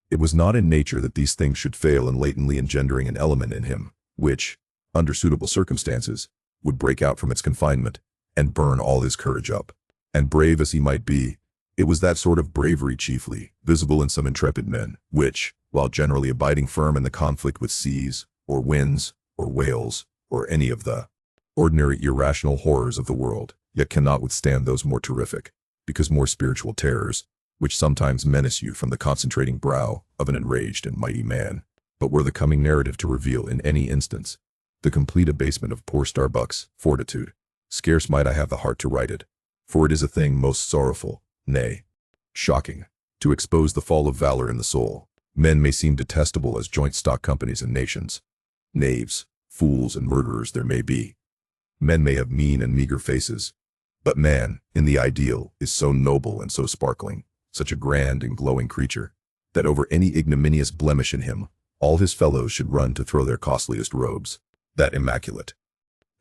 It was not in nature that these things should fail in latently engendering an element in him, which, under suitable circumstances, would break out from its confinement, and burn all his courage up. And brave as he might be, it was that sort of bravery chiefly, visible in some intrepid men, which, while generally abiding firm in the conflict with seas, or winds, or whales, or any of the ordinary irrational horrors of the world, yet cannot withstand those more terrific, because more spiritual terrors, which sometimes menace you from the concentrating brow of an enraged and mighty man, but were the coming narrative to reveal in any instance the complete abasement of poor Starbuck's fortitude. Scarce might I have the heart to write it, for it is a thing most sorrowful, nay, shocking, to expose the fall of valor in the soul. Men may seem detestable as joint stock companies and nations. Knaves, fools, and murderers there may be. Men may have mean and meager faces. But man, in the ideal, is so noble and so sparkling, such a grand and glowing creature, that over any ignominious blemish in him, all his fellows should run to throw their costliest robes. That immaculate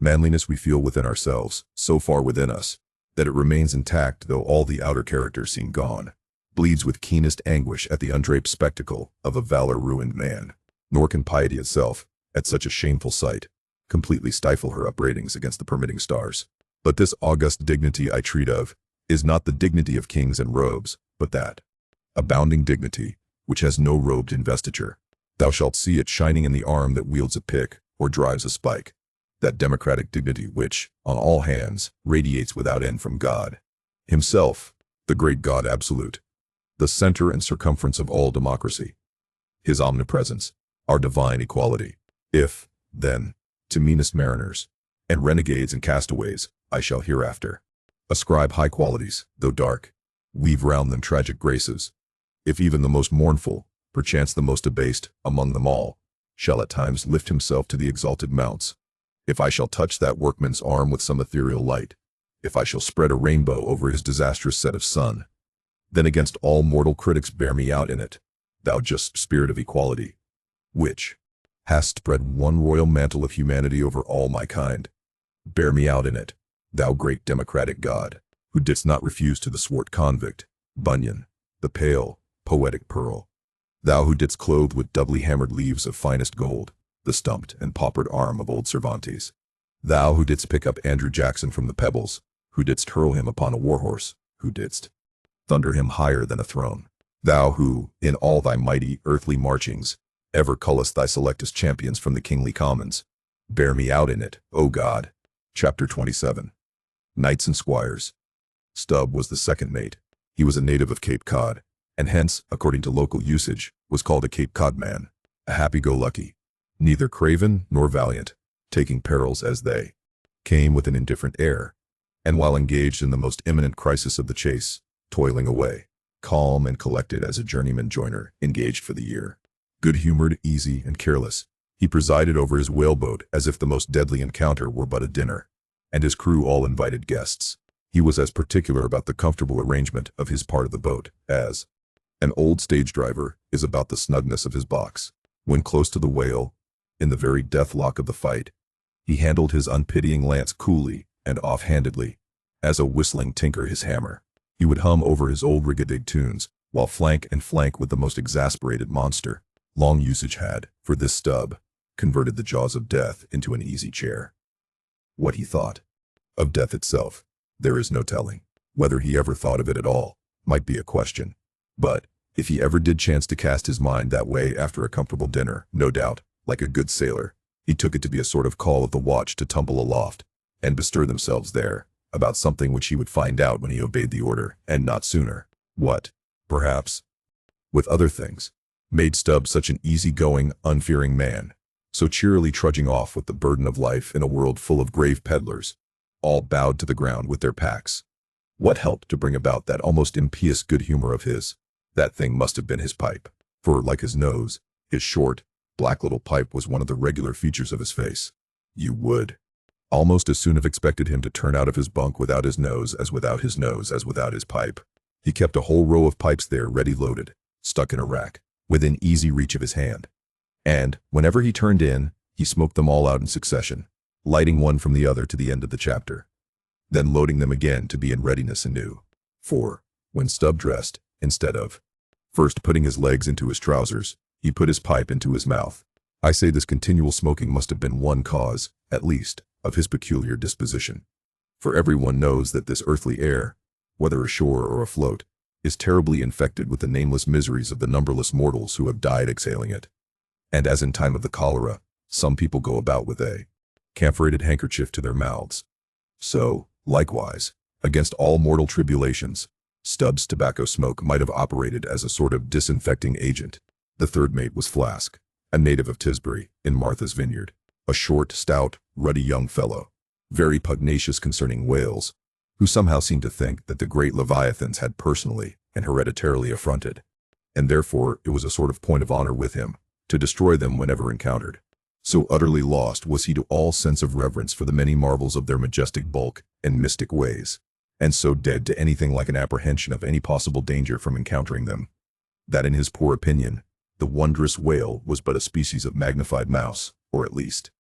manliness we feel within ourselves, so far within us, that it remains intact though all the outer character seem gone, bleeds with keenest anguish at the undraped spectacle of a valor-ruined man. Nor can piety itself, at such a shameful sight, completely stifle her upbraidings against the permitting stars. But this august dignity I treat of is not the dignity of kings and robes, but that abounding dignity, which has no robed investiture. Thou shalt see it shining in the arm that wields a pick or drives a spike. That democratic dignity which, on all hands, radiates without end from God himself, the great God absolute, the center and circumference of all democracy, his omnipresence, our divine equality. If, then, to meanest mariners, and renegades and castaways, I shall hereafter ascribe high qualities, though dark, weave round them tragic graces, if even the most mournful, perchance the most abased, among them all, shall at times lift himself to the exalted mounts, if I shall touch that workman's arm with some ethereal light, if I shall spread a rainbow over his disastrous set of sun, then against all mortal critics bear me out in it, thou just spirit of equality, which hast spread one royal mantle of humanity over all my kind. Bear me out in it, thou great democratic God, who didst not refuse to the swart convict, Bunyan, the pale, poetic pearl. Thou who didst clothe with doubly hammered leaves of finest gold the stumped and paupered arm of old Cervantes. Thou who didst pick up Andrew Jackson from the pebbles, who didst hurl him upon a warhorse, who didst thunder him higher than a throne. Thou who, in all thy mighty earthly marchings, ever cullest thy selectest champions from the kingly commons. Bear me out in it, O God. Chapter 27. Knights and Squires. Stubb was the second mate. He was a native of Cape Cod, and hence, according to local usage, was called a Cape Cod man, a happy-go-lucky, neither craven nor valiant, taking perils as they came with an indifferent air, and while engaged in the most imminent crisis of the chase, toiling away, calm and collected as a journeyman joiner engaged for the year. Good-humored, easy, and careless, he presided over his whaleboat as if the most deadly encounter were but a dinner, and his crew all invited guests. He was as particular about the comfortable arrangement of his part of the boat as an old stage driver is about the snugness of his box. When close to the whale, in the very deathlock of the fight, he handled his unpitying lance coolly and off-handedly, as a whistling tinker his hammer. He would hum over his old rigadig tunes, while flank and flank with the most exasperated monster. Long usage had, for this Stubb, converted the jaws of death into an easy chair. What he thought of death itself, there is no telling. Whether he ever thought of it at all, might be a question. But, if he ever did chance to cast his mind that way after a comfortable dinner, no doubt, like a good sailor, he took it to be a sort of call of the watch to tumble aloft, and bestir themselves there, about something which he would find out when he obeyed the order, and not sooner. What, perhaps, with other things, made Stubb such an easy-going, unfearing man, so cheerily trudging off with the burden of life in a world full of grave peddlers, all bowed to the ground with their packs. What helped to bring about that almost impious good humor of his? That thing must have been his pipe, for, like his nose, his short, black little pipe was one of the regular features of his face. You would almost as soon have expected him to turn out of his bunk without his nose as without his nose as without his pipe. He kept a whole row of pipes there ready loaded, stuck in a rack, within easy reach of his hand. And, whenever he turned in, he smoked them all out in succession, lighting one from the other to the end of the chapter, then loading them again to be in readiness anew. For, when Stubb dressed, instead of first putting his legs into his trousers, he put his pipe into his mouth. I say this continual smoking must have been one cause, at least, of his peculiar disposition. For everyone knows that this earthly air, whether ashore or afloat, is terribly infected with the nameless miseries of the numberless mortals who have died exhaling it. And as in time of the cholera, some people go about with a camphorated handkerchief to their mouths. So, likewise, against all mortal tribulations, Stubb's tobacco smoke might have operated as a sort of disinfecting agent. The third mate was Flask, a native of Tisbury, in Martha's Vineyard, a short, stout, ruddy young fellow, very pugnacious concerning whales, who somehow seemed to think that the great leviathans had personally and hereditarily affronted, and therefore it was a sort of point of honor with him to destroy them whenever encountered. So utterly lost was he to all sense of reverence for the many marvels of their majestic bulk and mystic ways, and so dead to anything like an apprehension of any possible danger from encountering them, that in his poor opinion, the wondrous whale was but a species of magnified mouse, or at least,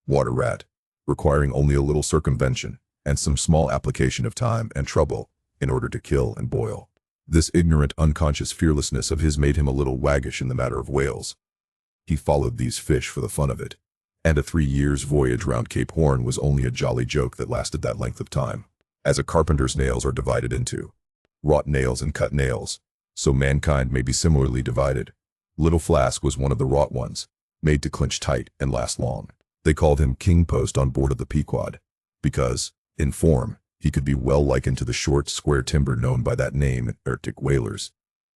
water rat, requiring only a little circumvention and some small application of time and trouble in order to kill and boil. This ignorant, unconscious fearlessness of his made him a little waggish in the matter of whales. He followed these fish for the fun of it, and a 3 years' voyage round Cape Horn was only a jolly joke that lasted that length of time. As a carpenter's nails are divided into wrought nails and cut nails, so mankind may be similarly divided. Little Flask was one of the wrought ones, made to clinch tight and last long. They called him King Post on board of the Pequod, because, in form, he could be well likened to the short, square timber known by that name in Arctic whalers,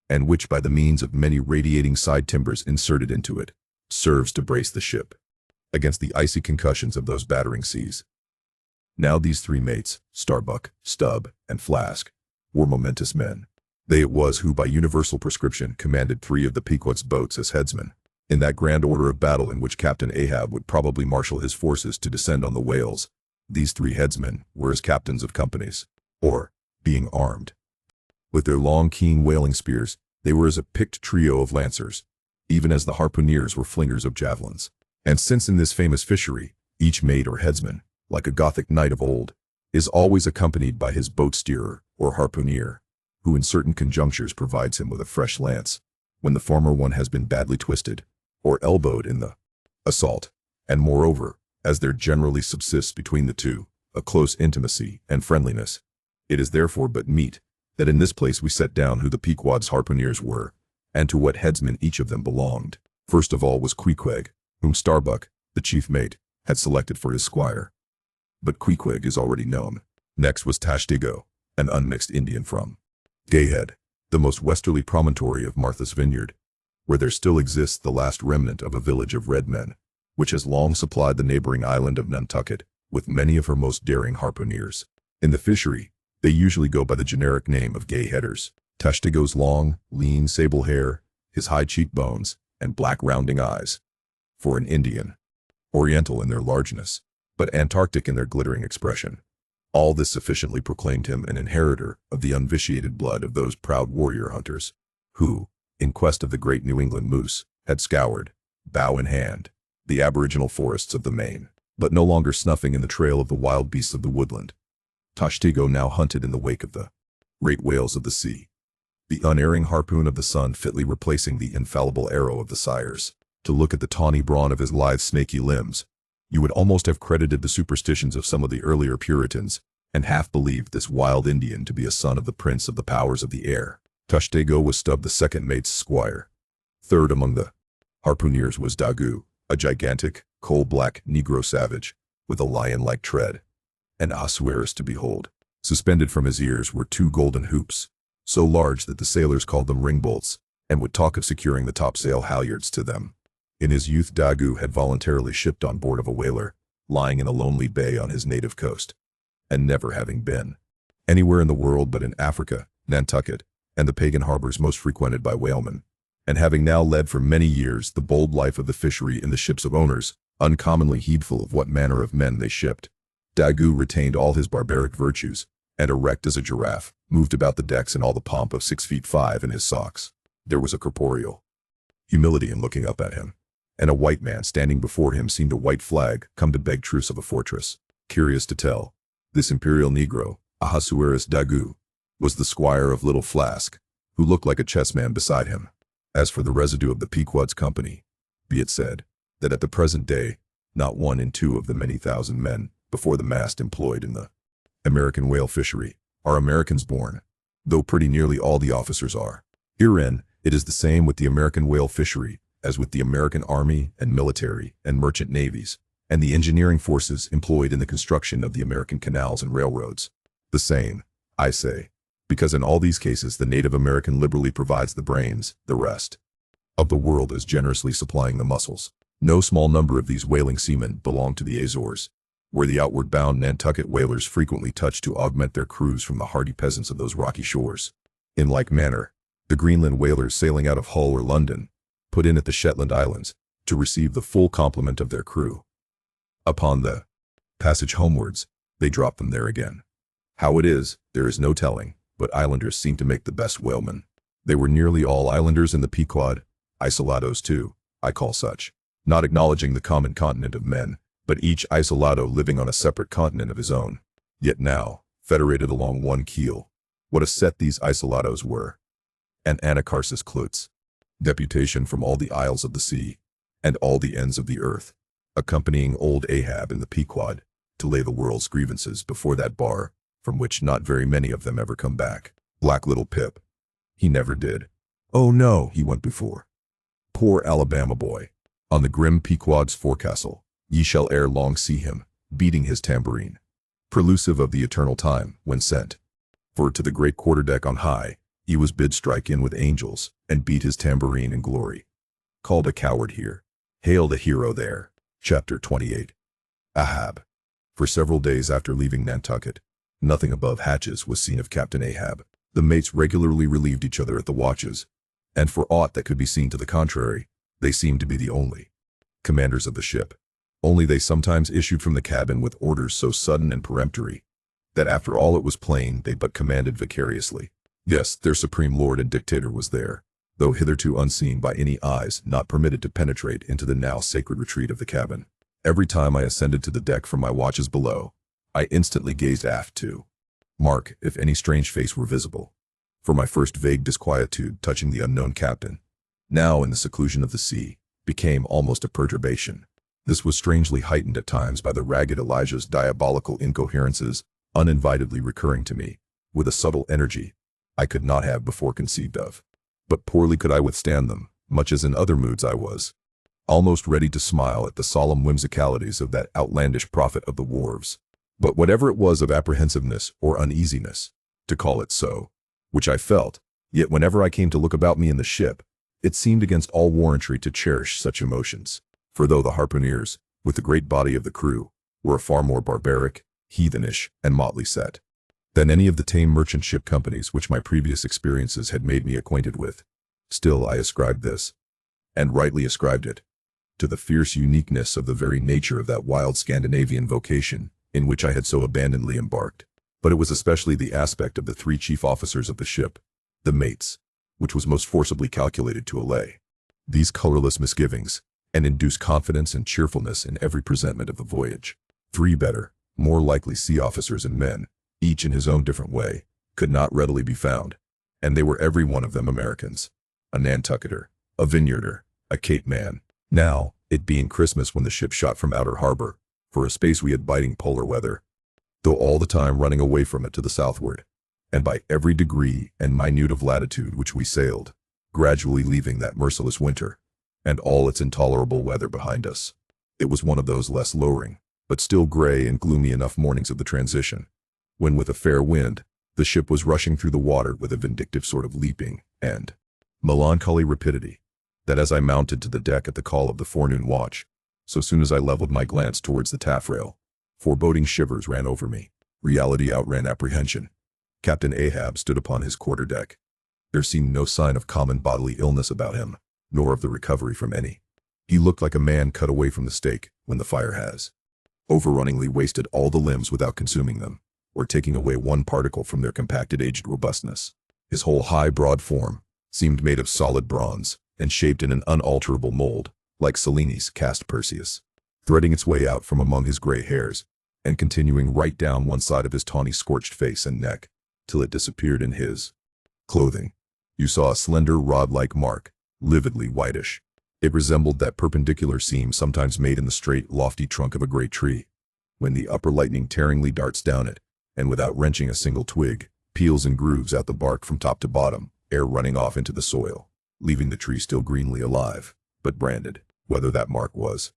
and which by the means of many radiating side timbers inserted into it, serves to brace the ship against the icy concussions of those battering seas. Now these three mates, Starbuck, Stubb, and Flask, were momentous men. They it was who by universal prescription commanded 3 of the Pequod's boats as headsmen, in that grand order of battle in which Captain Ahab would probably marshal his forces to descend on the whales. These 3 headsmen were as captains of companies, or, being armed with their long keen whaling spears, they were as a picked trio of lancers, even as the harpooneers were flingers of javelins. And since in this famous fishery, each mate or headsman, like a Gothic knight of old, is always accompanied by his boat steerer or harpooneer, who in certain conjunctures provides him with a fresh lance, when the former one has been badly twisted, or elbowed in the assault, and moreover, as there generally subsists between the two a close intimacy and friendliness, it is therefore but meet that in this place we set down who the Pequod's harpooneers were, and to what headsman each of them belonged. First of all was Queequeg, whom Starbuck, the chief mate, had selected for his squire. But Queequeg is already known. Next was Tashtigo, an unmixed Indian from Gayhead, the most westerly promontory of Martha's Vineyard, where there still exists the last remnant of a village of red men, which has long supplied the neighboring island of Nantucket with many of her most daring harpooneers. In the fishery, they usually go by the generic name of Gayheaders. Tashtigo's long, lean sable hair, his high cheekbones, and black rounding eyes, for an Indian, Oriental in their largeness, but Antarctic in their glittering expression. All this sufficiently proclaimed him an inheritor of the unvitiated blood of those proud warrior hunters, who, in quest of the great New England moose, had scoured, bow in hand, the aboriginal forests of the Maine, but no longer snuffing in the trail of the wild beasts of the woodland. Tashtigo now hunted in the wake of the great whales of the sea, the unerring harpoon of the sun fitly replacing the infallible arrow of the sires. To look at the tawny brawn of his lithe snaky limbs, you would almost have credited the superstitions of some of the earlier Puritans, and half believed this wild Indian to be a son of the prince of the powers of the air. Tashtigo was Stubb the second mate's squire. Third among the harpooneers was Daggoo, a gigantic, coal-black Negro savage, with a lion-like tread, and Ahasuerus to behold. Suspended from his ears were 2 golden hoops, so large that the sailors called them ring-bolts, and would talk of securing the topsail halyards to them. In his youth Daggoo had voluntarily shipped on board of a whaler, lying in a lonely bay on his native coast, and never having been anywhere in the world but in Africa, Nantucket, and the pagan harbors most frequented by whalemen, and having now led for many years the bold life of the fishery in the ships of owners, uncommonly heedful of what manner of men they shipped, Daggoo retained all his barbaric virtues, and erect as a giraffe, moved about the decks in all the pomp of 6 feet 5 in his socks. There was a corporeal humility in looking up at him, and a white man standing before him seemed a white flag come to beg truce of a fortress. Curious to tell, this imperial Negro, Ahasuerus Dagu, was the squire of Little Flask, who looked like a chessman beside him. As for the residue of the Pequod's company, be it said, that at the present day, not one in two of the many thousand men before the mast employed in the American whale fishery are Americans born, though pretty nearly all the officers are. Herein, it is the same with the American whale fishery as with the American army and military and merchant navies, and the engineering forces employed in the construction of the American canals and railroads. The same, I say, because in all these cases the native American liberally provides the brains, the rest of the world is generously supplying the muscles. No small number of these whaling seamen belong to the Azores, where the outward-bound Nantucket whalers frequently touch to augment their crews from the hardy peasants of those rocky shores. In like manner, the Greenland whalers sailing out of Hull or London put in at the Shetland Islands to receive the full complement of their crew. Upon the passage homewards, they drop them there again. How it is, there is no telling, but islanders seem to make the best whalemen. They were nearly all islanders in the Pequod, isolados too, I call such, not acknowledging the common continent of men, but each isolado living on a separate continent of his own, yet now federated along one keel. What a set these isolados were! An Anacharsis Klutz, deputation from all the isles of the sea, and all the ends of the earth, accompanying old Ahab in the Pequod, to lay the world's grievances before that bar, from which not very many of them ever come back. Black little Pip. He never did. Oh no, he went before. Poor Alabama boy. On the grim Pequod's forecastle, ye shall ere long see him, beating his tambourine, prelusive of the eternal time, when sent. For to the great quarterdeck on high, he was bid strike in with angels, and beat his tambourine in glory. Called a coward here, hailed a hero there. Chapter 28. Ahab. For several days after leaving Nantucket, nothing above hatches was seen of Captain Ahab. The mates regularly relieved each other at the watches, and for aught that could be seen to the contrary, they seemed to be the only commanders of the ship. Only they sometimes issued from the cabin with orders so sudden and peremptory, that after all it was plain they but commanded vicariously. Yes, their supreme lord and dictator was there, though hitherto unseen by any eyes not permitted to penetrate into the now sacred retreat of the cabin. Every time I ascended to the deck from my watches below, I instantly gazed aft to mark if any strange face were visible. For my first vague disquietude touching the unknown captain, now in the seclusion of the sea, became almost a perturbation. This was strangely heightened at times by the ragged Elijah's diabolical incoherences, uninvitedly recurring to me, with a subtle energy I could not have before conceived of. But poorly could I withstand them, much as in other moods I was almost ready to smile at the solemn whimsicalities of that outlandish prophet of the wharves. But whatever it was of apprehensiveness or uneasiness, to call it so, which I felt, yet whenever I came to look about me in the ship, it seemed against all warrantry to cherish such emotions. For though the harpooneers, with the great body of the crew, were a far more barbaric, heathenish, and motley set than any of the tame merchant ship companies which my previous experiences had made me acquainted with, still I ascribed this, and rightly ascribed it, to the fierce uniqueness of the very nature of that wild Scandinavian vocation in which I had so abandonedly embarked. But it was especially the aspect of the three chief officers of the ship, the mates, which was most forcibly calculated to allay these colorless misgivings, and induce confidence and cheerfulness in every presentment of the voyage. Three better, more likely sea officers and men, each in his own different way, could not readily be found, and they were every one of them Americans, a Nantucketer, a Vineyarder, a Cape man. Now, it being Christmas when the ship shot from outer harbor, for a space we had biting polar weather, though all the time running away from it to the southward, and by every degree and minute of latitude which we sailed, gradually leaving that merciless winter, and all its intolerable weather behind us. It was one of those less lowering, but still gray and gloomy enough mornings of the transition, when with a fair wind, the ship was rushing through the water with a vindictive sort of leaping and melancholy rapidity, that as I mounted to the deck at the call of the forenoon watch, so soon as I leveled my glance towards the taffrail, foreboding shivers ran over me. Reality outran apprehension. Captain Ahab stood upon his quarterdeck. There seemed no sign of common bodily illness about him, nor of the recovery from any. He looked like a man cut away from the stake when the fire has overrunningly wasted all the limbs without consuming them, or taking away one particle from their compacted aged robustness. His whole high broad form seemed made of solid bronze, and shaped in an unalterable mold, like Seleni's cast Perseus, threading its way out from among his gray hairs, and continuing right down one side of his tawny scorched face and neck, till it disappeared in his clothing. You saw a slender rod-like mark, lividly whitish. It resembled that perpendicular seam sometimes made in the straight, lofty trunk of a great tree, when the upper lightning tearingly darts down it, and without wrenching a single twig, peels and grooves out the bark from top to bottom, ere running off into the soil, leaving the tree still greenly alive, but branded. Whether that mark was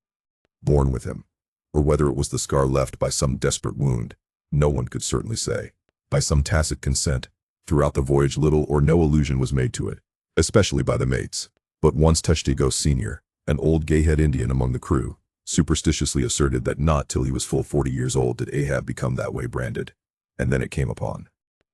born with him, or whether it was the scar left by some desperate wound, no one could certainly say. By some tacit consent, throughout the voyage little or no allusion was made to it, especially by the mates. But once Tushtigo Sr., an old gay-head Indian among the crew, superstitiously asserted that not till he was full 40 years old did Ahab become that way branded. And then it came upon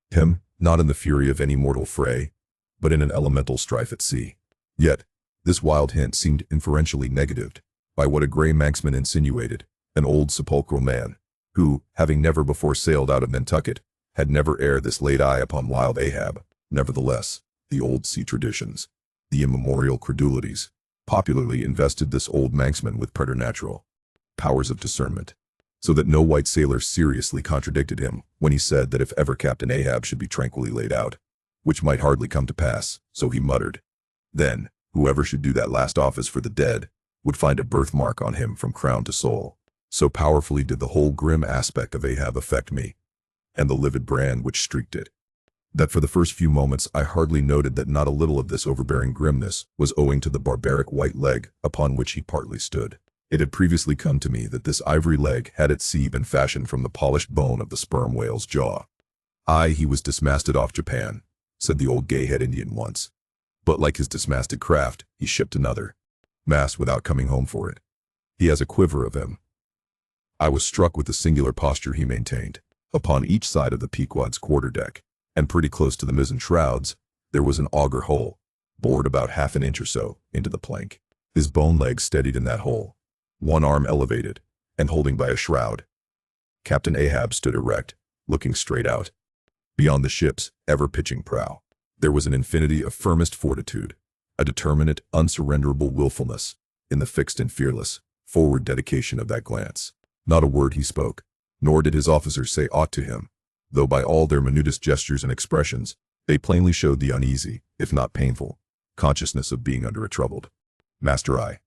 him, not in the fury of any mortal fray, but in an elemental strife at sea. Yet, this wild hint seemed inferentially negatived by what a gray Manxman insinuated, an old sepulchral man, who, having never before sailed out of Nantucket, had never ere this laid eye upon wild Ahab. Nevertheless, the old sea traditions, the immemorial credulities, popularly invested this old Manxman with preternatural powers of discernment, so that no white sailor seriously contradicted him when he said that if ever Captain Ahab should be tranquilly laid out, which might hardly come to pass, so he muttered, then, whoever should do that last office for the dead would find a birthmark on him from crown to sole. So powerfully did the whole grim aspect of Ahab affect me, and the livid brand which streaked it, that for the first few moments I hardly noted that not a little of this overbearing grimness was owing to the barbaric white leg upon which he partly stood. It had previously come to me that this ivory leg had at sea been fashioned from the polished bone of the sperm whale's jaw. Aye, he was dismasted off Japan, said the old gay-head Indian once. But like his dismasted craft, he shipped another mast without coming home for it. He has a quiver of him. I was struck with the singular posture he maintained. Upon each side of the Pequod's quarterdeck, and pretty close to the mizzen shrouds, there was an auger hole, bored about half an inch or so into the plank. His bone leg steadied in that hole, one arm elevated, and holding by a shroud. Captain Ahab stood erect, looking straight out. Beyond the ship's ever-pitching prow, there was an infinity of firmest fortitude, a determinate, unsurrenderable willfulness, in the fixed and fearless, forward dedication of that glance. Not a word he spoke, nor did his officers say aught to him, though by all their minutest gestures and expressions, they plainly showed the uneasy, if not painful, consciousness of being under a troubled master eye.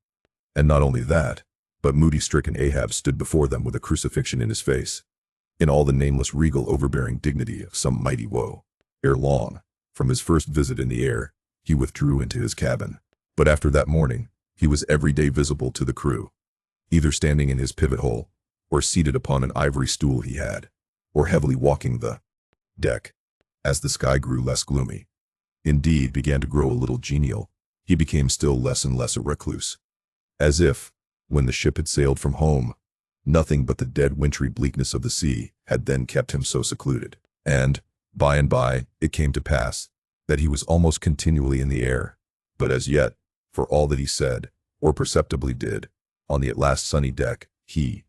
And not only that, but moody-stricken Ahab stood before them with a crucifixion in his face, in all the nameless regal overbearing dignity of some mighty woe. Ere long, from his first visit in the air, he withdrew into his cabin. But after that morning, he was every day visible to the crew, either standing in his pivot hole, or seated upon an ivory stool he had, or heavily walking the deck. As the sky grew less gloomy, indeed began to grow a little genial, he became still less and less a recluse. As if, when the ship had sailed from home, nothing but the dead wintry bleakness of the sea had then kept him so secluded. And by, it came to pass that he was almost continually in the air. But as yet, for all that he said, or perceptibly did, on the at last sunny deck, he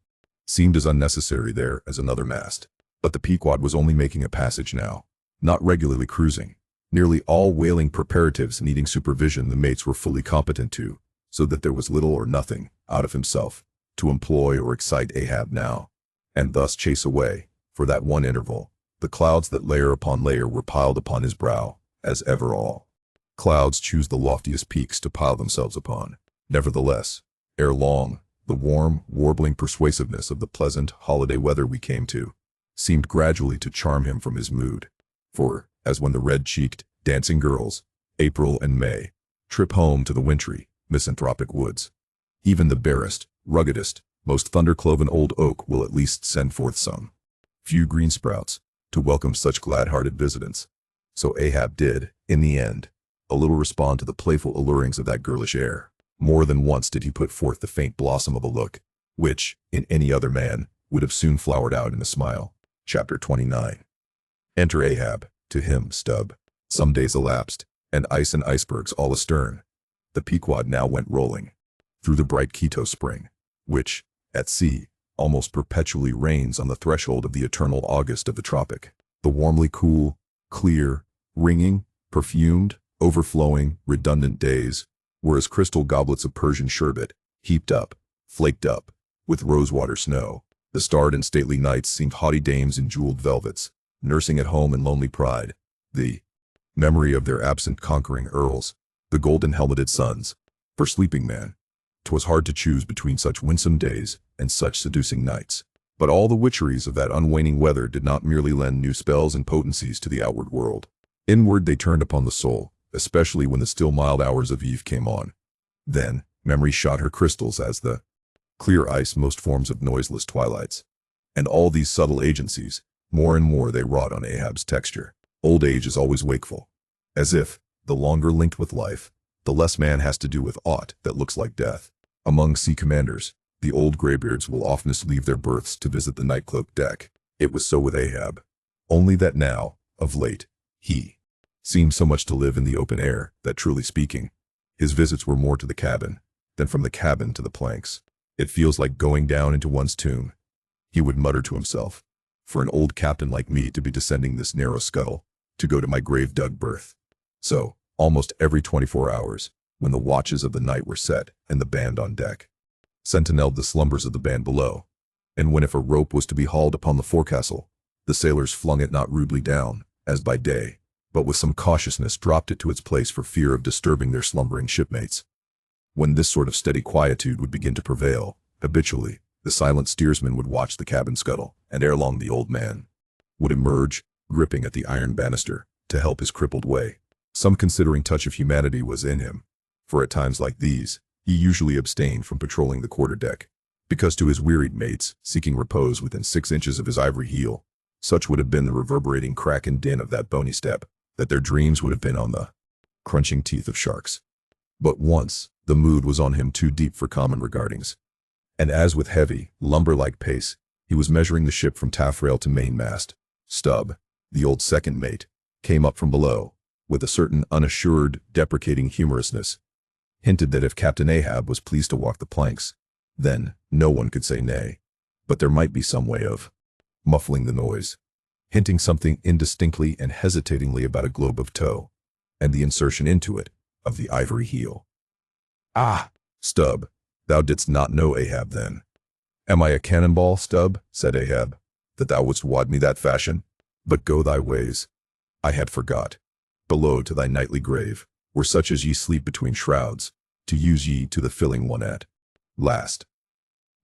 seemed as unnecessary there as another mast. But the Pequod was only making a passage now, not regularly cruising. Nearly all whaling preparatives needing supervision the mates were fully competent to, so that there was little or nothing, out of himself, to employ or excite Ahab now, and thus chase away, for that one interval, the clouds that layer upon layer were piled upon his brow, as ever all clouds choose the loftiest peaks to pile themselves upon. Nevertheless, ere long, the warm, warbling persuasiveness of the pleasant holiday weather we came to seemed gradually to charm him from his mood. For, as when the red-cheeked, dancing girls, April and May, trip home to the wintry, misanthropic woods, even the barest, ruggedest, most thunder-cloven old oak will at least send forth some few green sprouts to welcome such glad-hearted visitants. So Ahab did, in the end, a little respond to the playful allurings of that girlish air. More than once did he put forth the faint blossom of a look, which, in any other man, would have soon flowered out in a smile. Chapter 29. Enter Ahab, to him, Stubb. Some days elapsed, and ice and icebergs all astern. The Pequod now went rolling through the bright Quito spring, which, at sea, almost perpetually reigns on the threshold of the eternal August of the tropic. The warmly cool, clear, ringing, perfumed, overflowing, redundant days were as crystal goblets of Persian sherbet, heaped up, flaked up, with rosewater snow. The starred and stately knights seemed haughty dames in jeweled velvets, nursing at home in lonely pride the memory of their absent conquering earls, the golden-helmeted sons. For sleeping man, 'twas hard to choose between such winsome days and such seducing nights. But all the witcheries of that unwaning weather did not merely lend new spells and potencies to the outward world. Inward they turned upon the soul, especially when the still mild hours of eve came on. Then, memory shot her crystals as the clear ice most forms of noiseless twilights. And all these subtle agencies, more and more they wrought on Ahab's texture. Old age is always wakeful. As if, the longer linked with life, the less man has to do with aught that looks like death. Among sea commanders, the old graybeards will oftenest leave their berths to visit the night-cloaked deck. It was so with Ahab. Only that now, of late, he seemed so much to live in the open air that, truly speaking, his visits were more to the cabin than from the cabin to the planks. It feels like going down into one's tomb, he would mutter to himself, for an old captain like me to be descending this narrow scuttle, to go to my grave-dug berth. So, almost every 24 hours, when the watches of the night were set and the band on deck, sentineled the slumbers of the band below, and when if a rope was to be hauled upon the forecastle, the sailors flung it not rudely down, as by day, but with some cautiousness dropped it to its place for fear of disturbing their slumbering shipmates. When this sort of steady quietude would begin to prevail, habitually, the silent steersman would watch the cabin scuttle, and ere long the old man would emerge, gripping at the iron banister, to help his crippled way. Some considering touch of humanity was in him, for at times like these, he usually abstained from patrolling the quarter-deck, because to his wearied mates, seeking repose within 6 inches of his ivory heel, such would have been the reverberating crack and din of that bony step, that their dreams would have been on the crunching teeth of sharks. But once, the mood was on him too deep for common regardings, and as with heavy, lumber-like pace, he was measuring the ship from taffrail to mainmast, Stubb, the old second mate, came up from below, with a certain unassured, deprecating humorousness, hinted that if Captain Ahab was pleased to walk the planks, then no one could say nay, but there might be some way of muffling the noise, hinting something indistinctly and hesitatingly about a globe of tow, and the insertion into it of the ivory heel. "Ah, Stubb, thou didst not know Ahab then." "Am I a cannonball, Stubb," said Ahab, "that thou wouldst wad me that fashion? But go thy ways. I had forgot. Below to thy nightly grave, were such as ye sleep between shrouds, to use ye to the filling one at last.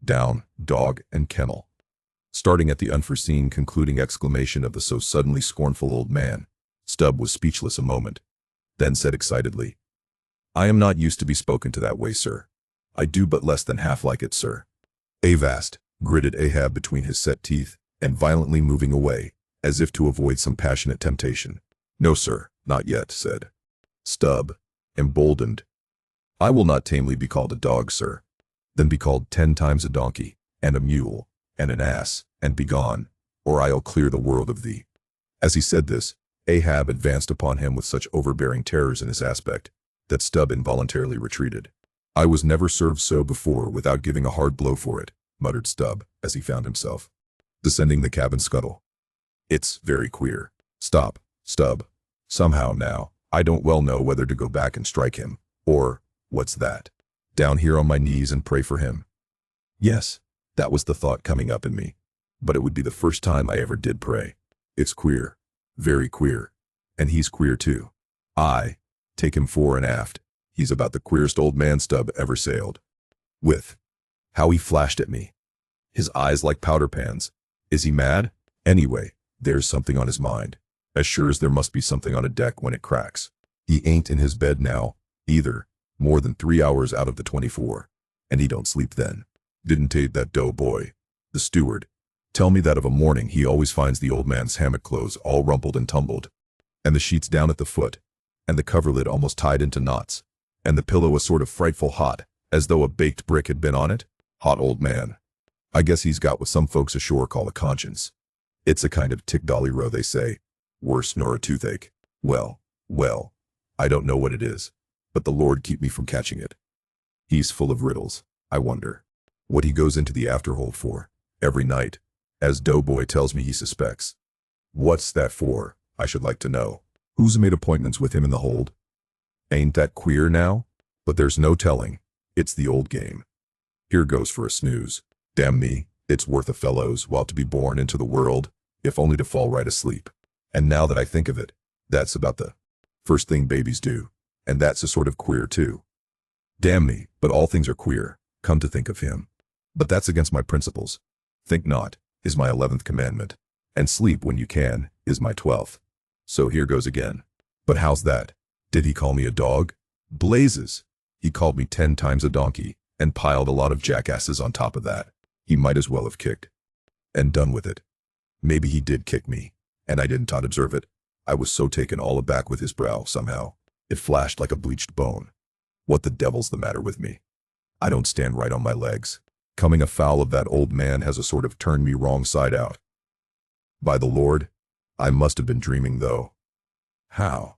Down, dog and kennel." Starting at the unforeseen concluding exclamation of the so suddenly scornful old man, Stubb was speechless a moment, then said excitedly, "I am not used to be spoken to that way, sir. I do but less than half like it, sir." "Avast," gritted Ahab between his set teeth, and violently moving away, as if to avoid some passionate temptation. "No, sir, not yet," said Stubb, emboldened. "I will not tamely be called a dog, sir. Then be called 10 times a donkey, and a mule, and an ass, and begone, or I'll clear the world of thee." As he said this, Ahab advanced upon him with such overbearing terrors in his aspect, that Stubb involuntarily retreated. "I was never served so before without giving a hard blow for it," muttered Stubb, as he found himself descending the cabin scuttle. "It's very queer. Stop, Stubb. Somehow now, I don't well know whether to go back and strike him, or, what's that? Down here on my knees and pray for him. Yes, that was the thought coming up in me. But it would be the first time I ever did pray. It's queer. Very queer. And he's queer too. Aye, take him fore and aft. He's about the queerest old man Stubb ever sailed with. How he flashed at me. His eyes like powder pans. Is he mad? Anyway, there's something on his mind. As sure as there must be something on a deck when it cracks. He ain't in his bed now, either, more than 3 hours out of the 24. And he don't sleep then. Didn't that dough boy, the steward, tell me that of a morning he always finds the old man's hammock clothes all rumpled and tumbled, and the sheets down at the foot, and the coverlid almost tied into knots, and the pillow a sort of frightful hot, as though a baked brick had been on it? Hot old man. I guess he's got what some folks ashore call a conscience. It's a kind of tick-dolly row, they say, worse nor a toothache. Well, I don't know what it is, but the Lord keep me from catching it. He's full of riddles. I wonder what he goes into the afterhold for, every night, as Doughboy tells me he suspects. What's that for, I should like to know? Who's made appointments with him in the hold? Ain't that queer now? But there's no telling. It's the old game. Here goes for a snooze. Damn me, it's worth a fellow's while to be born into the world, if only to fall right asleep. And now that I think of it, that's about the first thing babies do, and that's a sort of queer too. Damn me, but all things are queer, come to think of him. But that's against my principles. Think not, is my 11th commandment, and sleep when you can, is my 12th. So here goes again. But how's that? Did he call me a dog? Blazes! He called me 10 times a donkey, and piled a lot of jackasses on top of that. He might as well have kicked. And done with it. Maybe he did kick me, and I didn't observe it. I was so taken all aback with his brow, somehow. It flashed like a bleached bone. What the devil's the matter with me? I don't stand right on my legs. Coming afoul of that old man has a sort of turned me wrong side out. By the Lord, I must have been dreaming though. How?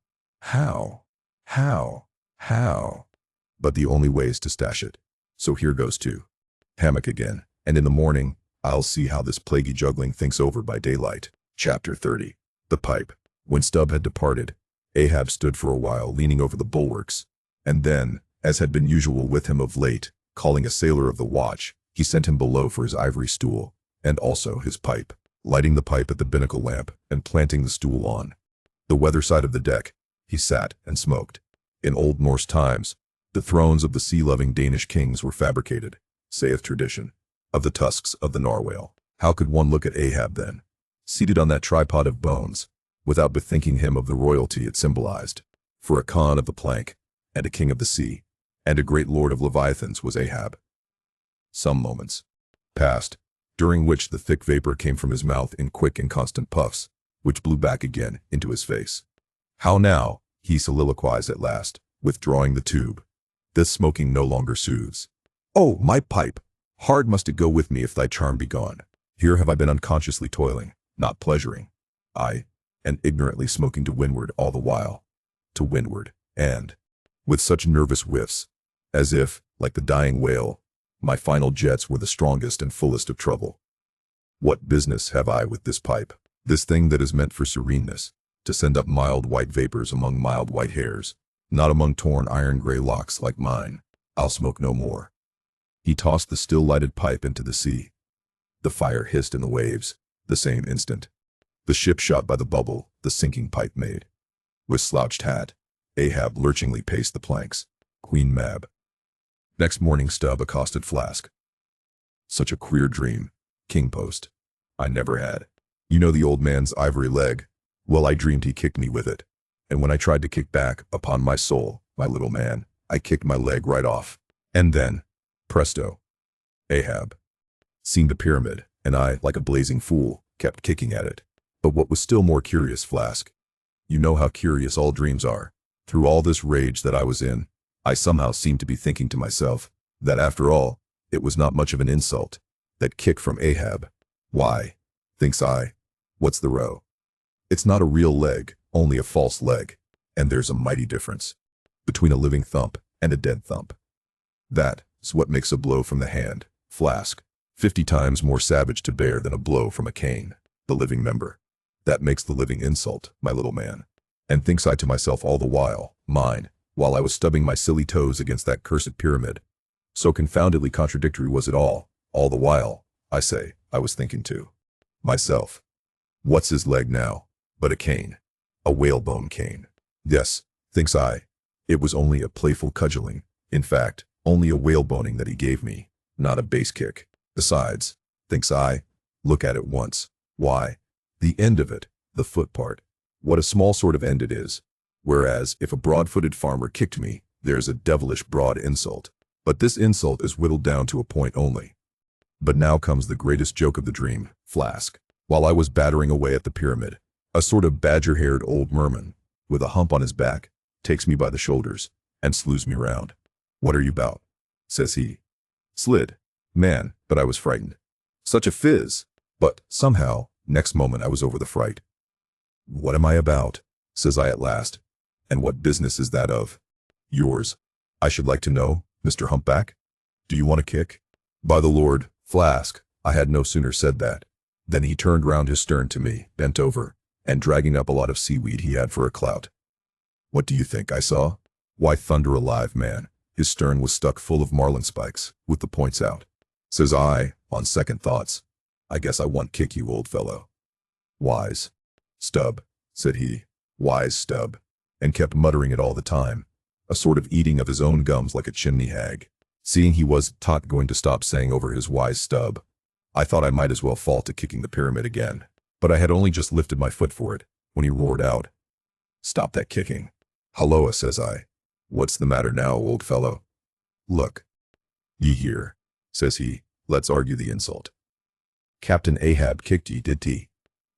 But the only way is to stash it. So here goes to hammock again, and in the morning, I'll see how this plaguey juggling thinks over by daylight. Chapter 30. The Pipe. When Stubb had departed, Ahab stood for a while leaning over the bulwarks, and then, as had been usual with him of late, calling a sailor of the watch, he sent him below for his ivory stool, and also his pipe, lighting the pipe at the binnacle lamp, and planting the stool on the weather side of the deck. He sat and smoked. In old Norse times, the thrones of the sea-loving Danish kings were fabricated, saith tradition, of the tusks of the narwhal. How could one look at Ahab then, seated on that tripod of bones, without bethinking him of the royalty it symbolized? For a Khan of the plank, and a king of the sea, and a great lord of Leviathans was Ahab. Some moments passed, during which the thick vapor came from his mouth in quick and constant puffs, which blew back again into his face. How now, he soliloquized at last, withdrawing the tube. This smoking no longer soothes. Oh, my pipe! Hard must it go with me if thy charm be gone. Here have I been unconsciously toiling, not pleasuring. Aye, and ignorantly smoking to windward all the while. To windward, and with such nervous whiffs, as if, like the dying whale, my final jets were the strongest and fullest of trouble. What business have I with this pipe, this thing that is meant for sereneness, to send up mild white vapors among mild white hairs, not among torn iron-gray locks like mine? I'll smoke no more. He tossed the still-lighted pipe into the sea. The fire hissed in the waves, the same instant. The ship shot by the bubble the sinking pipe made. With slouched hat, Ahab lurchingly paced the planks. Queen Mab. Next morning Stubb accosted Flask. Such a queer dream, King Post. I never had. You know the old man's ivory leg? Well, I dreamed he kicked me with it. And when I tried to kick back, upon my soul, my little man, I kicked my leg right off. And then, presto, Ahab seemed a pyramid, and I, like a blazing fool, kept kicking at it. But what was still more curious, Flask, you know how curious all dreams are. Through all this rage that I was in, I somehow seemed to be thinking to myself that after all, it was not much of an insult, that kick from Ahab. Why, thinks I, what's the row? It's not a real leg, only a false leg, and there's a mighty difference between a living thump and a dead thump. That's what makes a blow from the hand, Flask, 50 times more savage to bear than a blow from a cane, the living member. That makes the living insult, my little man. And thinks I to myself all the while, while I was stubbing my silly toes against that cursed pyramid. So confoundedly contradictory was it all the while, I say, I was thinking to myself, what's his leg now, but a cane, a whalebone cane. Yes, thinks I, it was only a playful cudgeling, in fact, only a whaleboning that he gave me, not a base kick. Besides, thinks I, look at it once, why, the end of it, the foot part, what a small sort of end it is. Whereas, if a broad-footed farmer kicked me, there's a devilish broad insult. But this insult is whittled down to a point only. But now comes the greatest joke of the dream, Flask. While I was battering away at the pyramid, a sort of badger-haired old merman, with a hump on his back, takes me by the shoulders, and slews me round. What are you about? Says he. Slid, man, but I was frightened. Such a fizz! But, somehow, next moment I was over the fright. What am I about? Says I at last. And what business is that of yours, I should like to know, Mr. Humpback? Do you want a kick? By the Lord, Flask, I had no sooner said that than he turned round his stern to me, bent over, and dragging up a lot of seaweed he had for a clout. What do you think I saw? Why, thunder alive, man, His stern was stuck full of marlin spikes, with the points out. Says I, on second thoughts, I guess I want kick you, old fellow. Wise. Stub, said he. Wise stub. And kept muttering it all the time, a sort of eating of his own gums like a chimney hag. Seeing he was not going to stop saying over his wise stub, I thought I might as well fall to kicking the pyramid again. But I had only just lifted my foot for it, when he roared out, "Stop that kicking." "Halloa," says I. "What's the matter now, old fellow?" "Look. Ye hear," says he. "Let's argue the insult. Captain Ahab kicked ye, did he?"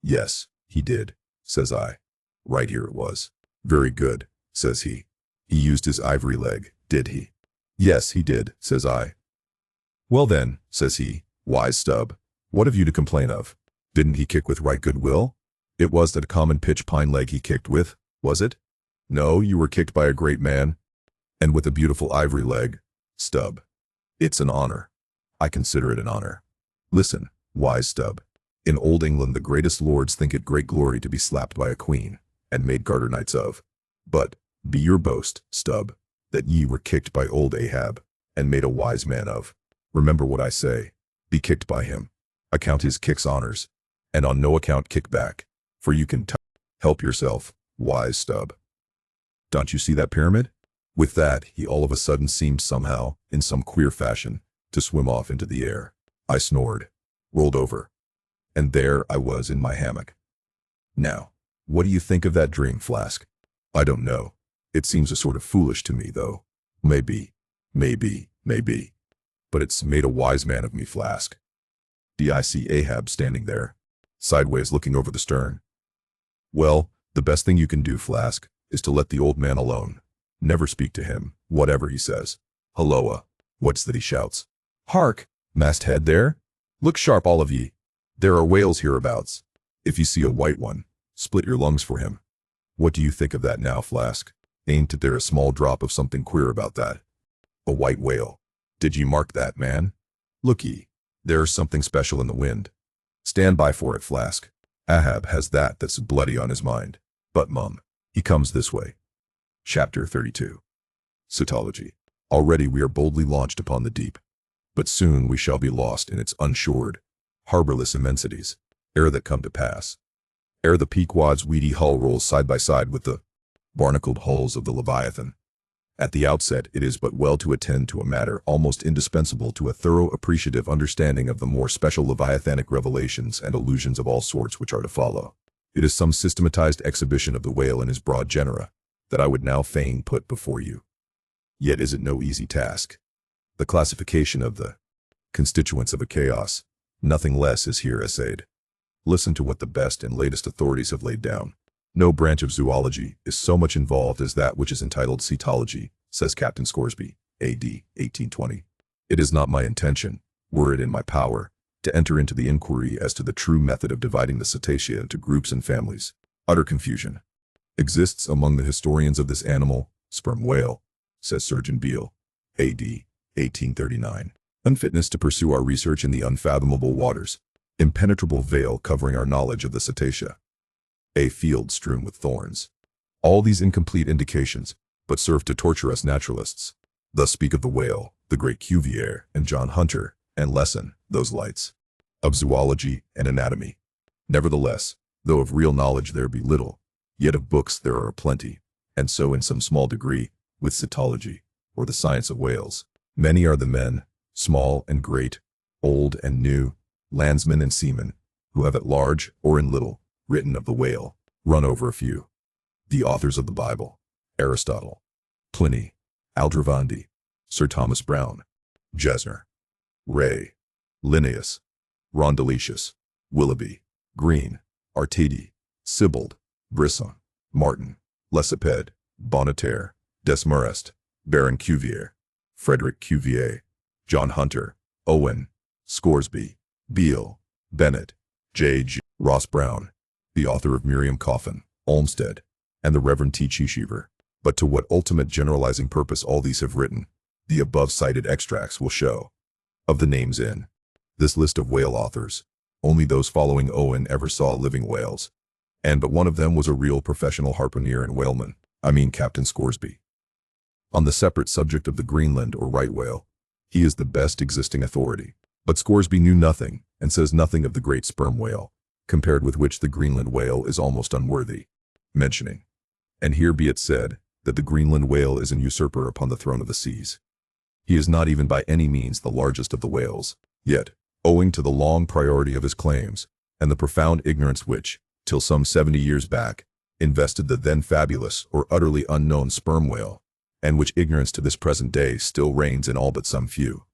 "Yes, he did," says I. "Right here it was." "Very good," says he. "He used his ivory leg, did he?" "Yes, he did," says I. "Well then," says he, "wise stub, what have you to complain of? Didn't he kick with right good will? It was that common pitch pine leg he kicked with, was it? No, you were kicked by a great man, and with a beautiful ivory leg, stub. It's an honor. I consider it an honor. Listen, wise stub. In old England the greatest lords think it great glory to be slapped by a queen, and made garter knights of. But, be your boast, stub, that ye were kicked by old Ahab, and made a wise man of. Remember what I say. Be kicked by him. Account his kicks honors, and on no account kick back, for you can help yourself, wise stub. Don't you see that pyramid?" With that, he all of a sudden seemed somehow, in some queer fashion, to swim off into the air. I snored, rolled over, and there I was in my hammock. Now, what do you think of that dream, Flask? I don't know. It seems a sort of foolish to me, though. Maybe. But it's made a wise man of me, Flask. I see Ahab standing there, sideways looking over the stern. Well, the best thing you can do, Flask, is to let the old man alone. Never speak to him, whatever he says. Halloa, what's that he shouts? Hark, masthead there? Look sharp, all of ye. There are whales hereabouts. If you see a white one, split your lungs for him. What do you think of that now, Flask? Ain't there a small drop of something queer about that? A white whale. Did ye mark that, man? Look ye, there's something special in the wind. Stand by for it, Flask. Ahab has that's bloody on his mind. But mum, he comes this way. Chapter 32. Cetology. Already we are boldly launched upon the deep, but soon we shall be lost in its unshored, harborless immensities, ere that come to pass. Ere the Pequod's weedy hull rolls side by side with the barnacled hulls of the Leviathan. At the outset, it is but well to attend to a matter almost indispensable to a thorough appreciative understanding of the more special Leviathanic revelations and allusions of all sorts which are to follow. It is some systematized exhibition of the whale in his broad genera that I would now fain put before you. Yet is it no easy task. The classification of the constituents of a chaos, nothing less, is here essayed. Listen to what the best and latest authorities have laid down. No branch of zoology is so much involved as that which is entitled cetology, says Captain Scoresby, A.D. 1820. It is not my intention, were it in my power, to enter into the inquiry as to the true method of dividing the cetacea into groups and families. Utter confusion exists among the historians of this animal, sperm whale, says Surgeon Beale, A.D. 1839. Unfitness to pursue our research in the unfathomable waters, impenetrable veil covering our knowledge of the cetacea. A field strewn with thorns. All these incomplete indications, but serve to torture us naturalists. Thus speak of the whale, the great Cuvier, and John Hunter, and lessen those lights of zoology and anatomy. Nevertheless, though of real knowledge there be little, yet of books there are plenty, and so in some small degree, with cetology, or the science of whales. Many are the men, small and great, old and new, landsmen and seamen, who have at large, or in little, written of the whale. Run over a few. The authors of the Bible: Aristotle, Pliny, Aldrovandi, Sir Thomas Browne, Gesner, Ray, Linnaeus, Rondeletius, Willoughby, Green, Artedi, Sibbald, Brisson, Martin, Leseped, Bonneterre, Desmarest, Baron Cuvier, Frederick Cuvier, John Hunter, Owen, Scoresby, Beale, Bennett, J.G. Ross Brown, the author of Miriam Coffin, Olmsted, and the Reverend T. Cheever. But to what ultimate generalizing purpose all these have written, the above-cited extracts will show. Of the names in this list of whale authors, only those following Owen ever saw living whales, and but one of them was a real professional harpooner and whaleman, Captain Scoresby. On the separate subject of the Greenland or right whale, he is the best existing authority. But Scoresby knew nothing, and says nothing of the great sperm whale, compared with which the Greenland whale is almost unworthy mentioning. And here be it said, that the Greenland whale is an usurper upon the throne of the seas. He is not even by any means the largest of the whales, yet, owing to the long priority of his claims, and the profound ignorance which, till some 70 years back, invested the then fabulous or utterly unknown sperm whale, and which ignorance to this present day still reigns in all but some few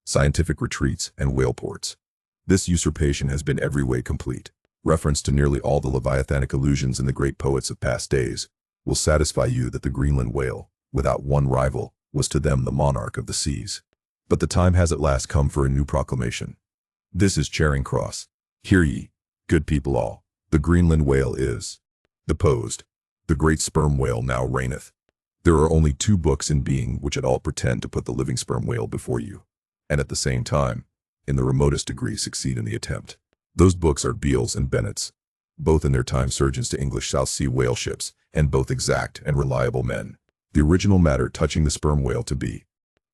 scientific retreats and whale ports. This usurpation has been every way complete. Reference to nearly all the leviathanic allusions in the great poets of past days will satisfy you that the Greenland whale, without one rival, was to them the monarch of the seas. But the time has at last come for a new proclamation. This is Charing Cross. Hear ye, good people all, the Greenland whale is deposed. The great sperm whale now reigneth. There are only 2 books in being which at all pretend to put the living sperm whale before you, and at the same time, in the remotest degree succeed in the attempt. Those books are Beale's and Bennett's, both in their time surgeons to English South Sea whale ships, and both exact and reliable men. The original matter touching the sperm whale to be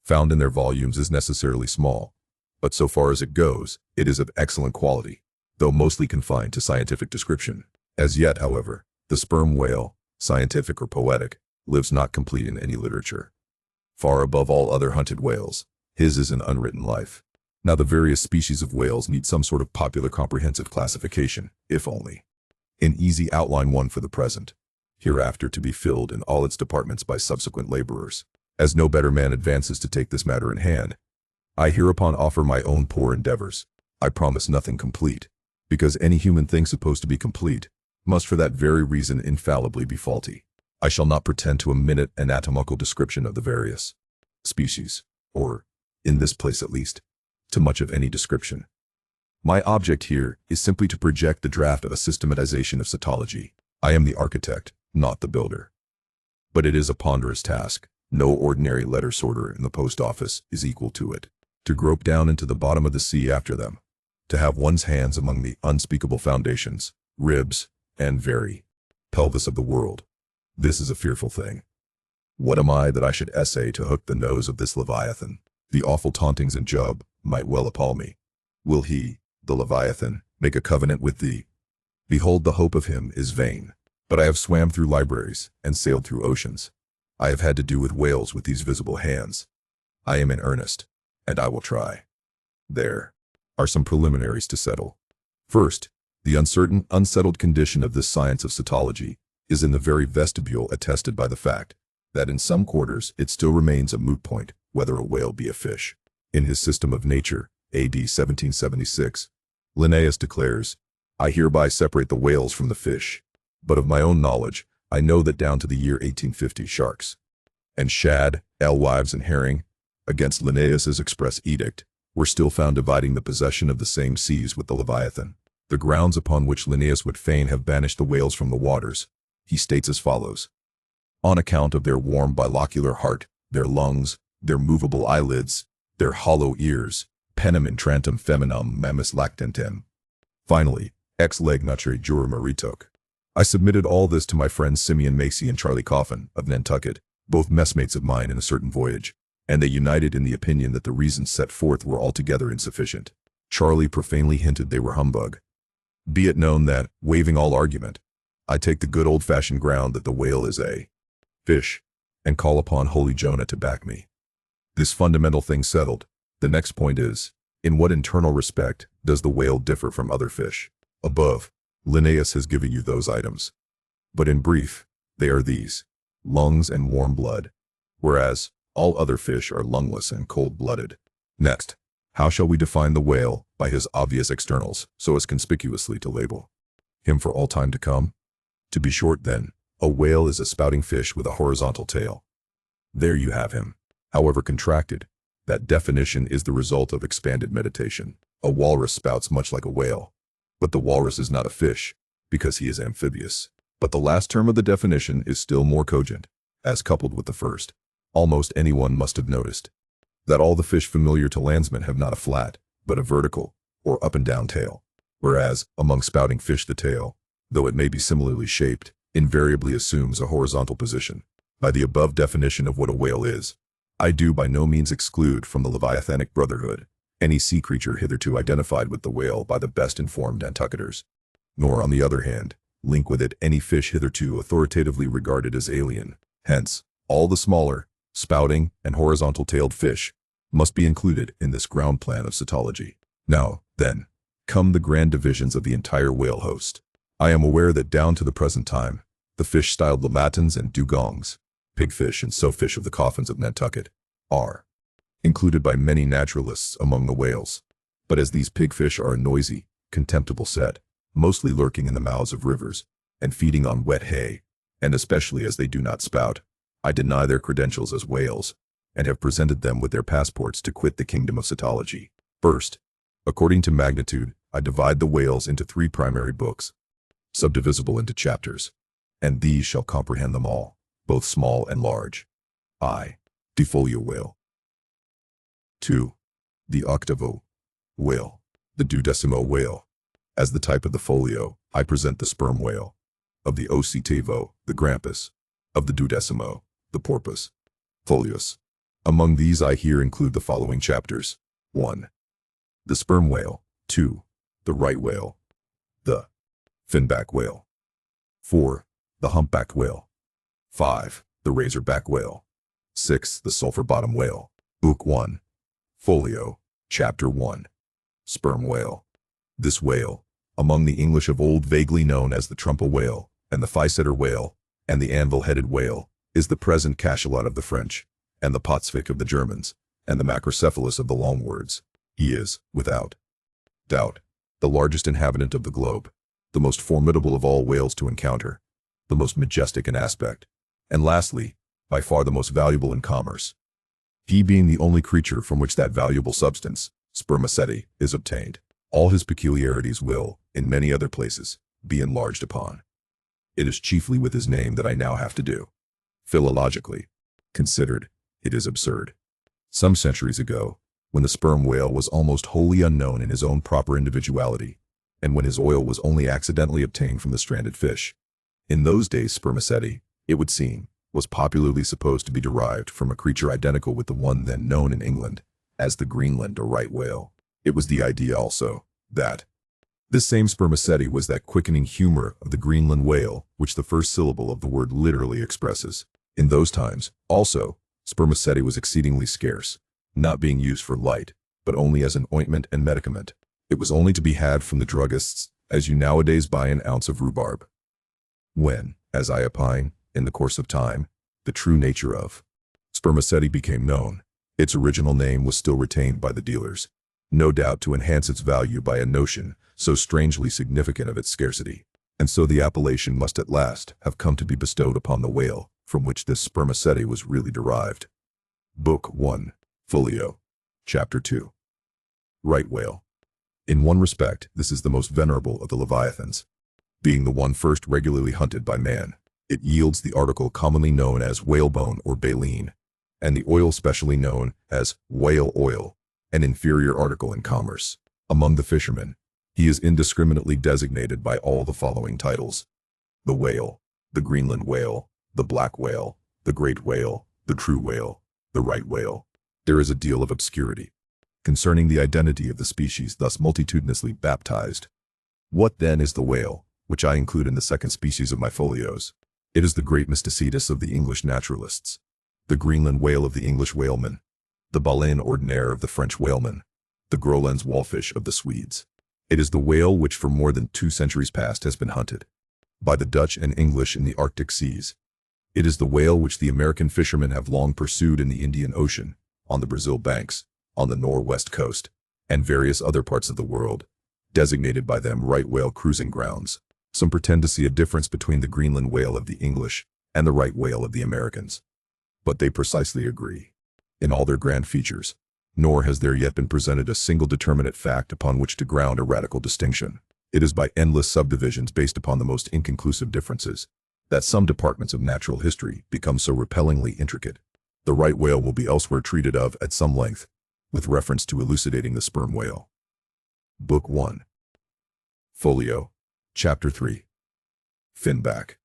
found in their volumes is necessarily small, but so far as it goes, it is of excellent quality, though mostly confined to scientific description. As yet, however, the sperm whale, scientific or poetic, lives not complete in any literature. Far above all other hunted whales, his is an unwritten life. Now the various species of whales need some sort of popular comprehensive classification, if only in easy outline one for the present, hereafter to be filled in all its departments by subsequent laborers. As no better man advances to take this matter in hand, I hereupon offer my own poor endeavors. I promise nothing complete, because any human thing supposed to be complete must for that very reason infallibly be faulty. I shall not pretend to a minute anatomical description of the various species, or, in this place at least, to much of any description. My object here is simply to project the draft of a systematization of cetology. I am the architect, not the builder. But it is a ponderous task. No ordinary letter sorter in the post office is equal to it. To grope down into the bottom of the sea after them, to have one's hands among the unspeakable foundations, ribs, and very pelvis of the world. This is a fearful thing. What am I that I should essay to hook the nose of this Leviathan? The awful tauntings in Job might well appall me. Will he, the Leviathan, make a covenant with thee? Behold, the hope of him is vain. But I have swam through libraries and sailed through oceans. I have had to do with whales with these visible hands. I am in earnest, and I will try. There are some preliminaries to settle. First, the uncertain, unsettled condition of this science of cetology is in the very vestibule attested by the fact that in some quarters it still remains a moot point whether a whale be a fish. In his System of Nature, A.D. 1776, Linnaeus declares, I hereby separate the whales from the fish. But of my own knowledge, I know that down to the year 1850 sharks and shad, alewives and herring, against Linnaeus's express edict, were still found dividing the possession of the same seas with the Leviathan. The grounds upon which Linnaeus would fain have banished the whales from the waters, he states as follows. On account of their warm bilocular heart, their lungs, their movable eyelids, their hollow ears, penem intrantum feminam mammis lactentem. Finally, ex leg nutre jura maritok. I submitted all this to my friends Simeon Macy and Charlie Coffin, of Nantucket, both messmates of mine in a certain voyage, and they united in the opinion that the reasons set forth were altogether insufficient. Charlie profanely hinted they were humbug. Be it known that, waiving all argument, I take the good old-fashioned ground that the whale is a fish, and call upon holy Jonah to back me. This fundamental thing settled, the next point is, in what internal respect does the whale differ from other fish? Above, Linnaeus has given you those items. But in brief, they are these: lungs and warm blood, whereas all other fish are lungless and cold-blooded. Next, how shall we define the whale by his obvious externals so as conspicuously to label him for all time to come? To be short then, a whale is a spouting fish with a horizontal tail. There you have him. However contracted, that definition is the result of expanded meditation. A walrus spouts much like a whale, but the walrus is not a fish, because he is amphibious. But the last term of the definition is still more cogent, as coupled with the first. Almost anyone must have noticed that all the fish familiar to landsmen have not a flat, but a vertical, or up and down tail, whereas, among spouting fish the tail, though it may be similarly shaped, invariably assumes a horizontal position. By the above definition of what a whale is, I do by no means exclude from the Leviathanic Brotherhood any sea creature hitherto identified with the whale by the best informed Nantucketers, nor on the other hand, link with it any fish hitherto authoritatively regarded as alien. Hence, all the smaller, spouting, and horizontal-tailed fish must be included in this ground plan of cetology. Now, then, come the grand divisions of the entire whale host. I am aware that down to the present time, the fish styled lamatins and dugongs, pigfish and sowfish of the coffins of Nantucket, are included by many naturalists among the whales. But as these pigfish are a noisy, contemptible set, mostly lurking in the mouths of rivers, and feeding on wet hay, and especially as they do not spout, I deny their credentials as whales, and have presented them with their passports to quit the kingdom of cetology. First, according to magnitude, I divide the whales into 3 primary books, subdivisible into chapters, and these shall comprehend them all, both small and large. I. The folio whale. 2. The octavo whale. The duodecimo whale. As the type of the folio, I present the sperm whale. Of the octavo, the grampus. Of the duodecimo, the porpoise. Folios. Among these I here include the following chapters. 1. The sperm whale. 2. The right whale. The finback whale. 4. The humpback whale. 5. The razorback whale. 6. The sulphur bottom whale. Book 1. Folio. Chapter 1. Sperm whale. This whale, among the English of old vaguely known as the trumpa whale, and the physeter whale, and the anvil-headed whale, is the present cachalot of the French, and the potsvik of the Germans, and the macrocephalus of the Longwords. He is, without doubt, the largest inhabitant of the globe, the most formidable of all whales to encounter, the most majestic in aspect, and lastly, by far the most valuable in commerce. He being the only creature from which that valuable substance, spermaceti, is obtained. All his peculiarities will, in many other places, be enlarged upon. It is chiefly with his name that I now have to do. Philologically considered, it is absurd. Some centuries ago, when the sperm whale was almost wholly unknown in his own proper individuality, and when his oil was only accidentally obtained from the stranded fish, in those days spermaceti, it would seem, was popularly supposed to be derived from a creature identical with the one then known in England as the Greenland or right whale. It was the idea also that this same spermaceti was that quickening humor of the Greenland whale which the first syllable of the word literally expresses. In those times, also, spermaceti was exceedingly scarce, not being used for light, but only as an ointment and medicament. It was only to be had from the druggists, as you nowadays buy an ounce of rhubarb. When, as I opine, in the course of time, the true nature of spermaceti became known, its original name was still retained by the dealers, no doubt to enhance its value by a notion so strangely significant of its scarcity, and so the appellation must at last have come to be bestowed upon the whale from which this spermaceti was really derived. Book 1. Folio. Chapter 2. Right whale. In one respect, this is the most venerable of the leviathans, being the one first regularly hunted by man. It yields the article commonly known as whalebone or baleen, and the oil specially known as whale oil, an inferior article in commerce. Among the fishermen, he is indiscriminately designated by all the following titles: the whale, the Greenland whale, the black whale, the great whale, the true whale, the right whale. There is a deal of obscurity concerning the identity of the species thus multitudinously baptized. What then is the whale, which I include in the second species of my folios? It is the great mysticetus of the English naturalists, the Greenland whale of the English whalemen, the baleine ordinaire of the French whalemen, the Groenland's wallfish of the Swedes. It is the whale which for more than 2 centuries past has been hunted by the Dutch and English in the Arctic seas. It is the whale which the American fishermen have long pursued in the Indian Ocean, on the Brazil banks, on the northwest coast, and various other parts of the world, designated by them right whale cruising grounds. Some pretend to see a difference between the Greenland whale of the English and the right whale of the Americans, but they precisely agree in all their grand features, nor has there yet been presented a single determinate fact upon which to ground a radical distinction. It is by endless subdivisions based upon the most inconclusive differences that some departments of natural history become so repellingly intricate. The right whale will be elsewhere treated of at some length, with reference to elucidating the sperm whale. Book 1. Folio. Chapter 3. Finback.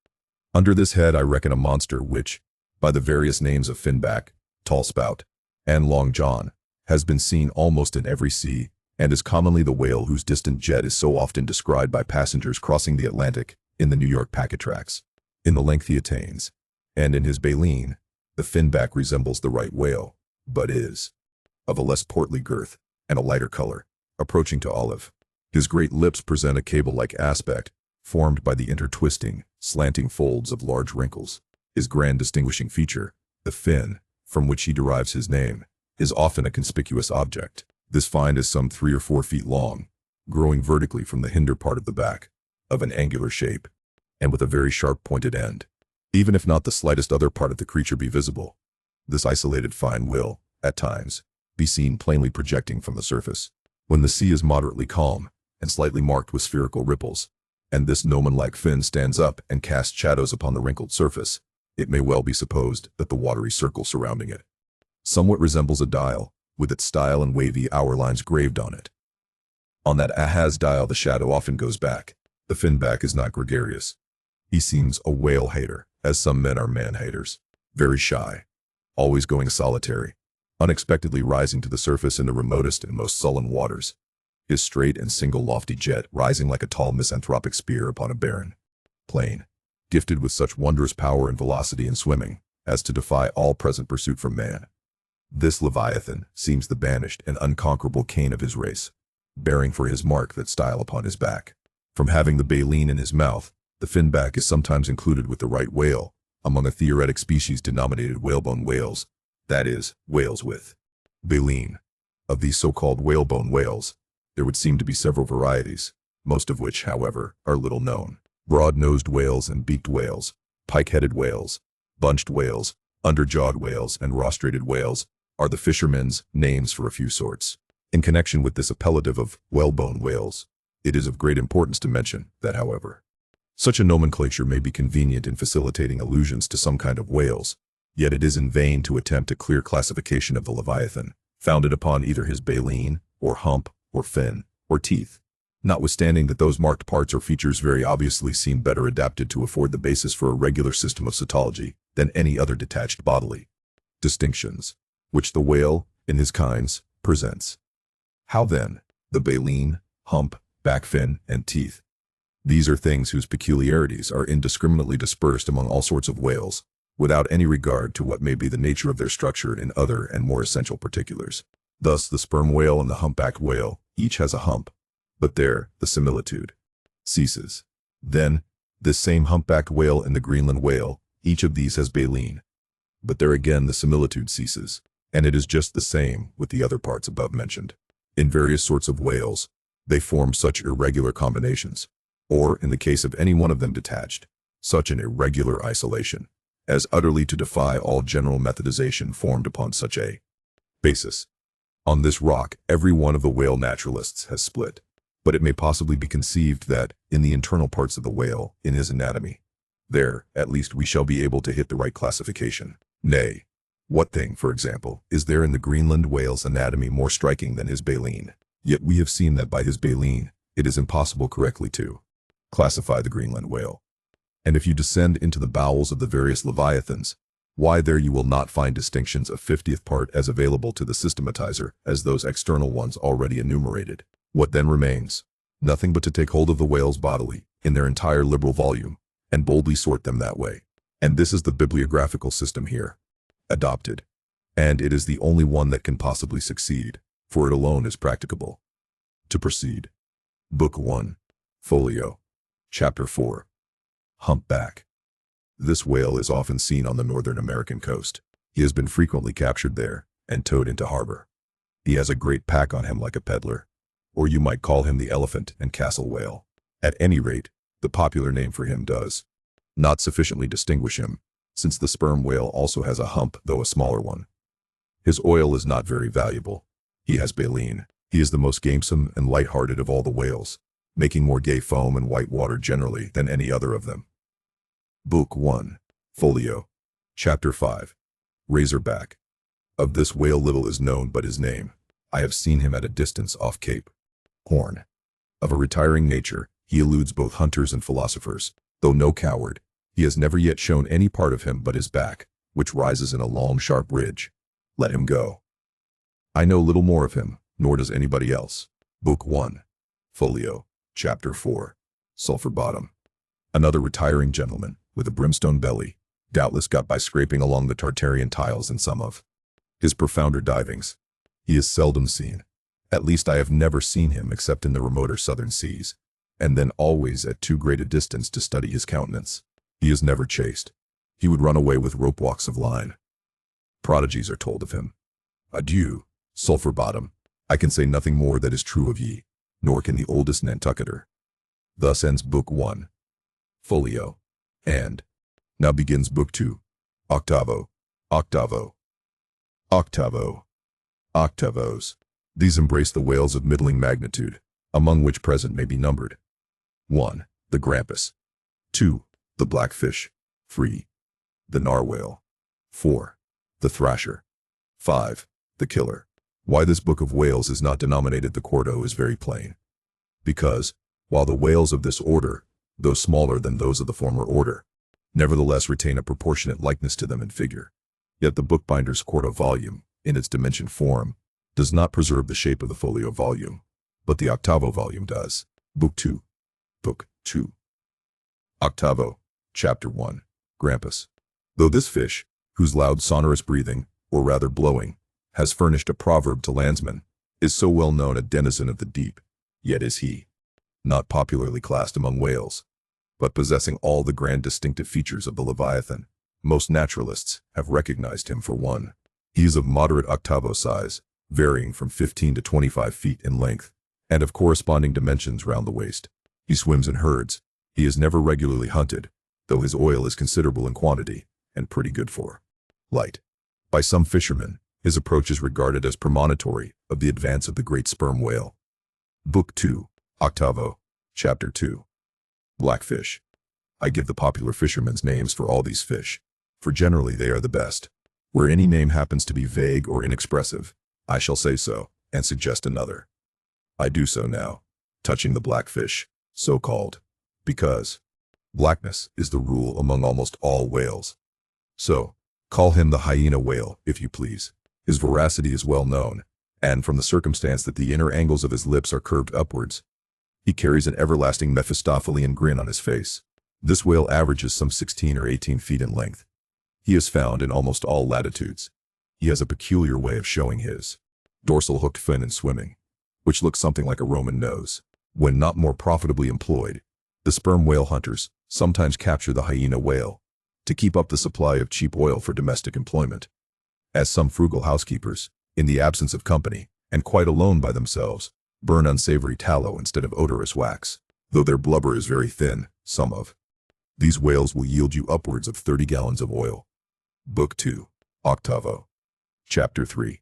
Under this head I reckon a monster which, by the various names of finback, tall spout, and long john, has been seen almost in every sea, and is commonly the whale whose distant jet is so often described by passengers crossing the Atlantic in the New York packet tracks. In the length he attains, and in his baleen, the finback resembles the right whale, but is of a less portly girth and a lighter color, approaching to olive. His great lips present a cable-like aspect, formed by the intertwisting, slanting folds of large wrinkles. His grand distinguishing feature, the fin, from which he derives his name, is often a conspicuous object. This fin is some 3 or 4 feet long, growing vertically from the hinder part of the back, of an angular shape, and with a very sharp pointed end. Even if not the slightest other part of the creature be visible, this isolated fin will, at times, be seen plainly projecting from the surface. When the sea is moderately calm, and slightly marked with spherical ripples, and this gnomon-like fin stands up and casts shadows upon the wrinkled surface, it may well be supposed that the watery circle surrounding it somewhat resembles a dial, with its style and wavy hour lines graved on it. On that Ahaz dial the shadow often goes back. The finback is not gregarious. He seems a whale hater, as some men are man-haters. Very shy, always going solitary, unexpectedly rising to the surface in the remotest and most sullen waters, his straight and single lofty jet rising like a tall misanthropic spear upon a barren plain, gifted with such wondrous power and velocity in swimming, as to defy all present pursuit from man. This Leviathan seems the banished and unconquerable Cain of his race, bearing for his mark that style upon his back. From having the baleen in his mouth, the finback is sometimes included with the right whale, among a theoretic species denominated whalebone whales, that is, whales with baleen. Of these so-called whalebone whales, there would seem to be several varieties, most of which, however, are little known. Broad-nosed whales and beaked whales, pike-headed whales, bunched whales, underjawed whales, and rostrated whales are the fishermen's names for a few sorts. In connection with this appellative of whalebone whales, it is of great importance to mention that, however, such a nomenclature may be convenient in facilitating allusions to some kind of whales, yet it is in vain to attempt a clear classification of the Leviathan, founded upon either his baleen, or hump, or fin, or teeth, notwithstanding that those marked parts or features very obviously seem better adapted to afford the basis for a regular system of cetology than any other detached bodily distinctions, which the whale, in his kinds, presents. How then, the baleen, hump, back fin, and teeth? These are things whose peculiarities are indiscriminately dispersed among all sorts of whales, without any regard to what may be the nature of their structure in other and more essential particulars. Thus the sperm whale and the humpbacked whale each has a hump, but there the similitude ceases. Then, this same humpbacked whale and the Greenland whale, each of these has baleen, but there again the similitude ceases, and it is just the same with the other parts above mentioned. In various sorts of whales, they form such irregular combinations, or, in the case of any one of them detached, such an irregular isolation, as utterly to defy all general methodization formed upon such a basis. On this rock every one of the whale naturalists has split, but it may possibly be conceived that, in the internal parts of the whale, in his anatomy, there, at least, we shall be able to hit the right classification. Nay, what thing, for example, is there in the Greenland whale's anatomy more striking than his baleen? Yet we have seen that by his baleen, it is impossible correctly to classify the Greenland whale. And if you descend into the bowels of the various leviathans, why there you will not find distinctions of 50th part as available to the systematizer as those external ones already enumerated. What then remains? Nothing but to take hold of the whales bodily, in their entire liberal volume, and boldly sort them that way. And this is the bibliographical system here adopted, and it is the only one that can possibly succeed, for it alone is practicable. To proceed. Book 1, Folio, Chapter 4. Humpback. This whale is often seen on the northern American coast. He has been frequently captured there and towed into harbor. He has a great pack on him like a peddler, or you might call him the elephant and castle whale. At any rate, the popular name for him does not sufficiently distinguish him, since the sperm whale also has a hump, though a smaller one. His oil is not very valuable. He has baleen. He is the most gamesome and light-hearted of all the whales, making more gay foam and white water generally than any other of them. Book 1, Folio, Chapter 5. Razorback. Of this whale little is known but his name. I have seen him at a distance off Cape Horn. Of a retiring nature, he eludes both hunters and philosophers. Though no coward, he has never yet shown any part of him but his back, which rises in a long, sharp ridge. Let him go. I know little more of him, nor does anybody else. Book 1. Folio. Chapter 4. Sulphur Bottom. Another retiring gentleman, with a brimstone belly, doubtless got by scraping along the Tartarian tiles in some of his profounder divings. He is seldom seen. At least I have never seen him except in the remoter southern seas, and then always at too great a distance to study his countenance. He is never chased. He would run away with rope walks of line. Prodigies are told of him. Adieu, Sulphur Bottom. I can say nothing more that is true of ye, nor can the oldest Nantucketer. Thus ends Book 1. Folio. And now begins Book 2. Octavo. Octavo. Octavo. Octavos. These embrace the whales of middling magnitude, among which present may be numbered. 1. The grampus. 2. The blackfish. 3. The narwhale. 4. The thrasher. 5. The killer. Why this book of whales is not denominated the quarto is very plain. Because, while the whales of this order, though smaller than those of the former order, nevertheless retain a proportionate likeness to them in figure, yet the bookbinder's quarto volume, in its dimension form, does not preserve the shape of the folio volume, but the octavo volume does. Book 2. Book 2. Octavo. Chapter 1. Grampus. Though this fish, whose loud sonorous breathing, or rather blowing, has furnished a proverb to landsmen, is so well known a denizen of the deep, yet is he not popularly classed among whales, but possessing all the grand distinctive features of the Leviathan. Most naturalists have recognized him for one. He is of moderate octavo size, varying from 15 to 25 feet in length, and of corresponding dimensions round the waist. He swims in herds. He is never regularly hunted, though his oil is considerable in quantity, and pretty good for light. By some fishermen, his approach is regarded as premonitory of the advance of the great sperm whale. Book 2. Octavo. Chapter 2. Blackfish. I give the popular fishermen's names for all these fish, for generally they are the best. Where any name happens to be vague or inexpressive, I shall say so, and suggest another. I do so now, touching the blackfish, so called, because blackness is the rule among almost all whales. So, call him the hyena whale, if you please. His voracity is well known, and from the circumstance that the inner angles of his lips are curved upwards, he carries an everlasting Mephistophelian grin on his face. This whale averages some 16 or 18 feet in length. He is found in almost all latitudes. He has a peculiar way of showing his dorsal hooked fin in swimming, which looks something like a Roman nose. When not more profitably employed, the sperm whale hunters sometimes capture the hyena whale to keep up the supply of cheap oil for domestic employment. As some frugal housekeepers, in the absence of company, and quite alone by themselves, burn unsavory tallow instead of odorous wax. Though their blubber is very thin, some of these whales will yield you upwards of 30 gallons of oil. Book 2. Octavo. Chapter 3.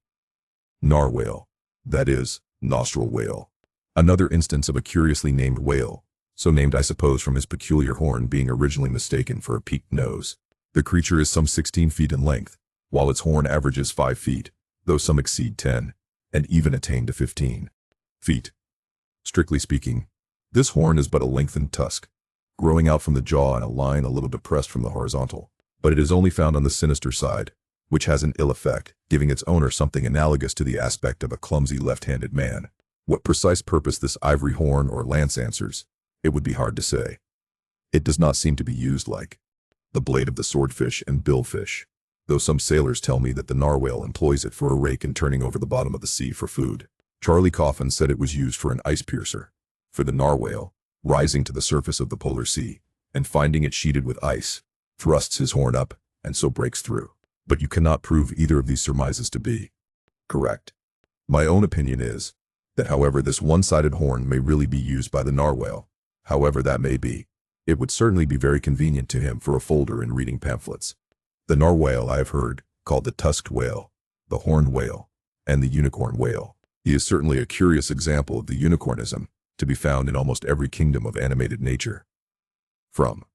Narwhale. That is, nostril whale. Another instance of a curiously named whale, so named I suppose from his peculiar horn being originally mistaken for a peaked nose. The creature is some 16 feet in length, while its horn averages 5 feet, though some exceed 10, and even attain to 15 feet. Strictly speaking, this horn is but a lengthened tusk, growing out from the jaw in a line a little depressed from the horizontal, but it is only found on the sinister side, which has an ill effect, giving its owner something analogous to the aspect of a clumsy left-handed man. What precise purpose this ivory horn or lance answers, it would be hard to say. It does not seem to be used like the blade of the swordfish and billfish, though some sailors tell me that the narwhale employs it for a rake in turning over the bottom of the sea for food. Charlie Coffin said it was used for an ice piercer, for the narwhale, rising to the surface of the polar sea, and finding it sheeted with ice, thrusts his horn up, and so breaks through. But you cannot prove either of these surmises to be correct. My own opinion is that however this one-sided horn may really be used by the narwhale, however that may be, it would certainly be very convenient to him for a folder in reading pamphlets. The narwhale I have heard called the tusked whale, the horned whale, and the unicorn whale. He is certainly a curious example of the unicornism to be found in almost every kingdom of animated nature. From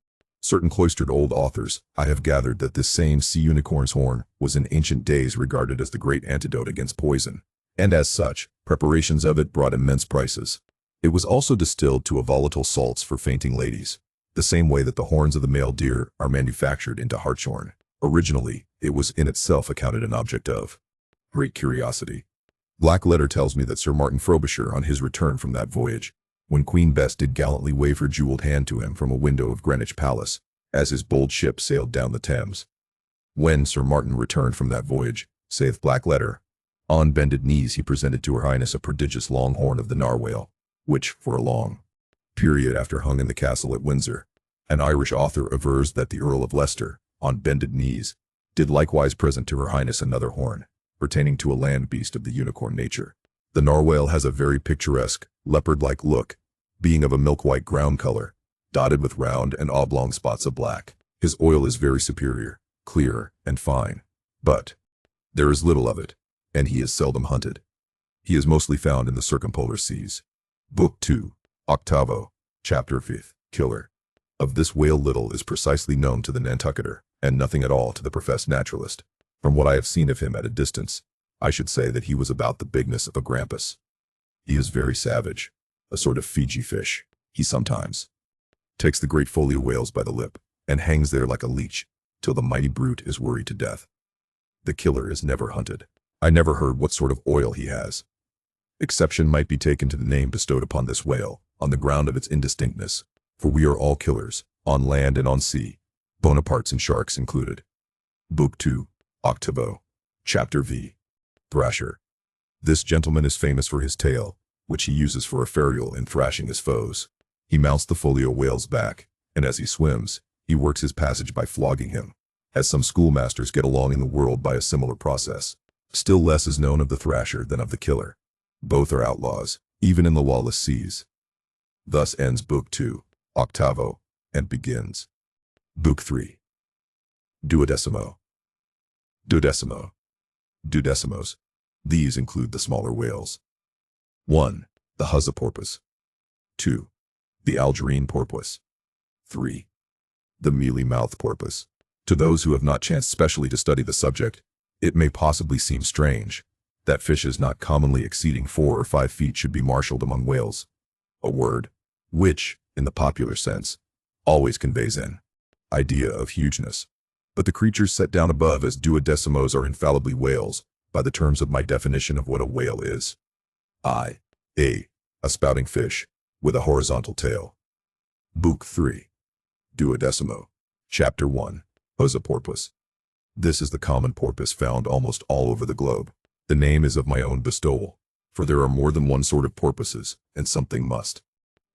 certain cloistered old authors, I have gathered that this same sea unicorn's horn was in ancient days regarded as the great antidote against poison, and as such, preparations of it brought immense prices. It was also distilled to a volatile salts for fainting ladies, the same way that the horns of the male deer are manufactured into hartshorn. Originally, it was in itself accounted an object of great curiosity. Black letter tells me that Sir Martin Frobisher, on his return from that voyage, when Queen Bess did gallantly wave her jewelled hand to him from a window of Greenwich Palace, as his bold ship sailed down the Thames. When Sir Martin returned from that voyage, saith Black letter, on bended knees he presented to her highness a prodigious long horn of the narwhale, which, for a long period after hung in the castle at Windsor. An Irish author avers that the Earl of Leicester, on bended knees, did likewise present to her highness another horn, pertaining to a land beast of the unicorn nature. The narwhale has a very picturesque, leopard-like look, being of a milk-white ground color, dotted with round and oblong spots of black. His oil is very superior, clear, and fine, but there is little of it, and he is seldom hunted. He is mostly found in the circumpolar seas. Book 2, Octavo, Chapter 5, Killer. Of this whale little is precisely known to the Nantucketer, and nothing at all to the professed naturalist. From what I have seen of him at a distance, I should say that he was about the bigness of a grampus. He is very savage, a sort of Fiji fish. He sometimes takes the great folio whales by the lip, and hangs there like a leech, till the mighty brute is worried to death. The killer is never hunted. I never heard what sort of oil he has. Exception might be taken to the name bestowed upon this whale, on the ground of its indistinctness, for we are all killers, on land and on sea, Bonapartes and sharks included. Book 2, Octavo, Chapter V. Thrasher. This gentleman is famous for his tail, which he uses for a ferule in thrashing his foes. He mounts the folio whale's back, and as he swims, he works his passage by flogging him, as some schoolmasters get along in the world by a similar process. Still less is known of the thrasher than of the killer. Both are outlaws, even in the lawless seas. Thus ends Book 2, Octavo, and begins Book 3. Duodecimo. Duodecimo. Duodecimos. These include the smaller whales. 1. The Huzzaporpoise. 2. The Algerine porpoise. 3. The mealy-mouthed porpoise. To those who have not chanced specially to study the subject, it may possibly seem strange that fishes not commonly exceeding 4 or 5 feet should be marshaled among whales, a word which, in the popular sense, always conveys an idea of hugeness. But the creatures set down above as duodecimos are infallibly whales, by the terms of my definition of what a whale is. A spouting fish, with a horizontal tail. Book 3. Duodecimo. Chapter 1. Huzzaporpoise. This is the common porpoise found almost all over the globe. The name is of my own bestowal, for there are more than one sort of porpoises, and something must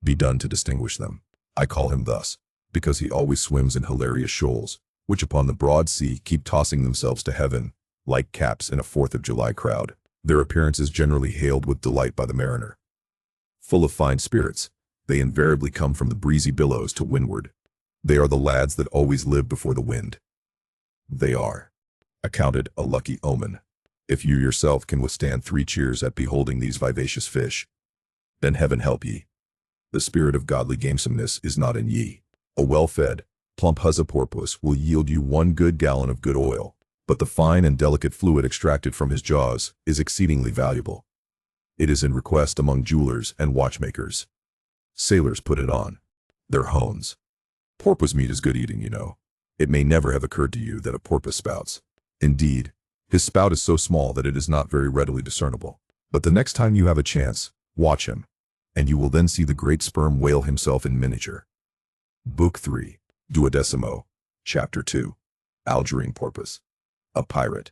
be done to distinguish them. I call him thus, because he always swims in hilarious shoals, which upon the broad sea keep tossing themselves to heaven, like caps in a 4th of July crowd. Their appearance is generally hailed with delight by the mariner. Full of fine spirits, they invariably come from the breezy billows to windward. They are the lads that always live before the wind. They are accounted a lucky omen. If you yourself can withstand 3 cheers at beholding these vivacious fish, then heaven help ye. The spirit of godly gamesomeness is not in ye. A well-fed, plump Huzzaporpoise will yield you 1 good gallon of good oil, but the fine and delicate fluid extracted from his jaws is exceedingly valuable. It is in request among jewelers and watchmakers. Sailors put it on their hones. Porpoise meat is good eating, you know. It may never have occurred to you that a porpoise spouts. Indeed, his spout is so small that it is not very readily discernible. But the next time you have a chance, watch him, and you will then see the great sperm whale himself in miniature. Book 3, Duodecimo, Chapter 2. Algerine porpoise. A pirate.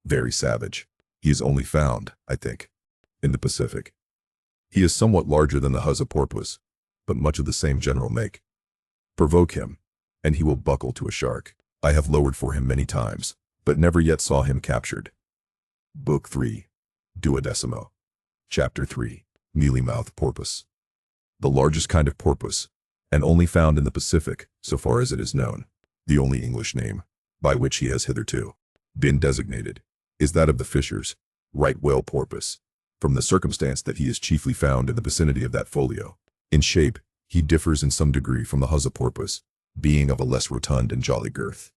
Very savage. He is only found, I think, in the Pacific. He is somewhat larger than the Huzzaporpoise, but much of the same general make. Provoke him, and he will buckle to a shark. I have lowered for him many times, but never yet saw him captured. Book 3, Duodecimo. Chapter 3, Mealy-mouthed porpoise. The largest kind of porpoise, and only found in the Pacific, so far as it is known. The only English name, by which he has hitherto been designated, is that of the fishers, right whale porpoise, from the circumstance that he is chiefly found in the vicinity of that folio. In shape, he differs in some degree from the Huzzaporpoise, being of a less rotund and jolly girth.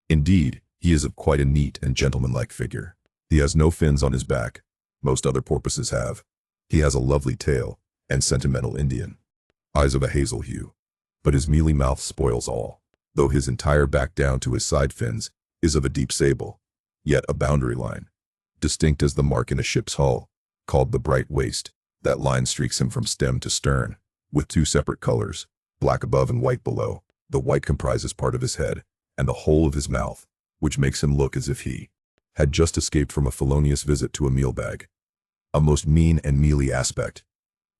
Indeed, he is of quite a neat and gentlemanlike figure. He has no fins on his back. Most other porpoises have. He has a lovely tail, and sentimental Indian eyes of a hazel hue. But his mealy mouth spoils all. Though his entire back down to his side fins is of a deep sable, yet a boundary line, distinct as the mark in a ship's hull, called the bright waist. That line streaks him from stem to stern, with two separate colors, black above and white below. The white comprises part of his head, and the whole of his mouth, which makes him look as if he had just escaped from a felonious visit to a meal bag. A most mean and mealy aspect.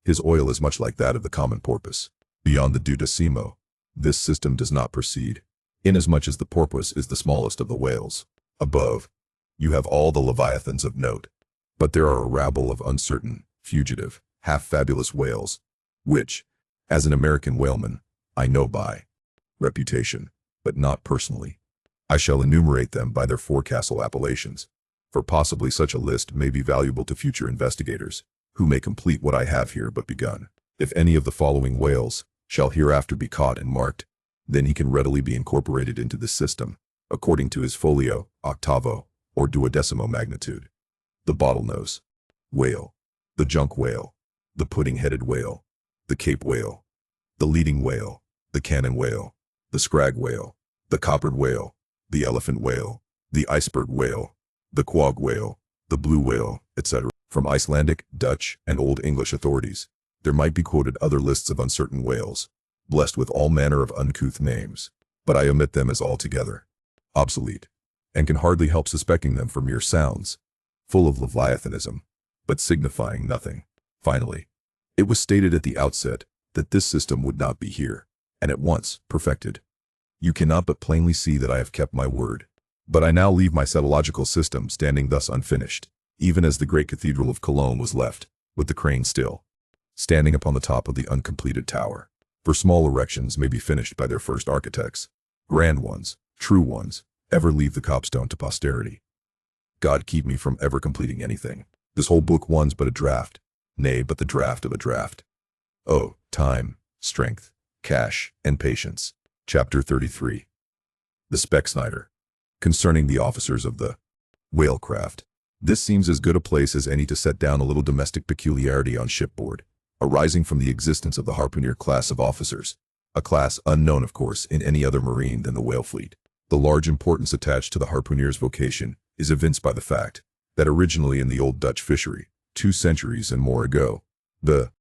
His oil is much like that of the common porpoise. Beyond the dudecimo, this system does not proceed, inasmuch as the porpoise is the smallest of the whales. Above, you have all the leviathans of note, but there are a rabble of uncertain, fugitive, half-fabulous whales, which, as an American whaleman, I know by reputation, but not personally. I shall enumerate them by their forecastle appellations, for possibly such a list may be valuable to future investigators, who may complete what I have here but begun. If any of the following whales shall hereafter be caught and marked, then he can readily be incorporated into the system, according to his folio, octavo, or duodecimo magnitude. The bottlenose whale, the junk whale, the pudding-headed whale, the Cape whale, the leading whale, the cannon whale, the scrag whale, the coppered whale, the elephant whale, the iceberg whale, the quag whale, the blue whale, etc. From Icelandic, Dutch, and Old English authorities, there might be quoted other lists of uncertain whales, blessed with all manner of uncouth names, but I omit them as altogether obsolete, and can hardly help suspecting them for mere sounds, full of leviathanism, but signifying nothing. Finally, it was stated at the outset that this system would not be here, and at once perfected. You cannot but plainly see that I have kept my word. But I now leave my cetological system standing thus unfinished, even as the great cathedral of Cologne was left, with the crane still standing upon the top of the uncompleted tower. For small erections may be finished by their first architects. Grand ones, true ones, ever leave the copstone to posterity. God keep me from ever completing anything. This whole book one's but a draft, nay, but the draft of a draft. Oh, time, strength, cash, and patience. Chapter 33. The Spouter-Inn. Concerning the officers of the whalecraft. This seems as good a place as any to set down a little domestic peculiarity on shipboard, arising from the existence of the harpooner class of officers, a class unknown, of course, in any other marine than the whale fleet. The large importance attached to the harpooner's vocation is evinced by the fact that originally in the old Dutch fishery, 2 centuries and more ago, the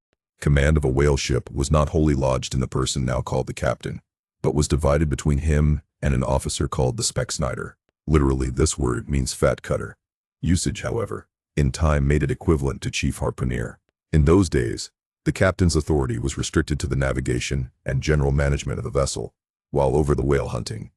command of a whale ship was not wholly lodged in the person now called the captain, but was divided between him and an officer called the Spouter-Inn. Literally, this word means fat cutter. Usage, however, in time made it equivalent to chief harpooner. In those days, the captain's authority was restricted to the navigation and general management of the vessel, while over the whale hunting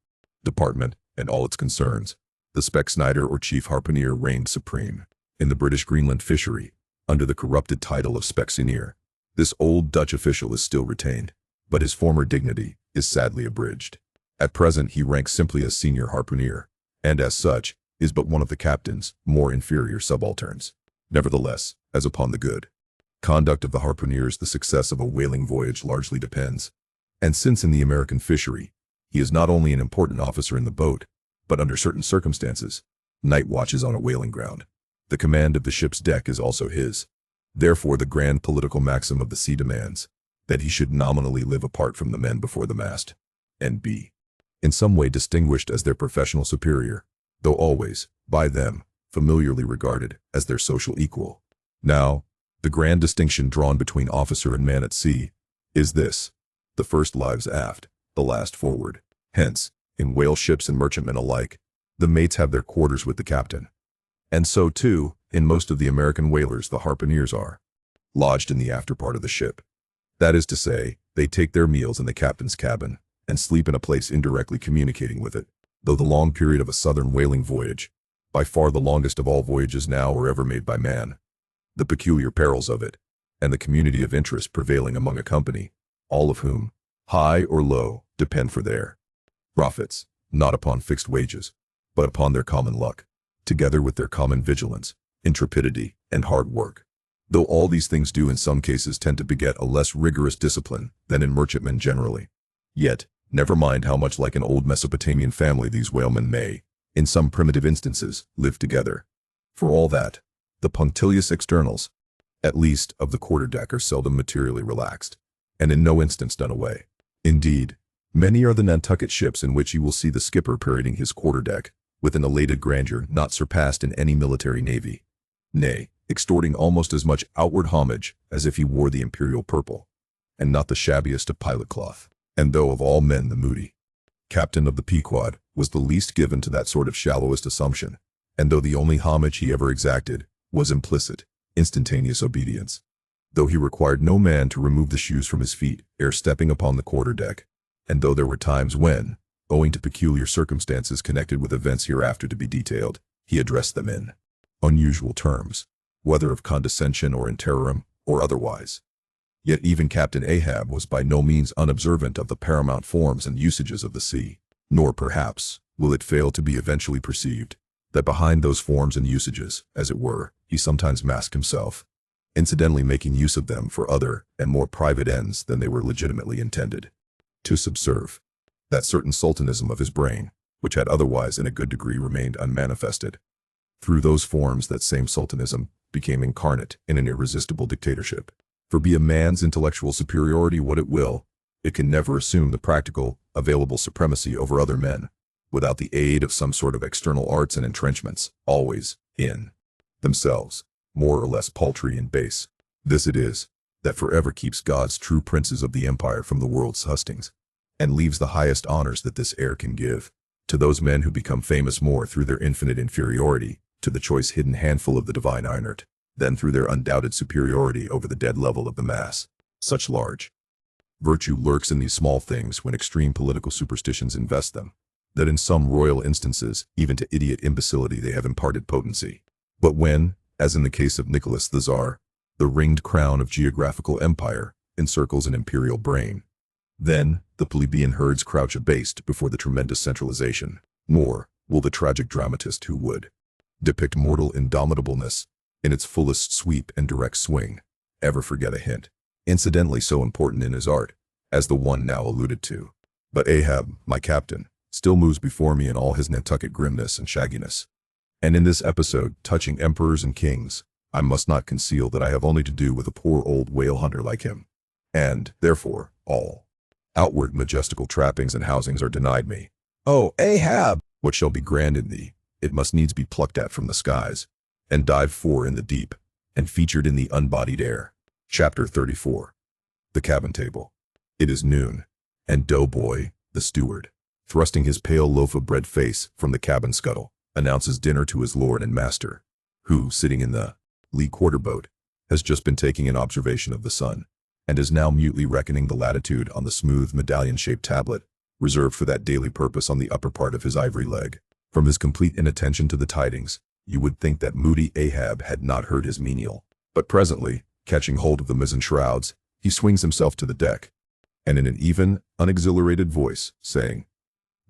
department and all its concerns, the Spouter-Inn or chief harpooner reigned supreme. In the British Greenland fishery, under the corrupted title of Spouter, this old Dutch official is still retained, but his former dignity is sadly abridged. At present he ranks simply as senior harpooner, and as such, is but one of the captain's more inferior subalterns. Nevertheless, as upon the good conduct of the harpooneers the success of a whaling voyage largely depends. And since in the American fishery, he is not only an important officer in the boat, but under certain circumstances, night watches on a whaling ground, the command of the ship's deck is also his. Therefore the grand political maxim of the sea demands that he should nominally live apart from the men before the mast, and be in some way distinguished as their professional superior, though always, by them, familiarly regarded as their social equal. Now, the grand distinction drawn between officer and man at sea is this: the first lives aft, the last forward. Hence, in whale ships and merchantmen alike, the mates have their quarters with the captain. And so too, in most of the American whalers the harpooneers are lodged in the after part of the ship. That is to say, they take their meals in the captain's cabin, and sleep in a place indirectly communicating with it. Though the long period of a southern whaling voyage, by far the longest of all voyages now or ever made by man, the peculiar perils of it, and the community of interest prevailing among a company, all of whom, high or low, depend for their profits, not upon fixed wages, but upon their common luck, together with their common vigilance, intrepidity, and hard work. Though all these things do in some cases tend to beget a less rigorous discipline than in merchantmen generally, yet, never mind how much like an old Mesopotamian family these whalemen may, in some primitive instances, live together. For all that, the punctilious externals, at least of the quarterdeck, are seldom materially relaxed, and in no instance done away. Indeed, many are the Nantucket ships in which you will see the skipper parading his quarterdeck with an elated grandeur not surpassed in any military navy, nay, extorting almost as much outward homage as if he wore the imperial purple, and not the shabbiest of pilot cloth. And though of all men the moody captain of the Pequod was the least given to that sort of shallowest assumption, and though the only homage he ever exacted was implicit, instantaneous obedience, though he required no man to remove the shoes from his feet ere stepping upon the quarter-deck, and though there were times when, owing to peculiar circumstances connected with events hereafter to be detailed, he addressed them in unusual terms, whether of condescension or in terrorem or otherwise. Yet even Captain Ahab was by no means unobservant of the paramount forms and usages of the sea, nor perhaps will it fail to be eventually perceived that behind those forms and usages, as it were, he sometimes masked himself, incidentally making use of them for other and more private ends than they were legitimately intended to subserve that certain sultanism of his brain, which had otherwise in a good degree remained unmanifested. Through those forms that same sultanism became incarnate in an irresistible dictatorship. For be a man's intellectual superiority what it will, it can never assume the practical, available supremacy over other men, without the aid of some sort of external arts and entrenchments, always, in themselves, more or less paltry and base. This it is that forever keeps God's true princes of the empire from the world's hustings, and leaves the highest honors that this air can give to those men who become famous more through their infinite inferiority to the choice hidden handful of the divine inert, than through their undoubted superiority over the dead level of the mass. Such large virtue lurks in these small things when extreme political superstitions invest them, that in some royal instances, even to idiot imbecility they have imparted potency. But when, as in the case of Nicholas the Tsar, the ringed crown of geographical empire encircles an imperial brain, then the plebeian herds crouch abased before the tremendous centralization, nor will the tragic dramatist who would depict mortal indomitableness in its fullest sweep and direct swing ever forget a hint, incidentally so important in his art, as the one now alluded to. But Ahab, my captain, still moves before me in all his Nantucket grimness and shagginess. And in this episode, touching emperors and kings, I must not conceal that I have only to do with a poor old whale hunter like him. And, therefore, all outward majestical trappings and housings are denied me. Oh, Ahab! What shall be grand in thee, it must needs be plucked at from the skies, and dived for in the deep, and featured in the unbodied air. Chapter 34. The Cabin Table. It is noon, and Doughboy, the steward, thrusting his pale loaf of bread face from the cabin scuttle, announces dinner to his lord and master, who, sitting in the lee quarter-boat, has just been taking an observation of the sun, and is now mutely reckoning the latitude on the smooth medallion-shaped tablet, reserved for that daily purpose on the upper part of his ivory leg. From his complete inattention to the tidings, you would think that moody Ahab had not heard his menial. But presently, catching hold of the mizzen shrouds, he swings himself to the deck, and in an even, unexhilarated voice, saying,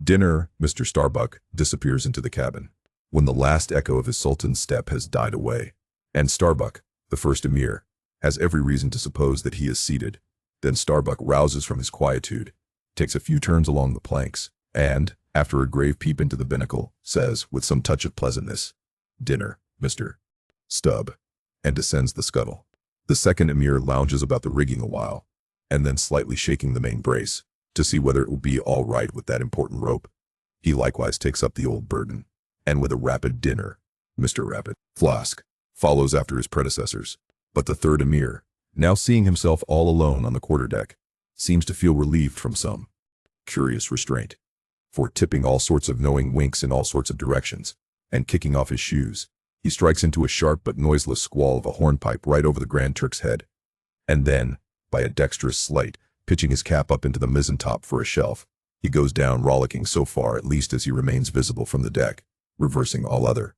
"Dinner, Mr. Starbuck," disappears into the cabin. When the last echo of his sultan's step has died away, and Starbuck, the first emir, has every reason to suppose that he is seated, then Starbuck rouses from his quietude, takes a few turns along the planks, and, after a grave peep into the binnacle, says, with some touch of pleasantness, "Dinner, Mr. Stubb," and descends the scuttle. The second emir lounges about the rigging a while, and then slightly shaking the main brace, to see whether it will be all right with that important rope, he likewise takes up the old burden, and with a rapid "Dinner, Mr. Rapid Flask," follows after his predecessors. But the third emir, now seeing himself all alone on the quarter-deck, seems to feel relieved from some curious restraint, for tipping all sorts of knowing winks in all sorts of directions, and kicking off his shoes, he strikes into a sharp but noiseless squall of a hornpipe right over the Grand Turk's head, and then, by a dexterous sleight, pitching his cap up into the mizzen-top for a shelf, he goes down rollicking so far at least as he remains visible from the deck, reversing all other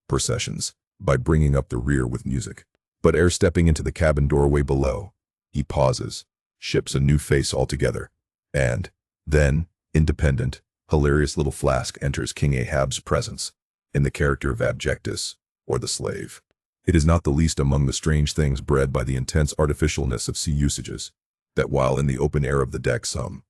processions by bringing up the rear with music. But ere stepping into the cabin doorway below, he pauses, ships a new face altogether, and then, independent, hilarious little Flask enters King Ahab's presence, in the character of Abjectus, or the slave. It is not the least among the strange things bred by the intense artificialness of sea usages, that while in the open air of the deck some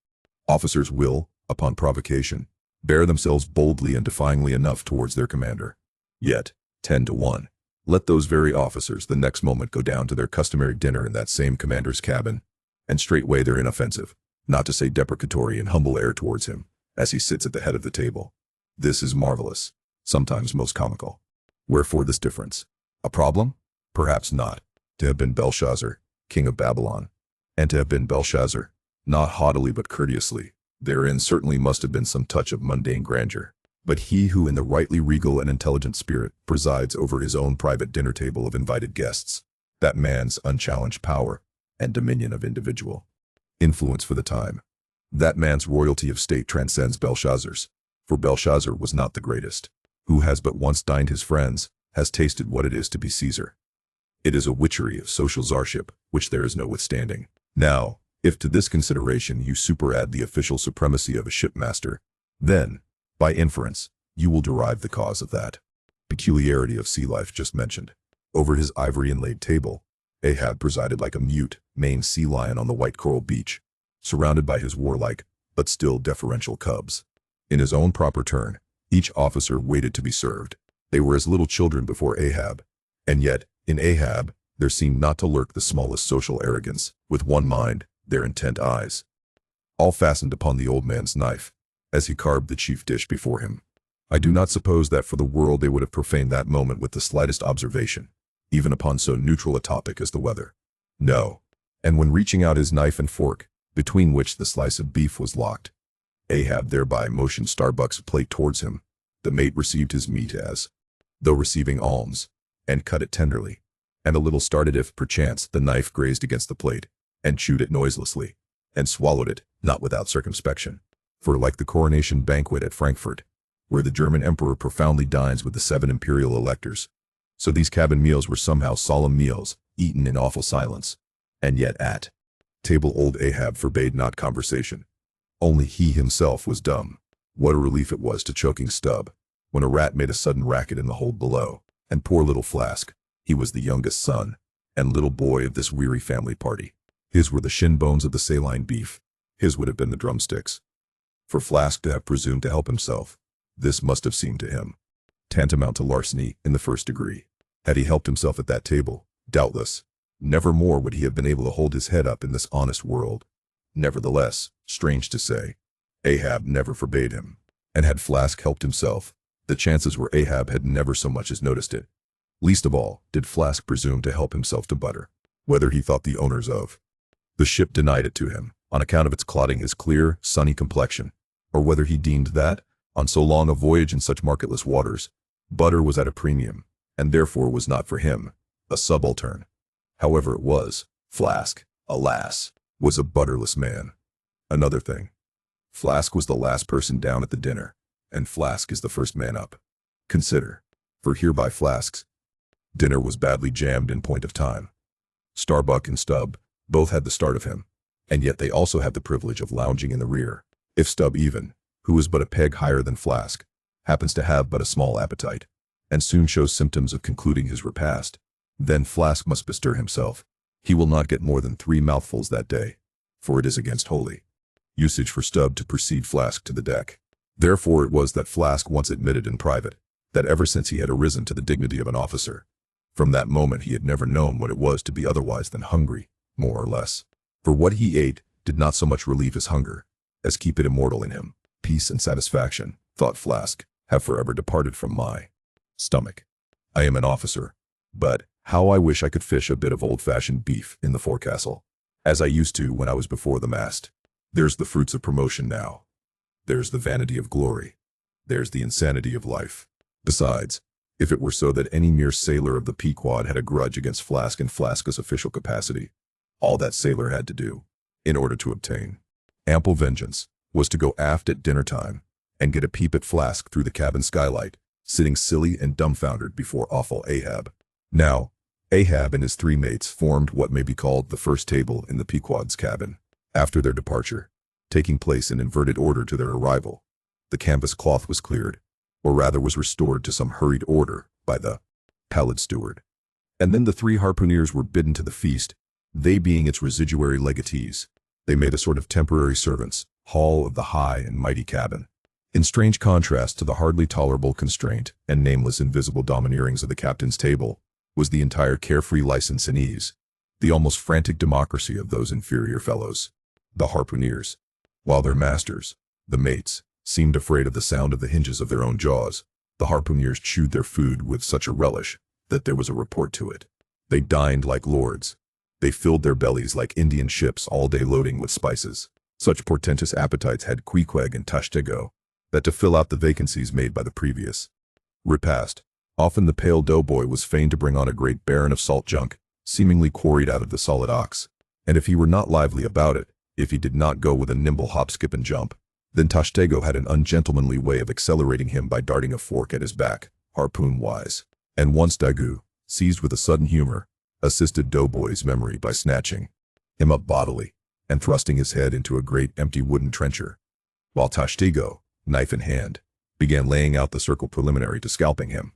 officers will, upon provocation, bear themselves boldly and defyingly enough towards their commander, yet, 10 to 1, let those very officers the next moment go down to their customary dinner in that same commander's cabin, and straightway they're inoffensive, not to say deprecatory and humble air towards him, as he sits at the head of the table. This is marvelous, sometimes most comical. Wherefore this difference? A problem? Perhaps not. To have been Belshazzar, king of Babylon, and to have been Belshazzar, not haughtily but courteously, therein certainly must have been some touch of mundane grandeur. But he who in the rightly regal and intelligent spirit presides over his own private dinner table of invited guests, that man's unchallenged power and dominion of individual influence for the time, that man's royalty of state transcends Belshazzar's, for Belshazzar was not the greatest. Who has but once dined his friends, has tasted what it is to be Caesar. It is a witchery of social czarship, which there is no withstanding. Now, if to this consideration you superadd the official supremacy of a shipmaster, then, by inference, you will derive the cause of that peculiarity of sea life just mentioned. Over his ivory-inlaid table, Ahab presided like a mute, maned sea lion on the white coral beach, surrounded by his warlike, but still deferential cubs. In his own proper turn, each officer waited to be served. They were as little children before Ahab, and yet, in Ahab, there seemed not to lurk the smallest social arrogance. With one mind, their intent eyes, all fastened upon the old man's knife, as he carved the chief dish before him. I do not suppose that for the world they would have profaned that moment with the slightest observation, even upon so neutral a topic as the weather. No. And when reaching out his knife and fork, between which the slice of beef was locked, Ahab thereby motioned Starbuck's plate towards him. The mate received his meat as though receiving alms, and cut it tenderly, and a little started if, perchance, the knife grazed against the plate, and chewed it noiselessly, and swallowed it, not without circumspection. For like the coronation banquet at Frankfurt, where the German emperor profoundly dines with the 7 imperial electors, so these cabin meals were somehow solemn meals, eaten in awful silence, and yet at table old Ahab forbade not conversation. Only he himself was dumb. What a relief it was to choking Stubb, when a rat made a sudden racket in the hold below, and poor little Flask, he was the youngest son, and little boy of this weary family party. His were the shin bones of the saline beef, his would have been the drumsticks. For Flask to have presumed to help himself, this must have seemed to him tantamount to larceny in the first degree. Had he helped himself at that table, doubtless, never more would he have been able to hold his head up in this honest world. Nevertheless, strange to say, Ahab never forbade him, and had Flask helped himself, the chances were Ahab had never so much as noticed it. Least of all did Flask presume to help himself to butter, whether he thought the owners of the ship denied it to him, on account of its clotting his clear, sunny complexion, or whether he deemed that, on so long a voyage in such marketless waters, butter was at a premium, and therefore was not for him, a subaltern. However it was, Flask, alas, was a butterless man. Another thing. Flask was the last person down at the dinner, and Flask is the first man up. Consider, for hereby Flask's dinner was badly jammed in point of time. Starbuck and Stubb both had the start of him, and yet they also had the privilege of lounging in the rear. If Stubb even, who is but a peg higher than Flask, happens to have but a small appetite, and soon shows symptoms of concluding his repast, then Flask must bestir himself. He will not get more than 3 mouthfuls that day, for it is against holy usage for Stubb to precede Flask to the deck. Therefore it was that Flask once admitted in private, that ever since he had arisen to the dignity of an officer, from that moment he had never known what it was to be otherwise than hungry, more or less. For what he ate did not so much relieve his hunger, as keep it immortal in him. Peace and satisfaction, thought Flask, have forever departed from my stomach. I am an officer, but how I wish I could fish a bit of old-fashioned beef in the forecastle, as I used to when I was before the mast. There's the fruits of promotion now. There's the vanity of glory. There's the insanity of life. Besides, if it were so that any mere sailor of the Pequod had a grudge against Flask in Flask's official capacity, all that sailor had to do, in order to obtain ample vengeance, was to go aft at dinner time and get a peep at Flask through the cabin skylight, sitting silly and dumbfounded before awful Ahab. Now, Ahab and his 3 mates formed what may be called the first table in the Pequod's cabin. After their departure, taking place in inverted order to their arrival, the canvas cloth was cleared, or rather was restored to some hurried order by the pallid steward. And then the 3 harpooneers were bidden to the feast, they being its residuary legatees. They made a sort of temporary servants' hall of the high and mighty cabin. In strange contrast to the hardly tolerable constraint and nameless invisible domineerings of the captain's table, was the entire carefree license and ease, the almost frantic democracy of those inferior fellows, the harpooneers, while their masters, the mates, seemed afraid of the sound of the hinges of their own jaws, The harpooneers chewed their food with such a relish that there was a report to it. They dined like lords. They filled their bellies like Indian ships all day loading with spices. Such portentous appetites had Queequeg and Tashtego, that to fill out the vacancies made by the previous repast, often the pale doughboy was fain to bring on a great baron of salt junk, seemingly quarried out of the solid ox. And if he were not lively about it, if he did not go with a nimble hop, skip, and jump, then Tashtego had an ungentlemanly way of accelerating him by darting a fork at his back, harpoon-wise. And once Dagu, seized with a sudden humor, assisted doughboy's memory by snatching him up bodily and thrusting his head into a great empty wooden trencher, while Tashtego, knife in hand, began laying out the circle preliminary to scalping him.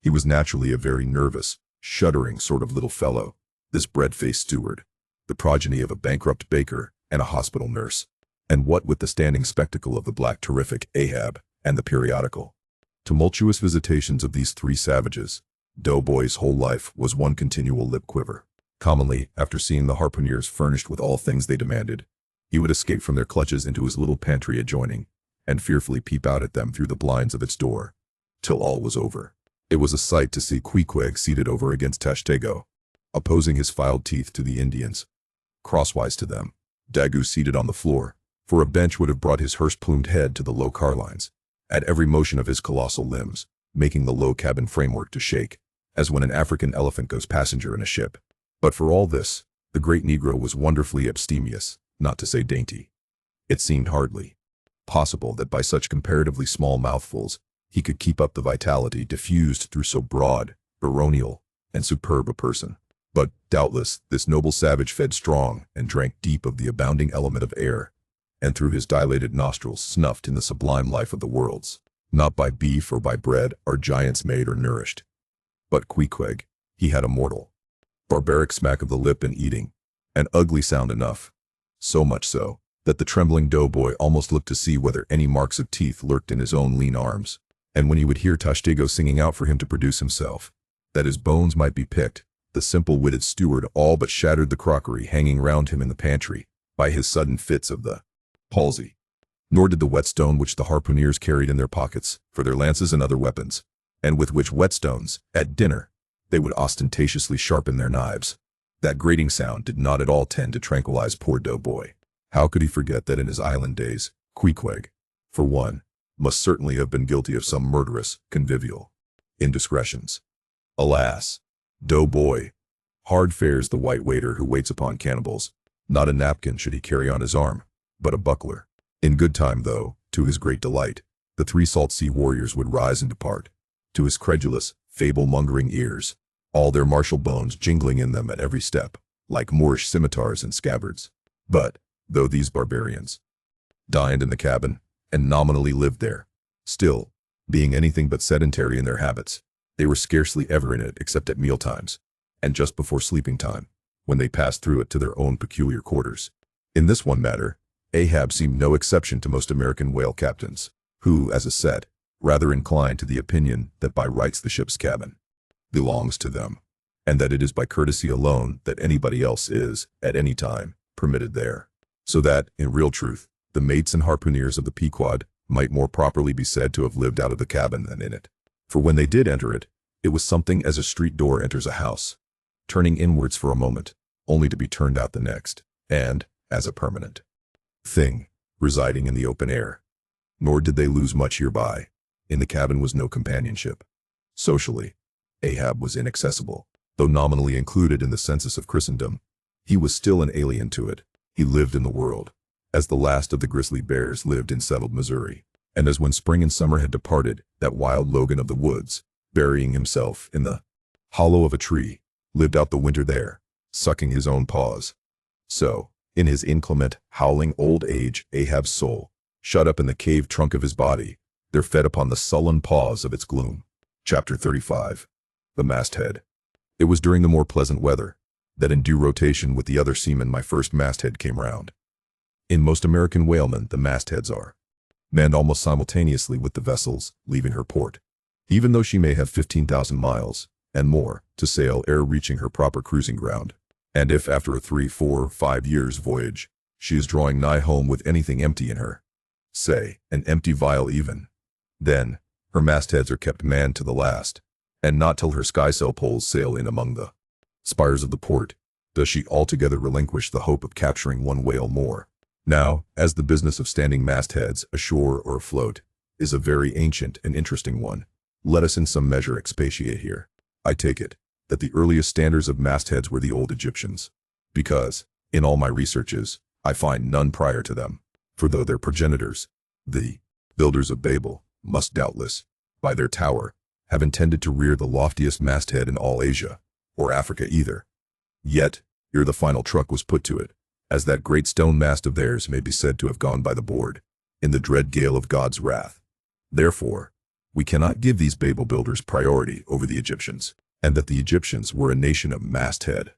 He was naturally a very nervous, shuddering sort of little fellow, this bread-faced steward, the progeny of a bankrupt baker and a hospital nurse, and what with the standing spectacle of the black terrific Ahab and the periodical tumultuous visitations of these three savages, Doughboy's whole life was one continual lip quiver. Commonly, after seeing the harpooneers furnished with all things they demanded, he would escape from their clutches into his little pantry adjoining, and fearfully peep out at them through the blinds of its door, till all was over. It was a sight to see Queequeg seated over against Tashtego, opposing his filed teeth to the Indians, crosswise to them, Dagu seated on the floor, for a bench would have brought his hearse-plumed head to the low carlines, at every motion of his colossal limbs, making the low cabin framework to shake, as when an African elephant goes passenger in a ship. But for all this, the great Negro was wonderfully abstemious, not to say dainty. It seemed hardly possible that by such comparatively small mouthfuls, he could keep up the vitality diffused through so broad, baronial, and superb a person. But, doubtless, this noble savage fed strong and drank deep of the abounding element of air, and through his dilated nostrils snuffed in the sublime life of the worlds. Not by beef or by bread are giants made or nourished. But Queequeg, he had a mortal, barbaric smack of the lip in eating, an ugly sound enough, so much so, that the trembling doughboy almost looked to see whether any marks of teeth lurked in his own lean arms, and when he would hear Tashtego singing out for him to produce himself, that his bones might be picked, the simple-witted steward all but shattered the crockery hanging round him in the pantry, by his sudden fits of the palsy. Nor did the whetstone which the harpooneers carried in their pockets, for their lances and other weapons, and with which whetstones, at dinner, they would ostentatiously sharpen their knives, that grating sound did not at all tend to tranquilize poor doughboy. How could he forget that in his island days, Queequeg, for one, must certainly have been guilty of some murderous, convivial indiscretions? Alas, doughboy, hard fares the white waiter who waits upon cannibals. Not a napkin should he carry on his arm, but a buckler. In good time, though, to his great delight, the three salt sea warriors would rise and depart, to his credulous, fable-mongering ears, all their martial bones jingling in them at every step, like Moorish scimitars and scabbards. But, though these barbarians dined in the cabin, and nominally lived there, still, being anything but sedentary in their habits, they were scarcely ever in it except at mealtimes, and just before sleeping time, when they passed through it to their own peculiar quarters. In this one matter, Ahab seemed no exception to most American whale captains, who, as a set, rather inclined to the opinion that by rights the ship's cabin belongs to them, and that it is by courtesy alone that anybody else is, at any time, permitted there. So that, in real truth, the mates and harpooneers of the Pequod might more properly be said to have lived out of the cabin than in it. For when they did enter it, it was something as a street door enters a house, turning inwards for a moment, only to be turned out the next, and, as a permanent thing, residing in the open air. Nor did they lose much hereby. In the cabin was no companionship. Socially, Ahab was inaccessible. Though nominally included in the census of Christendom, he was still an alien to it. He lived in the world, as the last of the grizzly bears lived in settled Missouri, and as when spring and summer had departed, that wild Logan of the woods, burying himself in the hollow of a tree, lived out the winter there, sucking his own paws. So, in his inclement, howling old age, Ahab's soul, shut up in the cave trunk of his body, there fed upon the sullen pause of its gloom. Chapter 35. The Masthead. It was during the more pleasant weather, that in due rotation with the other seamen my first masthead came round. In most American whalemen the mastheads are manned almost simultaneously with the vessels leaving her port, even though she may have 15,000 miles, and more, to sail ere reaching her proper cruising ground. And if after a 3, 4, 5 years' voyage, she is drawing nigh home with anything empty in her, say, an empty vial even, then, Her mastheads are kept manned to the last, and not till her skysail poles sail in among the spires of the port does she altogether relinquish the hope of capturing one whale more. Now, as the business of standing mastheads, ashore or afloat, is a very ancient and interesting one, let us in some measure expatiate here. I take it that the earliest standers of mastheads were the old Egyptians, because, in all my researches, I find none prior to them. For though their progenitors, the builders of Babel, must doubtless, by their tower, have intended to rear the loftiest masthead in all Asia, or Africa either, yet, ere the final truck was put to it, as that great stone mast of theirs may be said to have gone by the board, in the dread gale of God's wrath. Therefore, we cannot give these Babel builders priority over the Egyptians, and that the Egyptians were a nation of masthead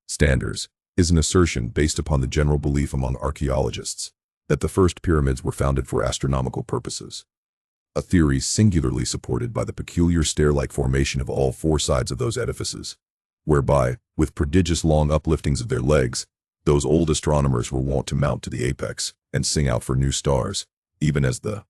standers is an assertion based upon the general belief among archaeologists that the first pyramids were founded for astronomical purposes, a theory singularly supported by the peculiar stair-like formation of all four sides of those edifices, whereby, with prodigious long upliftings of their legs, those old astronomers were wont to mount to the apex and sing out for new stars, even as the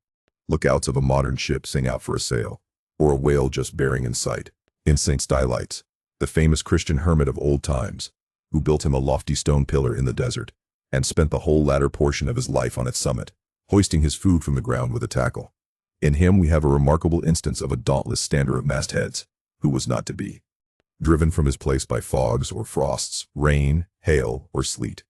lookouts of a modern ship sing out for a sail, or a whale just bearing in sight. In St. Stylites, the famous Christian hermit of old times, who built him a lofty stone pillar in the desert, and spent the whole latter portion of his life on its summit, hoisting his food from the ground with a tackle. In him we have a remarkable instance of a dauntless stander of mastheads, who was not to be driven from his place by fogs or frosts, rain, hail, or sleet,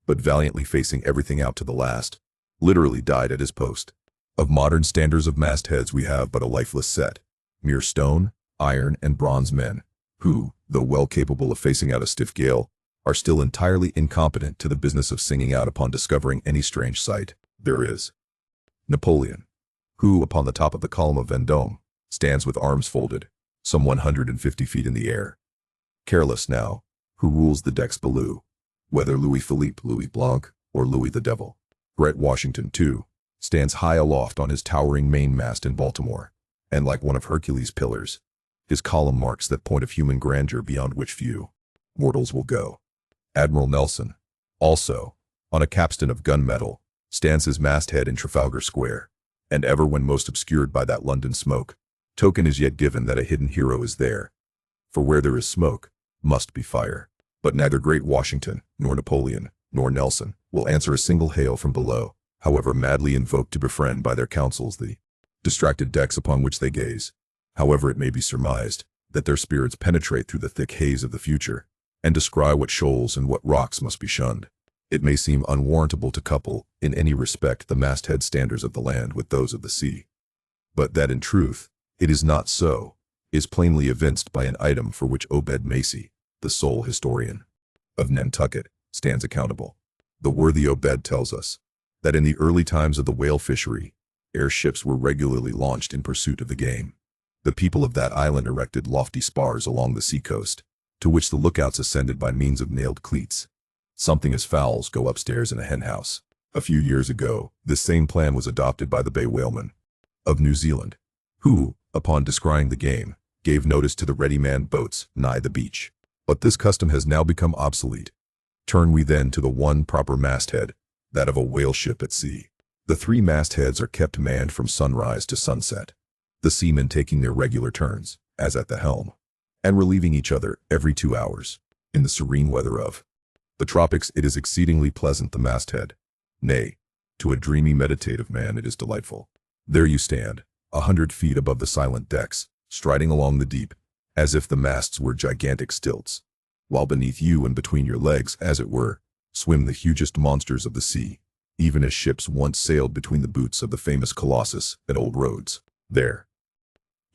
but valiantly facing everything out to the last, literally died at his post. Of modern standers of mastheads we have but a lifeless set, mere stone, iron, and bronze men, who, though well capable of facing out a stiff gale, are still entirely incompetent to the business of singing out upon discovering any strange sight. There is Napoleon, who, upon the top of the column of Vendôme, stands with arms folded, some 150 feet in the air. Careless now, who rules the decks below, whether Louis Philippe, Louis Blanc, or Louis the Devil. Brett Washington, too, stands high aloft on his towering mainmast in Baltimore, and like one of Hercules' pillars, his column marks that point of human grandeur beyond which few mortals will go. Admiral Nelson, also, on a capstan of gunmetal, stands his masthead in Trafalgar Square, and ever when most obscured by that London smoke, token is yet given that a hidden hero is there. For where there is smoke, must be fire. But neither great Washington, nor Napoleon, nor Nelson will answer a single hail from below, however madly invoked to befriend by their counsels the distracted decks upon which they gaze. However it may be surmised that their spirits penetrate through the thick haze of the future, and descry what shoals and what rocks must be shunned, it may seem unwarrantable to couple, in any respect, the masthead standers of the land with those of the sea. But that in truth it is not so, is plainly evinced by an item for which Obed Macy, the sole historian of Nantucket, stands accountable. The worthy Obed tells us that in the early times of the whale fishery, airships were regularly launched in pursuit of the game. The people of that island erected lofty spars along the seacoast, to which the lookouts ascended by means of nailed cleats, something as fowls go upstairs in a henhouse. A few years ago, this same plan was adopted by the bay whalemen of New Zealand, who, upon descrying the game, gave notice to the ready-manned boats nigh the beach. But this custom has now become obsolete. Turn we then to the one proper masthead, that of a whale ship at sea. The three mastheads are kept manned from sunrise to sunset, the seamen taking their regular turns, as at the helm, and relieving each other every 2 hours. In the serene weather of the tropics it is exceedingly pleasant, the masthead. Nay, to a dreamy meditative man it is delightful. There you stand, 100 feet above the silent decks, striding along the deep, as if the masts were gigantic stilts, while beneath you and between your legs, as it were, swim the hugest monsters of the sea, even as ships once sailed between the boots of the famous Colossus at Old Rhodes. There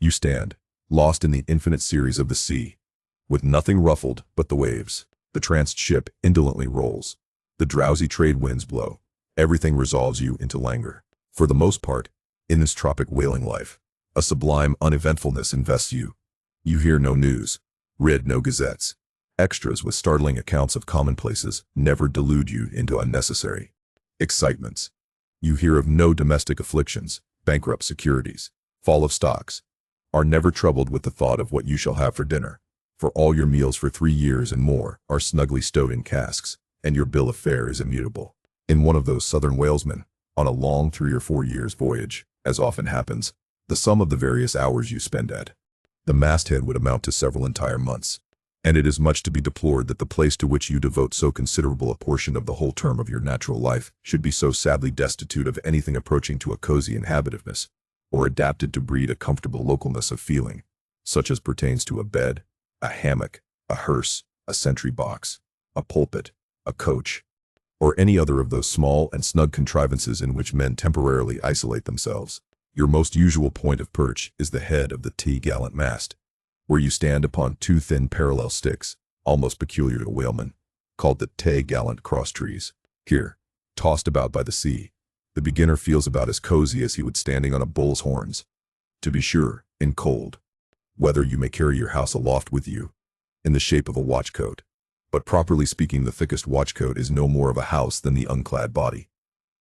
you stand, lost in the infinite series of the sea, with nothing ruffled but the waves. The tranced ship indolently rolls. The drowsy trade winds blow. Everything resolves you into languor. For the most part, in this tropic whaling life, a sublime uneventfulness invests you. You hear no news, read no gazettes. Extras with startling accounts of commonplaces never delude you into unnecessary excitements. You hear of no domestic afflictions, bankrupt securities, fall of stocks, are never troubled with the thought of what you shall have for dinner, for all your meals for 3 years and more are snugly stowed in casks, and your bill of fare is immutable. In one of those southern whalesmen, on a long 3 or 4 years voyage, as often happens, The sum of the various hours you spend at the masthead would amount to several entire months. And it is much to be deplored that the place to which you devote so considerable a portion of the whole term of your natural life should be so sadly destitute of anything approaching to a cozy inhabitiveness, or adapted to breed a comfortable localness of feeling, such as pertains to a bed, a hammock, a hearse, a sentry box, a pulpit, a coach, or any other of those small and snug contrivances in which men temporarily isolate themselves. Your most usual point of perch is the head of the T-gallant mast, where you stand upon two thin parallel sticks, almost peculiar to whalemen, called the T-gallant cross trees. Here, tossed about by the sea, the beginner feels about as cozy as he would standing on a bull's horns. To be sure, in cold weather you may carry your house aloft with you, in the shape of a watchcoat. But properly speaking, the thickest watchcoat is no more of a house than the unclad body.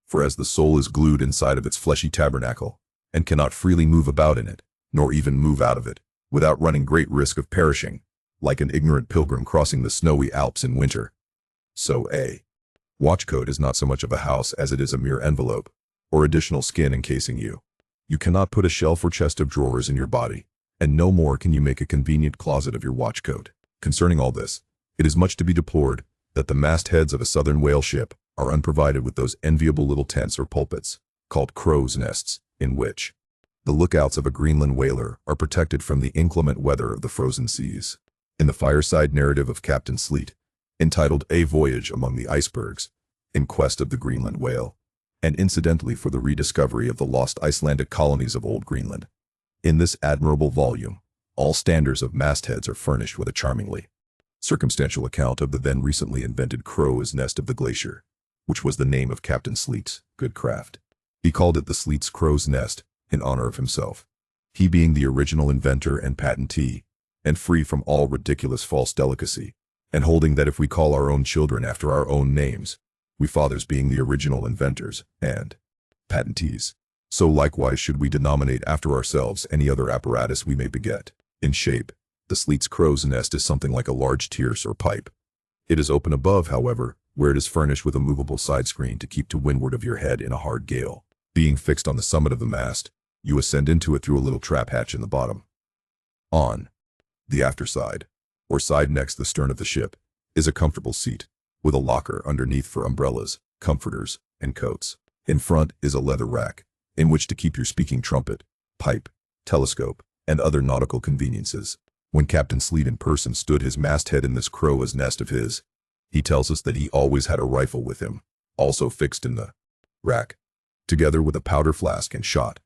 For as the soul is glued inside of its fleshy tabernacle, and cannot freely move about in it, nor even move out of it, without running great risk of perishing, like an ignorant pilgrim crossing the snowy Alps in winter, so a watchcoat is not so much of a house as it is a mere envelope, or additional skin encasing you. You cannot put a shelf or chest of drawers in your body, and no more can you make a convenient closet of your watchcoat. Concerning all this, it is much to be deplored that the mastheads of a southern whale ship are unprovided with those enviable little tents or pulpits, called crow's nests, in which the lookouts of a Greenland whaler are protected from the inclement weather of the frozen seas. In the fireside narrative of Captain Sleet, entitled A Voyage Among the Icebergs, in quest of the Greenland whale, and incidentally for the rediscovery of the lost Icelandic colonies of Old Greenland, in this admirable volume, all standers of mastheads are furnished with a charmingly circumstantial account of the then recently invented crow's nest of the glacier, which was the name of Captain Sleet's good craft. He called it the Sleet's crow's nest, in honor of himself, he being the original inventor and patentee, and free from all ridiculous false delicacy, and holding that if we call our own children after our own names, we fathers being the original inventors and patentees, so likewise should we denominate after ourselves any other apparatus we may beget. In shape, the Sleet's crow's nest is something like a large tierce or pipe. It is open above, however, where it is furnished with a movable side screen to keep to windward of your head in a hard gale. Being fixed on the summit of the mast, you ascend into it through a little trap hatch in the bottom. On the after side, or side next the stern of the ship, is a comfortable seat, with a locker underneath for umbrellas, comforters, and coats. In front is a leather rack, in which to keep your speaking trumpet, pipe, telescope, and other nautical conveniences. When Captain Sleet in person stood his masthead in this crow's nest of his, he tells us that he always had a rifle with him, also fixed in the rack, together with a powder flask and shot,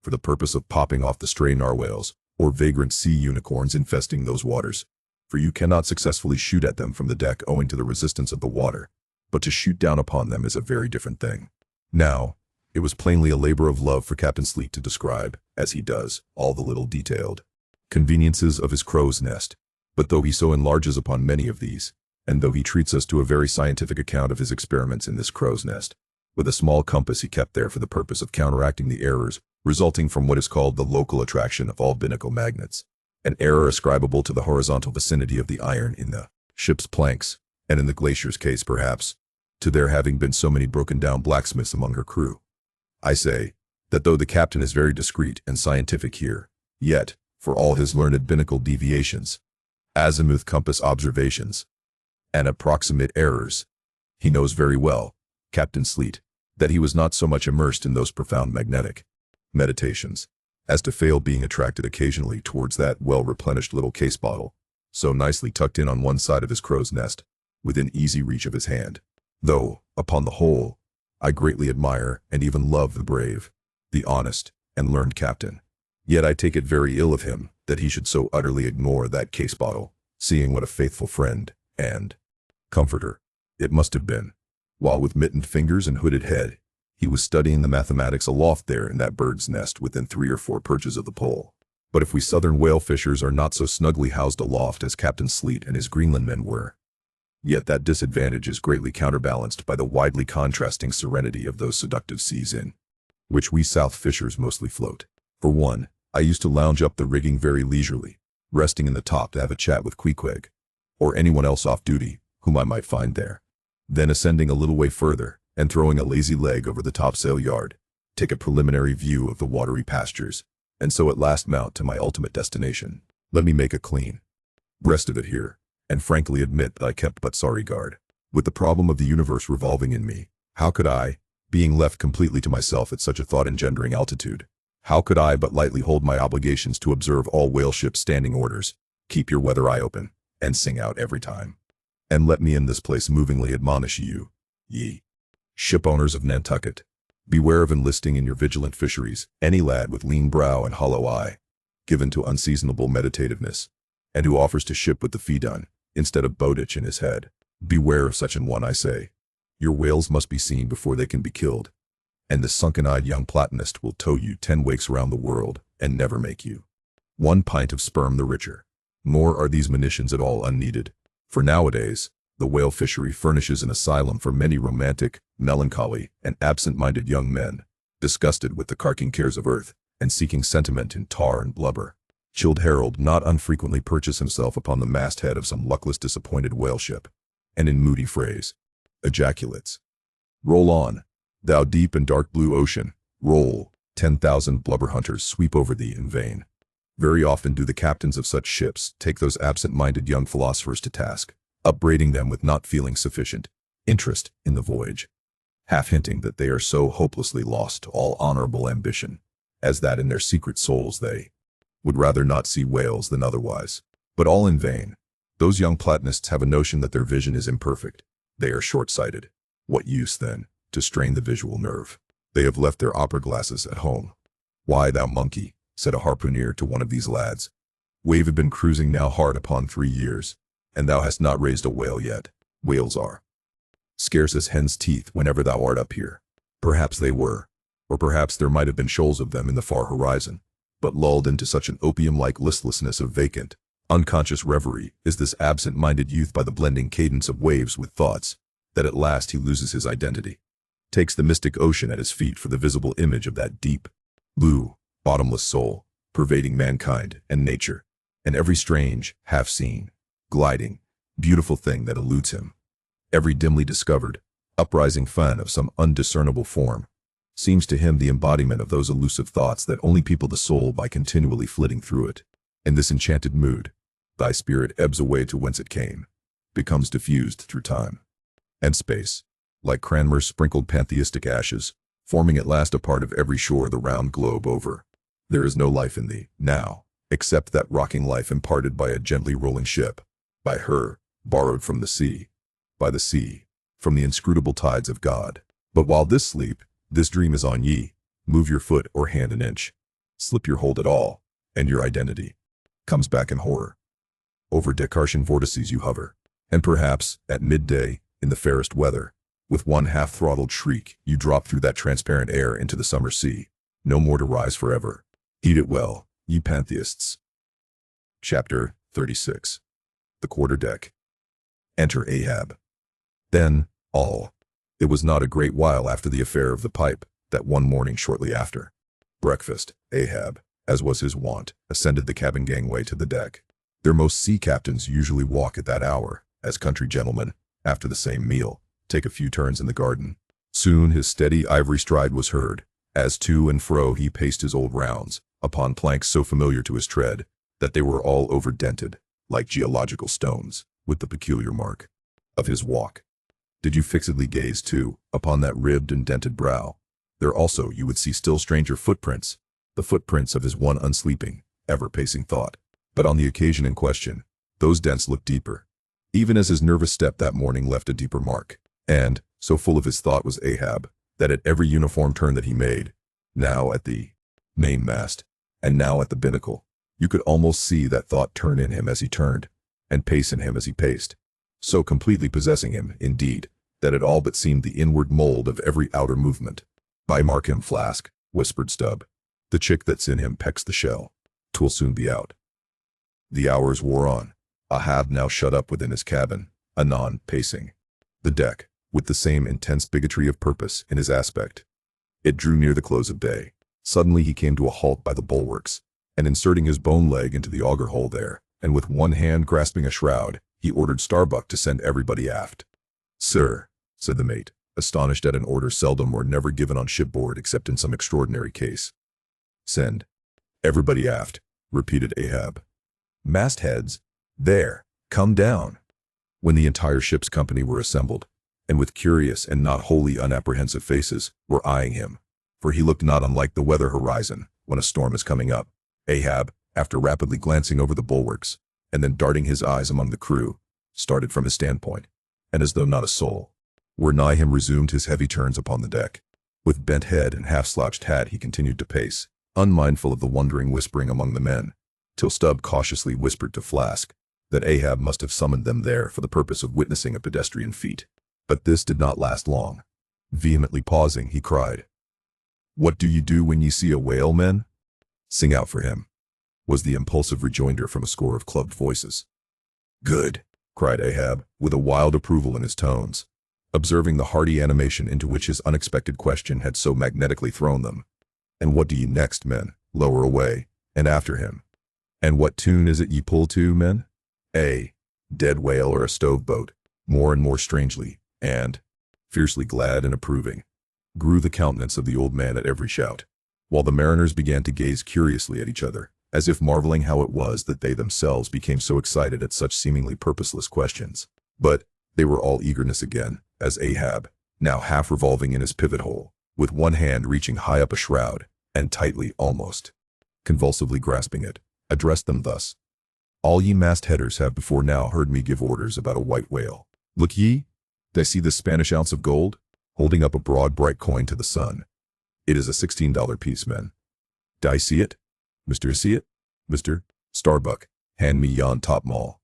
for the purpose of popping off the stray narwhales, or vagrant sea unicorns infesting those waters. For you cannot successfully shoot at them from the deck owing to the resistance of the water, but to shoot down upon them is a very different thing. Now, it was plainly a labor of love for Captain Sleet to describe, as he does, all the little detailed conveniences of his crow's nest. But though he so enlarges upon many of these, and though he treats us to a very scientific account of his experiments in this crow's nest, with a small compass he kept there for the purpose of counteracting the errors resulting from what is called the local attraction of all binnacle magnets, an error ascribable to the horizontal vicinity of the iron in the ship's planks, and in the glacier's case perhaps, to there having been so many broken-down blacksmiths among her crew. I say, that though the captain is very discreet and scientific here, yet, for all his learned binnacle deviations, azimuth compass observations, and approximate errors, he knows very well, Captain Sleet, that he was not so much immersed in those profound magnetic meditations, as to fail being attracted occasionally towards that well-replenished little case bottle, so nicely tucked in on one side of his crow's nest, within easy reach of his hand. Though, upon the whole, I greatly admire and even love the brave, the honest, and learned captain, yet I take it very ill of him that he should so utterly ignore that case bottle, seeing what a faithful friend and comforter it must have been, while with mittened fingers and hooded head, he was studying the mathematics aloft there in that bird's nest within 3 or 4 perches of the pole. But if we southern whale fishers are not so snugly housed aloft as Captain Sleet and his Greenland men were, yet that disadvantage is greatly counterbalanced by the widely contrasting serenity of those seductive seas in which we south fishers mostly float. For one, I used to lounge up the rigging very leisurely, resting in the top to have a chat with Queequeg, or anyone else off duty, whom I might find there. Then ascending a little way further, and throwing a lazy leg over the topsail yard, take a preliminary view of the watery pastures, and so at last mount to my ultimate destination. Let me make a clean breast of it here, and frankly admit that I kept but sorry guard. With the problem of the universe revolving in me, how could I, being left completely to myself at such a thought-engendering altitude, how could I but lightly hold my obligations to observe all whale ships' standing orders, keep your weather eye open, and sing out every time? And let me in this place movingly admonish you, ye ship owners of Nantucket, beware of enlisting in your vigilant fisheries any lad with lean brow and hollow eye, given to unseasonable meditativeness, and who offers to ship with the fee done, instead of bowditch in his head. Beware of such an one, I say. Your whales must be seen before they can be killed, and the sunken-eyed young platonist will tow you 10 wakes around the world, and never make you 1 pint of sperm the richer. Nor are these monitions at all unneeded, for nowadays, the whale fishery furnishes an asylum for many romantic, melancholy, and absent-minded young men, disgusted with the carking cares of earth, and seeking sentiment in tar and blubber. Chilled Harold not unfrequently perches himself upon the masthead of some luckless disappointed whale ship, and in moody phrase, ejaculates, "Roll on, thou deep and dark blue ocean, roll, 10,000 blubber hunters sweep over thee in vain." Very often do the captains of such ships take those absent-minded young philosophers to task, upbraiding them with not feeling sufficient interest in the voyage, half hinting that they are so hopelessly lost to all honorable ambition, as that in their secret souls they would rather not see whales than otherwise. But all in vain. Those young Platonists have a notion that their vision is imperfect. They are short-sighted. What use, then, to strain the visual nerve? They have left their opera glasses at home. "Why, thou monkey," said a harpooner to one of these lads, "wave had been cruising now hard upon 3 years, and thou hast not raised a whale yet. Whales are scarce as hen's teeth whenever thou art up here." Perhaps they were, or perhaps there might have been shoals of them in the far horizon, but lulled into such an opium-like listlessness of vacant, unconscious reverie is this absent-minded youth by the blending cadence of waves with thoughts, that at last he loses his identity, takes the mystic ocean at his feet for the visible image of that deep, blue, bottomless soul, pervading mankind and nature, and every strange, half-seen, gliding, beautiful thing that eludes him, every dimly discovered, uprising fan of some undiscernible form, seems to him the embodiment of those elusive thoughts that only people the soul by continually flitting through it. In this enchanted mood, thy spirit ebbs away to whence it came, becomes diffused through time and space, like Cranmer's sprinkled pantheistic ashes, forming at last a part of every shore the round globe over. There is no life in thee, now, except that rocking life imparted by a gently rolling ship, by her, borrowed from the sea, by the sea, from the inscrutable tides of God. But while this sleep, this dream is on ye, move your foot or hand an inch, slip your hold at all, and your identity comes back in horror. Over Descartian vortices you hover, and perhaps, at midday, in the fairest weather, with one half-throttled shriek, you drop through that transparent air into the summer sea, no more to rise forever. Heed it well, ye pantheists. Chapter 36. The Quarter-Deck. Enter Ahab. Then, it was not a great while after the affair of the pipe, that one morning shortly after breakfast, Ahab, as was his wont, ascended the cabin gangway to the deck. Their most sea captains usually walk at that hour, as country gentlemen, after the same meal, take a few turns in the garden. Soon his steady ivory stride was heard, as to and fro he paced his old rounds, upon planks so familiar to his tread, that they were all over-dented, like geological stones, with the peculiar mark of his walk. Did you fixedly gaze, too, upon that ribbed and dented brow, there also you would see still stranger footprints, the footprints of his one unsleeping, ever-pacing thought. But on the occasion in question, those dents looked deeper, even as his nervous step that morning left a deeper mark. And, so full of his thought was Ahab, that at every uniform turn that he made, now at the mainmast, and now at the binnacle, you could almost see that thought turn in him as he turned, and pace in him as he paced, so completely possessing him, indeed, that it all but seemed the inward mold of every outer movement. "By mark him, Flask," whispered Stubb. "The chick that's in him pecks the shell. 'Twill soon be out." The hours wore on. Ahab now shut up within his cabin, anon pacing the deck, with the same intense bigotry of purpose in his aspect. It drew near the close of day. Suddenly he came to a halt by the bulwarks, and inserting his bone leg into the auger hole there, and with one hand grasping a shroud, he ordered Starbuck to send everybody aft. "Sir," said the mate, astonished at an order seldom or never given on shipboard except in some extraordinary case. "Send Everybody aft, repeated Ahab. Mastheads, there, come down. When the entire ship's company were assembled, and with curious and not wholly unapprehensive faces, were eyeing him, for he looked not unlike the weather horizon when a storm is coming up, Ahab, after rapidly glancing over the bulwarks, and then darting his eyes among the crew, started from his standpoint, and as though not a soul were nigh him, resumed his heavy turns upon the deck. With bent head and half-slouched hat he continued to pace, unmindful of the wondering whispering among the men, till Stubb cautiously whispered to Flask that Ahab must have summoned them there for the purpose of witnessing a pedestrian feat. But this did not last long. Vehemently pausing, he cried, "What do you do when ye see a whale, men?" "Sing out for him," was the impulsive rejoinder from a score of clubbed voices. "Good," cried Ahab, with a wild approval in his tones, observing the hearty animation into which his unexpected question had so magnetically thrown them. "And what do ye next, men?" "Lower away, and after him." "And what tune is it ye pull to, men?" "A dead whale or a stove boat." More and more strangely, and fiercely glad and approving, grew the countenance of the old man at every shout, while the mariners began to gaze curiously at each other, as if marveling how it was that they themselves became so excited at such seemingly purposeless questions. But they were all eagerness again, as Ahab, now half revolving in his pivot hole, with one hand reaching high up a shroud, and tightly, almost convulsively grasping it, addressed them thus: "All ye mastheaders have before now heard me give orders about a white whale. Look ye, do I see this Spanish ounce of gold?" Holding up a broad bright coin to the sun. "It is a $16 piece, men. Do I see it? Mr. See it? Mr. Starbuck, hand me yon topmaul."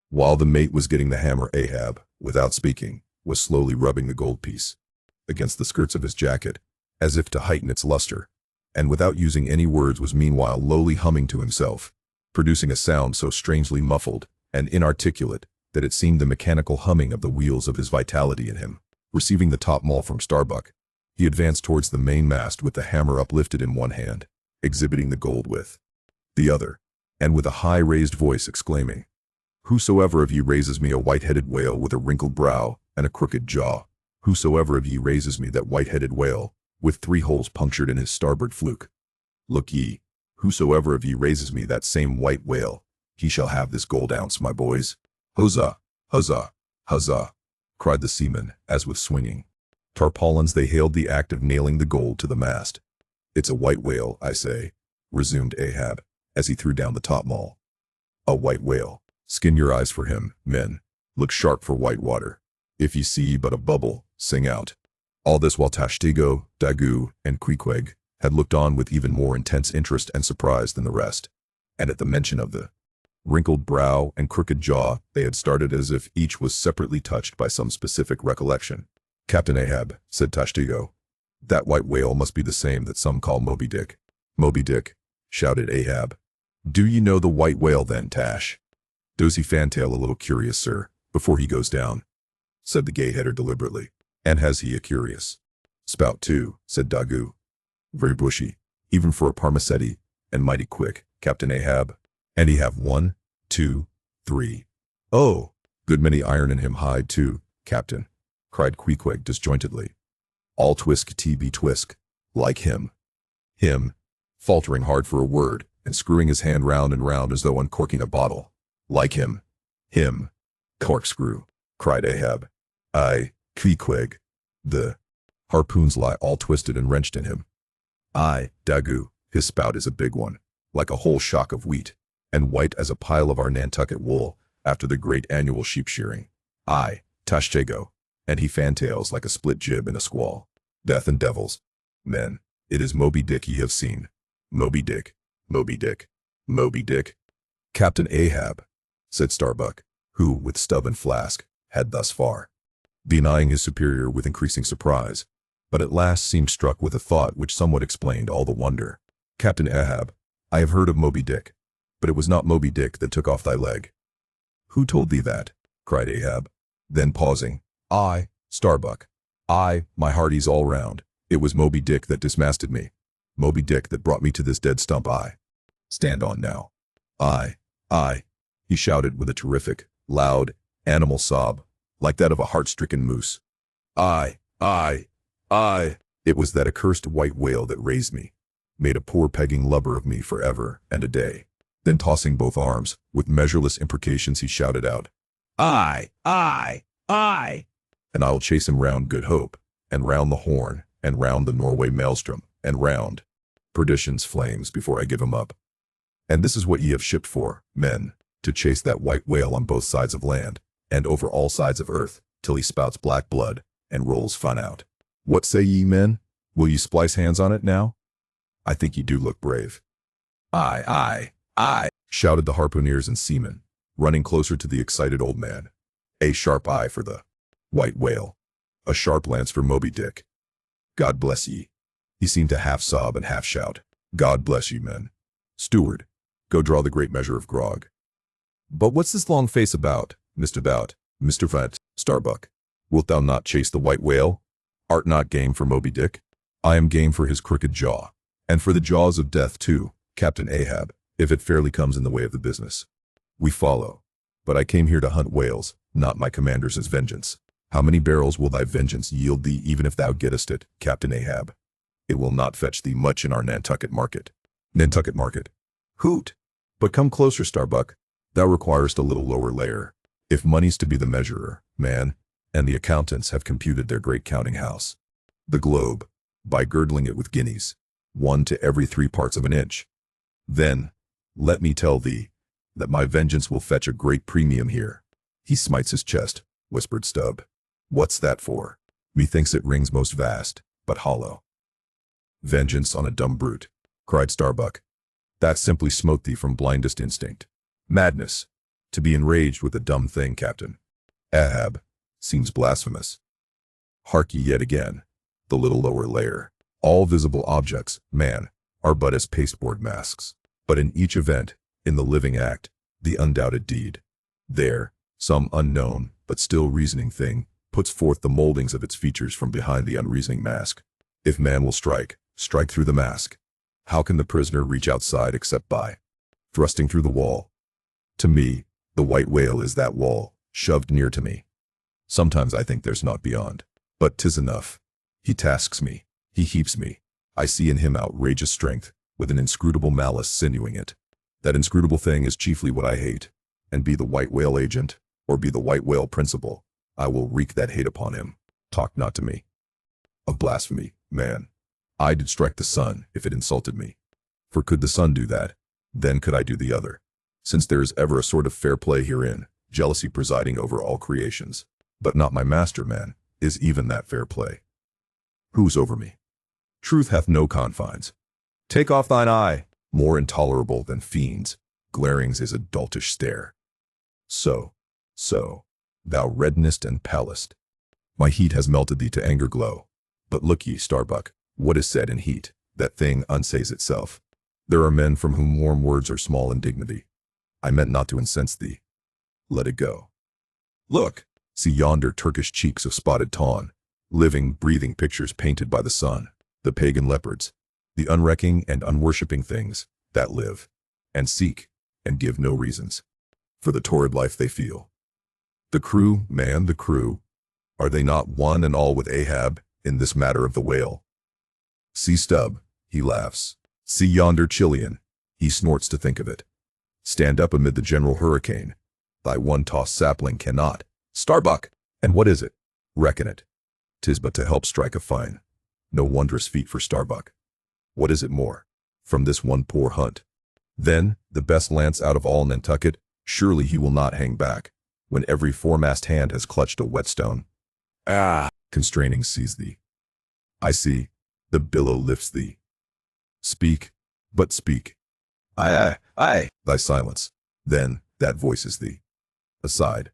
While the mate was getting the hammer, Ahab, without speaking, was slowly rubbing the gold piece against the skirts of his jacket, as if to heighten its luster, and without using any words was meanwhile lowly humming to himself, producing a sound so strangely muffled and inarticulate that it seemed the mechanical humming of the wheels of his vitality in him. Receiving the topmaul from Starbuck, he advanced towards the mainmast with the hammer uplifted in one hand, exhibiting the gold with the other, and with a high raised voice exclaiming, "Whosoever of ye raises me a white-headed whale with a wrinkled brow and a crooked jaw, whosoever of ye raises me that white-headed whale with 3 holes punctured in his starboard fluke, look ye, whosoever of ye raises me that same white whale, he shall have this gold ounce, my boys." "Huzzah! Huzzah! Huzzah!" cried the seamen, as with swinging tarpaulins they hailed the act of nailing the gold to the mast. "It's a white whale, I say," resumed Ahab, as he threw down the topmaul. "A white whale. Skin your eyes for him, men. Look sharp for white water. If ye see but a bubble, sing out." All this while Tashtego, Daggoo, and Queequeg had looked on with even more intense interest and surprise than the rest, and at the mention of the wrinkled brow and crooked jaw, they had started as if each was separately touched by some specific recollection. "Captain Ahab," said Tashtego, "that white whale must be the same that some call Moby Dick." "Moby Dick," shouted Ahab. "Do ye know the white whale then, Tash?" "Does he fantail a little curious, sir, before he goes down?" said the gay-header deliberately. "And has he a curious spout too?" said Daggoo. "Very bushy, even for a parmacetti, and mighty quick, Captain Ahab. And he have 1, 2, 3. Oh, good many iron in him hide too, Captain," cried Queequeg disjointedly. "All twisk TB twisk, like him." Him, faltering hard for a word, and screwing his hand round and round as though uncorking a bottle. "Like him. Him. Corkscrew," cried Ahab. "Aye, Queequeg. The harpoons lie all twisted and wrenched in him." "Aye, Daggoo, his spout is a big one, like a whole shock of wheat, and white as a pile of our Nantucket wool after the great annual sheep shearing. Aye, Tashtego, and he fantails like a split jib in a squall. Death and devils, men, it is Moby Dick ye have seen. Moby Dick, Moby Dick, Moby Dick." "Captain Ahab," said Starbuck, who, with Stubb and Flask, had thus far been eyeing his superior with increasing surprise, but at last seemed struck with a thought which somewhat explained all the wonder. "Captain Ahab, I have heard of Moby Dick, but it was not Moby Dick that took off thy leg." "Who told thee that?" cried Ahab. Then pausing, "I, Starbuck, I, my hearties all round, it was Moby Dick that dismasted me. Moby Dick that brought me to this dead stump. I stand on now. I, he shouted with a terrific, loud, animal sob, like that of a heart-stricken moose. I, it was that accursed white whale that raised me. made a poor pegging lubber of me forever and a day. Then tossing both arms, with measureless imprecations he shouted out, I, and I'll chase him round Good Hope, and round the Horn, and round the Norway Maelstrom, and round perdition's flames before I give him up. And this is what ye have shipped for, men, to chase that white whale on both sides of land, and over all sides of earth, till he spouts black blood, and rolls fun out. What say ye, men? Will ye splice hands on it now? I think ye do look brave. Aye, shouted the harpooneers and seamen, running closer to the excited old man. A sharp eye for the white whale. A sharp lance for Moby Dick. God bless ye. He seemed to half sob and half shout. God bless you, men. Steward, go draw the great measure of grog. But what's this long face about, Mr. Vat, Starbuck? Wilt thou not chase the white whale? Art not game for Moby Dick? I am game for his crooked jaw, and for the jaws of death too, Captain Ahab, if it fairly comes in the way of the business. We follow. But I came here to hunt whales, not my commander's vengeance. How many barrels will thy vengeance yield thee even if thou gettest it, Captain Ahab? It will not fetch thee much in our Nantucket market. Nantucket market. Hoot! But come closer, Starbuck. Thou requirest a little lower layer. If money's to be the measurer, man, and the accountants have computed their great counting house, the globe, by girdling it with guineas, 1 to every 3 parts of an inch. Then, let me tell thee, that my vengeance will fetch a great premium here. He smites his chest, whispered Stubb. What's that for? Methinks it rings most vast, but hollow. Vengeance on a dumb brute, cried Starbuck. That simply smote thee from blindest instinct. Madness, to be enraged with a dumb thing, Captain Ahab, seems blasphemous. Hark ye yet again, the little lower layer. All visible objects, man, are but as pasteboard masks. But in each event, in the living act, the undoubted deed, there, some unknown, but still reasoning thing, puts forth the moldings of its features from behind the unreasoning mask. If man will strike through the mask. How can the prisoner reach outside except by thrusting through the wall? To me, the white whale is that wall, shoved near to me. Sometimes I think there's naught beyond, but 'tis enough. He tasks me, he heaps me. I see in him outrageous strength, with an inscrutable malice sinewing it. That inscrutable thing is chiefly what I hate, and be the white whale agent, or be the white whale principal, I will wreak that hate upon him. Talk not to me of blasphemy, man. I did strike the sun if it insulted me. For could the sun do that, then could I do the other. Since there is ever a sort of fair play herein, jealousy presiding over all creations. But not my master, man, is even that fair play. Who's over me? Truth hath no confines. Take off thine eye, more intolerable than fiends, glarings is a doltish stare. So, thou reddenest and palest. My heat has melted thee to anger glow. But look ye, Starbuck, what is said in heat, that thing unsays itself. There are men from whom warm words are small indignity. I meant not to incense thee. Let it go. Look, see yonder Turkish cheeks of spotted tawn, living, breathing pictures painted by the sun, the pagan leopards, the unrecking and unworshipping things that live, and seek, and give no reasons for the torrid life they feel. The crew, man, the crew, are they not one and all with Ahab in this matter of the whale? See Stubb, he laughs. See yonder Chilean, he snorts to think of it. Stand up amid the general hurricane. Thy one-tossed sapling cannot. Starbuck! And what is it? Reckon it. 'Tis but to help strike a fine. No wondrous feat for Starbuck. What is it more? From this one poor hunt. Then, the best lance out of all Nantucket, surely he will not hang back, when every foremast hand has clutched a whetstone. Constraining seize thee. I see, the billow lifts thee. Speak, but speak. Aye. Thy silence. Then, that voices thee. Aside.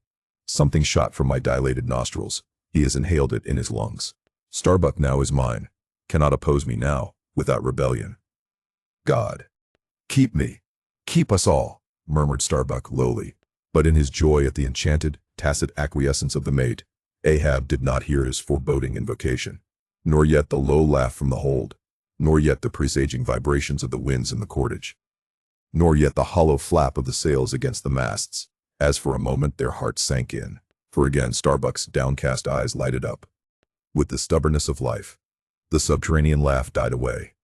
Something shot from my dilated nostrils. He has inhaled it in his lungs. Starbuck now is mine. Cannot oppose me now, without rebellion. God. Keep me. Keep us all, murmured Starbuck lowly. But in his joy at the enchanted, tacit acquiescence of the mate, Ahab did not hear his foreboding invocation, nor yet the low laugh from the hold, nor yet the presaging vibrations of the winds in the cordage, nor yet the hollow flap of the sails against the masts, as for a moment their hearts sank in, for again Starbuck's downcast eyes lighted up with the stubbornness of life. The subterranean laugh died away.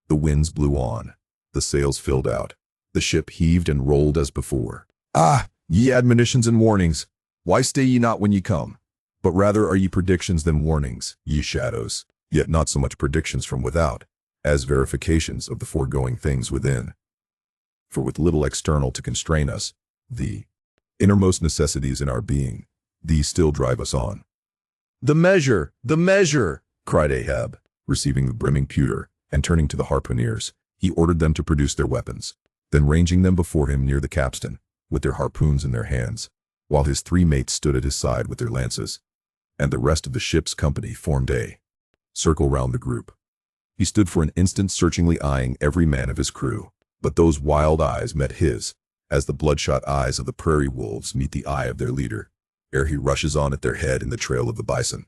The winds blew on. The sails filled out. The ship heaved and rolled as before. Ah, ye admonitions and warnings, why stay ye not when ye come? But rather are ye predictions than warnings, ye shadows, yet not so much predictions from without, as verifications of the foregoing things within. For with little external to constrain us, the innermost necessities in our being, these still drive us on. The measure, cried Ahab, receiving the brimming pewter, and turning to the harpooneers, he ordered them to produce their weapons. Then ranging them before him near the capstan, with their harpoons in their hands, while his 3 mates stood at his side with their lances, and the rest of the ship's company formed a circle round the group. He stood for an instant searchingly eyeing every man of his crew, but those wild eyes met his, as the bloodshot eyes of the prairie wolves meet the eye of their leader, ere he rushes on at their head in the trail of the bison.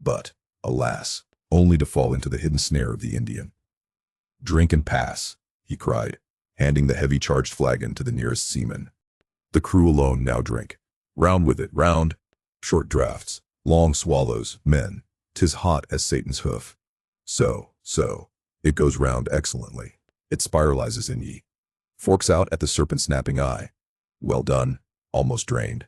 But, alas, only to fall into the hidden snare of the Indian. Drink and pass, he cried, handing the heavy charged flagon to the nearest seaman. The crew alone now drink. Round with it, round. Short draughts, long swallows, men. 'Tis hot as Satan's hoof. So, it goes round excellently. It spiralizes in ye. Forks out at the serpent-snapping eye. Well done, almost drained.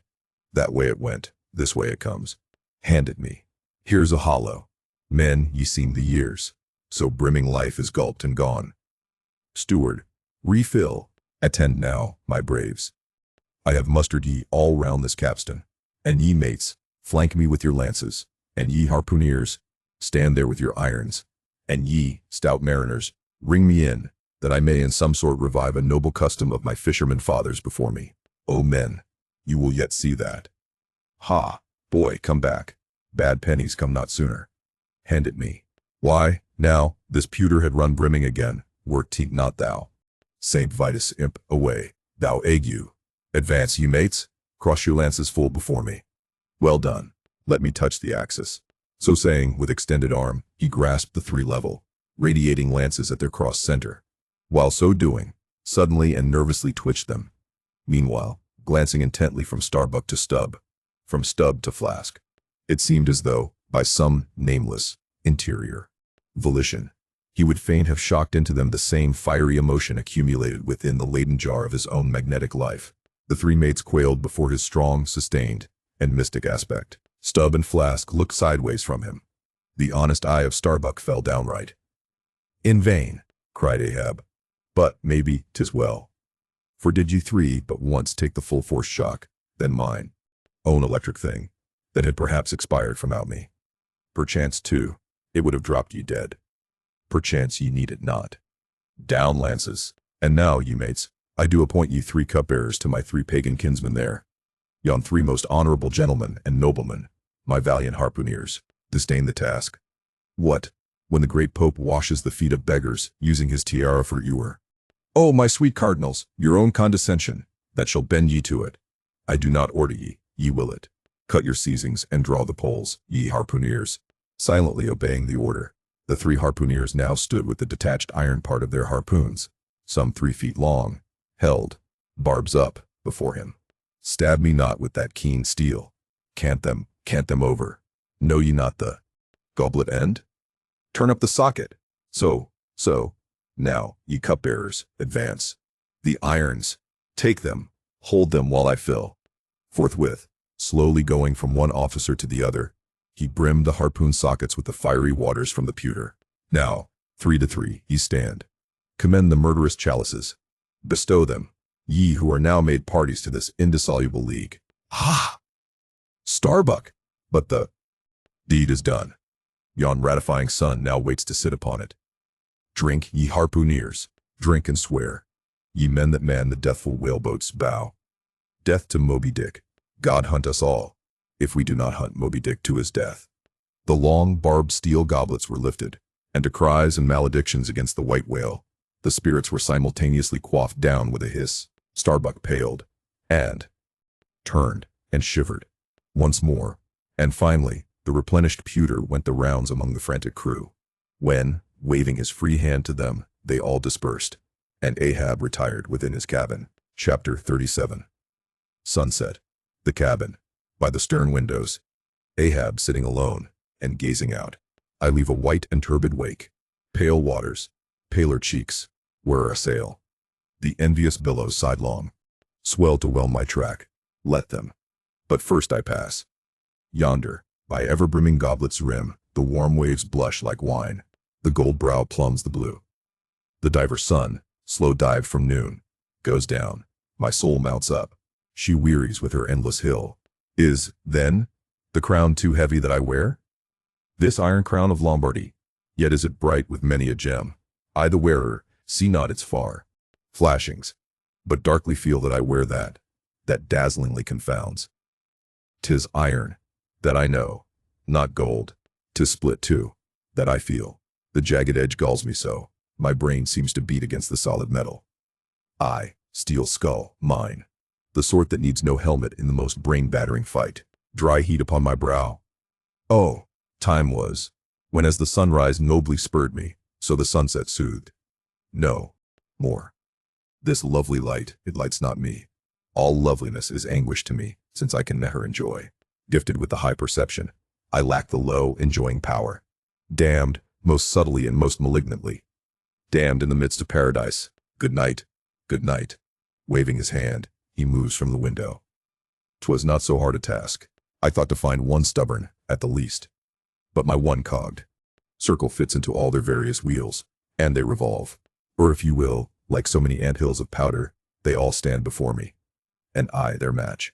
That way it went, this way it comes. Hand it me. Here's a hollow. Men, ye seem the years. So brimming life is gulped and gone. Steward, refill. Attend now, my braves. I have mustered ye all round this capstan. And ye mates, flank me with your lances. And ye harpooneers, stand there with your irons. And ye, stout mariners, ring me in, that I may in some sort revive a noble custom of my fishermen fathers before me. O men, you will yet see that. Ha, boy, come back. Bad pennies come not sooner. Hand it me. Why, now, this pewter had run brimming again, worked he not thou. Saint Vitus imp, away, thou ague. Advance, ye mates, cross your lances full before me. Well done, let me touch the axis. So saying, with extended arm, he grasped the 3 level, radiating lances at their cross center. While so doing, suddenly and nervously twitched them. Meanwhile, glancing intently from Starbuck to Stub, from Stub to Flask, it seemed as though, by some nameless, interior volition, he would fain have shocked into them the same fiery emotion accumulated within the laden jar of his own magnetic life. The 3 mates quailed before his strong, sustained, and mystic aspect. Stub and Flask looked sideways from him. The honest eye of Starbuck fell downright. In vain, cried Ahab. But maybe 'tis well. For did you 3 but once take the full force shock, then mine own electric thing, that had perhaps expired from out me. Perchance, too, it would have dropped ye dead. Perchance ye need it not. Down lances. And now, ye mates, I do appoint ye 3 cupbearers to my 3 pagan kinsmen there. Yon 3 most honorable gentlemen and noblemen, my valiant harpooneers, disdain the task. What, when the great Pope washes the feet of beggars, using his tiara for ewer? Oh, my sweet cardinals, your own condescension, that shall bend ye to it. I do not order ye, ye will it. Cut your seizings and draw the poles, ye harpooneers. Silently obeying the order, the 3 harpooneers now stood with the detached iron part of their harpoons, some 3 feet long, held, barbs up, before him. Stab me not with that keen steel. Cant them over. Know ye not the goblet end? Turn up the socket. So. Now, ye cupbearers, advance. The irons, take them, hold them while I fill. Forthwith, slowly going from one officer to the other, he brimmed the harpoon sockets with the fiery waters from the pewter. Now, 3 to 3, ye stand. Commend the murderous chalices. Bestow them, ye who are now made parties to this indissoluble league. Ha! Starbuck! But the deed is done. Yon ratifying sun now waits to sit upon it. Drink, ye harpooneers, drink and swear, ye men that man the deathful whaleboat's bow. Death to Moby Dick. God hunt us all, if we do not hunt Moby Dick to his death. The long, barbed steel goblets were lifted, and to cries and maledictions against the white whale, the spirits were simultaneously quaffed down with a hiss. Starbuck paled, and turned, and shivered. Once more, and finally, the replenished pewter went the rounds among the frantic crew, when, waving his free hand to them, they all dispersed, and Ahab retired within his cabin. Chapter 37. Sunset. The cabin. By the stern windows. Ahab sitting alone, and gazing out. I leave a white and turbid wake. Pale waters. paler cheeks, wear a sail. The envious billows sidelong, swell to whelm my track. Let them. But first I pass. Yonder, by ever-brimming goblet's rim, the warm waves blush like wine. The gold brow plumbs the blue. The diver's sun, slow dive from noon, goes down. My soul mounts up. She wearies with her endless hill. Is, then, the crown too heavy that I wear? This iron crown of Lombardy, yet is it bright with many a gem. I the wearer, see not its far flashings, but darkly feel that I wear that dazzlingly confounds. 'Tis iron, that I know, not gold. 'Tis split too, that I feel. The jagged edge galls me so, my brain seems to beat against the solid metal. I, steel skull, mine, the sort that needs no helmet in the most brain-battering fight. Dry heat upon my brow. Oh, time was, when as the sunrise nobly spurred me, so the sunset soothed. No more. This lovely light, it lights not me. All loveliness is anguish to me, since I can never enjoy. Gifted with the high perception, I lack the low, enjoying power. Damned, most subtly and most malignantly. Damned in the midst of paradise. Good night, good night. Waving his hand, he moves from the window. 'Twas not so hard a task. I thought to find one stubborn, at the least. But my one cogged circle fits into all their various wheels, and they revolve. Or if you will, like so many anthills of powder, they all stand before me, and I their match.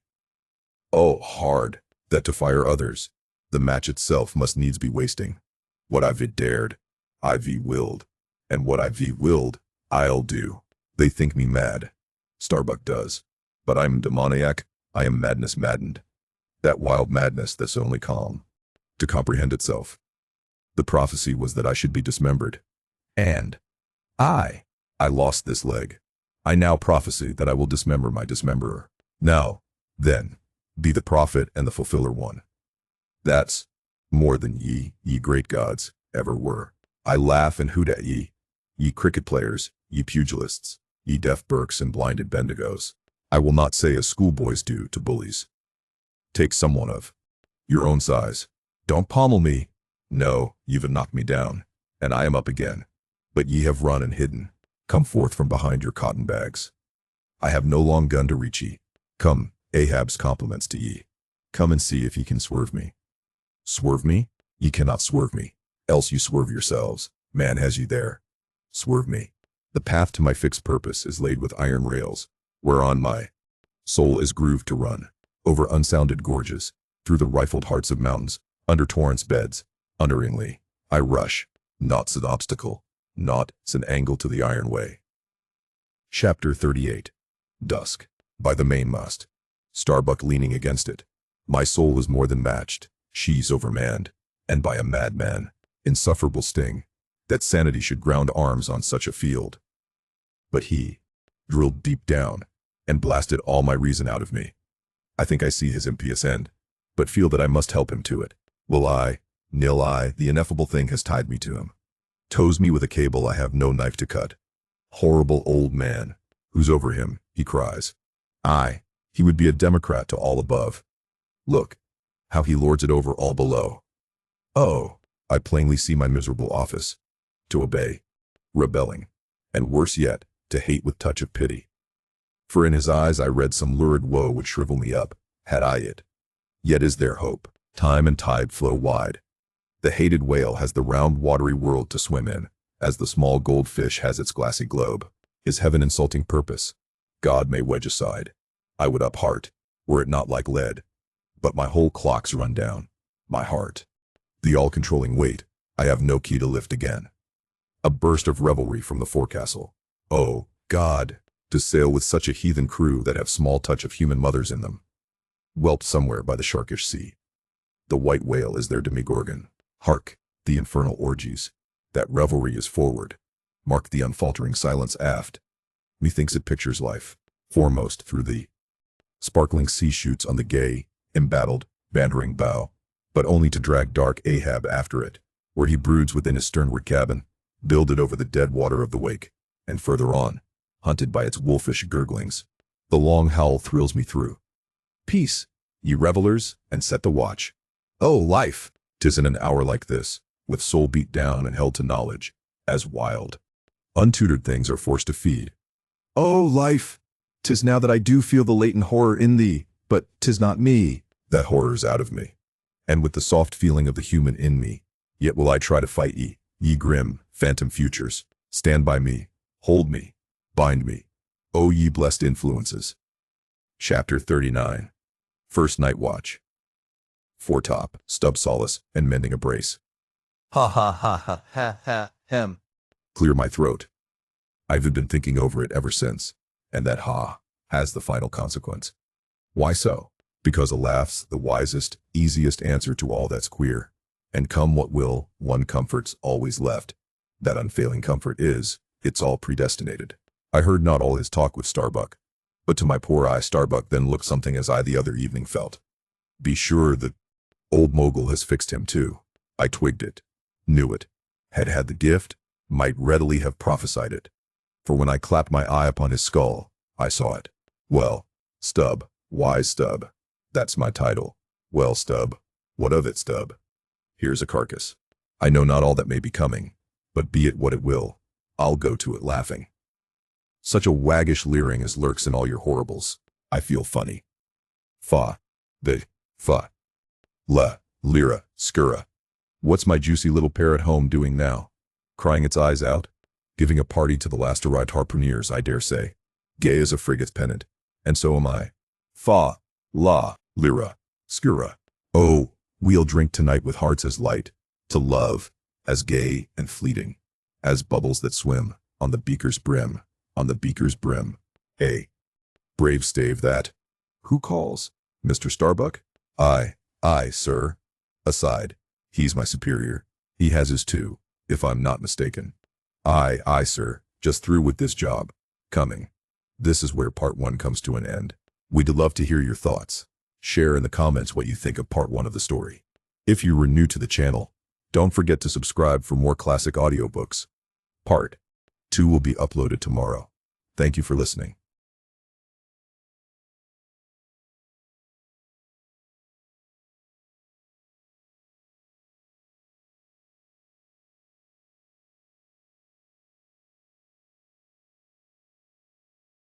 Oh, hard, that to fire others, the match itself must needs be wasting. What I've dared, I've willed, and what I've willed, I'll do. They think me mad. Starbuck does. But I'm demoniac, I am madness maddened. That wild madness that's only calm to comprehend itself. The prophecy was that I should be dismembered. And I lost this leg. I now prophesy that I will dismember my dismemberer. Now, then, be the prophet and the fulfiller one. That's more than ye great gods, ever were. I laugh and hoot at ye cricket players, ye pugilists, ye deaf Burkes and blinded Bendigos. I will not say as schoolboys do to bullies. Take someone of your own size. Don't pommel me. No, you've knocked me down, and I am up again. But ye have run and hidden. Come forth from behind your cotton bags. I have no long gun to reach ye. Come, Ahab's compliments to ye. Come and see if ye can swerve me. Swerve me? Ye cannot swerve me, else you swerve yourselves. Man has you there. Swerve me. The path to my fixed purpose is laid with iron rails, whereon my soul is grooved to run, over unsounded gorges, through the rifled hearts of mountains, under torrents' beds. Unnerringly, I rush. Naught's an obstacle, naught's an angle to the iron way. Chapter 38. Dusk. By the mainmast. Starbuck leaning against it. My soul is more than matched, she's overmanned, and by a madman. Insufferable sting, that sanity should ground arms on such a field. But he drilled deep down, and blasted all my reason out of me. I think I see his impious end, but feel that I must help him to it. Will I? Nil I, the ineffable thing has tied me to him. Tows me with a cable I have no knife to cut. Horrible old man, who's over him, he cries. Aye, he would be a Democrat to all above. Look, how he lords it over all below. Oh, I plainly see my miserable office. To obey, rebelling, and worse yet, to hate with touch of pity. For in his eyes I read some lurid woe would shrivel me up, had I it. Yet is there hope. Time and tide flow wide. The hated whale has the round watery world to swim in, as the small goldfish has its glassy globe. His heaven-insulting purpose, God may wedge aside. I would up heart, were it not like lead. But my whole clock's run down. My heart. The all-controlling weight, I have no key to lift again. A burst of revelry from the forecastle. Oh, God, to sail with such a heathen crew that have small touch of human mothers in them. Whelped somewhere by the sharkish sea. The white whale is their demigorgon. Hark, the infernal orgies. That revelry is forward. Mark the unfaltering silence aft. Methinks it pictures life, foremost through the sparkling sea shoots on the gay, embattled, bantering bow, but only to drag dark Ahab after it, where he broods within his sternward cabin, builded over the dead water of the wake, and further on, hunted by its wolfish gurglings. The long howl thrills me through. Peace, ye revelers, and set the watch. Oh, life! 'Tis in an hour like this, with soul beat down and held to knowledge, as wild, Untutored things are forced to feed. Oh, life! 'Tis now that I do feel the latent horror in thee, but 'tis not me. That horror's out of me. And with the soft feeling of the human in me, yet will I try to fight ye, ye grim, phantom futures. Stand by me, hold me, bind me, O ye blessed influences. Chapter 39. First Night Watch. Foretop, stub solace, and mending a brace. Ha ha ha ha ha ha hem. Clear my throat. I've been thinking over it ever since, and that ha has the final consequence. Why so? Because a laugh's the wisest, easiest answer to all that's queer. And come what will, one comfort's always left. That unfailing comfort is, it's all predestinated. I heard not all his talk with Starbuck, but to my poor eye Starbuck then looked something as I the other evening felt. Be sure the old mogul has fixed him too. I twigged it, knew it, had had the gift, might readily have prophesied it. For when I clapped my eye upon his skull, I saw it. Well, Stub, wise Stub, that's my title. Well, Stub, what of it, Stub? Here's a carcass. I know not all that may be coming, but be it what it will, I'll go to it laughing. Such a waggish leering as lurks in all your horribles, I feel funny. Fa, la, lira, skura. What's my juicy little pair at home doing now? Crying its eyes out? Giving a party to the last arrived harpooneers, I dare say. Gay as a frigate's pennant, and so am I. Fa, la, lira, skura. Oh, we'll drink tonight with hearts as light, to love, as gay and fleeting, as bubbles that swim on the beaker's brim, on the beaker's brim. Hey, brave stave that. Who calls? Mr. Starbuck? Aye, sir. Aside, he's my superior. He has his too, if I'm not mistaken. Aye, sir, just through with this job. Coming. This is where part 1 comes to an end. We'd love to hear your thoughts. Share in the comments what you think of part 1 of the story. If you were new to the channel, don't forget to subscribe for more classic audiobooks. Part 2 will be uploaded tomorrow. Thank you for listening.